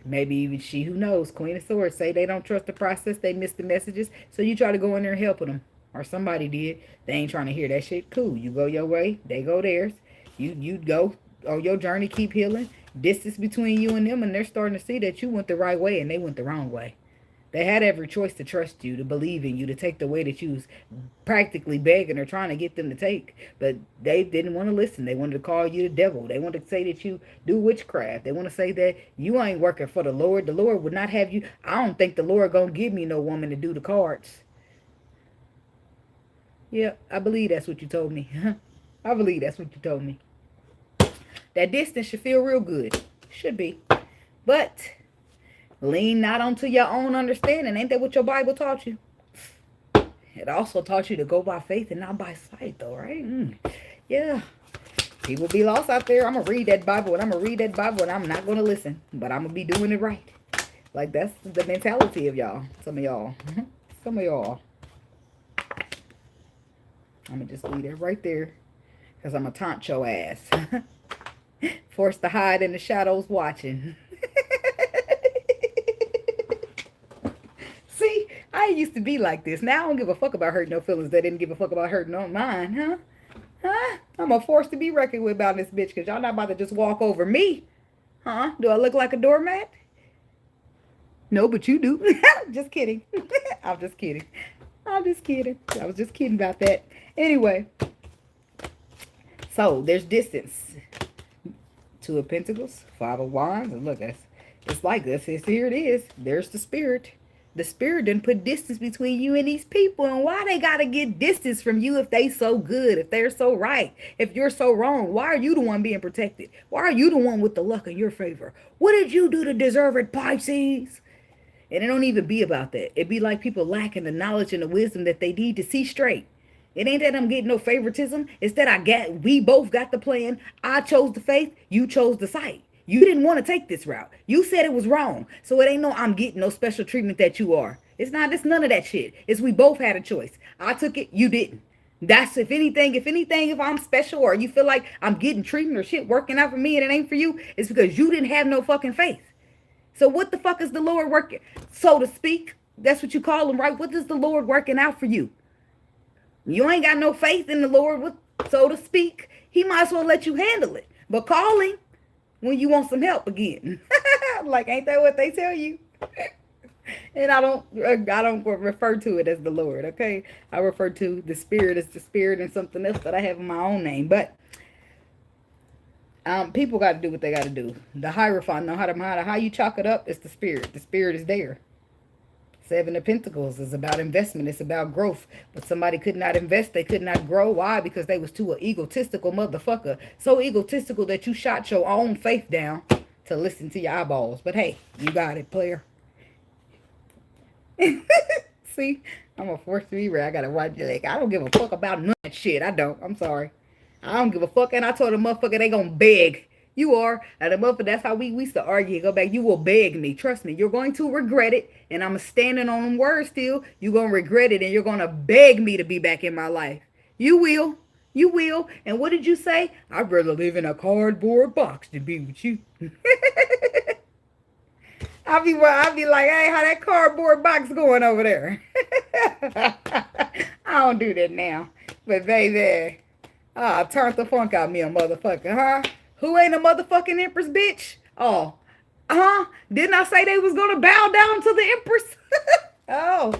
Maybe even she, who knows, Queen of Swords, say they don't trust the process, they miss the messages, so you try to go in there and help them, or somebody did. They ain't trying to hear that shit. Cool, you go your way, they go theirs. You go on your journey, keep healing. Distance between you and them, and they're starting to see that you went the right way and they went the wrong way. They had every choice to trust you, to believe in you, to take the way that you was practically begging or trying to get them to take. But they didn't want to listen. They wanted to call you the devil. They wanted to say that you do witchcraft. They want to say that you ain't working for the Lord. The Lord would not have you. I don't think the Lord going to give me no woman to do the cards. Yeah, I believe that's what you told me. I believe that's what you told me. That distance should feel real good. Should be. But lean not onto your own understanding. Ain't that what your Bible taught you? It also taught you to go by faith and not by sight, though, right? Yeah. People be lost out there. I'm going to read that Bible, and I'm going to read that Bible, and I'm not going to listen. But I'm going to be doing it right. Like, that's the mentality of y'all. Some of y'all. Some of y'all. I'm going to just leave it right there. Because I'm going to taunt your ass. Forced to hide in the shadows watching. See, I used to be like this. Now I don't give a fuck about hurting no feelings that didn't give a fuck about hurting on mine, huh? Huh? I'm a force to be reckoned with about this bitch because y'all not about to just walk over me. Huh? Do I look like a doormat? No, but you do. Just kidding. I'm just kidding. I'm just kidding. I was just kidding about that. Anyway. So, there's distance. Two of Pentacles, Five of Wands. And look, it's like this. Here it is. There's the Spirit. The Spirit didn't put distance between you and these people. And why they got to get distance from you if they so good, if they're so right, if you're so wrong? Why are you the one being protected? Why are you the one with the luck in your favor? What did you do to deserve it, Pisces? And it don't even be about that. It be like people lacking the knowledge and the wisdom that they need to see straight. It ain't that I'm getting no favoritism. It's that we both got the plan. I chose the faith. You chose the sight. You didn't want to take this route. You said it was wrong. So it ain't no I'm getting no special treatment that you are. It's not, it's none of that shit. It's we both had a choice. I took it, you didn't. That's if I'm special or you feel like I'm getting treatment or shit working out for me and it ain't for you, it's because you didn't have no fucking faith. So what the fuck is the Lord working, so to speak? That's what you call him, right? What is the Lord working out for you? You ain't got no faith in the Lord, so to speak. He might as well let you handle it. But call him when you want some help again. Like, ain't that what they tell you? And I don't refer to it as the Lord, okay? I refer to the Spirit as the Spirit and something else that I have in my own name. But people got to do what they got to do. The Hierophant know how you chalk it up. It's the Spirit. The Spirit is there. Seven of Pentacles is about investment. It's about growth. But somebody could not invest. They could not grow. Why? Because they was too an egotistical motherfucker. So egotistical that you shot your own faith down to listen to your eyeballs. But hey, you got it, player. See, I'm a force to be rare. I gotta watch it. Like, I don't give a fuck about none of that shit. I don't. I'm sorry. I don't give a fuck. And I told the motherfucker they gonna beg. You are. And the motherfucker, that's how we used to argue. Go back. You will beg me. Trust me. You're going to regret it. And I'm standing on them words still. You're going to regret it. And you're going to beg me to be back in my life. You will. You will. And what did you say? I'd rather live in a cardboard box than be with you. I'll be like, hey, how that cardboard box going over there? I don't do that now. But baby, turn the funk out me a motherfucker, huh? Who ain't a motherfucking empress, bitch? Oh, didn't I say they was gonna bow down to the empress? Oh,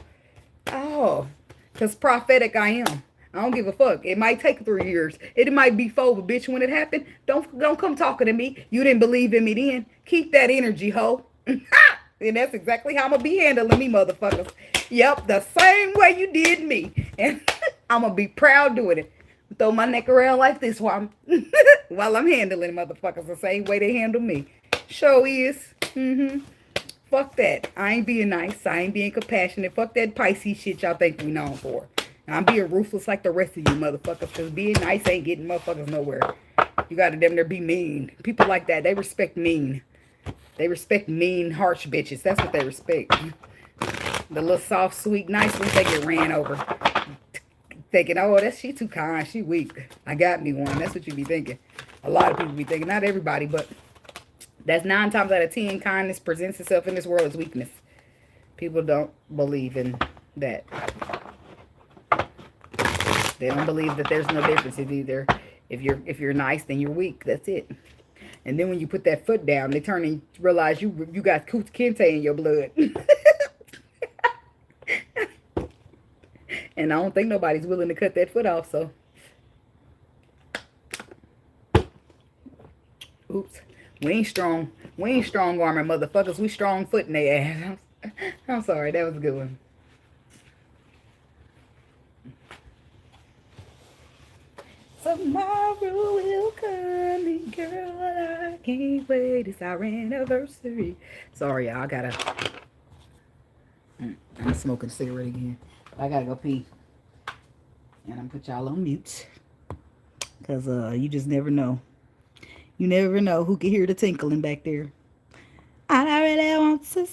oh, cause prophetic I am. I don't give a fuck. It might take 3 years. It might be 4, but bitch, when it happened, don't come talking to me. You didn't believe in me then. Keep that energy, ho. And that's exactly how I'm gonna be handling me, motherfuckers. Yep, the same way you did me. And I'm gonna be proud doing it. Throw my neck around like this while I'm handling motherfuckers the same way they handle me. Show is. Fuck that. I ain't being nice. I ain't being compassionate. Fuck that Pisces shit y'all think we known for. I'm being ruthless like the rest of you motherfuckers. Because being nice ain't getting motherfuckers nowhere. You gotta damn near be mean. People like that, they respect mean. They respect mean, harsh bitches. That's what they respect. The little soft, sweet, nice ones, they get ran over. Thinking, oh, she too kind. She weak. I got me one. That's what you be thinking. A lot of people be thinking. Not everybody, but that's 9 times out of 10 kindness presents itself in this world as weakness. People don't believe in that. They don't believe that there's no difference. It's either if you're nice, then you're weak. That's it. And then when you put that foot down, they turn and realize you got Kente in your blood. And I don't think nobody's willing to cut that foot off, so. Oops. We ain't strong. We ain't strong armor, motherfuckers. We strong foot in their ass. I'm sorry. That was a good one. Tomorrow will come and girl, I can't wait. It's our anniversary. Sorry, y'all. I gotta. I'm smoking a cigarette again. I gotta go pee. And I'm put y'all on mute. Because you just never know. You never know who can hear the tinkling back there. I really want to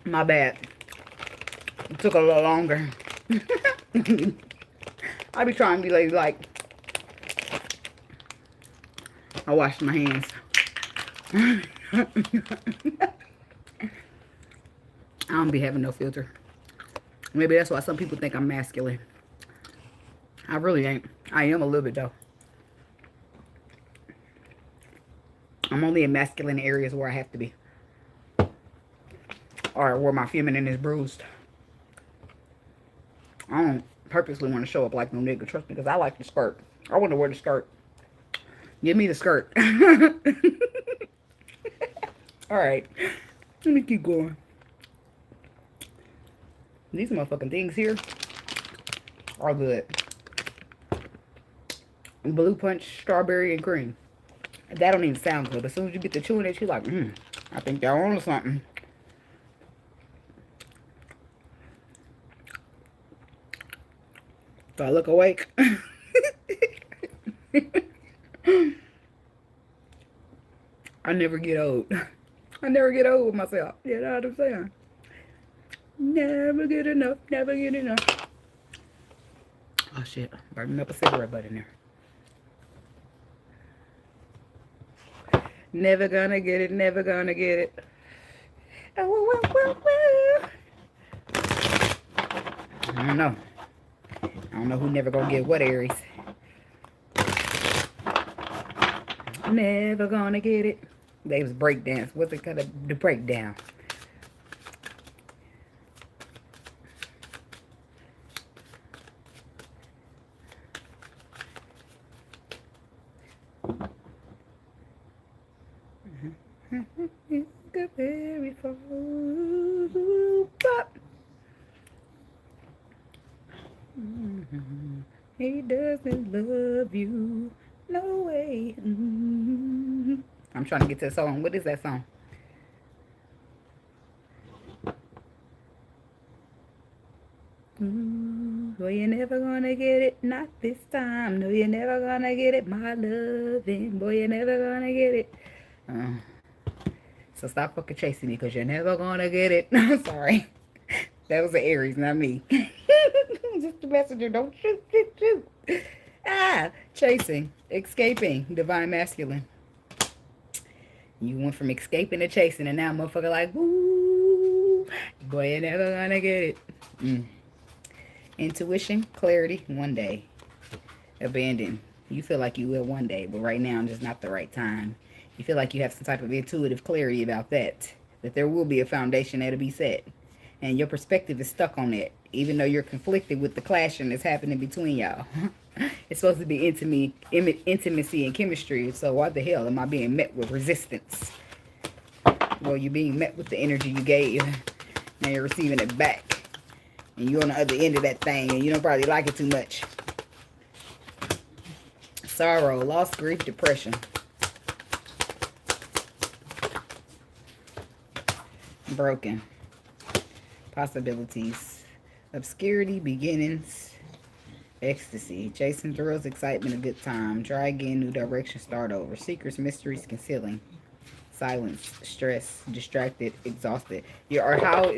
My bad. It took a little longer. I be trying to be like I washed my hands. I don't be having no filter. Maybe that's why some people think I'm masculine. I really ain't. I am a little bit though. I'm only in masculine areas where I have to be. Or where my feminine is bruised. I don't purposely want to show up like no nigga. Trust me, because I like the skirt. I want to wear the skirt. Give me the skirt. Alright. Let me keep going. These motherfucking things here are good. Blue punch, strawberry, and cream. That don't even sound good. As soon as you get to chewing it, you're like, I think y'all on to something. Do I look awake? I never get old. I never get old with myself. You know what I'm saying? Never get enough. Never get enough. Oh shit. Burning up a cigarette butt in there. Never gonna get it. Never gonna get it. Oh, woo, woo, woo. I don't know. I don't know who never gonna get what, Aries. Never gonna get it. They was breakdance. What's it called? The breakdown. Very far. He doesn't love you. No way. I'm trying to get to the song. What is that song? Well, you're never gonna get it. Not this time. No, you're never gonna get it. My loving. Boy, you're never gonna get it. So stop fucking chasing me because you're never gonna get it. I'm sorry. That was an Aries, not me. Just the messenger. Don't shoot, shoot, shoot. Chasing. Escaping. Divine masculine. You went from escaping to chasing, and now motherfucker like, woo. Boy, you're never gonna get it. Intuition, clarity, one day. Abandon. You feel like you will one day, but right now, just not the right time. You feel like you have some type of intuitive clarity about that. That there will be a foundation that'll be set. And your perspective is stuck on that. Even though you're conflicted with the clashing that's happening between y'all. It's supposed to be intimacy and chemistry. So why the hell am I being met with resistance? Well, you're being met with the energy you gave. Now you're receiving it back. And you're on the other end of that thing. And you don't probably like it too much. Sorrow, loss, grief, depression. Broken. Possibilities. Obscurity, beginnings. Ecstasy. Chasing thrills, excitement, a good time. Try again, new direction, start over. Secrets, mysteries, concealing. Silence, stress, distracted, exhausted. How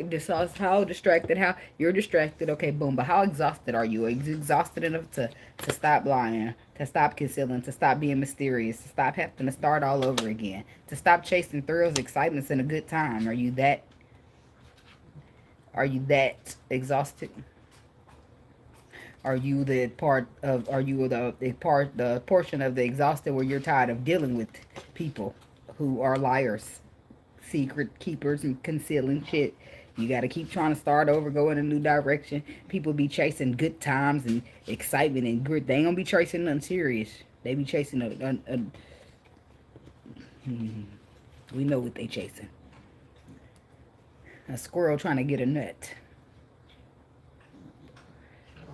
distracted, how you're distracted, okay, boom. But how exhausted are you? Are you exhausted enough to stop lying, to stop concealing, to stop being mysterious, to stop having to start all over again, to stop chasing thrills, excitements, and a good time? Are you that exhausted? Are you the portion of the exhausted where you're tired of dealing with people who are liars, secret keepers, and concealing shit? You got to keep trying to start over, go in a new direction. People be chasing good times and excitement and grit. They ain't gonna be chasing nothing serious. They be chasing we know what they chasing. A squirrel trying to get a nut.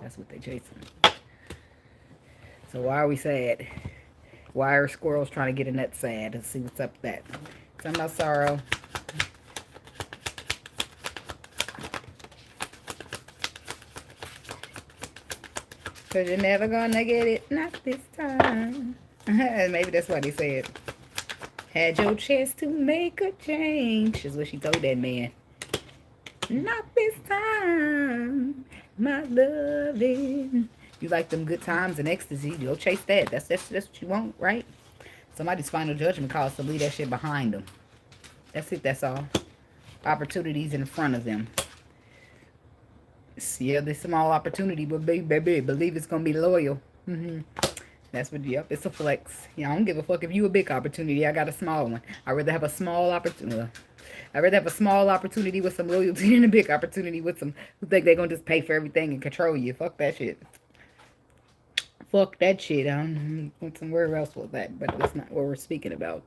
That's what they chasing. So why are we sad? Why are squirrels trying to get a nut sad? Let's see what's up with that. Something about sorrow. Cause you're never gonna get it, not this time. Maybe that's why they said. Had your chance to make a change, is what she told that man. Not this time, my loving. You like them good times and ecstasy. You'll chase that. That's what you want, right? Somebody's final judgment calls to leave that shit behind them. That's it. That's all. Opportunities in front of them. Yeah, this small opportunity, but baby, believe it's gonna be loyal. That's what. Yep, it's a flex. Yeah, I don't give a fuck if you a big opportunity. I got a small one. I'd rather have a small opportunity. I'd rather have a small opportunity with some loyalty than a big opportunity with some who think they're gonna just pay for everything and control you. Fuck that shit. Fuck that shit. I don't want somewhere else with that, but that's not what we're speaking about.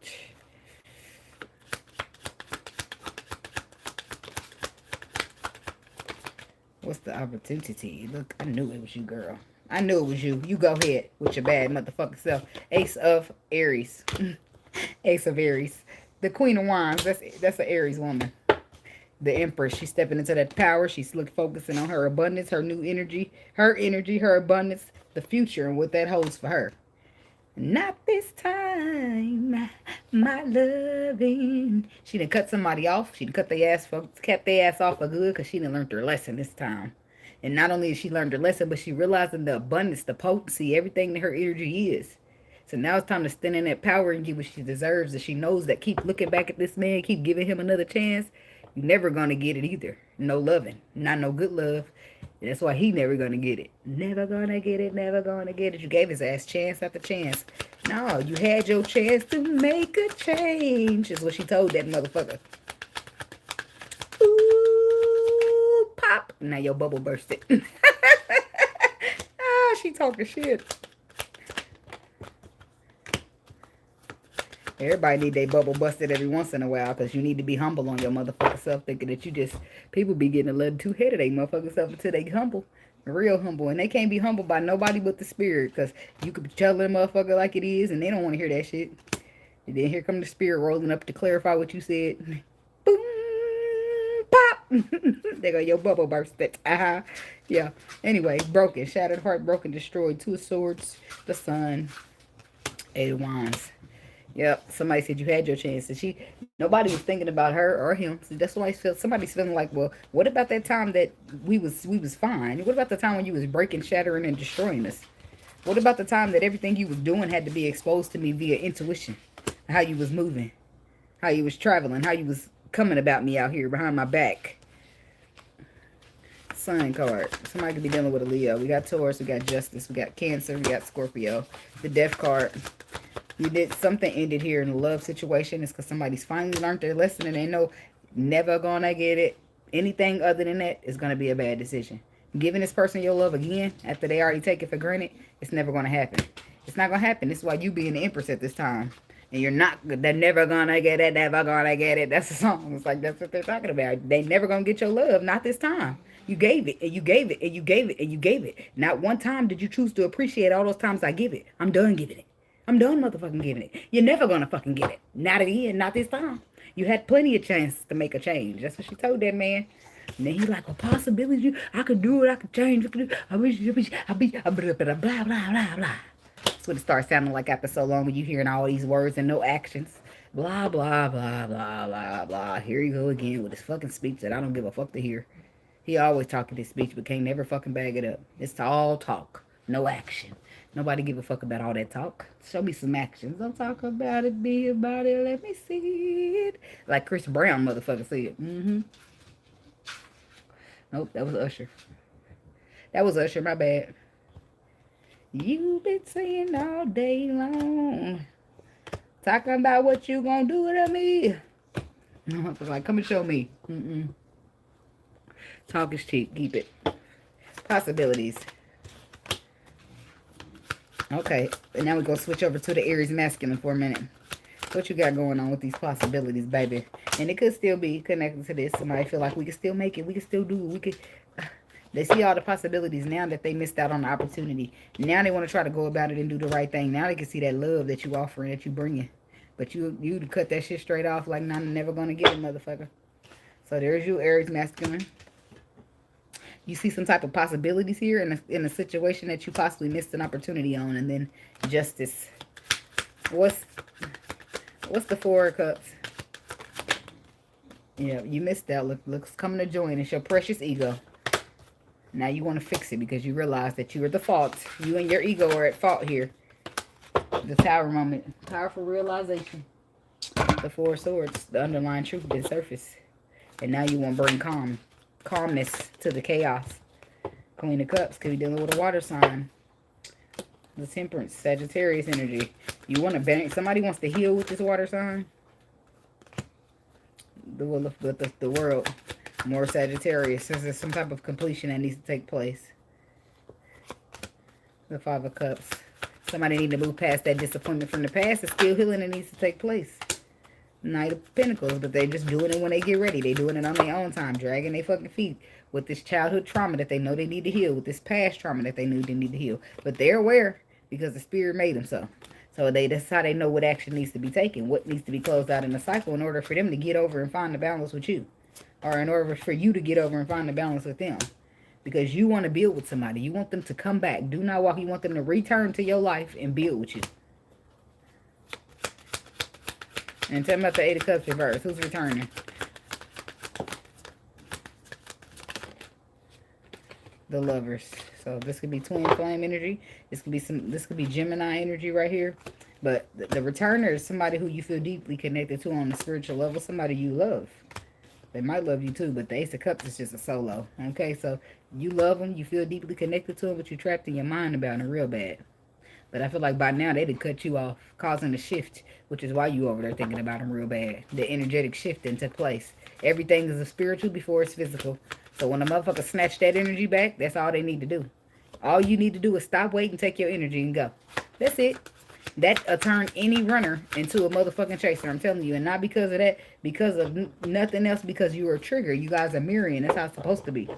What's the opportunity? Look, I knew it was you, girl. I knew it was you. You go ahead with your bad motherfucking self. Ace of Aries. Ace of Aries. The Queen of Wands. That's an Aries woman. The Empress. She's stepping into that power. She's focusing on her abundance, her new energy, her abundance, the future, and what that holds for her. Not this time, my loving. She done cut somebody off. She done cut their ass kept their ass off for good because she done learned her lesson this time. And not only did she learn her lesson, but she realizing the abundance, the potency, everything that her energy is. So now it's time to stand in that power and get what she deserves. And she knows that keep looking back at this man, keep giving him another chance, you're never going to get it either. No loving. Not no good love. And that's why he never going to get it. Never going to get it. Never going to get it. You gave his ass chance after chance. No, you had your chance to make a change. Is what she told that motherfucker. Ooh, pop. Now your bubble bursted. Ah, she talking shit. Everybody need their bubble busted every once in a while because you need to be humble on your motherfucking self, thinking that you just, people be getting a little too head of their motherfucking self until they humble, real humble. And they can't be humbled by nobody but the spirit because you could tell them motherfucker like it is and they don't want to hear that shit. And then here come the spirit rolling up to clarify what you said. Boom, pop. There go your bubble bursted. Yeah. Anyway, broken, shattered, heartbroken, destroyed, Two of Swords, the Sun, Eight of Wands. Yep, somebody said you had your chance. And nobody was thinking about her or him. So that's why somebody's feeling like, well, what about that time that we was fine? What about the time when you was breaking, shattering, and destroying us? What about the time that everything you was doing had to be exposed to me via intuition? How you was moving, how you was traveling, how you was coming about me out here behind my back. Sun card. Somebody could be dealing with a Leo. We got Taurus, we got Justice, we got Cancer, we got Scorpio. The Death card. You did something ended here in a love situation. It's because somebody's finally learned their lesson and they know never gonna get it. Anything other than that is gonna be a bad decision. Giving this person your love again after they already take it for granted, it's never gonna happen. It's not gonna happen. This is why you being the Empress at this time. And you're not, they're never gonna get it, never gonna get it. That's the song. It's like that's what they're talking about. They never gonna get your love, not this time. You gave it, and you gave it, and you gave it, and you gave it. Not one time did you choose to appreciate all those times I give it. I'm done giving it. I'm done motherfucking giving it. You're never gonna fucking get it. Not again, not this time. You had plenty of chances to make a change. That's what she told that man. And then he's like, well, possibilities, I could do it, I could change, I could do I blah, blah, blah, blah, blah. That's what it starts sounding like after so long when you hearing all these words and no actions. Blah, blah, blah, blah, blah, blah. Here you go again with his fucking speech that I don't give a fuck to hear. He always talking his speech, but can't never fucking bag it up. It's all talk, no action. Nobody give a fuck about all that talk. Show me some actions. Don't talk about it, be about it, let me see it. Like Chris Brown motherfucker said. Nope, that was Usher. That was Usher, my bad. You've been saying all day long. Talking about what you gonna do to me. Like, come and show me. Talk is cheap. Keep it. Possibilities. Okay, and now we're going to switch over to the Aries masculine for a minute. What you got going on with these possibilities, baby? And it could still be connected to this. Somebody feel like we can still make it. We can still do it. We could. They see all the possibilities now that they missed out on the opportunity. Now they want to try to go about it and do the right thing. Now they can see that love that you offering, that you bringing. But you cut that shit straight off like, nah, I'm never going to get it, motherfucker. So there's you, Aries masculine. You see some type of possibilities here in a situation that you possibly missed an opportunity on. And then Justice. What's the Four of Cups? Yeah, you missed that. Look's coming to join. It's your precious ego. Now you want to fix it because you realize that you are the fault. You and your ego are at fault here. The Tower moment. Powerful realization. The Four of Swords. The underlying truth been surfaced. And now you want to bring calmness to the chaos. Queen of Cups could be dealing with a water sign. The Temperance, Sagittarius energy. You want to bank. Somebody wants to heal with this water sign. The will of the world. More Sagittarius. There's some type of completion that needs to take place. The Five of Cups. Somebody need to move past that disappointment from the past. It's still healing that needs to take place. Knight of Pentacles, but they're just doing it when they get ready. They're doing it on their own time, dragging their fucking feet with this childhood trauma that they know they need to heal, with this past trauma that they knew they need to heal. But they're aware because the spirit made them so. So that's how they know what action needs to be taken, what needs to be closed out in the cycle in order for them to get over and find the balance with you. Or in order for you to get over and find the balance with them. Because you want to build with somebody. You want them to come back. Do not walk. You want them to return to your life and build with you. And tell me about the Eight of Cups reverse. Who's returning? The Lovers. So this could be twin flame energy. This could be Gemini energy right here. But the returner is somebody who you feel deeply connected to on a spiritual level. Somebody you love. They might love you too, but the Ace of Cups is just a solo. Okay, so you love them, you feel deeply connected to them, but you're trapped in your mind about them real bad. But I feel like by now they did cut you off, causing a shift, which is why you over there thinking about them real bad. The energetic shifting took place. Everything is a spiritual before it's physical. So when a motherfucker snatch that energy back, that's all they need to do. All you need to do is stop waiting, take your energy and go. That's it. That'll turn any runner into a motherfucking chaser, I'm telling you. And not because of that, because of nothing else, because you are triggered. You guys are mirroring. That's how it's supposed to be.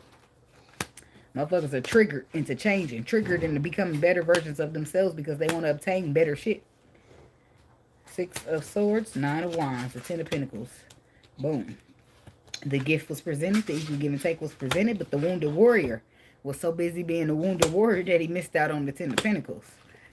Motherfuckers are triggered into changing, triggered into becoming better versions of themselves because they want to obtain better shit. Six of Swords, Nine of Wands, the Ten of Pentacles. Boom. The gift was presented, the equal give and take was presented, but the Wounded Warrior was so busy being a Wounded Warrior that he missed out on the Ten of Pentacles.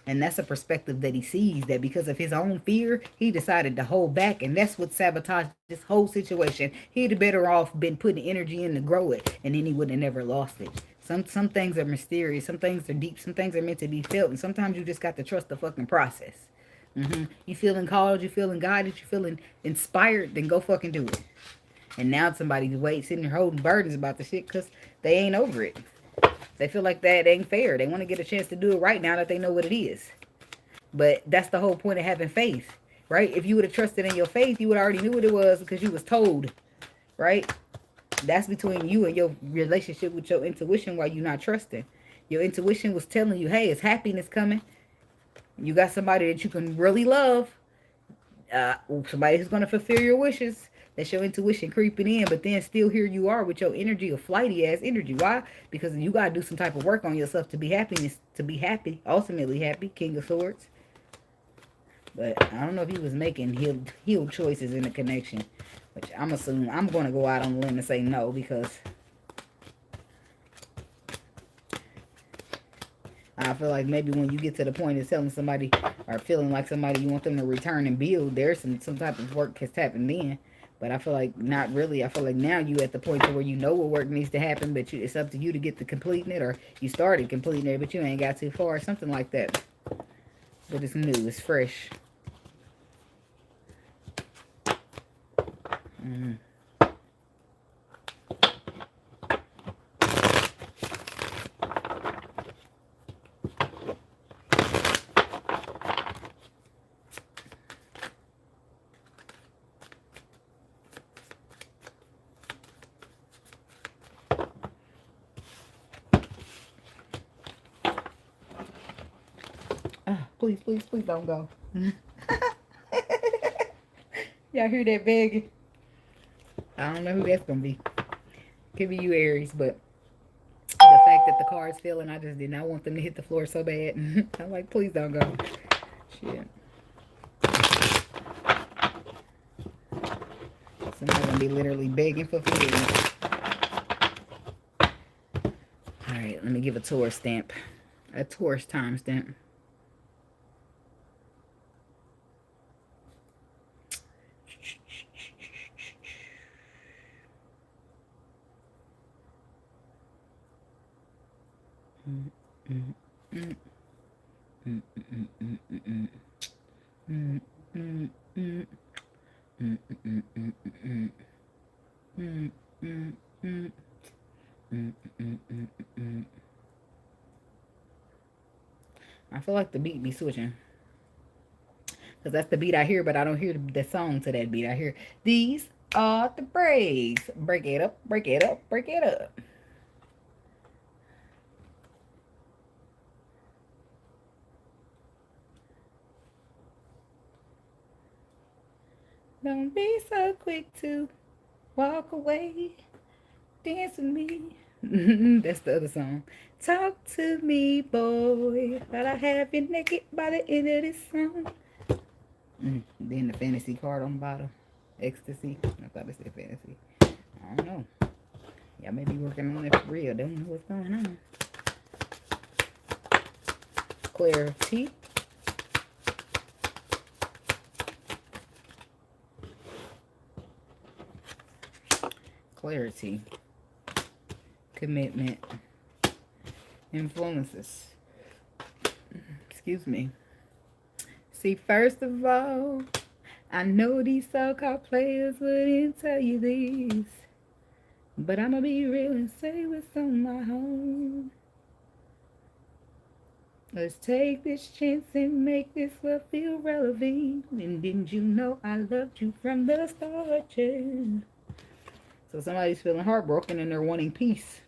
And that's a perspective that he sees, that because of his own fear, he decided to hold back. And that's what sabotaged this whole situation. He'd have better off been putting energy in to grow it, and then he would have never lost it. Some things are mysterious. Some things are deep. Some things are meant to be felt. And sometimes you just got to trust the fucking process. You feeling called, you feeling guided, you feeling inspired, then go fucking do it. And now somebody's sitting there holding burdens about the shit because they ain't over it. They feel like that ain't fair. They want to get a chance to do it right now that they know what it is. But that's the whole point of having faith, right? If you would have trusted in your faith, you would already knew what it was because you was told, right? That's between you and your relationship with your intuition while you're not trusting. Your intuition was telling you, hey, it's happiness coming. You got somebody that you can really love. Somebody who's going to fulfill your wishes. That's your intuition creeping in, but then still here you are with your energy of flighty ass energy. Why? Because you gotta do some type of work on yourself to be happy, ultimately happy. King of Swords. But I don't know if he was making healed choices in the connection, which I'm assuming I'm gonna go out on a limb and say no, because I feel like maybe when you get to the point of telling somebody or feeling like somebody you want them to return and build, there's some type of work has happened then. But I feel like not really. I feel like now you at the point to where you know what work needs to happen, but it's up to you to get to completing it, or you started completing it, but you ain't got too far, something like that. But it's new, it's fresh. Please, please, please don't go. Y'all hear that begging? I don't know who that's going to be. Could be you, Aries, but the fact that the car is failing, I just did not want them to hit the floor so bad. I'm like, please don't go. Shit. Somebody's going to be literally begging for forgiveness. Alright, let me give a Taurus stamp. A Taurus time stamp. I feel like the beat be switching. Because that's the beat I hear, but I don't hear the song to that beat. I hear, these are the breaks. Break it up, break it up, break it up. Don't be so quick to walk away. Dance with me. That's the other song. Talk to me, boy. But I have you naked by the end of this song. Then the fantasy card on the bottom. Ecstasy. I thought it said fantasy. I don't know. Y'all may be working on it for real. Don't know what's going on. Clarity. Clarity. Commitment. Influences. Excuse me. See, first of all, I know these so-called players wouldn't tell you this, but I'ma be real and say what's on my heart. Let's take this chance and make this world feel relevant. And didn't you know I loved you from the start, yeah. So somebody's feeling heartbroken and they're wanting peace.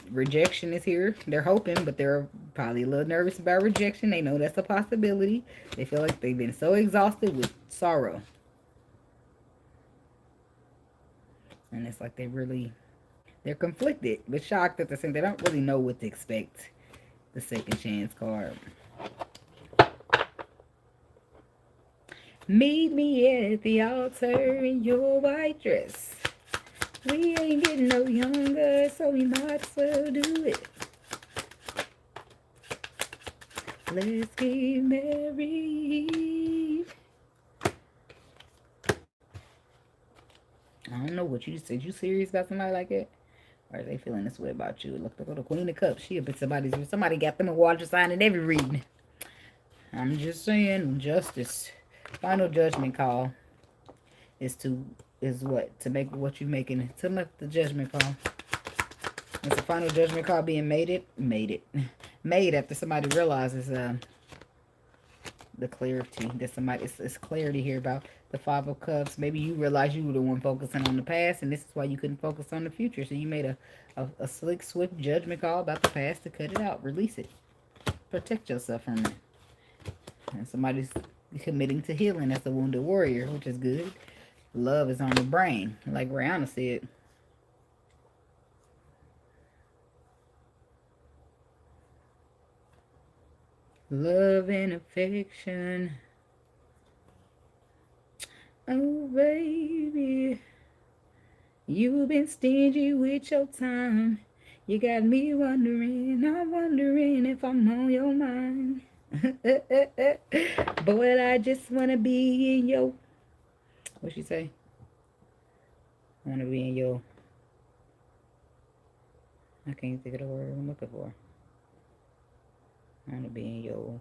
Rejection is here. They're hoping, but they're probably a little nervous about rejection. They know that's a possibility. They feel like they've been so exhausted with sorrow. And it's like they're conflicted, but shocked at the same. They don't really know what to expect. The second chance card. Meet me at the altar in your white dress. We ain't getting no younger, so we might as well do it. Let's get married. I don't know what you said. You serious about somebody like that? Or are they feeling this way about you? Look, the Queen of Cups. She a bit somebody got them a water sign in every reading. I'm just saying, justice. Final judgment call is what? To make what you making. To make the judgment call. It's the final judgment call being made after somebody realizes the clarity that somebody, it's clarity here about the Five of Cups. Maybe you realize you were the one focusing on the past, and this is why you couldn't focus on the future. So you made a slick, swift judgment call about the past to cut it out, release it, protect yourself from it. And somebody's committing to healing as a wounded warrior, which is good. Love is on the brain, like Rihanna said. Love and affection. Oh, baby. You've been stingy with your time. You got me wondering, I'm wondering if I'm on your mind. Boy, I just want to be in your... What'd she say? I want to be in your... I can't think of the word I'm looking for. I want to be in your...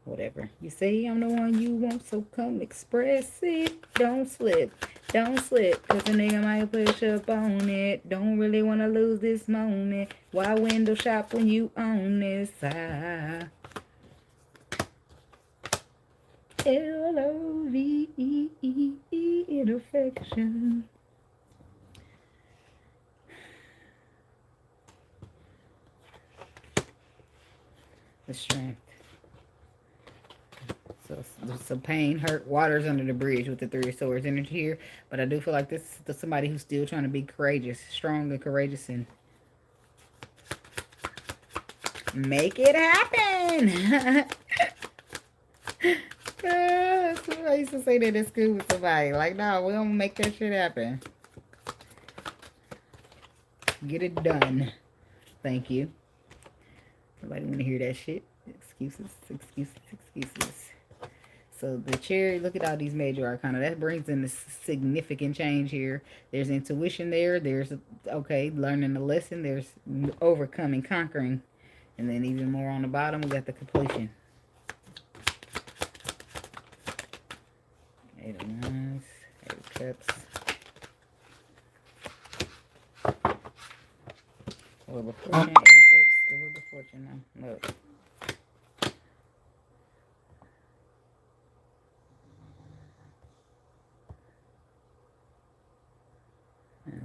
Whatever. You say I'm the one you want, so come express it. Don't slip. Don't slip. Cause a nigga might push up on it. Don't really want to lose this moment. Why window shop when you own this side? L-O-V-E-E in affection. The strength. So some pain, hurt, water's under the bridge with the Three of Swords energy here. But I do feel like this is somebody who's still trying to be courageous, strong and courageous, and make it happen. I used to say that in school with somebody. Like, no, we don't make that shit happen. Get it done. Thank you. Nobody want to hear that shit. Excuses, excuses, excuses. So the Chariot, look at all these major arcana. That brings in a significant change here. There's intuition there. There's, okay, learning a lesson. There's overcoming, conquering. And then even more on the bottom, we got the completion. 8 of Wands, 8 of Cups. Wheel of Fortune, 8 of Cups. The Wheel of Fortune now. Look.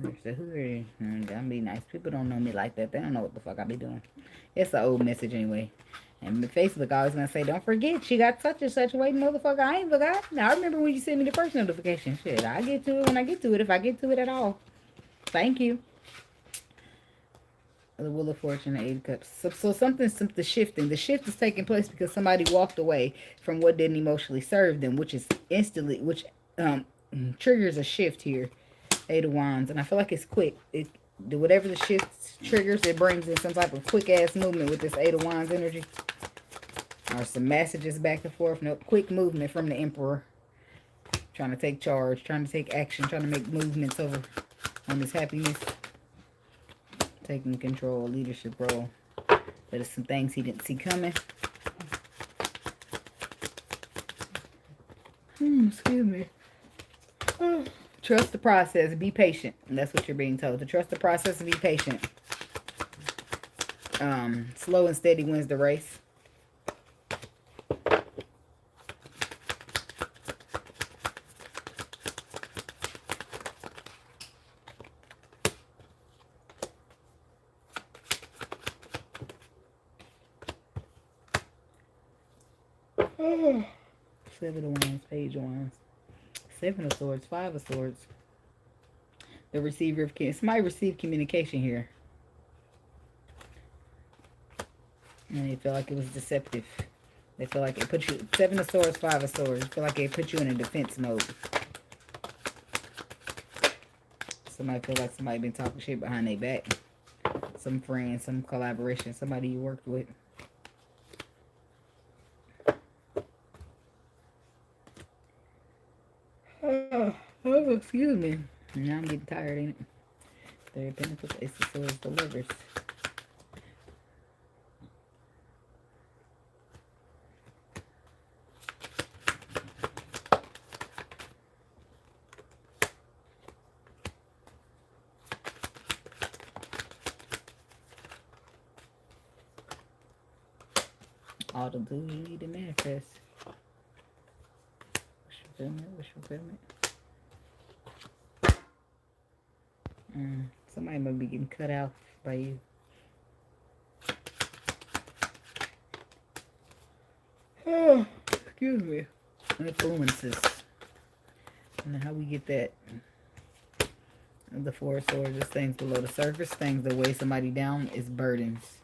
There's the hood. Gotta be nice. People don't know me like that. They don't know what the fuck I be doing. It's an old message anyway. And the Facebook always gonna say, don't forget, she got such and such weight, motherfucker. I ain't forgot. Now, I remember when you sent me the first notification. Shit, I get to it when I get to it, if I get to it at all. Thank you. The Wheel of Fortune, 8 of Cups. So something's shifting. The shift is taking place because somebody walked away from what didn't emotionally serve them, which is instantly, which triggers a shift here. 8 of Wands. And I feel like it's quick. Whatever the shift triggers, it brings in some type of quick-ass movement with this 8 of Wands energy. Or some messages back and forth. No, quick movement from the Emperor. Trying to take charge. Trying to take action. Trying to make movements over on this happiness. Taking control, leadership role. There's some things he didn't see coming. Excuse me. Trust the process. Be patient. And that's what you're being told. To trust the process and be patient. Slow and steady wins the race. Seven of Wands, Page of Wands. 7 of Swords, 5 of Swords. The receiver of somebody received communication here. And they feel like it was deceptive. They feel like it put you, 7 of Swords, 5 of Swords. Feel like it put you in a defense mode. Somebody feel like somebody been talking shit behind their back. Some friend, some collaboration, somebody you worked with. Oh, excuse me. Now I'm getting tired, ain't it? 3 of Pentacles, Ace of Swords, the Lovers. All the tools you need to manifest. Wish fulfillment, wish fulfillment. Somebody might be getting cut out by you. Oh, excuse me. Influences. And how we get that. The 4 of Swords, just things below the surface, things that weigh somebody down is burdens.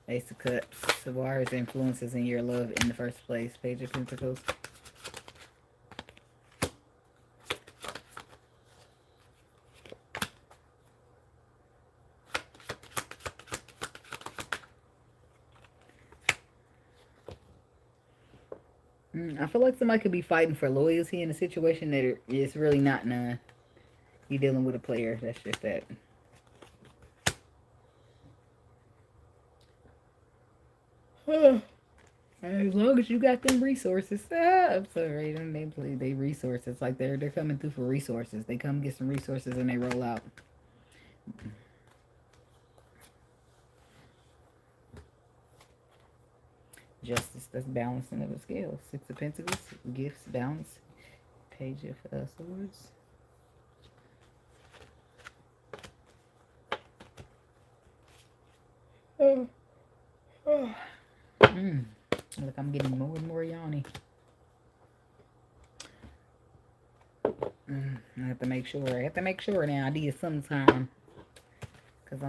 Ace of Cups, the wires, influences in your love in the first place. Page of Pentacles. I feel like somebody could be fighting for loyalty in a situation that is really not none. You're dealing with a player. That's just that. As long as you got them resources. I'm sorry. They resources. Like they're coming through for resources. They come get some resources and they roll out. Justice, that's balancing of the scales. 6 of Pentacles, gifts, balance. Page of Swords. Look, I'm getting more and more yawny. I have to make sure. I have to make sure now. I did sometime. Because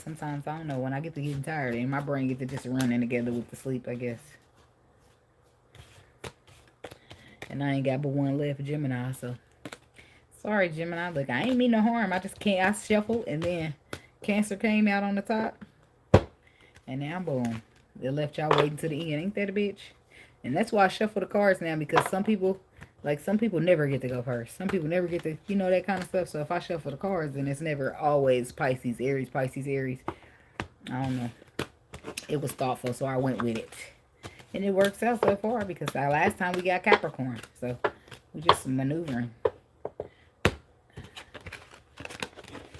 sometimes I don't know. When I get to getting tired and my brain gets to just running together with the sleep, I guess. And I ain't got but one left, Gemini. So, sorry, Gemini. Look, I ain't mean no harm. I just can't. I shuffled and then Cancer came out on the top. And now, boom. They left y'all waiting to the end. Ain't that a bitch? And that's why I shuffle the cards now, because some people never get to go first. Some people never get to, that kind of stuff. So if I shuffle the cards, then it's never always Pisces, Aries, Pisces, Aries. I don't know. It was thoughtful, so I went with it. And it works out so far, because last time we got Capricorn. So we're just maneuvering.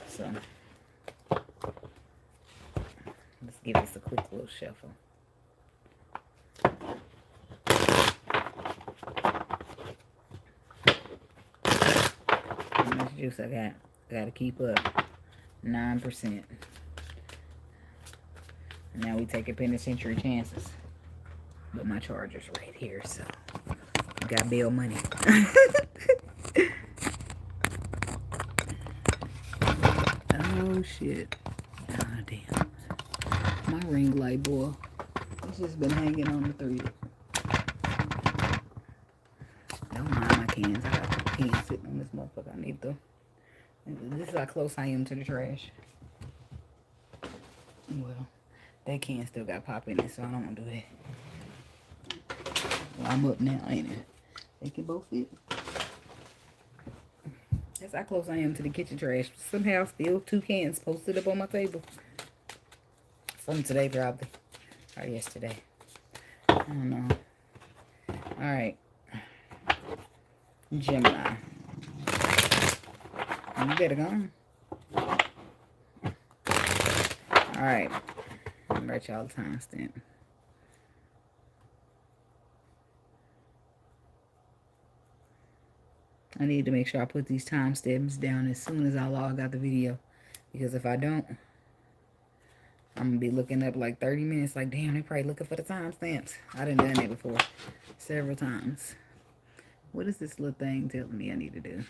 So let's give this a quick little shuffle. How much juice I got? I gotta keep up. 9%. And now we taking penitentiary chances. But my charger's right here, so got bill money. Oh shit. Ah damn. My ring light, boy. It's just been hanging on the thread. Don't mind my cans. I got cans sitting on this motherfucker. I need to. This is how close I am to the trash. Well, that can still got pop in it, so I don't want to do that. Well, I'm up now, ain't it? They can both fit. That's how close I am to the kitchen trash. Somehow, still 2 cans posted up on my table. From today, probably. Or yesterday. I don't know. Alright. Gemini. You better go. Alright. I'm write y'all the timestamp. I need to make sure I put these timestamps down as soon as I log out the video. Because if I don't, I'm going to be looking up like 30 minutes. Like, damn, they probably looking for the timestamps. I done done that before. Several times. What is this little thing telling me I need to do?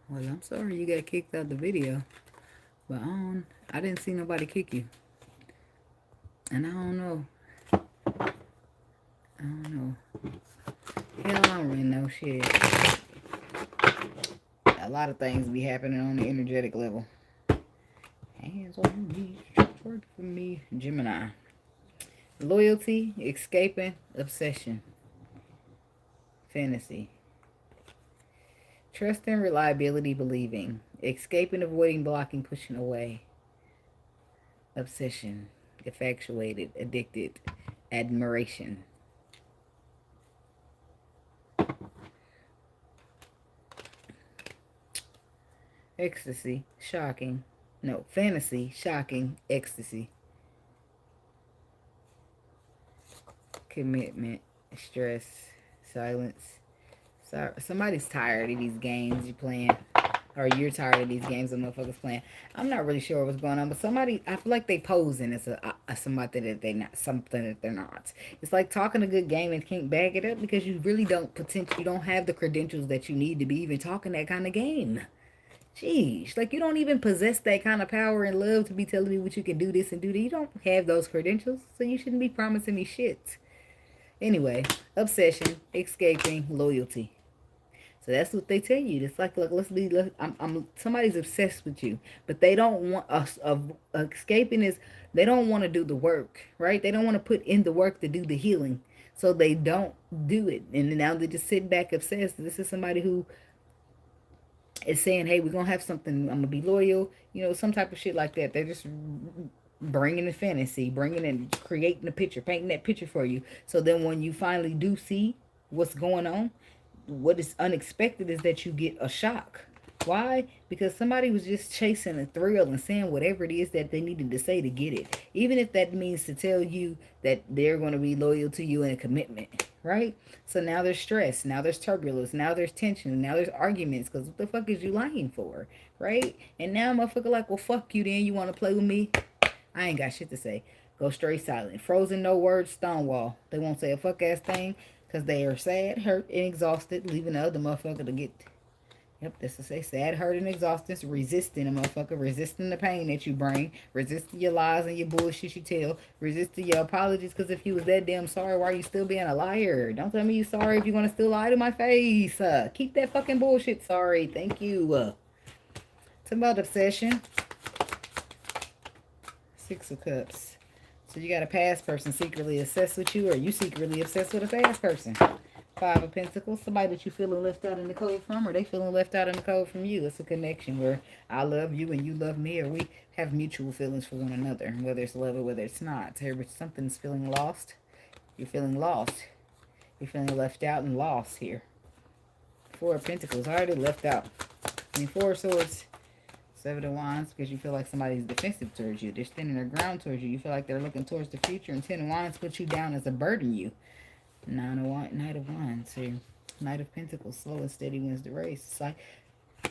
Well, I'm sorry you got kicked out of the video. But I didn't see nobody kick you. And I don't know. Hell, I don't really know shit. A lot of things be happening on the energetic level. Hands on me, work for me. Gemini. Loyalty, escaping, obsession. Fantasy. Trust and reliability, believing. Escaping, avoiding, blocking, pushing away. Obsession. Infatuated, addicted. Admiration. Ecstasy, shocking. No, fantasy, shocking, ecstasy. Commitment, stress, silence. Somebody's tired of these games you're playing. Or you're tired of these games the motherfuckers playing. I'm not really sure what's going on, but somebody, I feel like they posing as somebody that they not, something that they're not. It's like talking a good game and can't back it up because you really don't you don't have the credentials that you need to be even talking that kind of game. Jeez, like you don't even possess that kind of power and love to be telling me what you can do this and do that. You don't have those credentials, so you shouldn't be promising me shit. Anyway, obsession, escaping, loyalty. So that's what they tell you. It's like, look, somebody's obsessed with you, but they don't want us escaping is they don't want to do the work, right? They don't want to put in the work to do the healing, so they don't do it, and now they just sit back obsessed. This is somebody who is saying, hey, we're gonna have something. I'm gonna be loyal, some type of shit like that. They're just bringing the fantasy, bringing in, creating the picture, painting that picture for you. So then when you finally do see what's going on, what is unexpected is that you get a shock. Why? Because somebody was just chasing a thrill and saying whatever it is that they needed to say to get it. Even if that means to tell you that they're going to be loyal to you in a commitment, right? So now there's stress. Now there's turbulence. Now there's tension. Now there's arguments. Because what the fuck is you lying for, right? And now motherfucker like, well, fuck you then. You want to play with me? I ain't got shit to say. Go straight silent. Frozen, no words, stonewall. They won't say a fuck ass thing. Because they are sad, hurt, and exhausted, leaving the other motherfucker to get Yep, that's to say sad, hurt, and exhaustion. Resisting a motherfucker. Resisting the pain that you bring. Resisting your lies and your bullshit you tell. Resisting your apologies, because if you was that damn sorry, why are you still being a liar? Don't tell me you sorry if you're going to still lie to my face. Keep that fucking bullshit sorry. Thank you. It's about obsession. Six of Cups. So you got a past person secretly obsessed with you, or you secretly obsessed with a past person. Five of Pentacles, somebody that you feeling left out in the cold from, or they feeling left out in the cold from you. It's a connection where I love you and you love me, or we have mutual feelings for one another, whether it's love or whether it's not. Here, but something's feeling lost. You're feeling lost. You're feeling left out and lost here. Four of Pentacles, already left out. I mean, Four of Swords, Seven of Wands, because you feel like somebody's defensive towards you. They're standing their ground towards you. You feel like they're looking towards the future, and Ten of Wands puts you down as a burden you. Knight of Wands here. Knight of Pentacles. Slow and steady wins the race. It's like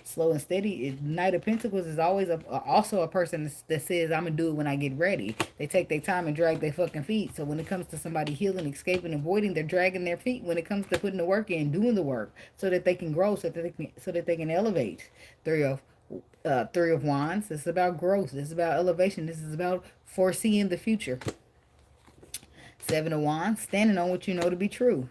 slow and steady. Knight of Pentacles is always also a person that says, I'm going to do it when I get ready. They take their time and drag their fucking feet. So when it comes to somebody healing, escaping, avoiding, they're dragging their feet when it comes to putting the work in, doing the work, so that they can grow, so that they can elevate. Three of Wands. This is about growth. This is about elevation. This is about foreseeing the future. Seven of Wands, standing on what you know to be true.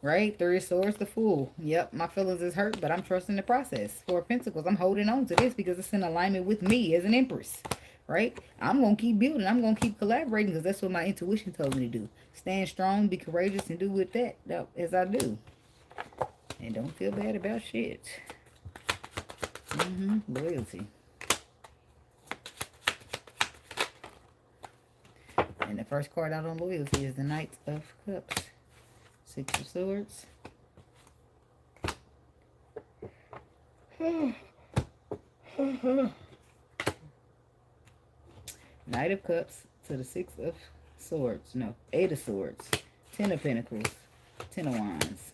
Right? Three of Swords, the Fool. Yep, my feelings is hurt, but I'm trusting the process. Four of Pentacles, I'm holding on to this because it's in alignment with me as an Empress. Right? I'm going to keep building. I'm going to keep collaborating because that's what my intuition told me to do. Stand strong, be courageous, and do with that as I do. And don't feel bad about shit. Loyalty. And the first card out on loyalty is the Knight of Cups. Six of Swords. Knight of Cups to the Six of Swords. No, Eight of Swords. Ten of Pentacles. Ten of Wands.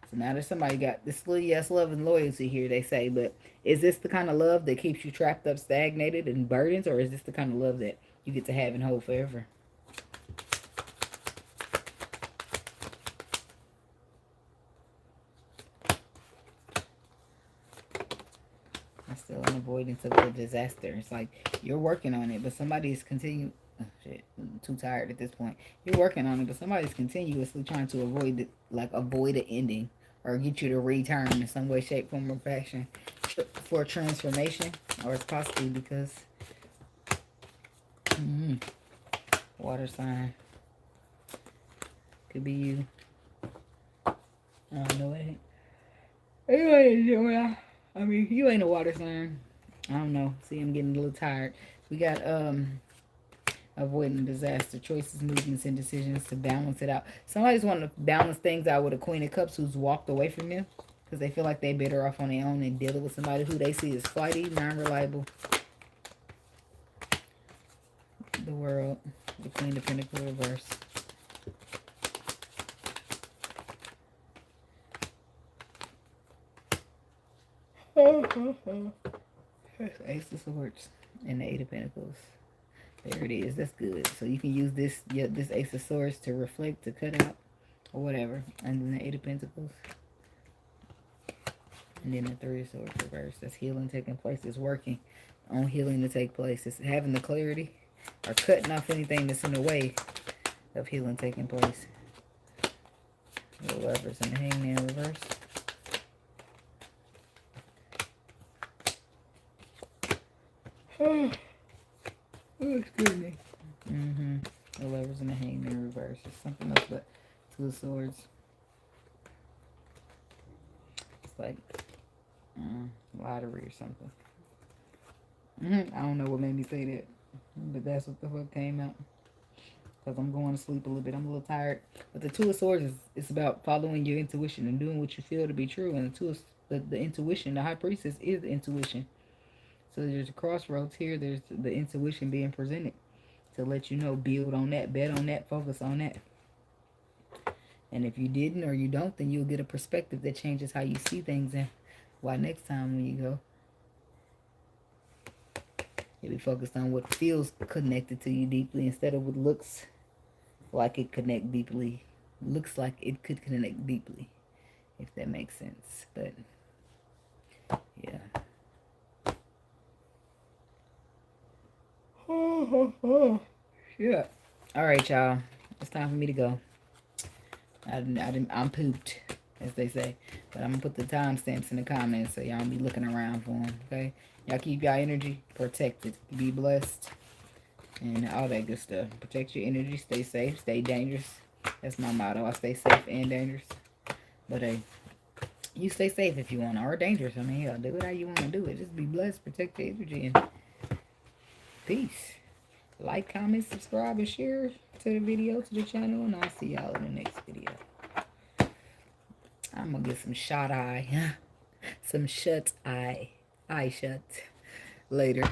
So now there's somebody got this little yes, love and loyalty here, they say. But is this the kind of love that keeps you trapped up, stagnated, and burdens? Or is this the kind of love that you get to have and hold forever? Still an avoidance of the disaster. It's like you're working on it, but somebody's continuing. Oh, shit, I'm too tired at this point. You're working on it, but somebody's continuously trying to avoid it, avoid an ending or get you to return in some way, shape, form, or fashion for a transformation. Or it's possibly because water sign. Could be you. I don't know it ain't. I mean, you ain't a water sign. I don't know. See, I'm getting a little tired. We got avoiding disaster, choices, movements, and decisions to balance it out. Somebody's wanting to balance things out with a Queen of Cups who's walked away from you because they feel like they're better off on their own and dealing with somebody who they see as flighty, non-reliable. The World, the Queen of Pentacles reverse. Ace of Swords and the Eight of Pentacles. There it is. That's good. So you can use this Ace of Swords to reflect, to cut out, or whatever. And then the Eight of Pentacles. And then the Three of Swords reverse. That's healing taking place. It's working on healing to take place. It's having the clarity or cutting off anything that's in the way of healing taking place. The Lovers and the Hangman reverse. Oh, excuse me. The Lovers and the Hangman reverse. It's something else but Two of Swords. It's like lottery or something. I don't know what made me say that, but that's what the fuck came out. Because I'm going to sleep a little bit. I'm a little tired. But the Two of Swords it's about following your intuition and doing what you feel to be true. And the intuition, the High Priestess is the intuition. So there's a crossroads here. There's the intuition being presented to let you know, build on that, bet on that, focus on that. And if you didn't or you don't, then you'll get a perspective that changes how you see things. And why next time when you go, you'll be focused on what feels connected to you deeply instead of what looks like it connect deeply. Looks like it could connect deeply, if that makes sense. But Yeah. All right, y'all. It's time for me to go. I'm pooped, as they say. But I'm going to put the timestamps in the comments so y'all be looking around for them, okay? Y'all keep y'all energy protected. Be blessed. And all that good stuff. Protect your energy. Stay safe. Stay dangerous. That's my motto. I stay safe and dangerous. But hey, you stay safe if you want to. Or dangerous. I mean, hell, do it how you want to do it. Just be blessed. Protect your energy. And peace. Like, comment, subscribe, and share to the video, to the channel. And I'll see y'all in the next video. I'm going to get some shut eye. Some shut eye. Eye shut. Later.